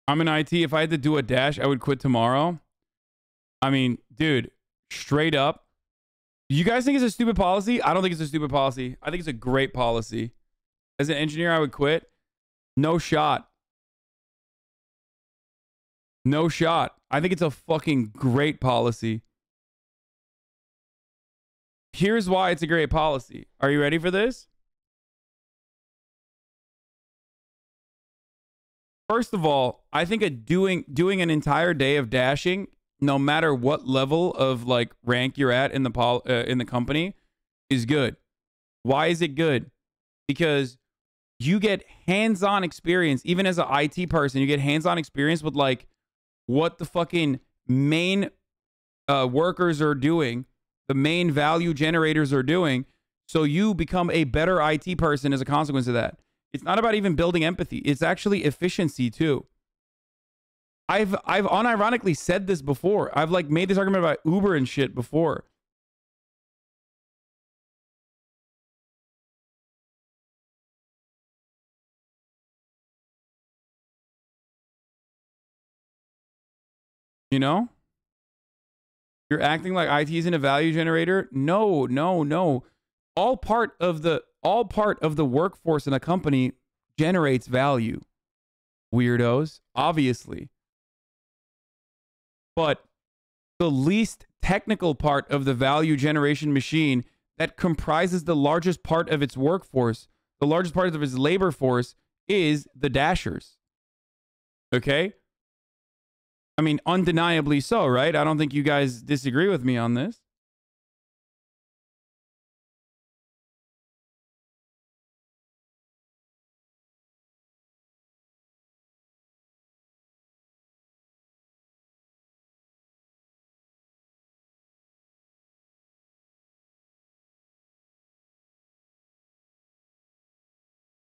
S4: I'm in IT. If I had to do a dash, I would quit tomorrow. I mean, dude, straight up. You guys think it's a stupid policy? I don't think it's a stupid policy. I think it's a great policy. As an engineer, I would quit. No shot. No shot. I think it's a fucking great policy. Here's why it's a great policy. Are you ready for this? First of all, I think doing an entire day of dashing, no matter what level of like rank you're at in the company, is good. Why is it good? Because you get hands-on experience. Even as an IT person, you get hands-on experience with like what the fucking main workers are doing, the main value generators are doing, so you become a better IT person as a consequence of that. It's not about even building empathy. It's actually efficiency too. I've unironically said this before. I've like made this argument about Uber and shit before. You know? You're acting like IT isn't a value generator? No, no, no. All part of the workforce in a company generates value. Weirdos, obviously. But the least technical part of the value generation machine that comprises the largest part of its workforce, the largest part of its labor force, is the dashers. Okay? I mean, undeniably so, right? I don't think you guys disagree with me on this.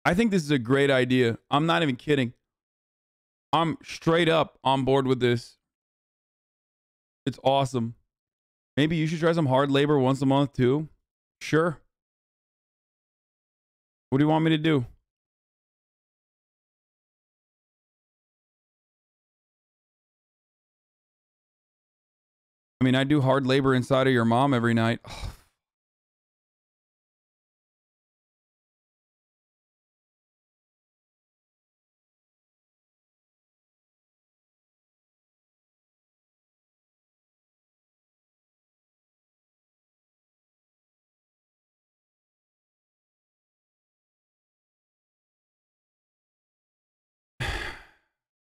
S4: I think this is a great idea. I'm not even kidding. I'm straight up on board with this. It's awesome. Maybe you should try some hard labor once a month too. Sure. What do you want me to do? I mean, I do hard labor inside of your mom every night.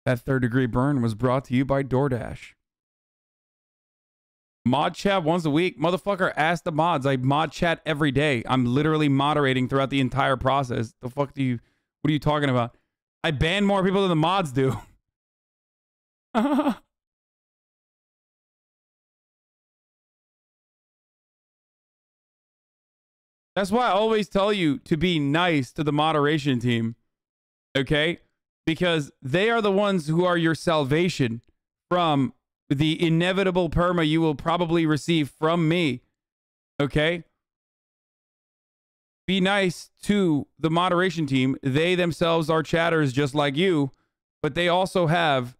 S4: That third degree burn was brought to you by DoorDash. Mod chat once a week. Motherfucker, ask the mods. I mod chat every day. I'm literally moderating throughout the entire process. The fuck do you... What are you talking about? I ban more people than the mods do. That's why I always tell you to be nice to the moderation team. Okay? Because they are the ones who are your salvation from the inevitable perma you will probably receive from me. Okay? Be nice to the moderation team. They themselves are chatters just like you, but they also have...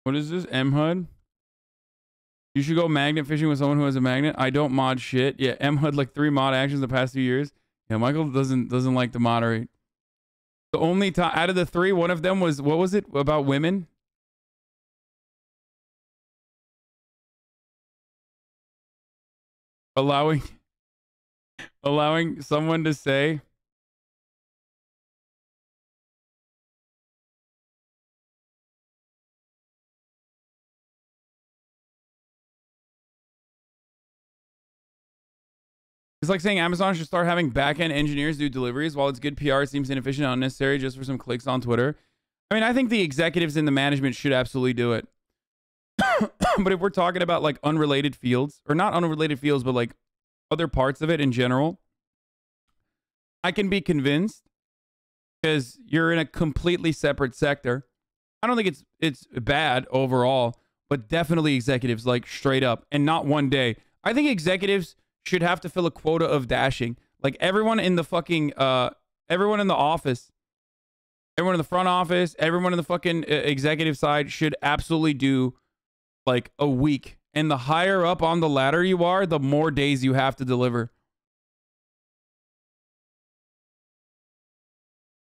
S4: What is this? M-HUD? You should go magnet fishing with someone who has a magnet. I don't mod shit. Yeah, M-HUD like 3 mod actions the past few years. Yeah, Michael doesn't like to moderate. The only time out of the 3, one of them was, what was it about women? Allowing someone to say, it's like saying Amazon should start having back-end engineers do deliveries. While it's good PR, it seems inefficient and unnecessary just for some clicks on Twitter. I mean, I think the executives in the management should absolutely do it. But if we're talking about like unrelated fields, or not unrelated fields, but like other parts of it in general, I can be convinced because you're in a completely separate sector. I don't think it's bad overall, but definitely executives, like straight up, and not one day. I think executives should have to fill a quota of dashing. Like everyone in the fucking, everyone in the office, everyone in the front office, everyone in the fucking executive side should absolutely do like a week. And the higher up on the ladder you are, the more days you have to deliver.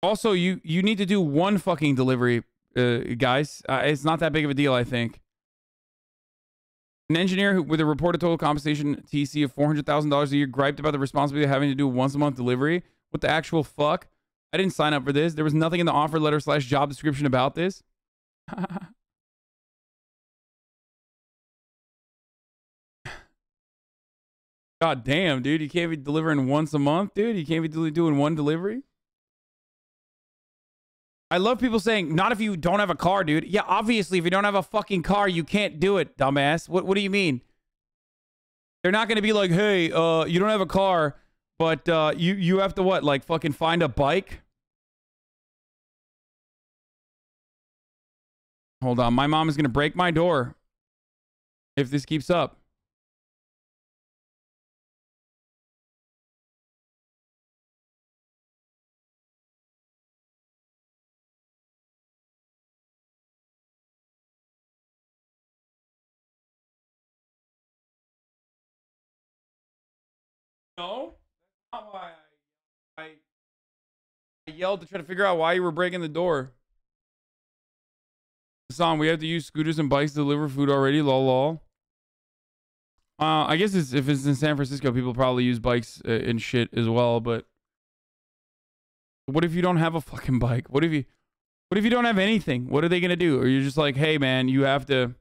S4: Also, you need to do one fucking delivery, guys. It's not that big of a deal, I think. An engineer with a reported total compensation TC of $400,000 a year griped about the responsibility of having to do a once-a-month delivery. What the actual fuck? I didn't sign up for this. There was nothing in the offer letter / job description about this. God damn, dude. You can't be delivering once a month, dude. You can't be doing one delivery. I love people saying, not if you don't have a car, dude. Yeah, obviously, if you don't have a fucking car, you can't do it, dumbass. What do you mean? They're not going to be like, hey, you don't have a car, but you have to what? Like fucking find a bike? Hold on. My mom is going to break my door if this keeps up. No, that's not why I yelled to try to figure out why you were breaking the door. Hasan, we have to use scooters and bikes to deliver food already. Lol, lol. I guess if it's in San Francisco, people probably use bikes and shit as well. But what if you don't have a fucking bike? What if you don't have anything? What are they gonna do? Or you're just like, hey man, you have to.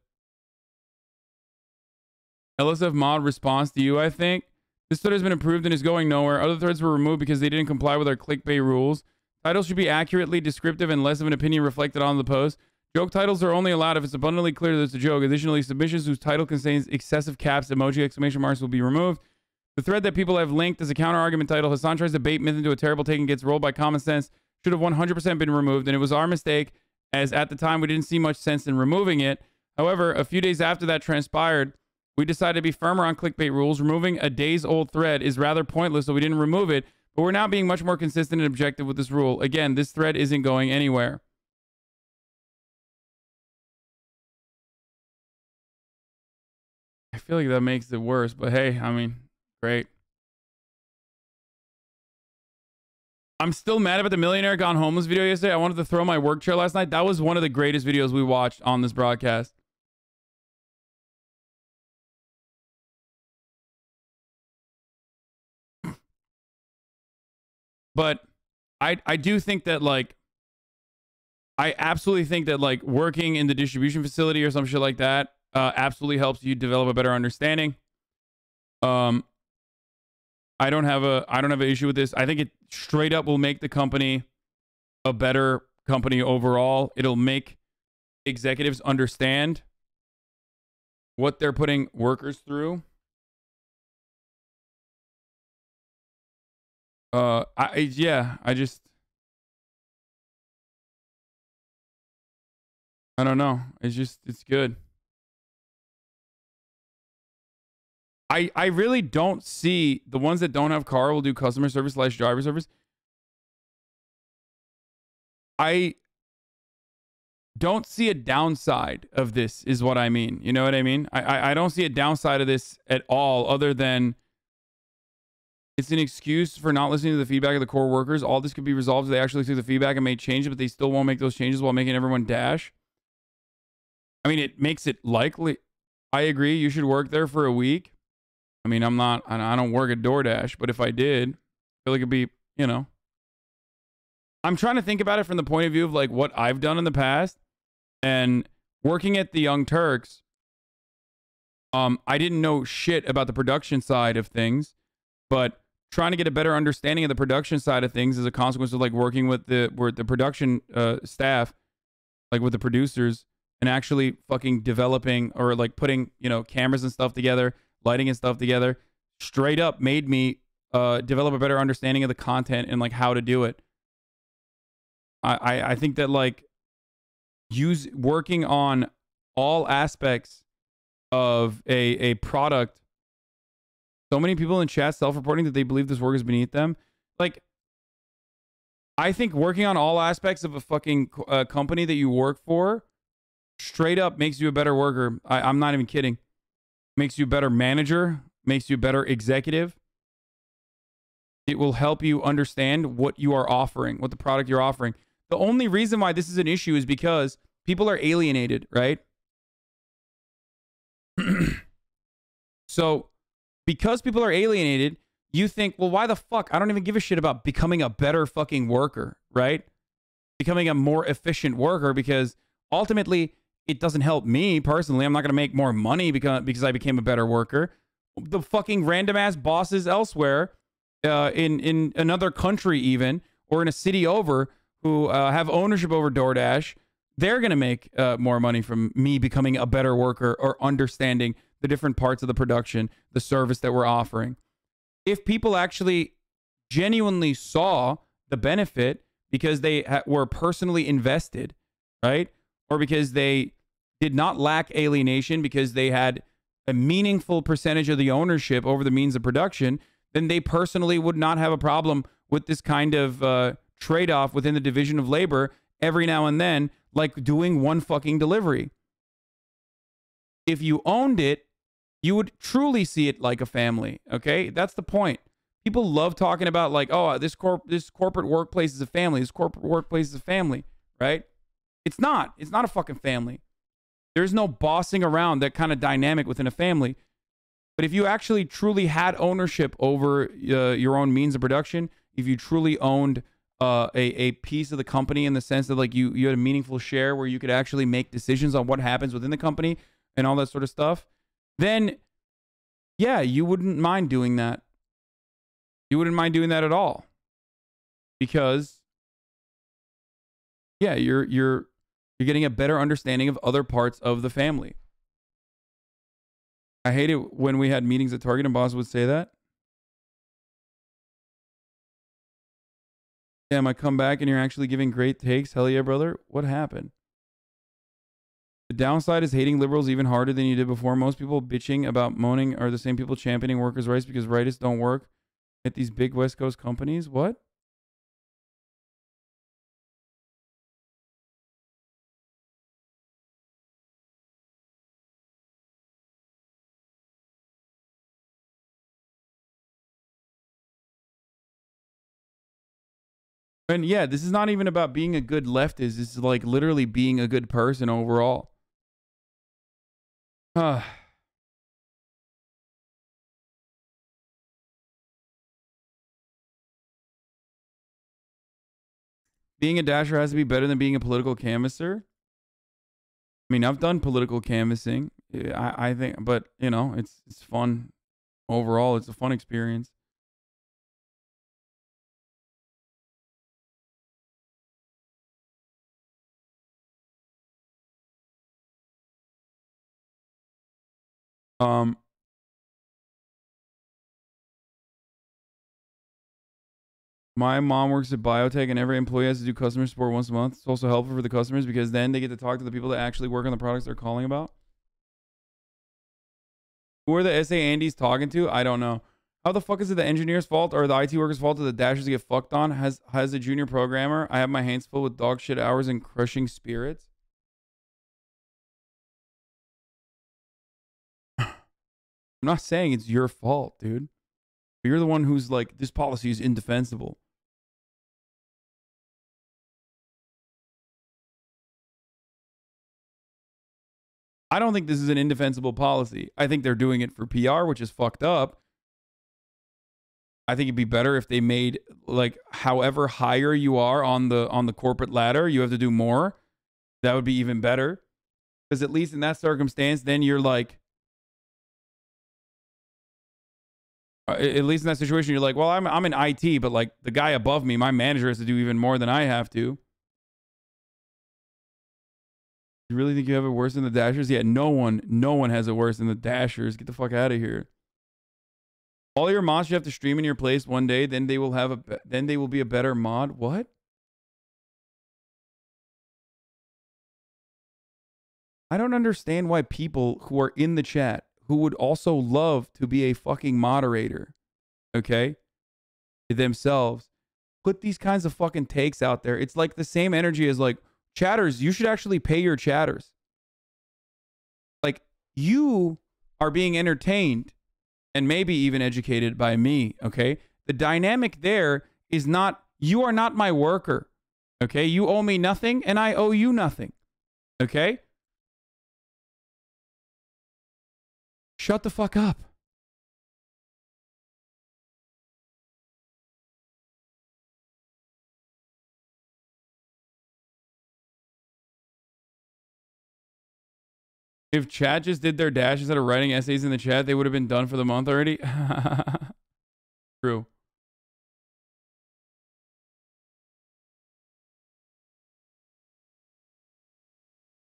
S4: LSF mod response to you, I think. This thread has been approved and is going nowhere. Other threads were removed because they didn't comply with our clickbait rules. Titles should be accurately descriptive and less of an opinion reflected on the post. Joke titles are only allowed if it's abundantly clear that it's a joke. Additionally, submissions whose title contains excessive caps, emoji, exclamation marks will be removed. The thread that people have linked as a counter-argument title, Hasan tries to bait myth into a terrible take and gets rolled by common sense, should have 100% been removed, and it was our mistake, as at the time we didn't see much sense in removing it. However, a few days after that transpired, we decided to be firmer on clickbait rules. Removing a days-old thread is rather pointless, so we didn't remove it, but we're now being much more consistent and objective with this rule. Again, this thread isn't going anywhere. I feel like that makes it worse, but hey, I mean, great. I'm still mad about the Millionaire Gone Homeless video yesterday. I wanted to throw my work chair last night. That was one of the greatest videos we watched on this broadcast. But I do think that, like, I absolutely think that, like, working in the distribution facility or some shit like that absolutely helps you develop a better understanding. I don't have an issue with this. I think it straight up will make the company a better company overall. It'll make executives understand what they're putting workers through. I don't know. It's good. I really don't see the ones that don't have car will do customer service / driver service. I don't see a downside of this is what I mean. You know what I mean? I don't see a downside of this at all, other than it's an excuse for not listening to the feedback of the core workers. All this could be resolved if they actually took the feedback and made changes, but they still won't make those changes while making everyone dash. I mean, it makes it likely. I agree. You should work there for a week. I mean, I don't work at DoorDash, but if I did, I feel like it'd be, you know. I'm trying to think about it from the point of view of like what I've done in the past, and working at the Young Turks. I didn't know shit about the production side of things, but trying to get a better understanding of the production side of things as a consequence of like working with the production staff, like with the producers, and actually fucking developing or like putting, you know, cameras and stuff together, lighting and stuff together, straight up made me develop a better understanding of the content and like how to do it. I think that like working on all aspects of a product. So many people in chat self-reporting that they believe this work is beneath them. Like, I think working on all aspects of a fucking company that you work for straight up makes you a better worker. I'm not even kidding. Makes you a better manager, makes you a better executive. It will help you understand what you are offering, what the product you're offering. The only reason why this is an issue is because people are alienated, right? So, because people are alienated, you think, well, why the fuck? I don't even give a shit about becoming a better fucking worker, right? Becoming a more efficient worker, because ultimately it doesn't help me personally. I'm not going to make more money because I became a better worker. The fucking random ass bosses elsewhere, in another country even, or in a city over, who have ownership over DoorDash, they're going to make more money from me becoming a better worker or understanding the different parts of the production, the service that we're offering. If people actually genuinely saw the benefit because they were personally invested, right? Or because they did not lack alienation, because they had a meaningful percentage of the ownership over the means of production, then they personally would not have a problem with this kind of trade-off within the division of labor every now and then, like doing one fucking delivery. If you owned it, you would truly see it like a family, okay? That's the point. People love talking about like, oh, this corporate workplace is a family. This corporate workplace is a family, right? It's not. It's not a fucking family. There's no bossing around that kind of dynamic within a family. But if you actually truly had ownership over your own means of production, if you truly owned a piece of the company in the sense that like you had a meaningful share where you could actually make decisions on what happens within the company and all that sort of stuff, then yeah, you wouldn't mind doing that. You wouldn't mind doing that at all. Because yeah, you're getting a better understanding of other parts of the family. I hate it when we had meetings at Target and boss would say that. Damn, I come back and you're actually giving great takes. Hell yeah, brother. What happened? The downside is hating liberals even harder than you did before. Most people bitching about moaning are the same people championing workers' rights because rightists don't work at these big West Coast companies. What? And yeah, this is not even about being a good leftist. This is like literally being a good person overall. Being a dasher has to be better than being a political canvasser. I mean, I've done political canvassing. I think, but you know, it's fun overall. It's a fun experience. My mom works at biotech and every employee has to do customer support once a month. It's also helpful for the customers because then they get to talk to the people that actually work on the products they're calling about. Who are the SA Andes talking to? I don't know. How the fuck is it the engineer's fault or the IT worker's fault that the dashers get fucked on? Has a junior programmer. I have my hands full with dog shit hours and crushing spirits. I'm not saying it's your fault, dude. But you're the one who's like, this policy is indefensible. I don't think this is an indefensible policy. I think they're doing it for PR, which is fucked up. I think it'd be better if they made, like, however higher you are on the corporate ladder, you have to do more. That would be even better. Because at least in that circumstance, then you're like, at least in that situation, you're like, well, I'm in IT, but like the guy above me, my manager has to do even more than I have to. You really think you have it worse than the Dashers? Yeah, no one has it worse than the Dashers. Get the fuck out of here. All your mods you have to stream in your place one day, then they will have then they will be a better mod. What? I don't understand why people who are in the chat who would also love to be a fucking moderator, okay, themselves, put these kinds of fucking takes out there. It's like the same energy as like, chatters, you should actually pay your chatters. Like, you are being entertained and maybe even educated by me, okay? The dynamic there is not, you are not my worker, okay? You owe me nothing and I owe you nothing, okay? Shut the fuck up. If chat just did their dash instead of writing essays in the chat, they would have been done for the month already. True.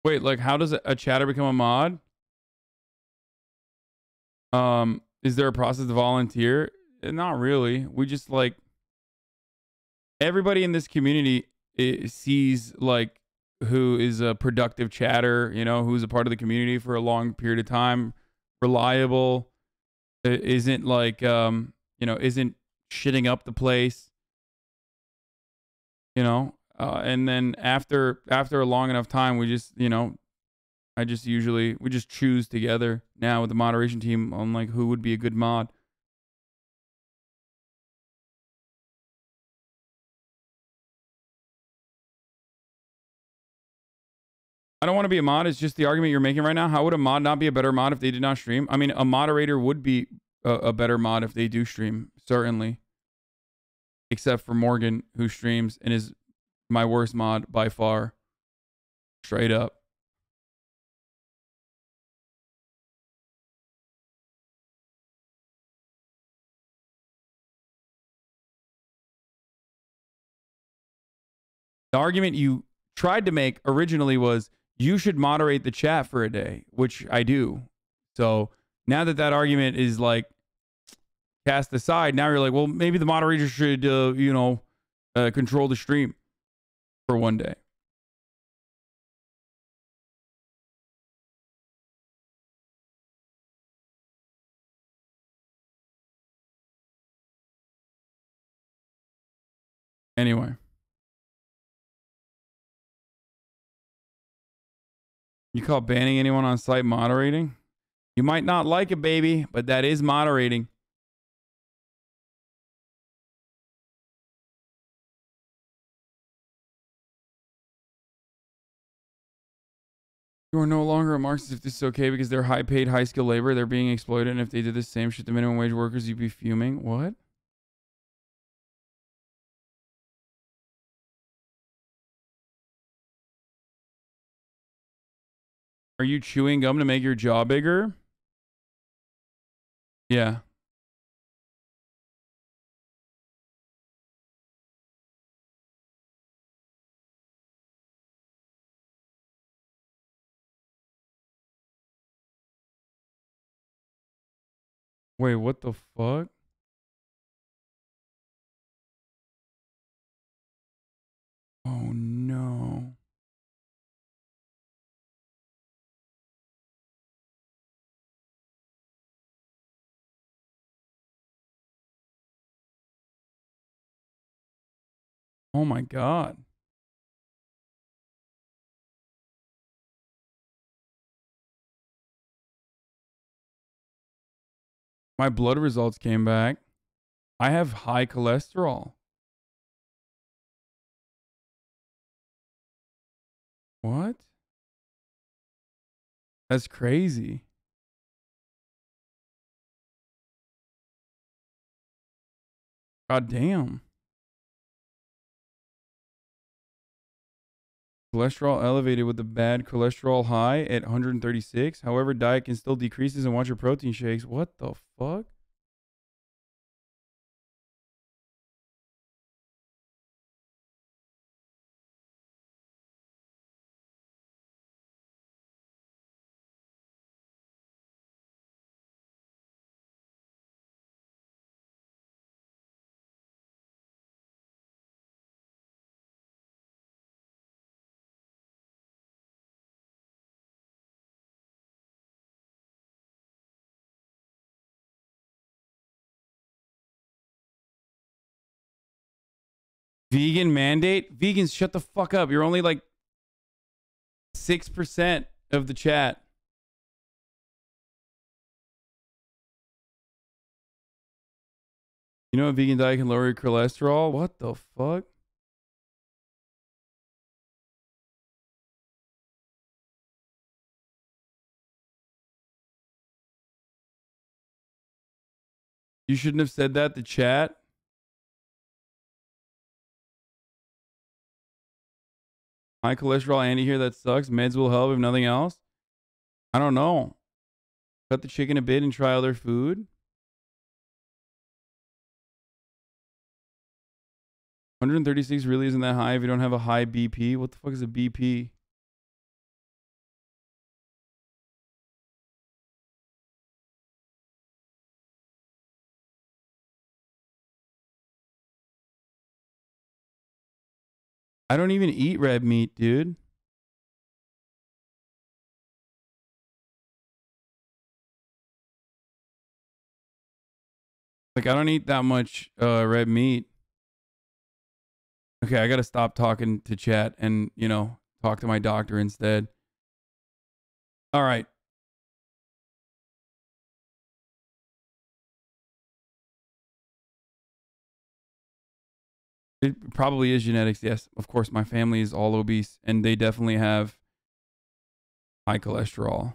S4: Wait, like how does a chatter become a mod? Is there a process to volunteer? Not really. We just like everybody in this community sees like who is a productive chatter, you know, who's a part of the community for a long period of time, reliable, isn't like, you know, isn't shitting up the place, you know, and then after a long enough time, we just, you know, we just choose together now with the moderation team on like who would be a good mod. I don't want to be a mod. It's just the argument you're making right now. How would a mod not be a better mod if they did not stream? I mean, a moderator would be a better mod if they do stream, certainly. Except for Morgan, who streams and is my worst mod by far. Straight up. The argument you tried to make originally was you should moderate the chat for a day, which I do. So now that that argument is like cast aside, now you're like, well, maybe the moderator should, you know, control the stream for one day. Anyway. You call banning anyone on site moderating? You might not like it, baby, but that is moderating. You are no longer a Marxist if this is okay because they're high-paid, high-skilled labor. They're being exploited, and if they did the same shit to minimum wage workers, you'd be fuming. What? Are you chewing gum to make your jaw bigger? Yeah. Wait, what the fuck? Oh no. Oh my God. My blood results came back. I have high cholesterol. What? That's crazy. God damn. Cholesterol elevated with the bad cholesterol high at 136. However, diet can still decrease this and watch your protein shakes. What the fuck? Vegan mandate? Vegans, shut the fuck up. You're only like 6% of the chat. You know a vegan diet can lower your cholesterol? What the fuck? You shouldn't have said that to chat. High cholesterol Andy here, that sucks. Meds will help if nothing else. I don't know. Cut the chicken a bit and try other food. 136 really isn't that high if you don't have a high BP. What the fuck is a BP? I don't even eat red meat, dude. Like, I don't eat that much red meat. Okay, I gotta stop talking to chat and, you know, talk to my doctor instead. All right. It probably is genetics, yes. Of course, my family is all obese, and they definitely have high cholesterol.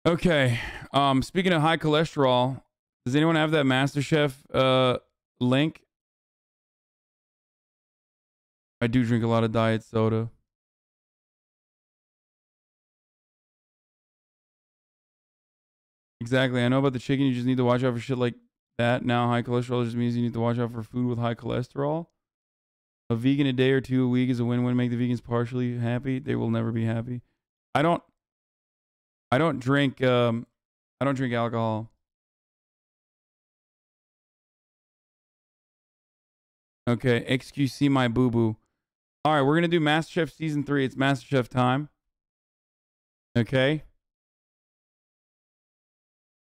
S4: Okay. Speaking of high cholesterol, does anyone have that MasterChef link? I do drink a lot of diet soda. Exactly. I know about the chicken. You just need to watch out for shit like that. Now, high cholesterol just means you need to watch out for food with high cholesterol. A vegan a day or two a week is a win-win. Make the vegans partially happy. They will never be happy. I don't drink alcohol. Okay, XQC my boo-boo. All right, we're going to do MasterChef Season 3. It's MasterChef time. Okay.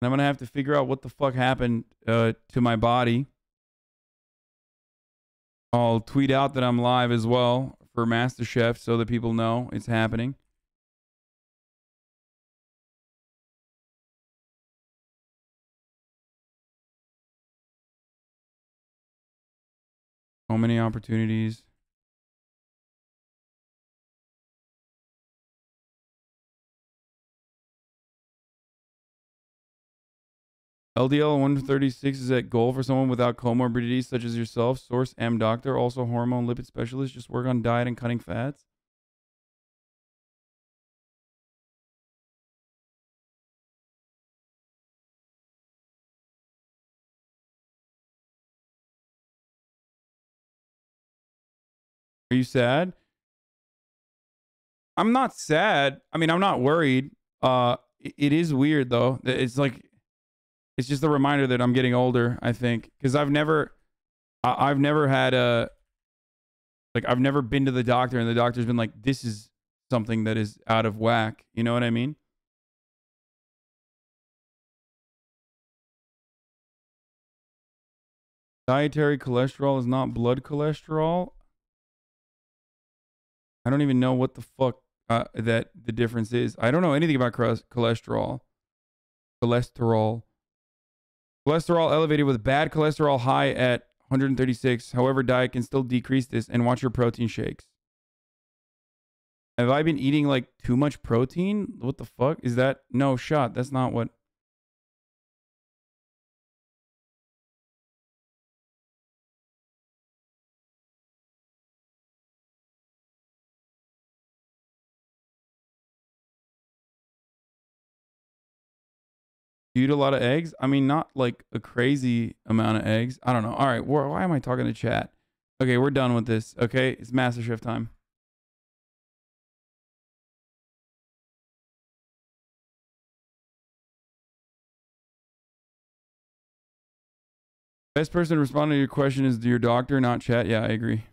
S4: And I'm going to have to figure out what the fuck happened to my body. I'll tweet out that I'm live as well for MasterChef so that people know it's happening. So many opportunities. LDL 136 is at goal for someone without comorbidities such as yourself. Source M doctor, also hormone lipid specialist. Just work on diet and cutting fats. Are you sad? I'm not sad. I mean, I'm not worried. It is weird though. It's like, it's just a reminder that I'm getting older, I think, because I've never had I've never been to the doctor and the doctor's been like, this is something that is out of whack. You know what I mean? Dietary cholesterol is not blood cholesterol. I don't even know what the fuck that the difference is. I don't know anything about cholesterol. Cholesterol elevated with bad cholesterol high at 136. However, diet can still decrease this, and watch your protein shakes. Have I been eating like too much protein? What the fuck is that? No shot. That's not what. You eat a lot of eggs? I mean, not like a crazy amount of eggs. I don't know. All right. Why am I talking to chat? Okay, we're done with this. Okay, it's MasterChef time. Best person to respond to your question is your doctor, not chat. Yeah, I agree.